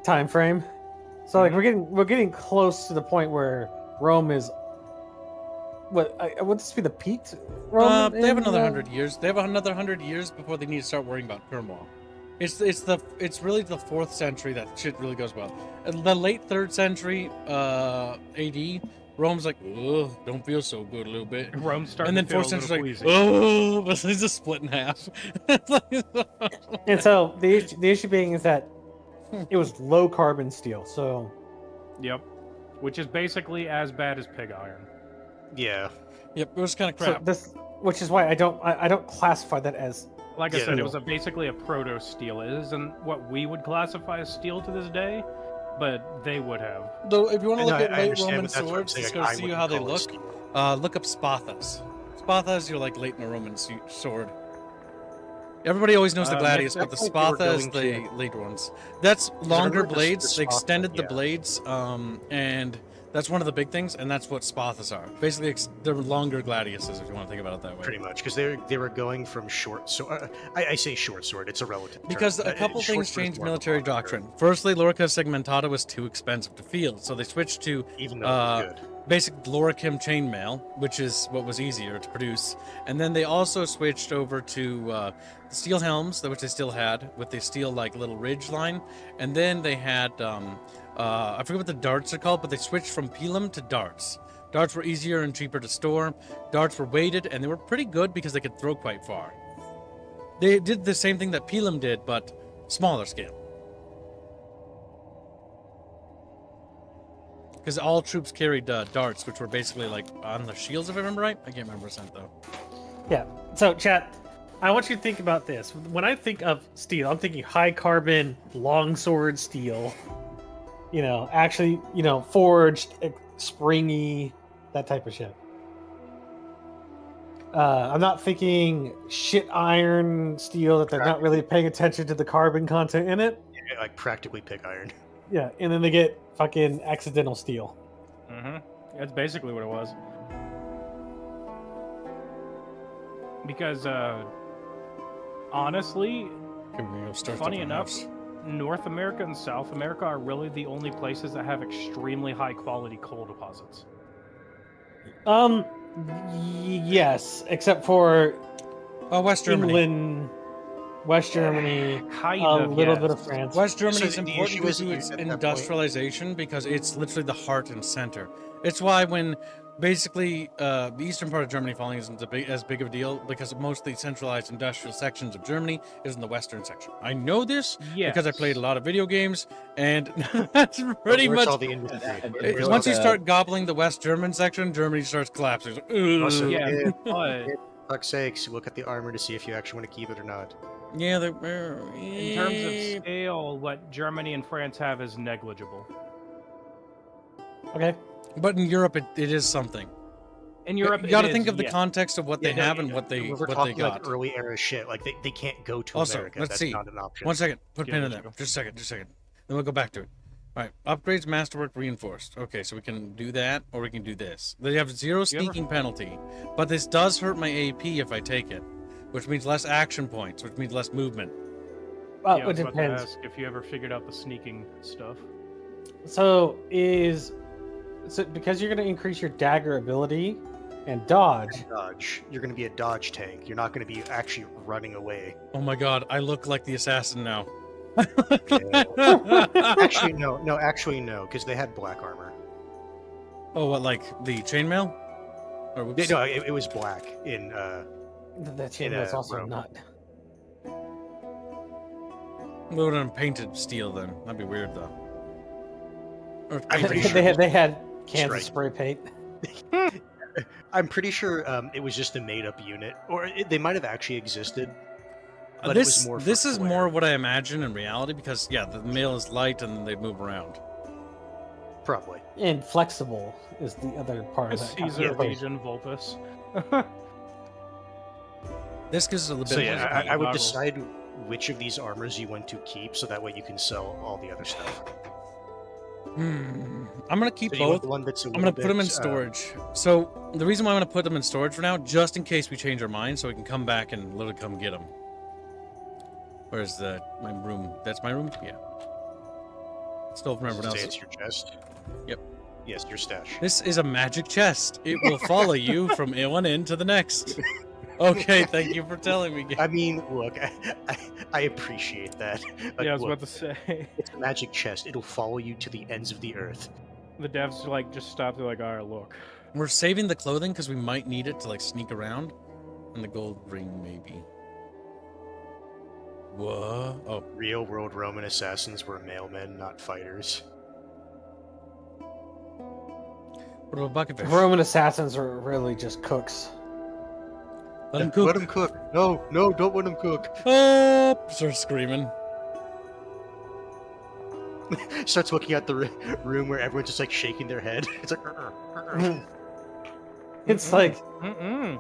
time frame. So like we're getting close to the point where Rome is would this be the peak Rome? They have another 100 years. They have another 100 years before they need to start worrying about turmoil. It's really the 4th century that shit really goes well. The late 3rd century AD, Rome's like, ugh, don't feel so good a little bit. Rome started And then to feel 4th a little century, queasy. like, oh, but it's just split in half. And so the issue being is that it was low carbon steel. So Yep. Which is basically as bad as pig iron. Yeah, Yep, it was kind of so crap. this, which is why I don't classify that as Like I Yeah, said, it no. was basically a proto steel. It isn't what we would classify as steel to this day, but they would have. Though, if you want to look I at late understand, Roman but that's what I'm swords, saying, just like, go I see wouldn't how they call it look. steel. Look up Spathas. Spathas, you're like late in a Roman sword. Everybody always knows the gladius, but the that's like they were Spatha is going the late ones. That's longer remember the blades. They Spatha, extended the yeah. blades, and that's one of the big things, and that's what Spathas are. Basically, they're longer gladiuses, if you want to think about it that way. pretty much because they were going from short. So I say short sword. It's a relative term. Because a couple Short things sword is changed more of a military moniker, doctrine. Firstly, Lorica segmentata was too expensive to field, so they switched to even though it was good. basic Loricum chainmail, which is what was easier to produce. And then they also switched over to the steel helms, which they still had, with the steel like little ridge line. And then they had I forget what the darts are called, but they switched from pilum to darts. Darts were easier and cheaper to store. Darts were weighted, and they were pretty good because they could throw quite far. They did the same thing that pilum did, but smaller scale. Because all troops carried darts, which were basically like on the shields, if I remember right. I can't remember % though. yeah. So chat, I want you to think about this. When I think of steel, I'm thinking high carbon, long sword steel. You know, actually, forged, springy, that type of shit. I'm not thinking shit iron steel that they're not really paying attention to the carbon content in it. Yeah, like practically pig iron. Yeah, and then they get fucking accidental steel. Mm-hmm. That's basically what it was. Because, honestly, funny enough, North America and South America are really the only places that have extremely high quality coal deposits. Yes, except for West Germany. England, West Germany, Kind a of, little yes. bit of France. West Germany is So the important issue due is to you its at that point- industrialization because it's literally the heart and center. It's why when basically the eastern part of Germany falling isn't as big of a deal because most of the centralized industrial sections of Germany is in the western section. I know this because I played a lot of video games, and that's pretty Where's much. all the industry? Once you start gobbling the West German section, Germany starts collapsing. Also, Yeah, yeah, but fuck's sakes, look at the armor to see if you actually want to keep it or not. Yeah, in terms of scale, what Germany and France have is negligible. Okay. but in Europe, it is something. In Europe, you got to it think is, of the yeah. context of what they have and what they We're talking like early era shit. Like they can't go to Also, America. let's That's see. not an option. 1 second. Put Yeah, pin in let's there. go. Just a second. Then we'll go back to it. All right. Upgrades, masterwork, reinforced. Okay, so we can do that, or we can do this. They have 0 sneaking penalty, but this does hurt my AP if I take it, which means less action points, which means less movement. Well, Yeah, I it was about to depends. ask if you ever figured out the sneaking stuff. So because you're going to increase your dagger ability, and dodge. Dodge. You're going to be a dodge tank. You're not going to be actually running away. Oh my god, I look like the assassin now. Actually, no. Actually, no, because they had black armor. Oh, what, like the chainmail? Or whoops. No, it was black in. That chainmail's also Rome. not. What would have painted steel then? That'd be weird though. Or I'm pretty sure They had cans Strike. of spray paint. I'm pretty sure it was just a made-up unit, or they might have actually existed. But this it was more. For this is flair. more what I imagine in reality because yeah, the mail is light and they move around. Probably. And flexible is the other part of that. Caesar Legion Vulpus. This gives us a little So bit. yeah, I would goggles. decide which of these armors you want to keep, so that way you can sell all the other stuff. I'm gonna keep So you want both. the one that's a I'm gonna little put them in bit, storage. So the reason why I'm gonna put them in storage for now, just in case we change our mind, so we can come back and literally come get them. Where's my room? That's my room. Yeah. Stole from everyone Say else. it's your chest. Yep. Yes, your stash. This is a magic chest. It will follow you from one end to the next. Okay, thank you for telling me. I mean, look, I appreciate that. Like, Yeah, I was look, about to say. it's a magic chest. It'll follow you to the ends of the earth. The devs like just stopped. They're like, all right, look. We're saving the clothing because we might need it to like sneak around, and the gold ring maybe. What? Oh, Real world Roman assassins were mailmen, not fighters. what about bucketfish? Roman assassins are really just cooks. Let him cook. Let him cook. No, don't let him cook. Oh, start screaming. Starts looking at the room where everyone's just like shaking their head. It's like, It's like Mm-mm.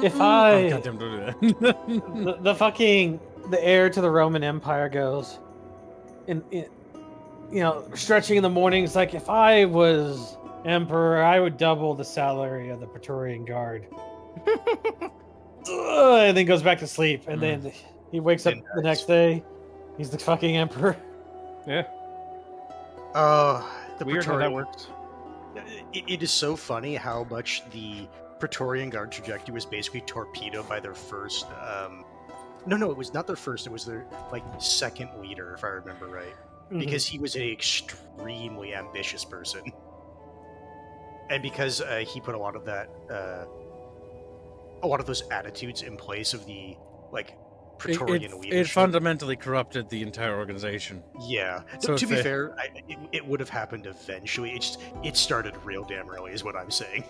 if Oh, I goddamn, don't do that. the heir to the Roman Empire goes, in stretching in the mornings. Like if I was emperor, I would double the salary of the Praetorian Guard. And then goes back to sleep, and then he wakes up Then the dies. next day. He's the fucking emperor. Yeah. The Weird how that Praetorian. works. It is so funny how much the Praetorian Guard trajectory was basically torpedoed by their first. No, it was not their first. It was their second leader, if I remember right, because he was an extremely ambitious person, and because he put a lot of those attitudes in place of the Praetorian leadership. It fundamentally corrupted the entire organization. Yeah. So To if be they- fair, it would have happened eventually. It started real damn early, is what I'm saying.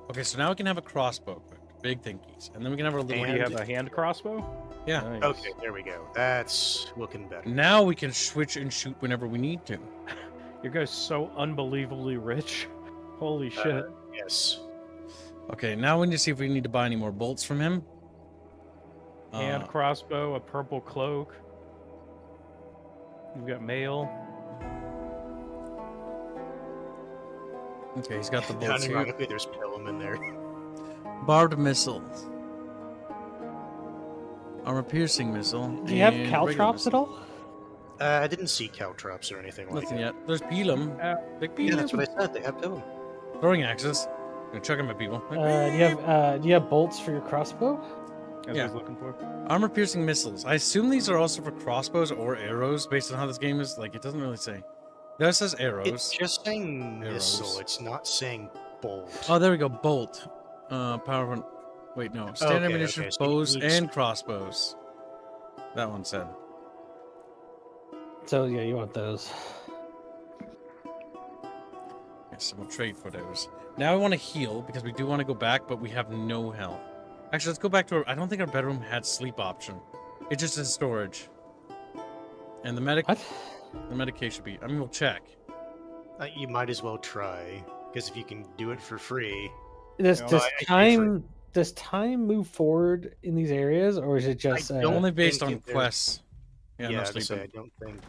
Okay, so now we can have a crossbow. Big thinkies. And then we can have our little... And you have a hand crossbow? Yeah. Nice. Okay, there we go. That's looking better. Now we can switch and shoot whenever we need to. Your guy's so unbelievably rich. Holy shit. Yes. Okay, now we need to see if we need to buy any more bolts from him. Hand crossbow, a purple cloak. You've got mail. Okay, he's got the bolts here. Unironically, there's Pelham in there. Barbed missile. Armor piercing missile. Do you have and caltrops regular at missile. all? I didn't see caltrops or anything like Nothing that. yet. There's Pelham. Big Yeah, Pelham. that's what I said. They have Pelham. Throwing axes. Gonna chuck him at people. Do you have bolts for your crossbow? That's Yeah. what he's looking for. Armor piercing missiles. I assume these are also for crossbows or arrows based on how this game is. Like, it doesn't really say. That says arrows. It's just saying Arrows. missile. It's not saying bolt. Oh, there we go. Bolt. Power. Wait, no. Standard Okay, ammunition, okay, so you bows, need and crossbows. That one said. So yeah, you want those. Yes, we'll trade for those. Now we want to heal because we do want to go back, but we have no health. Actually, let's go back to our... I don't think our bedroom had sleep option. It's just in storage. And the medic... What? The medication should be... I mean, we'll check. You might as well try, because if you can do it for free. Does No, does I time does time move forward in these areas, or is it just? don't Only based think on if they're- quests. Yeah, no I was gonna say, sleeping. I don't think.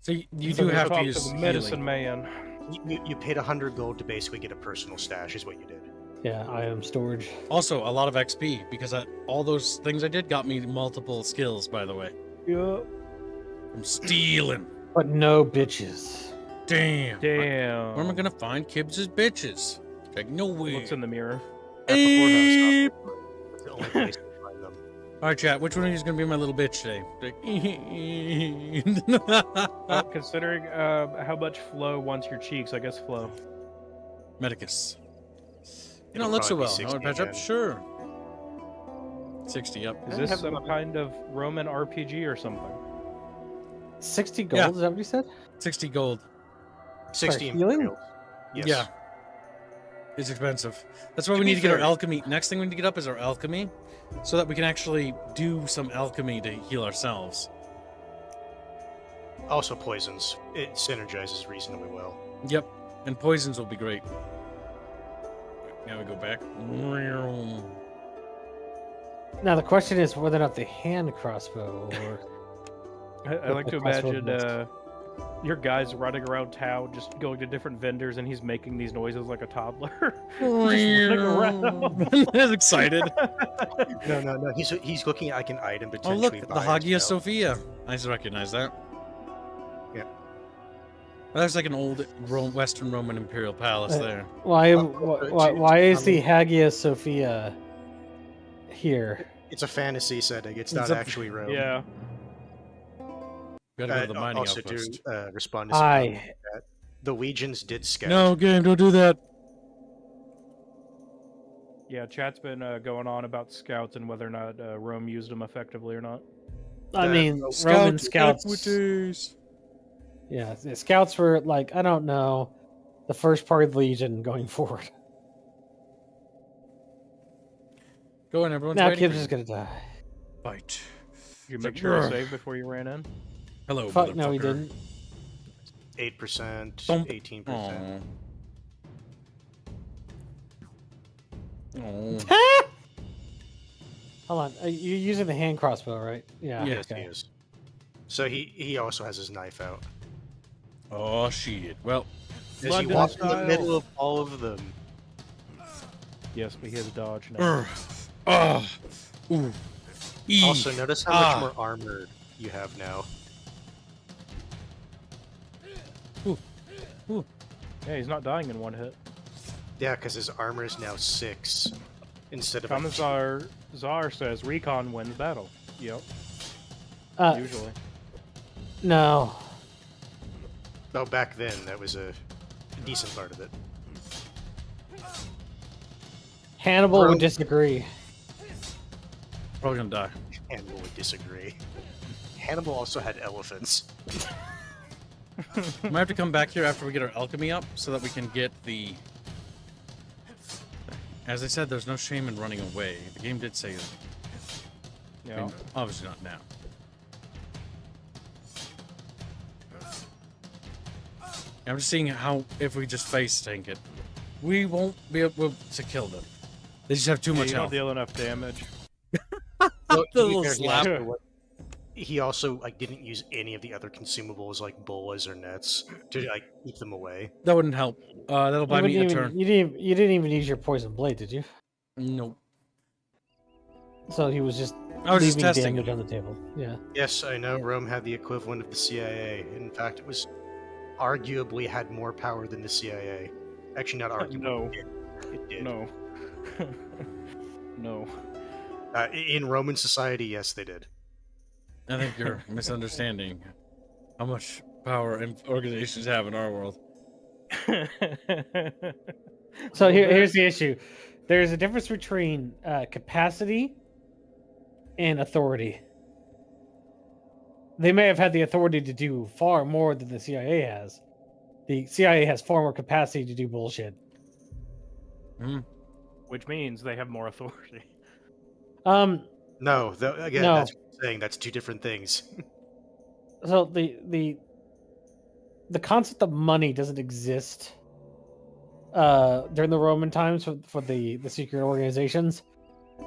So you So do we have to talk use the medicine healing. man. You paid 100 gold to basically get a personal stash, is what you did. Yeah, item storage. Also, a lot of XP, because all those things I did got me multiple skills, by the way. Yeah. I'm stealing. But no bitches. Damn. Damn. Where am I gonna find Kibbs' bitches? Like, no way. Looks in the mirror. at the whorehouse. It's the only place to find them. All right, chat. Which one of you is gonna be my little bitch today? Considering how much flow wants your cheeks, I guess flow. Medicus. You It'll don't look so well. probably be No, 60 patch up. again. Sure. 60 up. Is this some kind of Roman RPG or something? 60 gold, Yeah. is that what you said? 60 gold. 60 healing? imperials. Yes. Yeah. It's expensive. That's why we To need be to get our fair- alchemy. Next thing we need to get up is our alchemy, so that we can actually do some alchemy to heal ourselves. Also poisons. It synergizes reasonably well. Yep. And poisons will be great. Now we go back. Now the question is whether or not the hand crossbow or I like to The crossbow imagine your guy's running around town, just going to different vendors, and he's making these noises like a toddler. Just running around. He's excited. No. He's looking at like an item Oh potentially. look, the buy or Hagia sell. Sophia. I just recognize that. Yeah. That's like an old Western Roman imperial palace there. why is the Hagia Sophia here? It's a fantasy setting. It's It's not a- actually Rome. Yeah. Gotta go to the mining also outpost. to respond to some I comments that the legions did scout. No, game, don't do that. Yeah, chat's been going on about scouts and whether or not Rome used them effectively or not. I The mean Roman scouts. Equities. Yeah, the scouts were like, I don't know, the first part of the Legion going forward. Go on, everyone's Now waiting Kib's for just you. gonna die. Fight. Did you make sure to save before you ran in? Hello, Fuck, no, he motherfucker. didn't. 8%, Thump. 18%. Aw. Hold on, you're using the hand crossbow, right? Yeah. Yeah. Yes, he is. So he also has his knife out. Oh, shit. Well, As you London walk in the style. middle of all of them, Yes, but he has a dodge now. ooh. also notice how much more armor you have now. Yeah, he's not dying in one hit. Yeah, because his armor is now 6 instead of. Commissar Czar says recon wins battle. Yep, usually. No. Oh, back then that was a decent part of it. Hannibal Rome- would disagree. Probably gonna die. Hannibal would disagree. Hannibal also had elephants. Might have to come back here after we get our alchemy up so that we can get the... As I said, there's no shame in running away. The game did say that. I Yeah. mean, obviously not now. I'm just seeing how, if we just face tank it, we won't be able to kill them. They just have too Yeah, much you don't health. deal enough damage. Well, The to be little fair, slap. he also like didn't use any of the other consumables like bolas or nets to like keep them away. That wouldn't help. That'll buy me a turn. You didn't even use your poison blade, did you? Nope. So he was just I was just leaving testing damage it. on the table. Yeah. Yes, I know Rome had the equivalent of the CIA. In fact, it was arguably had more power than the CIA. Actually, not arguably. No. It did. No. No. In Roman society, yes, they did. I think you're misunderstanding how much power organizations have in our world. So here's the issue. There's a difference between capacity and authority. They may have had the authority to do far more than the CIA has. The CIA has far more capacity to do bullshit. Which means they have more authority. No, again, No. that's what I'm saying. That's two different things. So the concept of money doesn't exist during the Roman times for the secret organizations.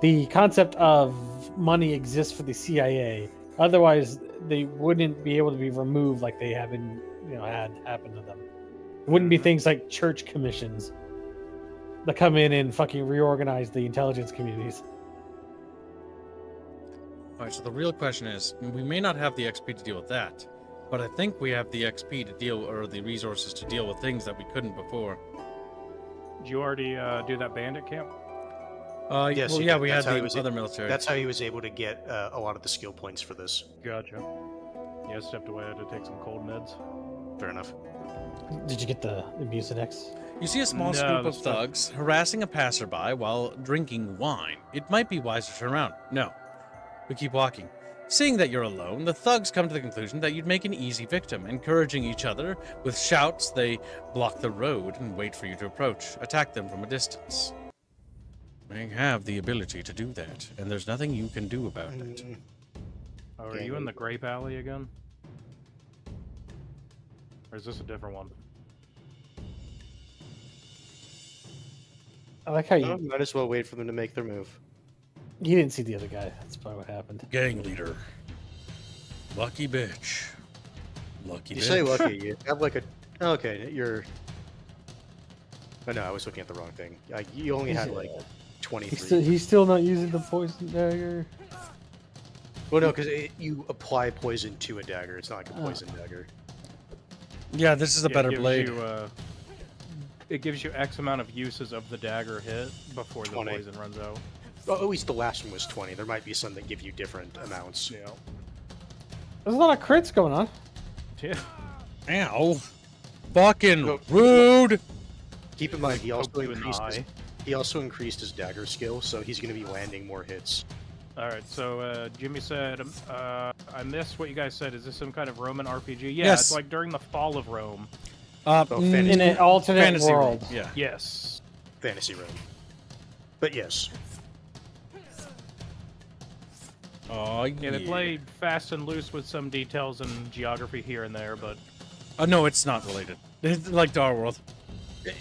The concept of money exists for the CIA. Otherwise, they wouldn't be able to be removed like they have been, had happen to them. It wouldn't be things like church commissions that come in and fucking reorganize the intelligence communities. All right, so the real question is, we may not have the XP to deal with that, but I think we have the XP to deal, or the resources to deal with things that we couldn't before. Did you already do that bandit camp? Yes, Oh, he yeah, did. we That's had how he the was other military. That's how he was able to get a lot of the skill points for this. Gotcha. Yeah, I stepped away. I had to take some cold meds. Fair enough. Did you get the Mucinex? You see a small No, group of that's not- thugs harassing a passerby while drinking wine. It might be wise to turn around. No. We keep walking. Seeing that you're alone, the thugs come to the conclusion that you'd make an easy victim. Encouraging each other with shouts, they block the road and wait for you to approach. Attack them from a distance. They have the ability to do that, and there's nothing you can do about it. Oh, are you in the Grape Alley again? Or is this a different one? I like how you Might as well wait for them to make their move. you didn't see the other guy. That's probably what happened. Gang leader. Lucky bitch. Lucky You bitch. say lucky. You have like a. Okay, you're. Oh no, I was looking at the wrong thing. You only had like 23. He's still not using the poison dagger. Well, no, because you apply poison to a dagger. It's not like a poison dagger. Yeah, this is a Yeah, better it gives blade. You, it gives you X amount of uses of the dagger hit before the 20. poison runs out. Well, at least the last one was 20. There might be some that give you different amounts. Yeah. There's a lot of crits going on. Yeah. Ow. Fucking No. rude. Keep in mind, he also Poke you in the increased his, eye. he also increased his dagger skill, so he's going to be landing more hits. All right. So Jimmy said, I missed what you guys said. Is this some kind of Roman RPG? Yeah, Yes. it's like during the fall of Rome. fantasy. In an alternate Fantasy world. world. Yeah. Yes. Fantasy room. But yes. Oh, Yeah, they played fast and loose with some details and geography here and there, but No, it's not related. It's like Dar World.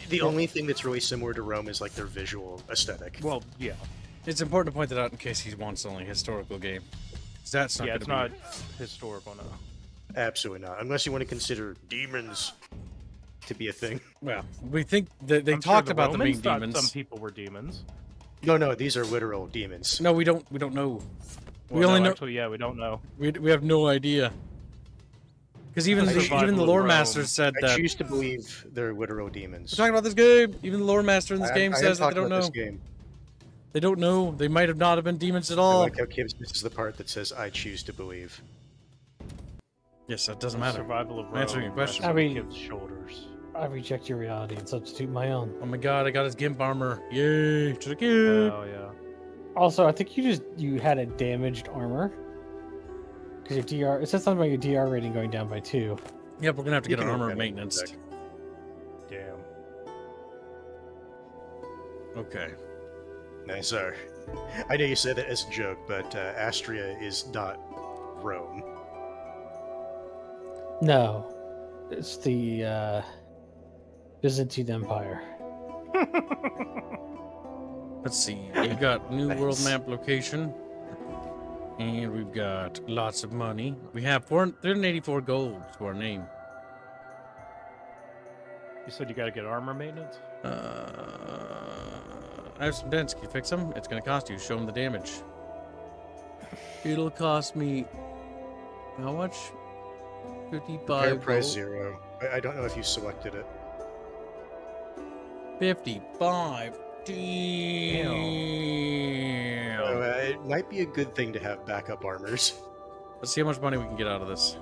The only thing that's really similar to Rome is like their visual aesthetic. well, yeah, It's important to point that out in case he wants only a historical game. That's not yeah, gonna it's be... not historical now. Absolutely not. Unless you want to consider demons to be a thing. Well, we think that they I'm sure talked the about them being Romans thought demons. Some people were demons. No, these are literal demons. No, we don't know. Well, we only no, know. Actually, yeah, we don't know. We have no idea. Because even The the survival lore of master Rome. said I that. choose to believe they're literal demons. We're talking about this game. Even the lore master in this game I am says that they talking don't about know. this game. They don't know. They might have not have been demons at I all. like how Kibbs misses the part that says "I choose to believe." Yes, that doesn't The matter. survival of Rome. Answering your question. rests on I mean- kids' shoulders. I reject your reality and substitute my own. Oh my god, I got his gimp armor. Yay! To the kid. Oh yeah. Also, I think you had a damaged armor. Because your DR, it said something about your DR rating going down by 2. Yep, we're gonna have to You get an can armor look at it maintenance. in a sec. Damn. Okay. Nice. I know you said that as a joke, but Astria is not Rome. No, it's the Byzantine Empire. Let's see. We've got new world Nice. map location. And we've got lots of money. We have 384 gold to our name. You said you got to get armor maintenance. I have some dents. Can you fix them? It's gonna cost you. Show them the damage. It'll cost me... How much? 55 Repair price gold? 0. I don't know if you selected it. 55. Damn. It might be a good thing to have backup armors. Let's see how much money we can get out of this.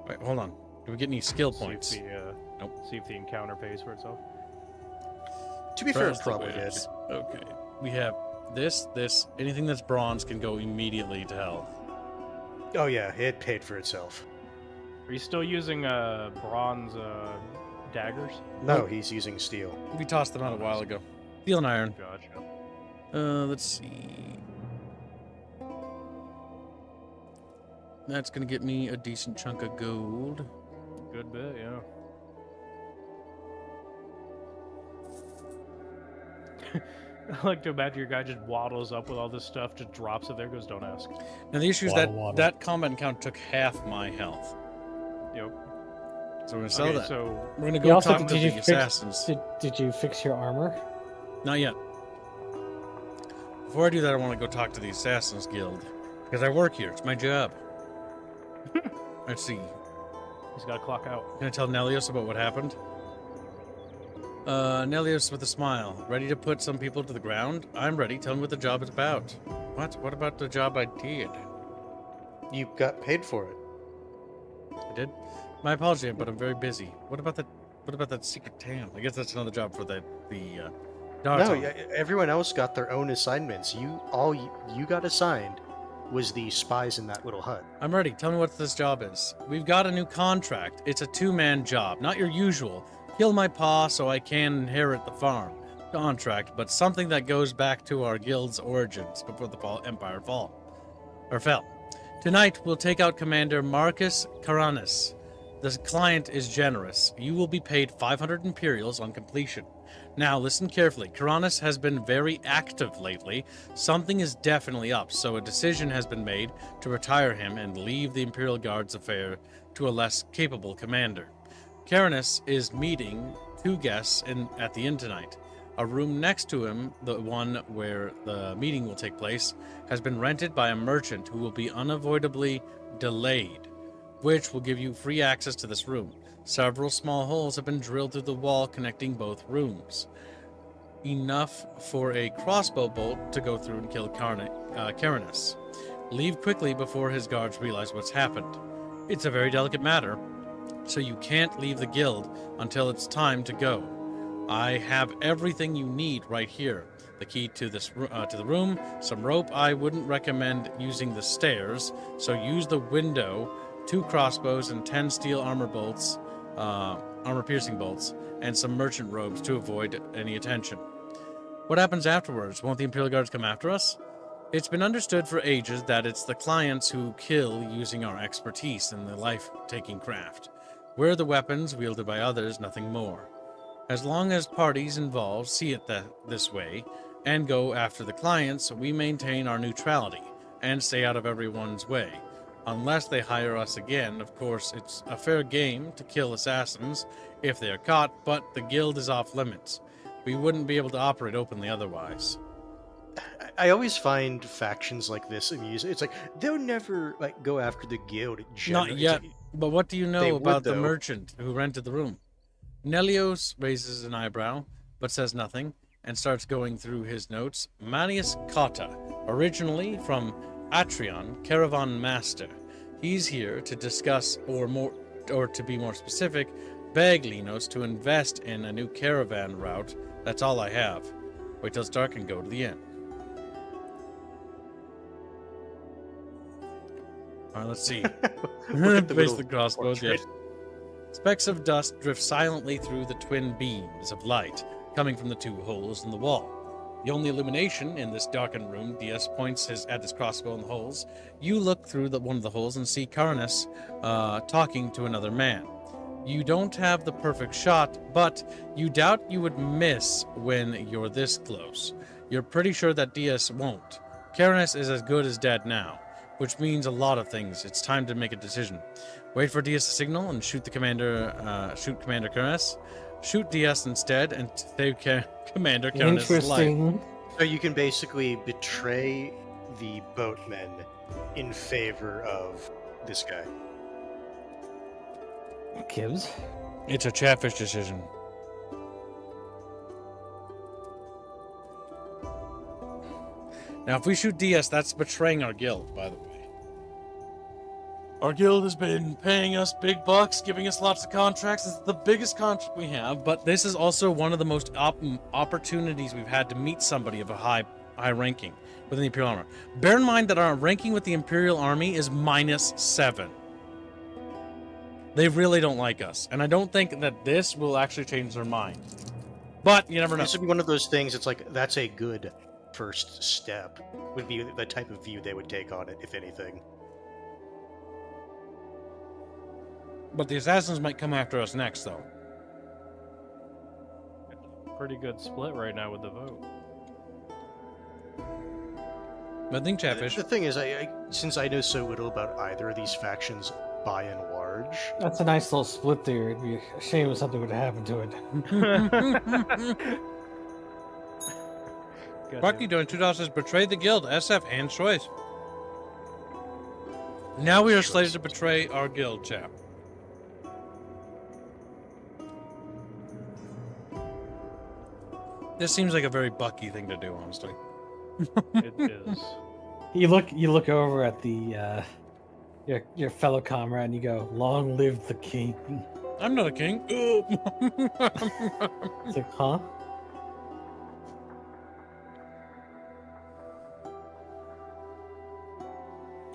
Wait, hold on. Do we get any skill See if points? the, Nope. See if the encounter pays for itself. To be fair, it Trust the probably did. waves. Okay. We have this. Anything that's bronze can go immediately to hell. Oh yeah, it paid for itself. Are you still using bronze daggers? No, he's using steel. We tossed them out a while ago. Steel and iron. Gotcha. Let's see. That's gonna get me a decent chunk of gold. Good bit, yeah. I like to imagine your guy just waddles up with all this stuff, just drops it there, goes, don't ask. Now the issue is Waddle, that waddle. that combat encounter took half my health. Yep. So we're gonna sell Okay, that. so We're gonna You go also- talk to did you the fix- assassins. Did you fix your armor? Not yet. Before I do that, I want to go talk to the Assassins Guild. Because I work here. It's my job. Let's see. he's got to clock out. Can I tell Nellios about what happened? Nelios with a smile. Ready to put some people to the ground? I'm ready. Tell me what the job is about. What? What about the job I did? You got paid for it. I did? My apology, but I'm very busy. What about that secret town? I guess that's another job for the No, Darton. everyone else got their own assignments. All you got assigned was the spies in that little hut. I'm ready. Tell me what this job is. We've got a new contract. It's a 2-man job, not your usual kill my pa so I can inherit the farm contract, but something that goes back to our guild's origins before the Empire fell. Tonight, we'll take out Commander Marcus Caranis. The client is generous. You will be paid 500 Imperials on completion. Now, listen carefully. Caranis has been very active lately. Something is definitely up, so a decision has been made to retire him and leave the Imperial Guard's affair to a less capable commander. Caranis is meeting 2 guests at the inn tonight. A room next to him, the one where the meeting will take place, has been rented by a merchant who will be unavoidably delayed, which will give you free access to this room. Several small holes have been drilled through the wall connecting both rooms. Enough for a crossbow bolt to go through and kill Caranis. Leave quickly before his guards realize what's happened. It's a very delicate matter, so you can't leave the guild until it's time to go. I have everything you need right here. The key to the room, some rope. I wouldn't recommend using the stairs, so use the window, 2 crossbows and 10 steel armor-piercing bolts, and some merchant robes to avoid any attention. What happens afterwards? Won't the Imperial Guards come after us? It's been understood for ages that it's the clients who kill using our expertise in the life-taking craft. We're the weapons wielded by others, nothing more. As long as parties involved see it this way and go after the clients, we maintain our neutrality and stay out of everyone's way. Unless they hire us again, of course, it's a fair game to kill assassins if they are caught, but the guild is off limits. We wouldn't be able to operate openly otherwise. I always find factions like this amusing. It's like they'll never go after the guild. Not yet. But what do you know about the though. merchant who rented the room? Nelios raises an eyebrow, but says nothing, and starts going through his notes. Manius Cotta, originally from Atrion, caravan master. He's here to discuss, or to be more specific, beg Linos to invest in a new caravan route. That's all I have. Wait till it's dark and go to the inn. Alright, let's see. Face the crossbows, yeah. Specks of dust drift silently through the twin beams of light, coming from the 2 holes in the wall. The only illumination in this darkened room, Diaz points at his crossbow in the holes. You look through one of the holes and see Caranis talking to another man. You don't have the perfect shot, but you doubt you would miss when you're this close. You're pretty sure that Diaz won't. Caranis is as good as dead now, which means a lot of things. It's time to make a decision. Wait for Diaz to signal and shoot Commander Caranis. Shoot Diaz instead and save Commander Caranis' life. So you can basically betray the boatmen in favor of this guy. Gibbs? It's a Chatfish decision. Now, if we shoot Diaz, that's betraying our guild, by the way. Our guild has been paying us big bucks, giving us lots of contracts. It's the biggest contract we have, but this is also one of the most opportunities we've had to meet somebody of a high ranking within the Imperial Army. Bear in mind that our ranking with the Imperial Army is -7. They really don't like us, and I don't think that this will actually change their mind. But you never know. This would be one of those things. It's like that's a good first step. Would be the type of view they would take on it, if anything. But the assassins might come after us next, though. Pretty good split right now with the vote. But I think Chatfish. The thing is, since I know so little about either of these factions, by and large, That's a nice little split there. It'd be a shame if something would have happened to it. What you doing? $2 says betray the guild, SF, and choice. Now we are slated to betray our guild, chap. This seems like a very Bucky thing to do, honestly. It is. You look over at the your fellow comrade and you go, "Long live the king." I'm not a king. It's like, huh?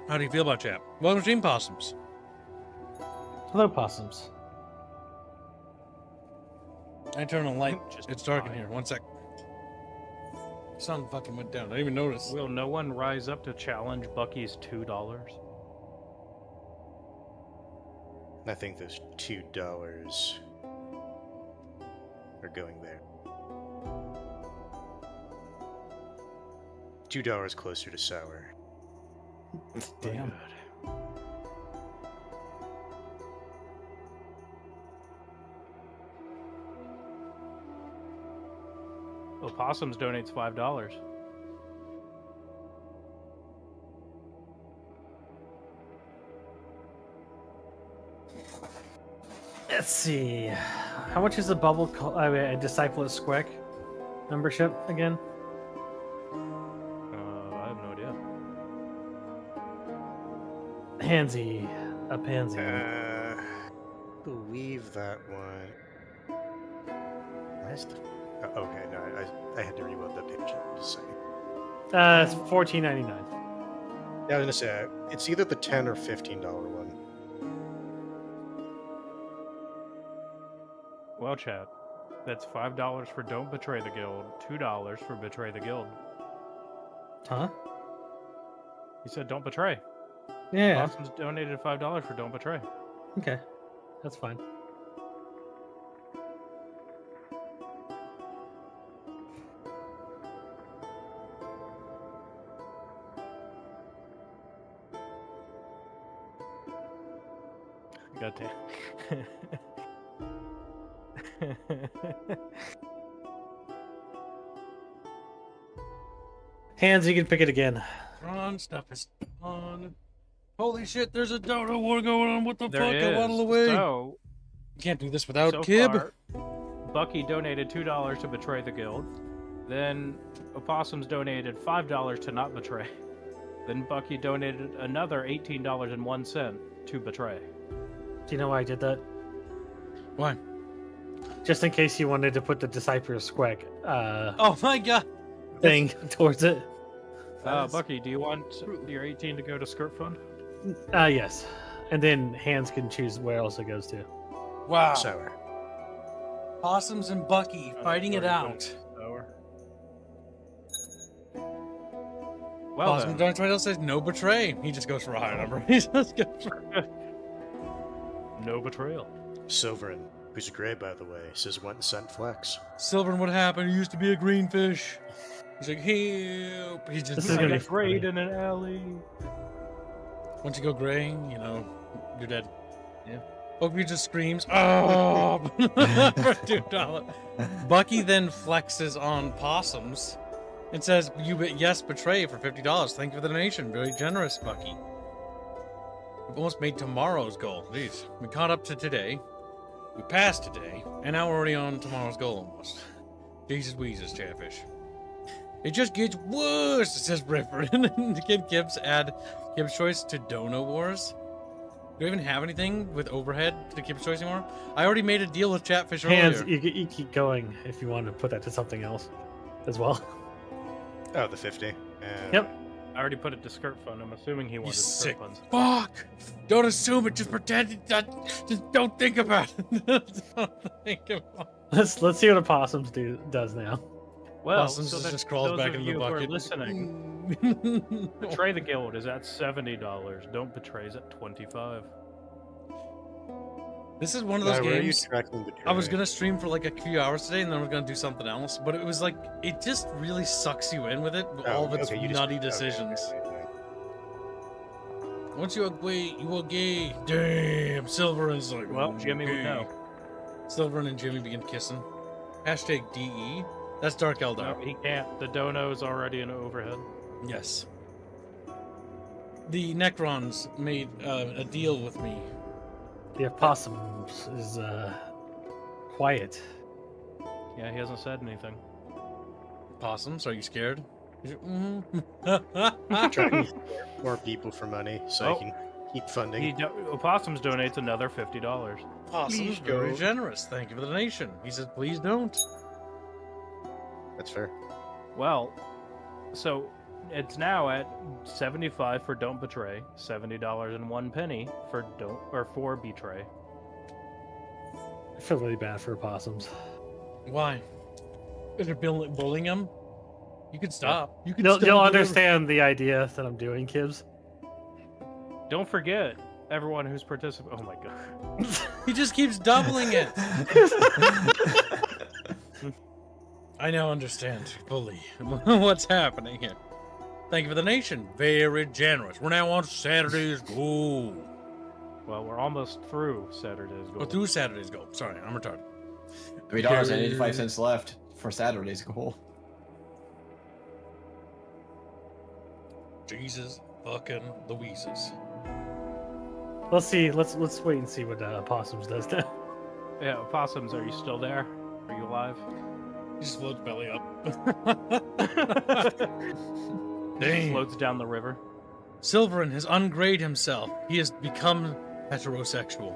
How do you feel about chat? Welcome to Stream Possums. Hello, possums. I turn on light. Just It's dark in fine. here. One sec. Sun fucking went down. I didn't even notice. Will no one rise up to challenge Bucky's $2? I think those $2 are going there. $2 closer to sour. Damn. Opossums donates $5. Let's see. How much is the bubble? A disciple of Squeck membership again? I have no idea. Pansy, a pansy. Believe that one. Last. Okay, no, I had to reload that page. I'm just saying. It's $14.99. Yeah, I was gonna say it's either the $10 or $15 one. Well, chat, that's $5 for Don't Betray the Guild, $2 for Betray the Guild. Huh? He said Don't Betray. Yeah. Opossums donated $5 for Don't Betray. Okay, that's fine. God damn. Hands, you can pick it again. On, stuff is on. Holy shit, there's a dodo war going on. What the There fuck? is. I waddle away. So, You can't do this without so Kib. far, Bucky donated $2 to betray the guild. Then Opossums donated $5 to not betray. Then Bucky donated another $18.01 to betray. Do you know why I did that? Why? Just in case you wanted to put the disciple of Squeck Oh my god. thing towards it. Bucky, do you want your 18 to go to Skirt Fund? Yes. And then Hands can choose where else it goes to. Wow. Sour. Possums and Bucky fighting it out. Well, Possum then. Dark says no betray. He just goes for a higher number. He just goes for... No betrayal. Silverin, who's gray by the way, says 1 cent flex. Silver, what happened? He used to be a green fish. He's like, help. He just This is I gonna got be sprayed funny. in an alley. once you go gray, you know, you're dead. Yeah. Bucky just screams, oh, for $2. Bucky then flexes on Possums and says, yes, betray for $50. Thank you for the donation. Very generous, Bucky. We've almost made tomorrow's goal. Jeez. We caught up to today. We passed today. And now we're already on tomorrow's goal almost. Jesus Weezus, Chatfish. It just gets worse, says Ripper. And Kid Gibbs add Gibbs Choice to Dono Wars. Do I even have anything with overhead to Gibbs Choice anymore? I already made a deal with Chatfish Hands, earlier. you keep going if you want to put that to something else as well. Oh, the 50. Yep. I already put it to Skirt Fund. I'm assuming he You wanted sick Skirt Funds. fuck! Don't assume it. Just pretend it. Just don't think about it. Don't think about it. Let's see what a possums does now. Well, Possums so just that crawls those back of into you the who are bucket. listening, Betray the Guild is at $70. Don't Betray's at $25. This is one of those Where are you games. tracking the I was tray? gonna stream for like a few hours today, and then I was gonna do something else. But it was like it just really sucks you in with it. With all of its okay, you just- nutty okay, decisions. okay. Once you are gay, you are gay. Damn, Silver is like. Well, Jimmy would gay. know. Silver and Jimmy begin kissing. Hashtag DE. That's Dark Eldar. No, he can't. The dono's already in overhead. Yes. The Necrons made a deal with me. The opossums is quiet. Yeah, he hasn't said anything. Possums, are you scared? Trying to get more people for money so I can keep funding. Opossums donates another $50. Possums, Please very go. generous. Thank you for the donation. He says, please don't. That's fair. Well, so it's now at 75 for don't betray, $70.01 for don't or for betray. I feel really bad for opossums. Why? Is it bullying him? You could stop. You could They'll still do whatever. understand the idea that I'm doing, Kibbs. Don't forget everyone who's participating. Oh my god. He just keeps doubling it. I now understand fully what's happening here. Thank you for the donation. Very generous. We're now on Saturday's goal. Well, we're almost through Saturday's goal. Oh, through Saturday's goal. Sorry, I'm retarded. $3.85 left for Saturday's goal. Jesus fucking Louises. Let's see. Let's wait and see what opossums does now. Yeah, Opossums, are you still there? Are you alive? He just floats belly up. He Dang. floats down the river. Silverin has ungrayed himself. He has become heterosexual.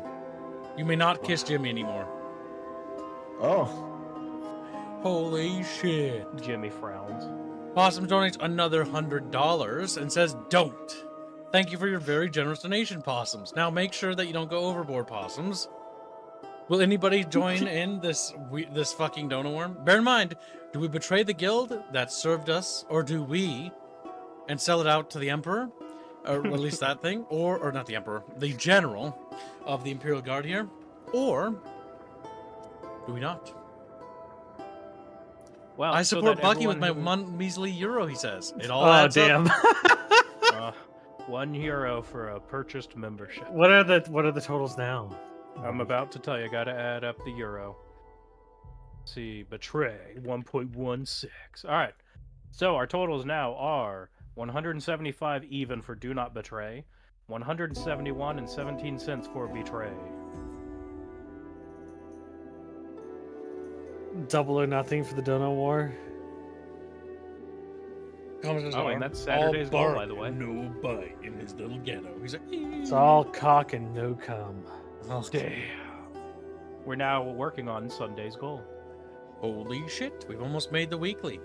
You may not kiss Jimmy anymore. Oh. Holy shit. Jimmy frowns. Possum donates another $100 and says, don't. Thank you for your very generous donation, Possums. Now make sure that you don't go overboard, Possums. Will anybody join in this fucking donor worm? Bear in mind, do we betray the guild that served us, or do we and sell it out to the Emperor? Or at least that thing? Or not the Emperor, the General of the Imperial Guard here? Or do we not? Well, I so support that Bucky with my everyone measly euro, he says. It all Oh adds up. damn! €1 for a purchased membership. What are the totals now? I'm about to tell you. I got to add up the euro. Let's see, betray 1.16. All right. So our totals now are 175 even for do not betray, 171 and 17 cents for betray. Double or nothing for the dono war. Oh, and that's Saturday's goal, by the way. No bite in his little ghetto. He's like, It's all cock and no cum. Damn. We're now working on Sunday's goal. holy shit, we've almost made the weekly.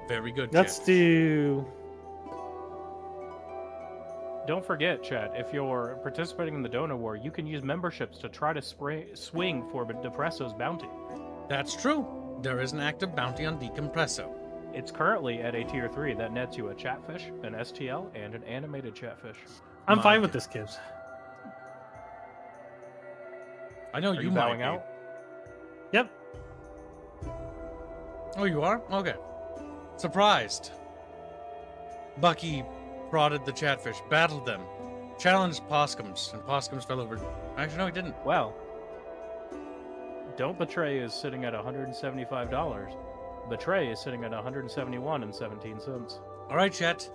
Very good. Let's chat. do. Don't forget, chat, if you're participating in the donor war, you can use memberships to try to swing for Depresso's bounty. That's true. There is an active bounty on Decompresso. It's currently at a tier 3 that nets you a Chatfish, an STL, and an animated Chatfish. I'm fine with this, Kibbs. I know Are you you bowing might out? Yep. Oh, you are? Okay. Surprised. Bucky prodded the Chatfish, battled them, challenged Poskums, and Poskums fell over. Actually, no, he didn't. Well, Don't Betray is sitting at $175. Betray is sitting at 171 and 17 cents. All right, chat.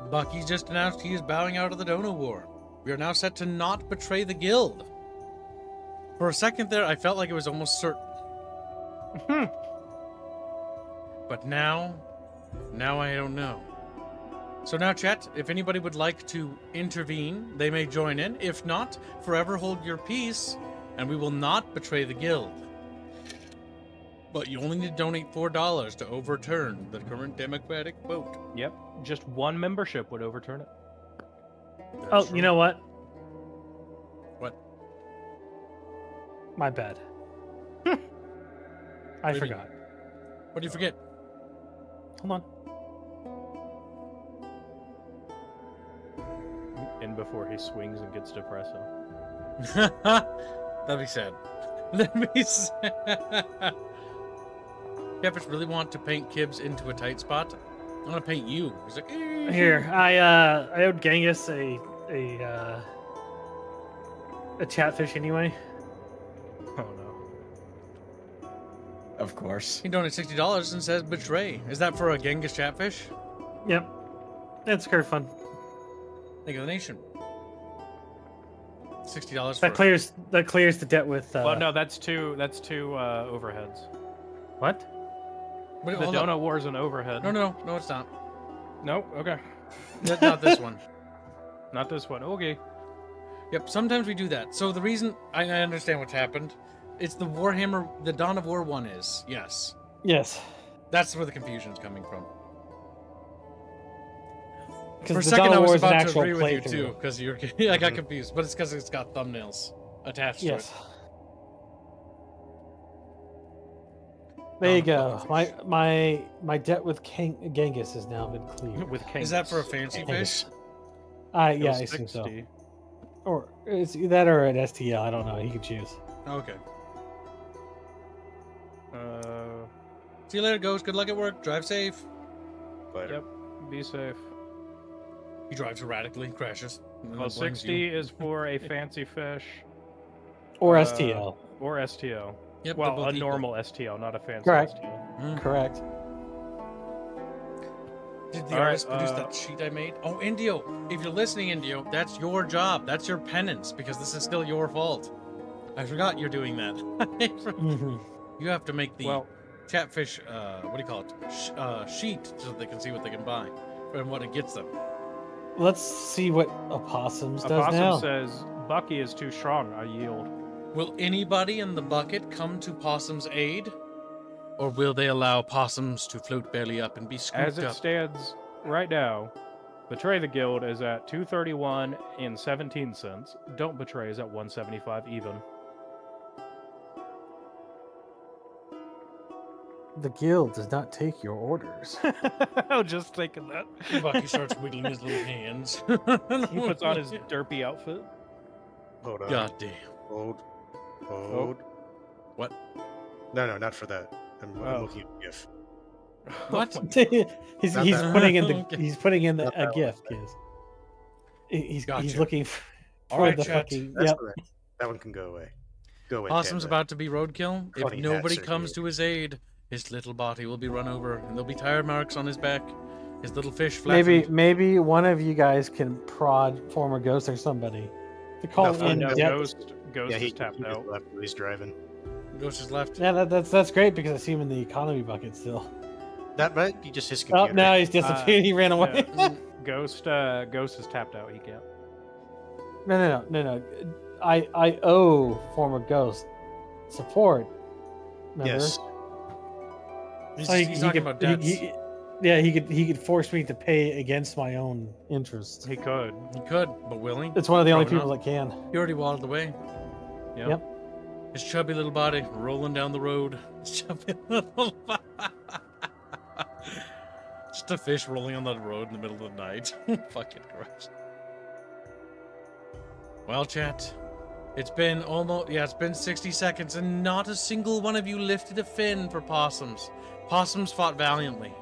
Bucky's just announced he is bowing out of the Dono War. We are now set to not betray the guild. For a second there, I felt like it was almost certain. But now I don't know. So now, chat, if anybody would like to intervene, they may join in. If not, forever hold your peace, and we will not betray the guild. But you only need to donate $4 to overturn the current democratic vote. Yep, just one membership would overturn it. Oh, you know what? What? My bad. I forgot. What do you forget? Hold on. And before he swings and gets depresso. That'd be sad. That'd be sad. Chatfish really want to paint Kibbs into a tight spot. I'm gonna paint you. He's like, Here, I owed Genghis a Chatfish anyway. Oh no. Of course. He donated $60 and says betray. Is that for a Genghis Chatfish? Yep. It's very fun. Think of the nation. $60 That clears the debt with. Well, no, that's two overheads. What? Wait, The hold on. donut war is an overhead. No, it's not. Nope. Okay. Not this one. Not this one. Okay. Yep, sometimes we do that. So the reason I understand what's happened, it's the Warhammer, the Dawn of War one is, yes. Yes. That's where the confusion's coming from. For a Because the second, Dawn I of was War is an about to actual agree with you playthrough. too, because you're. I got confused, but it's because it's got thumbnails attached Yes. to it. There you Dawn go. of Bucket My debt with Genghis has now been cleared. With King. Is that for a fancy fish? Yeah, I assume so. Or it's that or an STL. I don't know. He can choose. Okay. Uh, See you later, Ghost. Good luck at work. Drive safe. Later. yep. Be safe. He drives erratically, crashes. and then Well, blames 60 you. is for a fancy fish. Or Uh, STL. Or STL. Yep, Well, they're a both equal. normal STL, not a fancy Correct. STL. Mm. Correct. Did the All right, artist produce that sheet I made? Oh, Indio, if you're listening, Indio, that's your job. That's your penance, because this is still your fault. I forgot you're doing that. Mhm. You have to make the Well, Chatfish, what do you call it? Sheet, so they can see what they can buy and what it gets them. Let's see what Opossums does Opossum now. says, Bucky is too strong. I yield. Will anybody in the bucket come to Possum's aid? Or will they allow Possums to float belly up and be scooped As it up? stands right now, Betray the Guild is at 231 and 17 cents. Don't Betray is at 175 even. The guild does not take your orders. I was just thinking that. Bucky starts wiggling his little hands. He puts on his derpy outfit. Hold on. God damn. Hold. Oh. What? No, not for that. I'm Oh. looking at a GIF. What? he's Not he's that putting in the Okay. he's putting in Not a that gift, kids. He's Gotcha. looking for Alright, the chat. fucking That's yep. correct. That one can go away. Go away. Possum's Panda. about to be roadkill. If Funny nobody hats are comes good. to his aid, his little body will be run over, and there'll be tire marks on his back. His little fish flattened. Maybe one of you guys can prod former Ghost or somebody to call No, in no, debt. Ghost Yeah, is he tapped just out. left when he's driving. Ghost is left. Yeah, that's great because I see him in the economy bucket still. That might be just his Oh, computer. no, he's disappeared. He ran away. Yeah. Ghost is tapped out. He can't. No. I owe former Ghost support. Remember? Yes. He's, So he's talking about debts. he could force me to pay against my own interest. He could. He could, but will he? It's one of the only Probably people not. that can. He already waddled away. Yeah. Yep. His chubby little body rolling down the road. His chubby little Just a fish rolling on the road in the middle of the night. Fucking gross. Well, chat, it's been it's been 60 seconds and not a single one of you lifted a fin for Possums. Possums fought valiantly.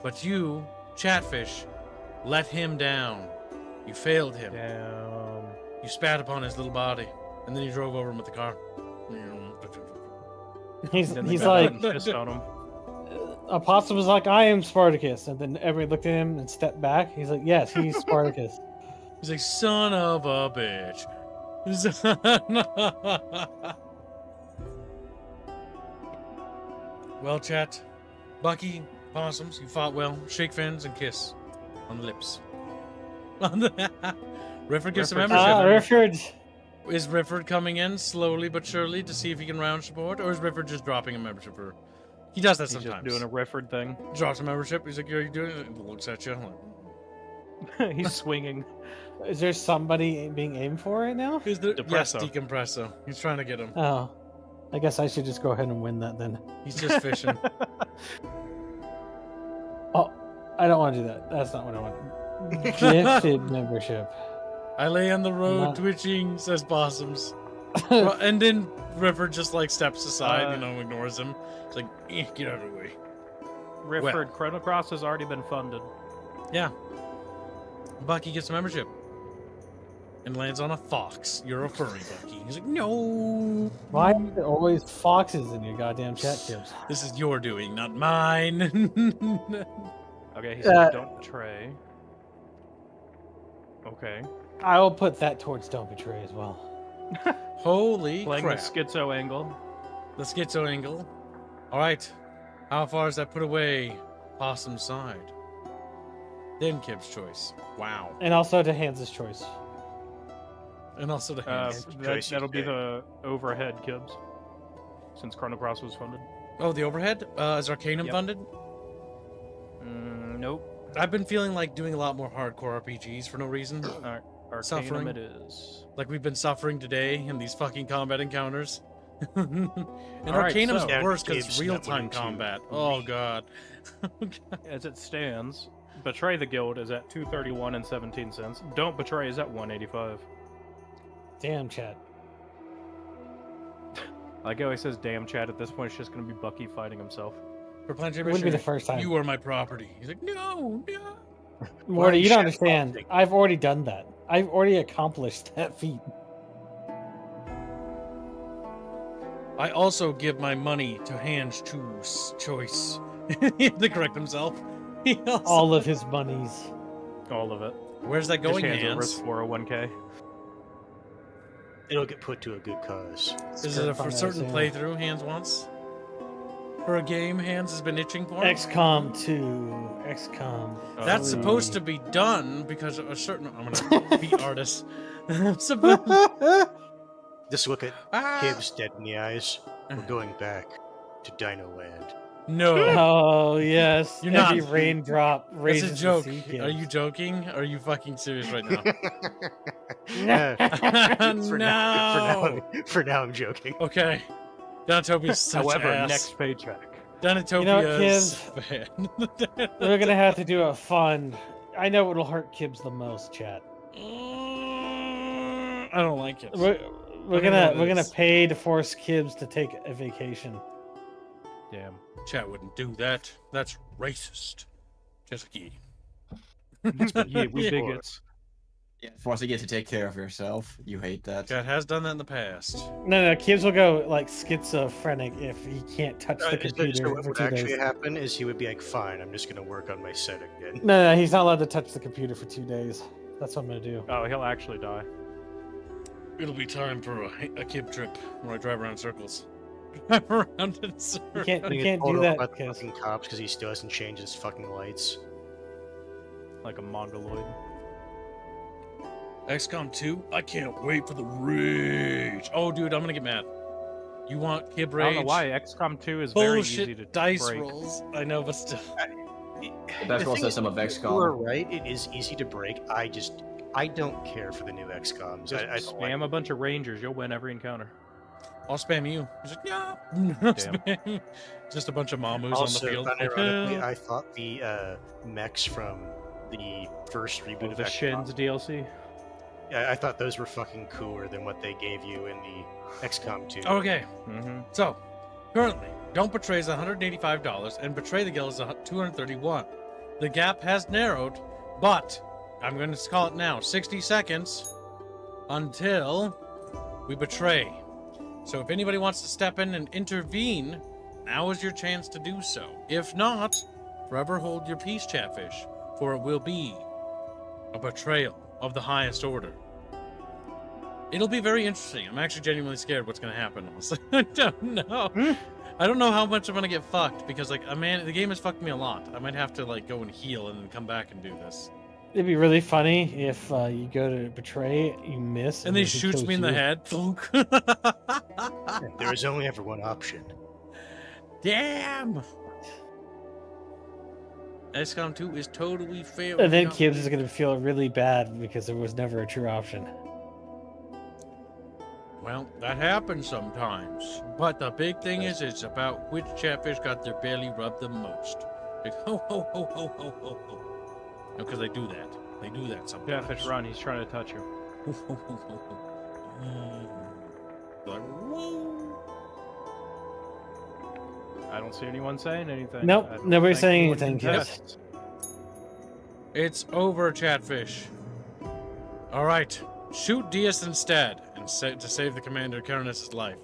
But you, Chatfish, let him down. You failed him. Damn. You spat upon his little body, and then you drove over him with the car. He's Then they he's got like up and pissed on him. Opossum was like, I am Spartacus, and then everybody looked at him and stepped back. He's like, yes, he's Spartacus. He's like, son of a bitch. Well, chat, Bucky, Possums, you fought well. Shake fins and kiss on the lips. Rifford gets a Rifford's membership. Rifford. Is Rifford coming in slowly but surely to see if he can round support, or is Rifford just dropping a membership for? He does that He's sometimes. just doing a Rifford thing. Drops a membership. He's like, "Are you doing it?" Looks at you. Like, He's swinging. Is there somebody being aimed for right now? is there? Yes, Depresso. decompresso. He's trying to get him. Oh, I guess I should just go ahead and win that then. He's just fishing. Oh, I don't want to do that. That's not what I want. Gifted membership. I lay on the road Not- twitching, says Possums. Well, and then Rifford just like steps aside, ignores him. It's like, get out of the way. Rifford, Chrono Cross has already been funded. Yeah. Bucky gets a membership. And lands on a fox. You're a furry, Bucky. He's like, no. Why are there always foxes in your goddamn chat tips? This is your doing, not mine. Okay, he said don't betray. Okay. I will put that towards Don't Betray as well. Holy Playing crap. the schizo angle. The schizo angle. All right. How far is that put away? Possum side. Then Kib's choice. Wow. And also to Hans' choice. And also the hands. That'll be the overhead, Kibbs. Since Chrono Cross was funded. Oh, the overhead? Is Arcanum Yep. funded? Nope. I've been feeling like doing a lot more hardcore RPGs for no reason. Arcanum Suffering. it is. Like we've been suffering today in these fucking combat encounters. And Alright, Arcanum's so- worse because Gibbs, it's that real-time wouldn't combat. too. Oh god. As it stands, Betray the Guild is at 231 and 17 cents. Don't Betray is at 185. Damn, Chad. Like how he says damn Chad, at this point it's just gonna be Bucky fighting himself. For Planetary It wouldn't be Mission, the first time. you are my property. He's like, no. Morty, you Shad don't understand. Bucky. I've already done that. I've already accomplished that feat. I also give my money to Hans choice. He had to correct himself. He also... All of his monies. All of it. Where's that Just going, hands over his Hans? 401k. It'll get put to a good cause. Is it a for Fun certain ass, playthrough Hans wants? For a game Hans has been itching for? XCOM 2. XCOM. That's 3. supposed to be done because a certain... I'm gonna beat artists. Supposed- Just look at Ah! Kibbs dead in the eyes. We're going back to Dino Land. No. Oh, yes. You're Every not. raindrop That's raises a the joke. sea Are you kids. joking? Are you fucking serious right now? for, now, for now, I'm joking. Okay. Donotopia's such However, ass. next paycheck. Donotopia's fan. We're gonna have to do a fund. I know what'll hurt Kibbs the most, chat. I don't like it. We're Okay, no, gonna it's- pay to force Kibbs to take a vacation. Damn. Chat wouldn't do that. That's racist. Just like Yeah, we bigots. Yeah, forcing you to take care of yourself. You hate that. Chat has done that in the past. No, Kibbs will go like schizophrenic if he can't touch the computer So what for would 2 actually days. happen is he would be like, fine, I'm just going to work on my set again. No, he's not allowed to touch the computer for 2 days. That's what I'm gonna do. Oh, he'll actually die. It'll be time for a kib trip where I drive around in circles. Drive around in circles. You can't Being do total that about the because fucking cops because he still hasn't changed his fucking lights. Like a mongoloid. XCOM 2? I can't wait for the rage. Oh, dude, I'm gonna get mad. You want kib I rage? don't know why. XCOM 2 is very Bullshit easy to dice break. rolls. I know, but still. The best The roll thing is, system of You are XCOM. right, it is easy to break. I don't care for the new XCOMs. Just I don't like spam a bunch of rangers. You'll win every encounter. I'll spam you. He's like, yeah. Spam. Just a bunch of mamus Also, on the field. unironically, I thought the mechs from the first reboot of The XCOM, Shins DLC. I thought those were fucking cooler than what they gave you in the XCOM 2. Okay, Mm-hmm. so currently, Don't Betray is $185 and Betray the Guild is $231. The gap has narrowed, but I'm going to call it now. 60 seconds until we betray. So if anybody wants to step in and intervene, now is your chance to do so. If not, forever hold your peace, Chatfish, for it will be a betrayal of the highest order. It'll be very interesting. I'm actually genuinely scared what's going to happen, honestly. I don't know. I don't know how much I'm going to get fucked, because, like, the game has fucked me a lot. I might have to, like, go and heal and then come back and do this. it'd be really funny if you go to betray, you miss, And he then shoots kills me in the you. head. Thunk. There is only ever one option. Damn! XCOM 2 is totally fair. And then Kibbs is gonna feel really bad because there was never a true option. Well, that happens sometimes. But the big thing is, it's about which Chatfish got their belly rubbed the most. Like, ho, ho, ho, ho, ho, ho, ho. Because they do that. They do that sometimes. Catfish, run. He's trying to touch you. Like, whoa. I don't see anyone saying anything. Nope, I don't nobody's think saying anyone anything, can kids. test. It's over, Chatfish. All right, shoot Diaz instead, and to save the Commander Karanus' life.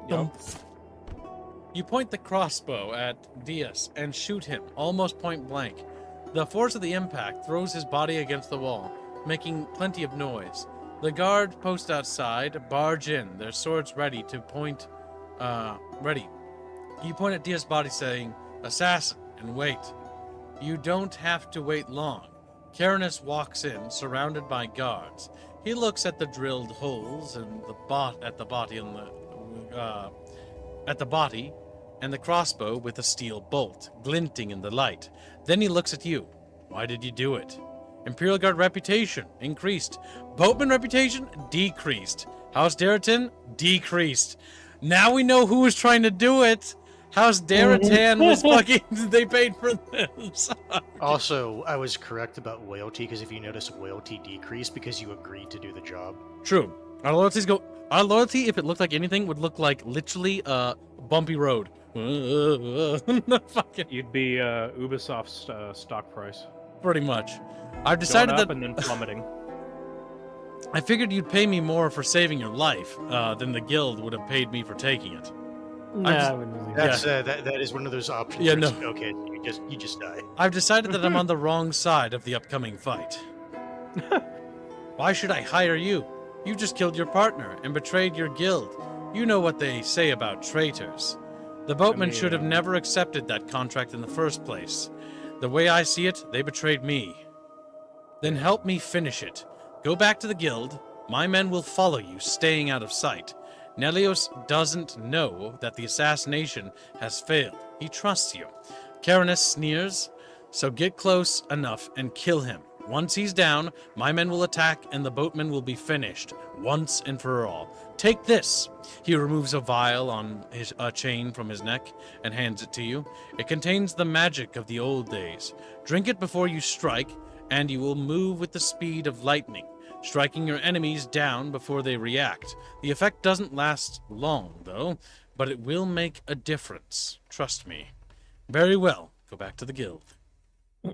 Yup. You point the crossbow at Diaz and shoot him, almost point blank. The force of the impact throws his body against the wall, making plenty of noise. The guard post outside barge in, their swords ready to point. Ready. You point at Diaz's body, saying, assassin, and wait. You don't have to wait long. Caranus walks in, surrounded by guards. He looks at the drilled holes and at the body and the crossbow with a steel bolt glinting in the light. Then he looks at you. Why did you do it? Imperial Guard reputation increased. Boatman reputation decreased. House Daratan decreased. Now we know who was trying to do it. House Daratan was fucking. They paid for this. Also, I was correct about loyalty, because if you notice, loyalty decreased because you agreed to do the job. True. Our loyalty, if it looked like anything, would look like literally a bumpy road. Fucking You'd be Ubisoft's stock price. pretty much. I've decided Going up that and then plummeting. I figured you'd pay me more for saving your life than the guild would have paid me for taking it. Nah, I wouldn't really. That's that is one of those options. Yeah, where it's, no. Okay, you just die. I've decided that I'm on the wrong side of the upcoming fight. Why should I hire you? You just killed your partner and betrayed your guild. You know what they say about traitors. The boatmen should have never accepted that contract in the first place. The way I see it, they betrayed me. Then help me finish it. Go back to the guild. My men will follow you, staying out of sight. Nelios doesn't know that the assassination has failed. He trusts you. Caranus sneers, so get close enough and kill him. Once he's down, my men will attack and the boatmen will be finished, once and for all. Take this. He removes a vial on a chain from his neck and hands it to you. It contains the magic of the old days. Drink it before you strike, and you will move with the speed of lightning, striking your enemies down before they react. The effect doesn't last long, though, but it will make a difference. Trust me. Very well. Go back to the guild.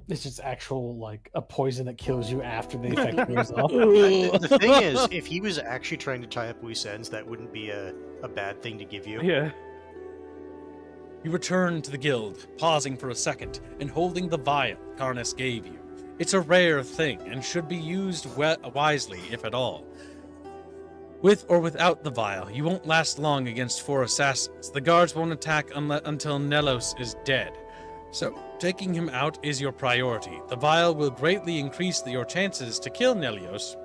It's just actual, like, a poison that kills you after the effect wears off. The thing is, if he was actually trying to tie up loose ends, that wouldn't be a bad thing to give you. Yeah. You return to the guild, pausing for a second and holding the vial Carnus gave you. It's a rare thing and should be used wisely, if at all. With or without the vial, you won't last long against 4 assassins. The guards won't attack until Nelos is dead. So, taking him out is your priority. The vial will greatly increase your chances to kill Nelios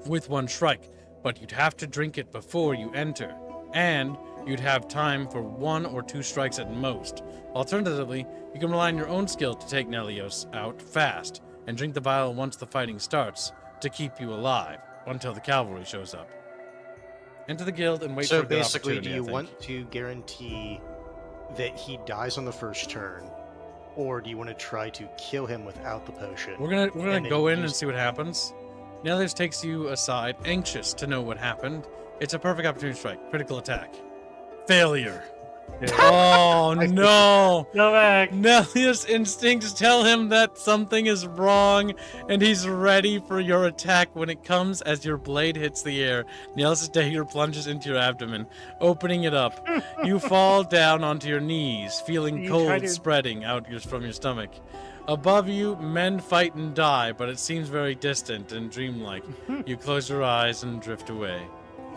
with 1 strike, but you'd have to drink it before you enter, and you'd have time for 1 or 2 strikes at most. Alternatively, you can rely on your own skill to take Nelios out fast, and drink the vial once the fighting starts to keep you alive, until the cavalry shows up. Enter the guild and wait for a good basically, opportunity, do you I think. want to guarantee that he dies on the first turn, or do you want to try to kill him without the potion? We're gonna and then go in and use- see what happens. Nelios takes you aside, anxious to know what happened. It's a perfect opportunity strike. Critical attack. Failure. Oh no! Go back. Nelios' instincts tell him that something is wrong, and he's ready for your attack when it comes as your blade hits the air. Nelios' dagger plunges into your abdomen, opening it up. You fall down onto your knees, feeling You try cold to- spreading out from your stomach. Above you, men fight and die, but it seems very distant and dreamlike. You close your eyes and drift away.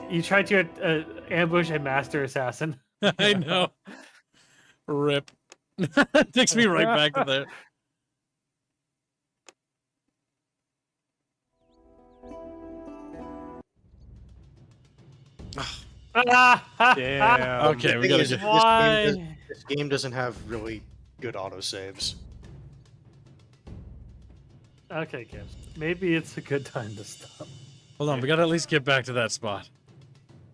You tried to ambush a master assassin. I know. Rip. Takes me right back to there. Damn. Okay, we thing gotta is, get. this game doesn't have really good autosaves. Okay, Gibbs. Maybe it's a good time to stop. Hold on, we gotta at least get back to that spot.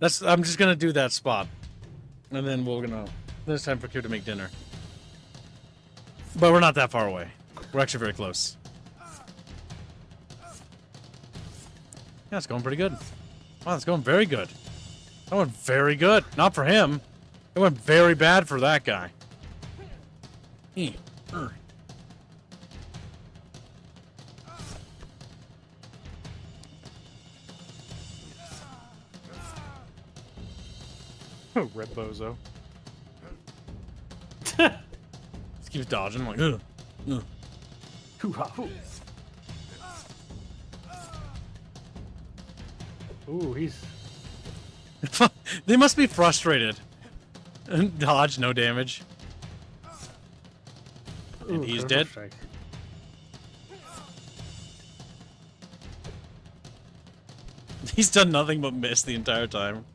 I'm just gonna do that spot. And then then it's time for Q to make dinner. But we're not that far away. We're actually very close. Yeah, it's going pretty good. Wow, it's going very good. That went very good. Not for him. It went very bad for that guy. Rip Bozo. Just keeps dodging. I'm like, ugh. Ugh. Ooh, he's. They must be frustrated. Dodge, no damage. And he's critical dead. strike. He's done nothing but miss the entire time.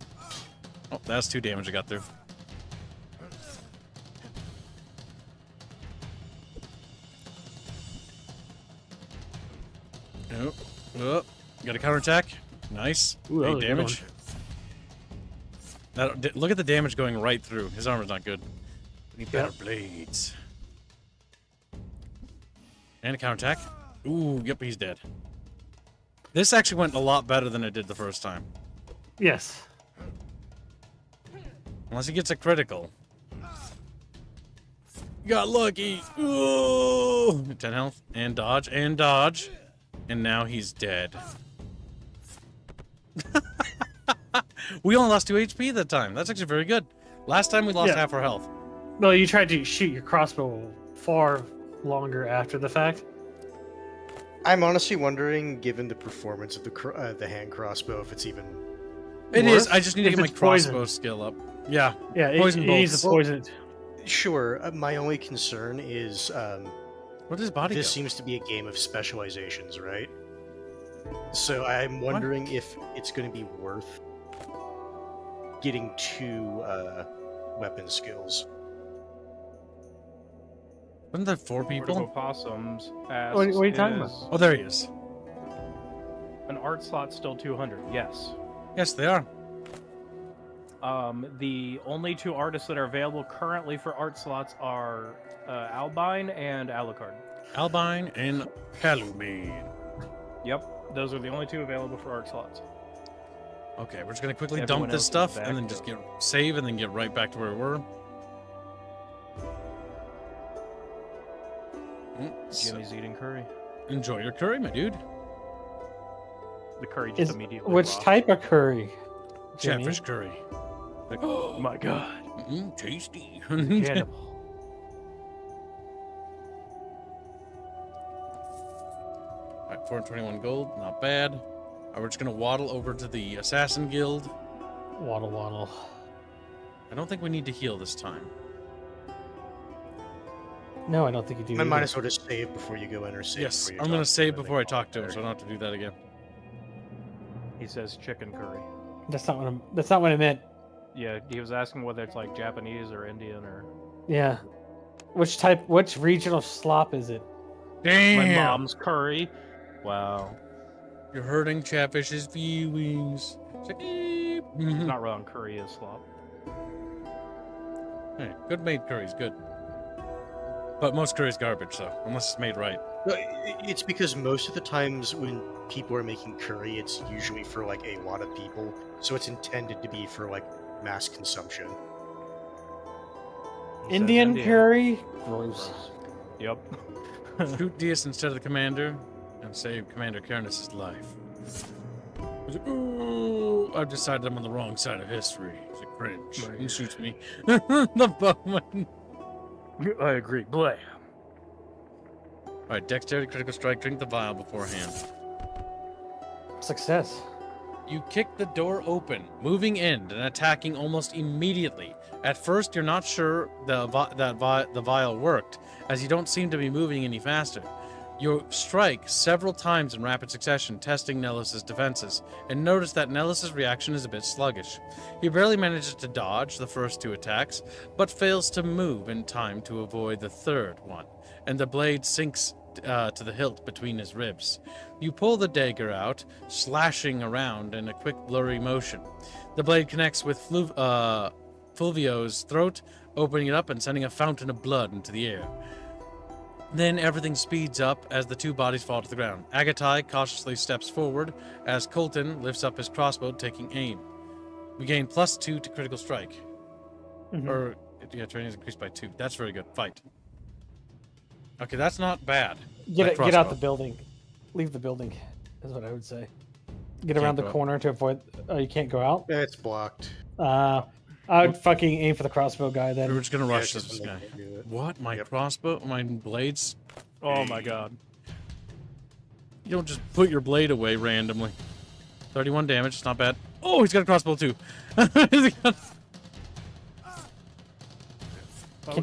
Oh, that's 2 damage I got through. Oh, oh, got a counterattack. Nice. Ooh, that 8 was a good damage. Look at the damage going right through. His armor's not good. We need better blades. And a counterattack. Ooh, yep, he's dead. This actually went a lot better than it did the first time. Yes. Unless he gets a critical. Got lucky. Ooh! 10 health. And dodge. And dodge. And now he's dead. We only lost 2 HP that time. That's actually very good. Last time we lost half our health. Well, you tried to shoot your crossbow far longer after the fact. I'm honestly wondering, given the performance of the hand crossbow, if it's even. It is. I just need to If get my it's poison. crossbow skill up. Yeah. Yeah, Poison it needs bolts. to poison it. Sure. My only concern is What does body this go? seems to be a game of specializations, right? So I'm wondering if it's going to be worth getting 2 weapon skills. Wasn't there 4 people? Opossums asks, What are you talking about? is Oh, there he is. an art slot still 200? Yes. Yes, they are. The only 2 artists that are available currently for art slots are Albine and Alucard. Albine and Halumine. Yep, those are the only 2 available for art slots. Okay, we're just gonna quickly Everyone dump this else is stuff back and then to- just save and then get right back to where we were. So, Jimmy's eating curry. enjoy your curry, my dude. The curry just immediately. Which rocked. type of curry? Jimmy? Chatfish curry. Oh my god. Tasty. Cannibal. Alright, 421 gold, not bad. We're just gonna waddle over to the Assassin Guild. Waddle waddle. I don't think we need to heal this time. No, I don't think you do. I might either. as well just save before you go in, or save. Yes, before you I'm talk gonna to save them and before I then talk to him, there. so I don't have to do that again. He says chicken curry. That's not what I'm. That's not what I meant. Yeah, he was asking whether it's like Japanese or Indian or. Yeah. Which type? Which regional slop is it? Damn! My mom's curry. Wow. You're hurting Chatfish's feelings. He's not wrong. Curry is slop. Hey, good made curry's good. But most curry's garbage, so unless it's made right. No, it's because most of the times when people are making curry, it's usually for like a lot of people, so it's intended to be for like mass consumption. He says Indian curry. Gross. Yep. Shoot Diaz instead of the commander and save Commander Karnus' life. Ooh, I've decided I'm on the wrong side of history. It's a cringe. He shoots me. The bowman. I agree. Bleh. Alright, dexterity, critical strike, drink the vial beforehand. Success. You kick the door open, moving in and attacking almost immediately. At first, you're not sure the vial worked, as you don't seem to be moving any faster. You strike several times in rapid succession, testing Nellis's defenses, and notice that Nellis's reaction is a bit sluggish. He barely manages to dodge the first 2 attacks, but fails to move in time to avoid the third one, and the blade sinks to the hilt between his ribs. You pull the dagger out, slashing around in a quick, blurry motion. The blade connects with Fulvio's throat, opening it up and sending a fountain of blood into the air. Then everything speeds up as the 2 bodies fall to the ground. Agatai cautiously steps forward as Colton lifts up his crossbow, taking aim. We gain +2 to critical strike. Or, yeah, training is increased by 2. That's very good. Fight. Okay, that's not bad. Get That out the crossbow. building. Leave the building. Is what I would say. Get Can't around the go out. corner to avoid. Oh, you can't go out. Yeah, it's blocked. I would fucking aim for the crossbow guy We're then. just gonna rush Yeah, this just guy. do it. What? My Yep. crossbow? My blades? Oh my god. You don't just put your blade away randomly. 31 damage, it's not bad. Oh, he's got a crossbow too. Can't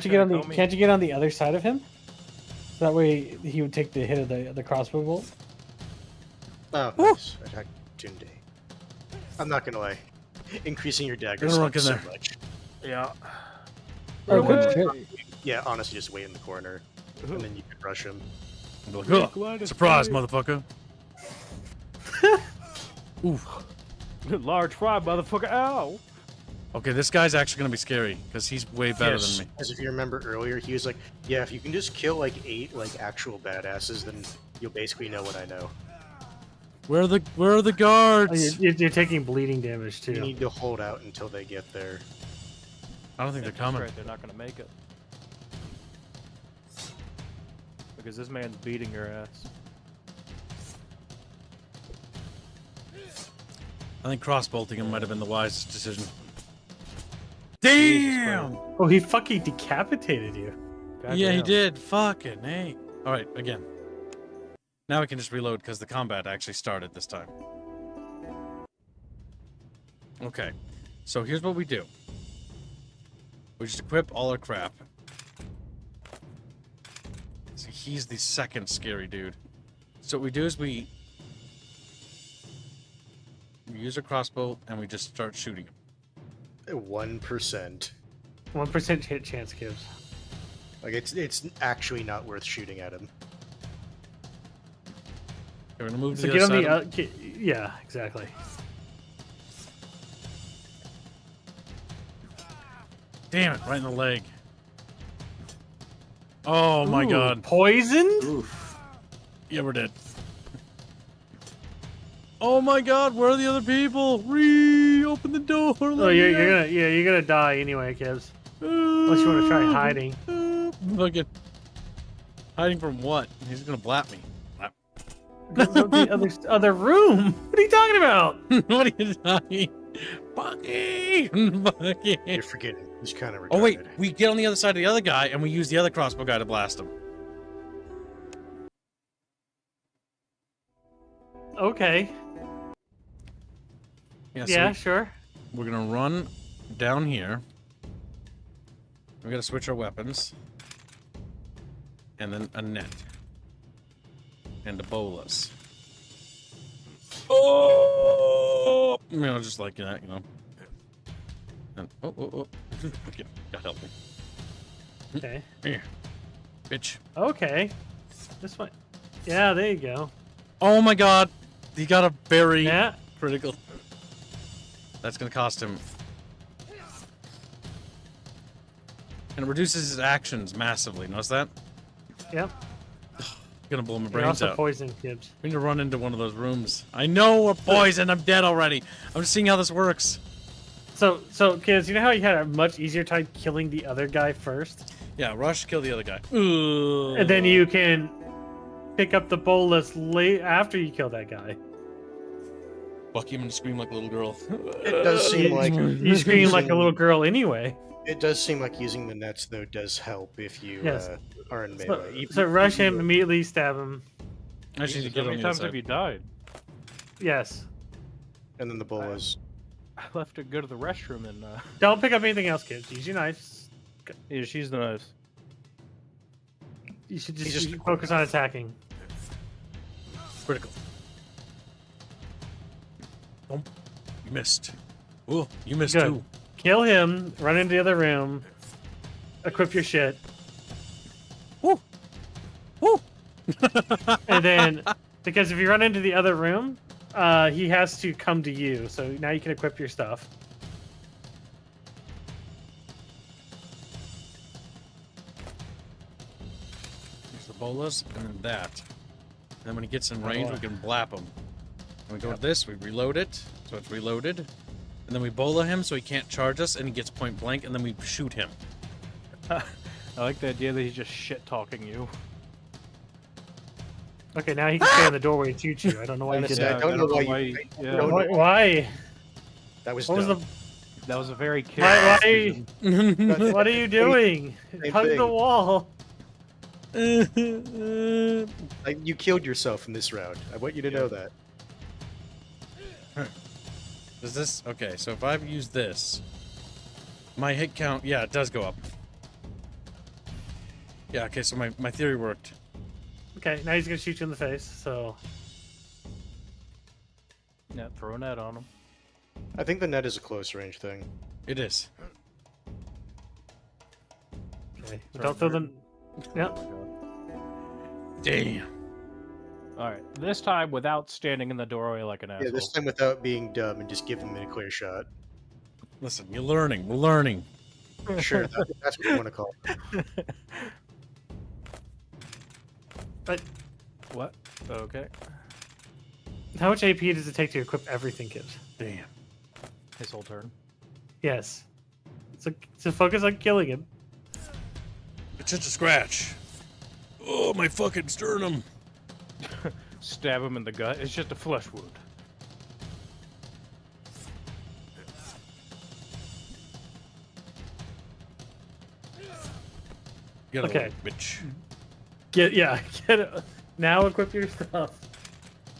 you get on the? Can't you get on the other side of him? So that way he would take the hit of the crossbow bolt. Oh, nice. Attack opportunity. I'm not gonna lie. Increasing your dagger Gonna run in so there. much. Yeah. Oh, good Away! shit. Yeah, honestly, just wait in the corner, and then you can rush him. Like, "Huh, surprise, motherfucker. Oof. Large fry, motherfucker! Ow! Okay, this guy's actually gonna be scary because he's way better than me. As if you remember earlier, he was like, "Yeah, if you can just kill like 8 like actual badasses, then you'll basically know what I know." Where are the Oh, guards? you're taking bleeding damage You too. need to hold out until they get there. I don't think they're That's coming. right, they're not gonna make it. Because this man's beating your ass. I think cross-bolting him might have been the wisest decision. Jesus Damn! Oh, he fucking decapitated you. God Yeah, he damn. did. Fucking hey. All right, again. Now we can just reload because the combat actually started this time. Okay, so here's what we do. We just equip all our crap. So he's the second scary dude. So what we do is we use a crossbow and we just start shooting him. 1%. 1% hit chance, Gibbs. Like it's actually not worth shooting at him. Okay, we're gonna move to So the get other on side. the yeah, exactly. Damn it, right in the leg. Oh my Ooh, god. Poisoned? Oof. Yeah, we're dead. Oh my god, where are the other people? Open the door. Oh, you're gonna die anyway, Gibbs. Unless you want to try hiding. Fucking hiding from what? He's gonna blap me. Blap. Go the other room. What are you talking about? What are you talking? Bucky! Bucky! You're forgetting. He's kind of retarded. Oh wait, we get on the other side of the other guy and we use the other crossbow guy to blast him. Okay. Yeah, Yeah, so sure. we're gonna run down here. We gotta switch our weapons. And then a net. And a bolus. Oh! You know, just like that, you know. And, oh. Yeah, God help me. Okay. Here. Bitch. Okay. This one. Yeah, there you go. Oh my god! He got a very Yeah. critical. That's gonna cost him. And it reduces his actions massively. Notice that? Yep. Gonna blow my You're brains also out. poisoned, Gibbs. We need to run into one of those rooms. I know we're poisoned. I'm dead already. I'm just seeing how this works. So, kids, you know how you had a much easier time killing the other guy first, Yeah, rush, kill the other guy. Ooh. and then you can pick up the bolus late after you kill that guy. Bucky him and scream like a little girl. It does seem like You scream like a little girl anyway. it does seem like using the nets though does help if you Yes. are in So, melee. so rush him, immediately stab him. I just need to Jesus, get how on many the other times have side. you died? Yes. And then the bull is I left to go to the restroom and Don't pick up anything else, kids. Use your knives. yeah, she's the knives. You should He's just just- focus on attacking. Critical. Oh, you missed. Oh, you missed Good. too. Kill him. Run into the other room. Equip your shit. Woo! Woo! And then, because if you run into the other room, he has to come to you. So now you can equip your stuff. Use the bolas and then that. And then when he gets in range, we can blap him. And we go to this, we reload it, so it's reloaded. And then we bola him so he can't charge us and he gets point blank, and then we shoot him. I like the idea that he's just shit talking you. Okay, now he can stay in the doorway and shoot you. I don't know why you did Honestly, I that. don't know why why you- yeah, don't know. Why? that was What was dumb. that was a very kid. Why? What are you doing? Same Hug the thing. wall. Like, you killed yourself in this round. I want you to know that. Does this... Okay, so if I've used this, my hit count... Yeah, it does go up. Yeah, okay, so my theory worked. Okay, now he's gonna shoot you in the face. So Yeah, throw a net on him. I think the net is a close range thing. It is. okay, Sorry, don't throw Nerd. them. Yep. Oh my god. Damn. Alright, this time without standing in the doorway like an asshole. Yeah, this time without being dumb and just give him a clear shot. Listen, you're learning. We're learning. Sure, that's what you want to call it. But What? Okay. how much AP does it take to equip everything, kid? Damn. His whole turn. Yes. So focus on killing him. It's just a scratch. Oh, my fucking sternum. Stab him in the gut. It's just a flesh wound. Get Okay. a bitch. Get it. Now equip your stuff.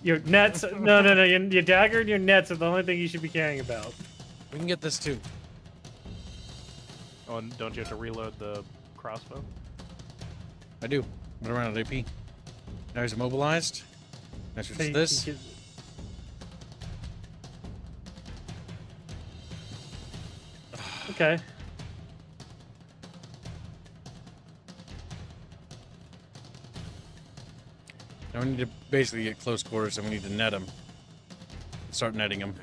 Your nets. No. Your dagger and your nets are the only thing you should be caring about. We can get this too. Oh, and don't you have to reload the crossbow? I do. But around at AP. Now he's immobilized. Now So switch you this. can get- Okay. Now we need to basically get close quarters and we need to net him. Start netting him.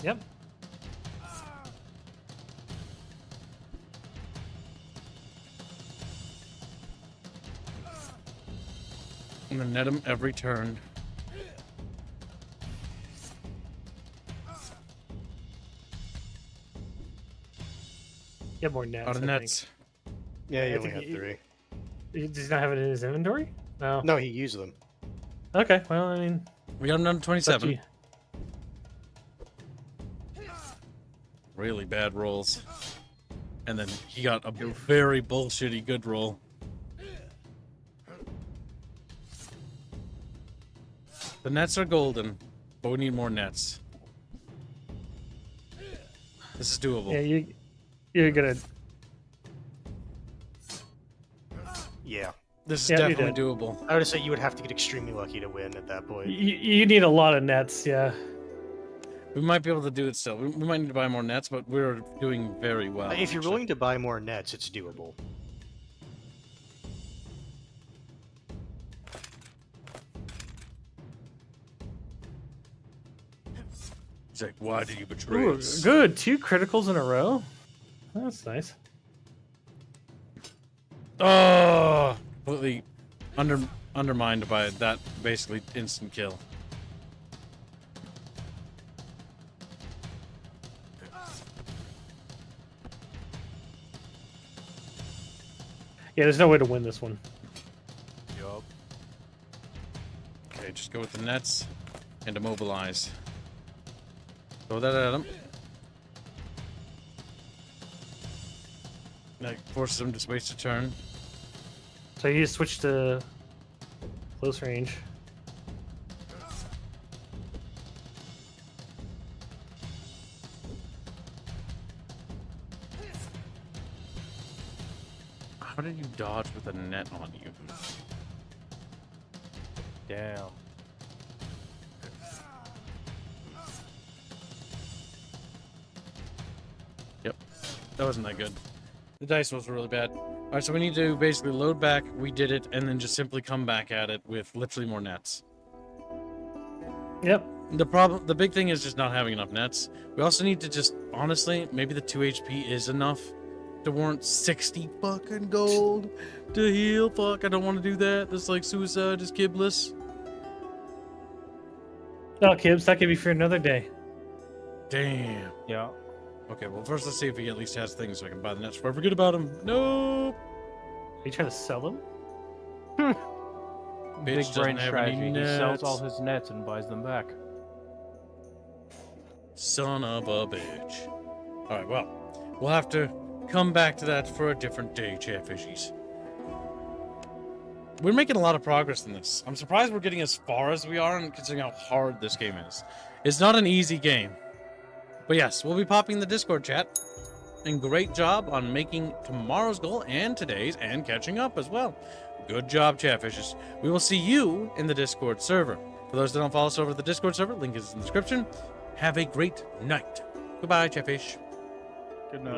Yep. And then net him every turn. Get more nets. Out of I nets. Yeah, I he only think had 3. think. Does he not have it in his inventory? No. No, he used them. Okay. Well, I mean, We got him down to up to 27. you. Really bad rolls. And then he got a very bullshitty good roll. The nets are golden, but we need more nets. This is doable. Yeah, you're gonna. Yeah. This is Yeah, you definitely did. doable. I would say you would have to get extremely lucky to win at that point. You need a lot of nets. Yeah. We might be able to do it still. We might need to buy more nets, but we're doing very well. If you're actually. willing to buy more nets, it's doable. He's like, why did you betray Ooh, us? good. 2 criticals in a row. That's nice. Oh, completely undermined by that basically instant kill. Yeah, there's no way to win this one. Yup. Okay, just go with the nets and immobilize. Throw that at him. That forces him to waste a turn. So you just switch to close range. How did you dodge with a net on you? Damn. Yep, that wasn't that good. The dice was really bad. All right, so we need to basically load back. We did it, and then just simply come back at it with literally more nets. Yep. The big thing is just not having enough nets. We also need to just, honestly, maybe the 2 HP is enough to warrant 60 fucking gold to heal. Fuck, I don't want to do that. That's like suicide, just kibless. No, Kibbs, that could be for another day. Damn. Yeah. Okay, well, first let's see if he at least has things so I can buy the nets before I forget about him. Nope. Are you trying to sell them? Bitch Big doesn't brain have any strategy. He sells nets. all his nets and buys them back. Son of a bitch. Alright, well, we'll have to come back to that for a different day, Chatfishies. We're making a lot of progress in this. I'm surprised we're getting as far as we are, and considering how hard this game is. It's not an easy game. But yes, we'll be popping the Discord chat. and great job on making tomorrow's goal and today's and catching up as well. Good job, Chatfishes. We will see you in the Discord server. For those that don't follow us over the Discord server, link is in the description. Have a great night. Goodbye, Chatfish. Good night.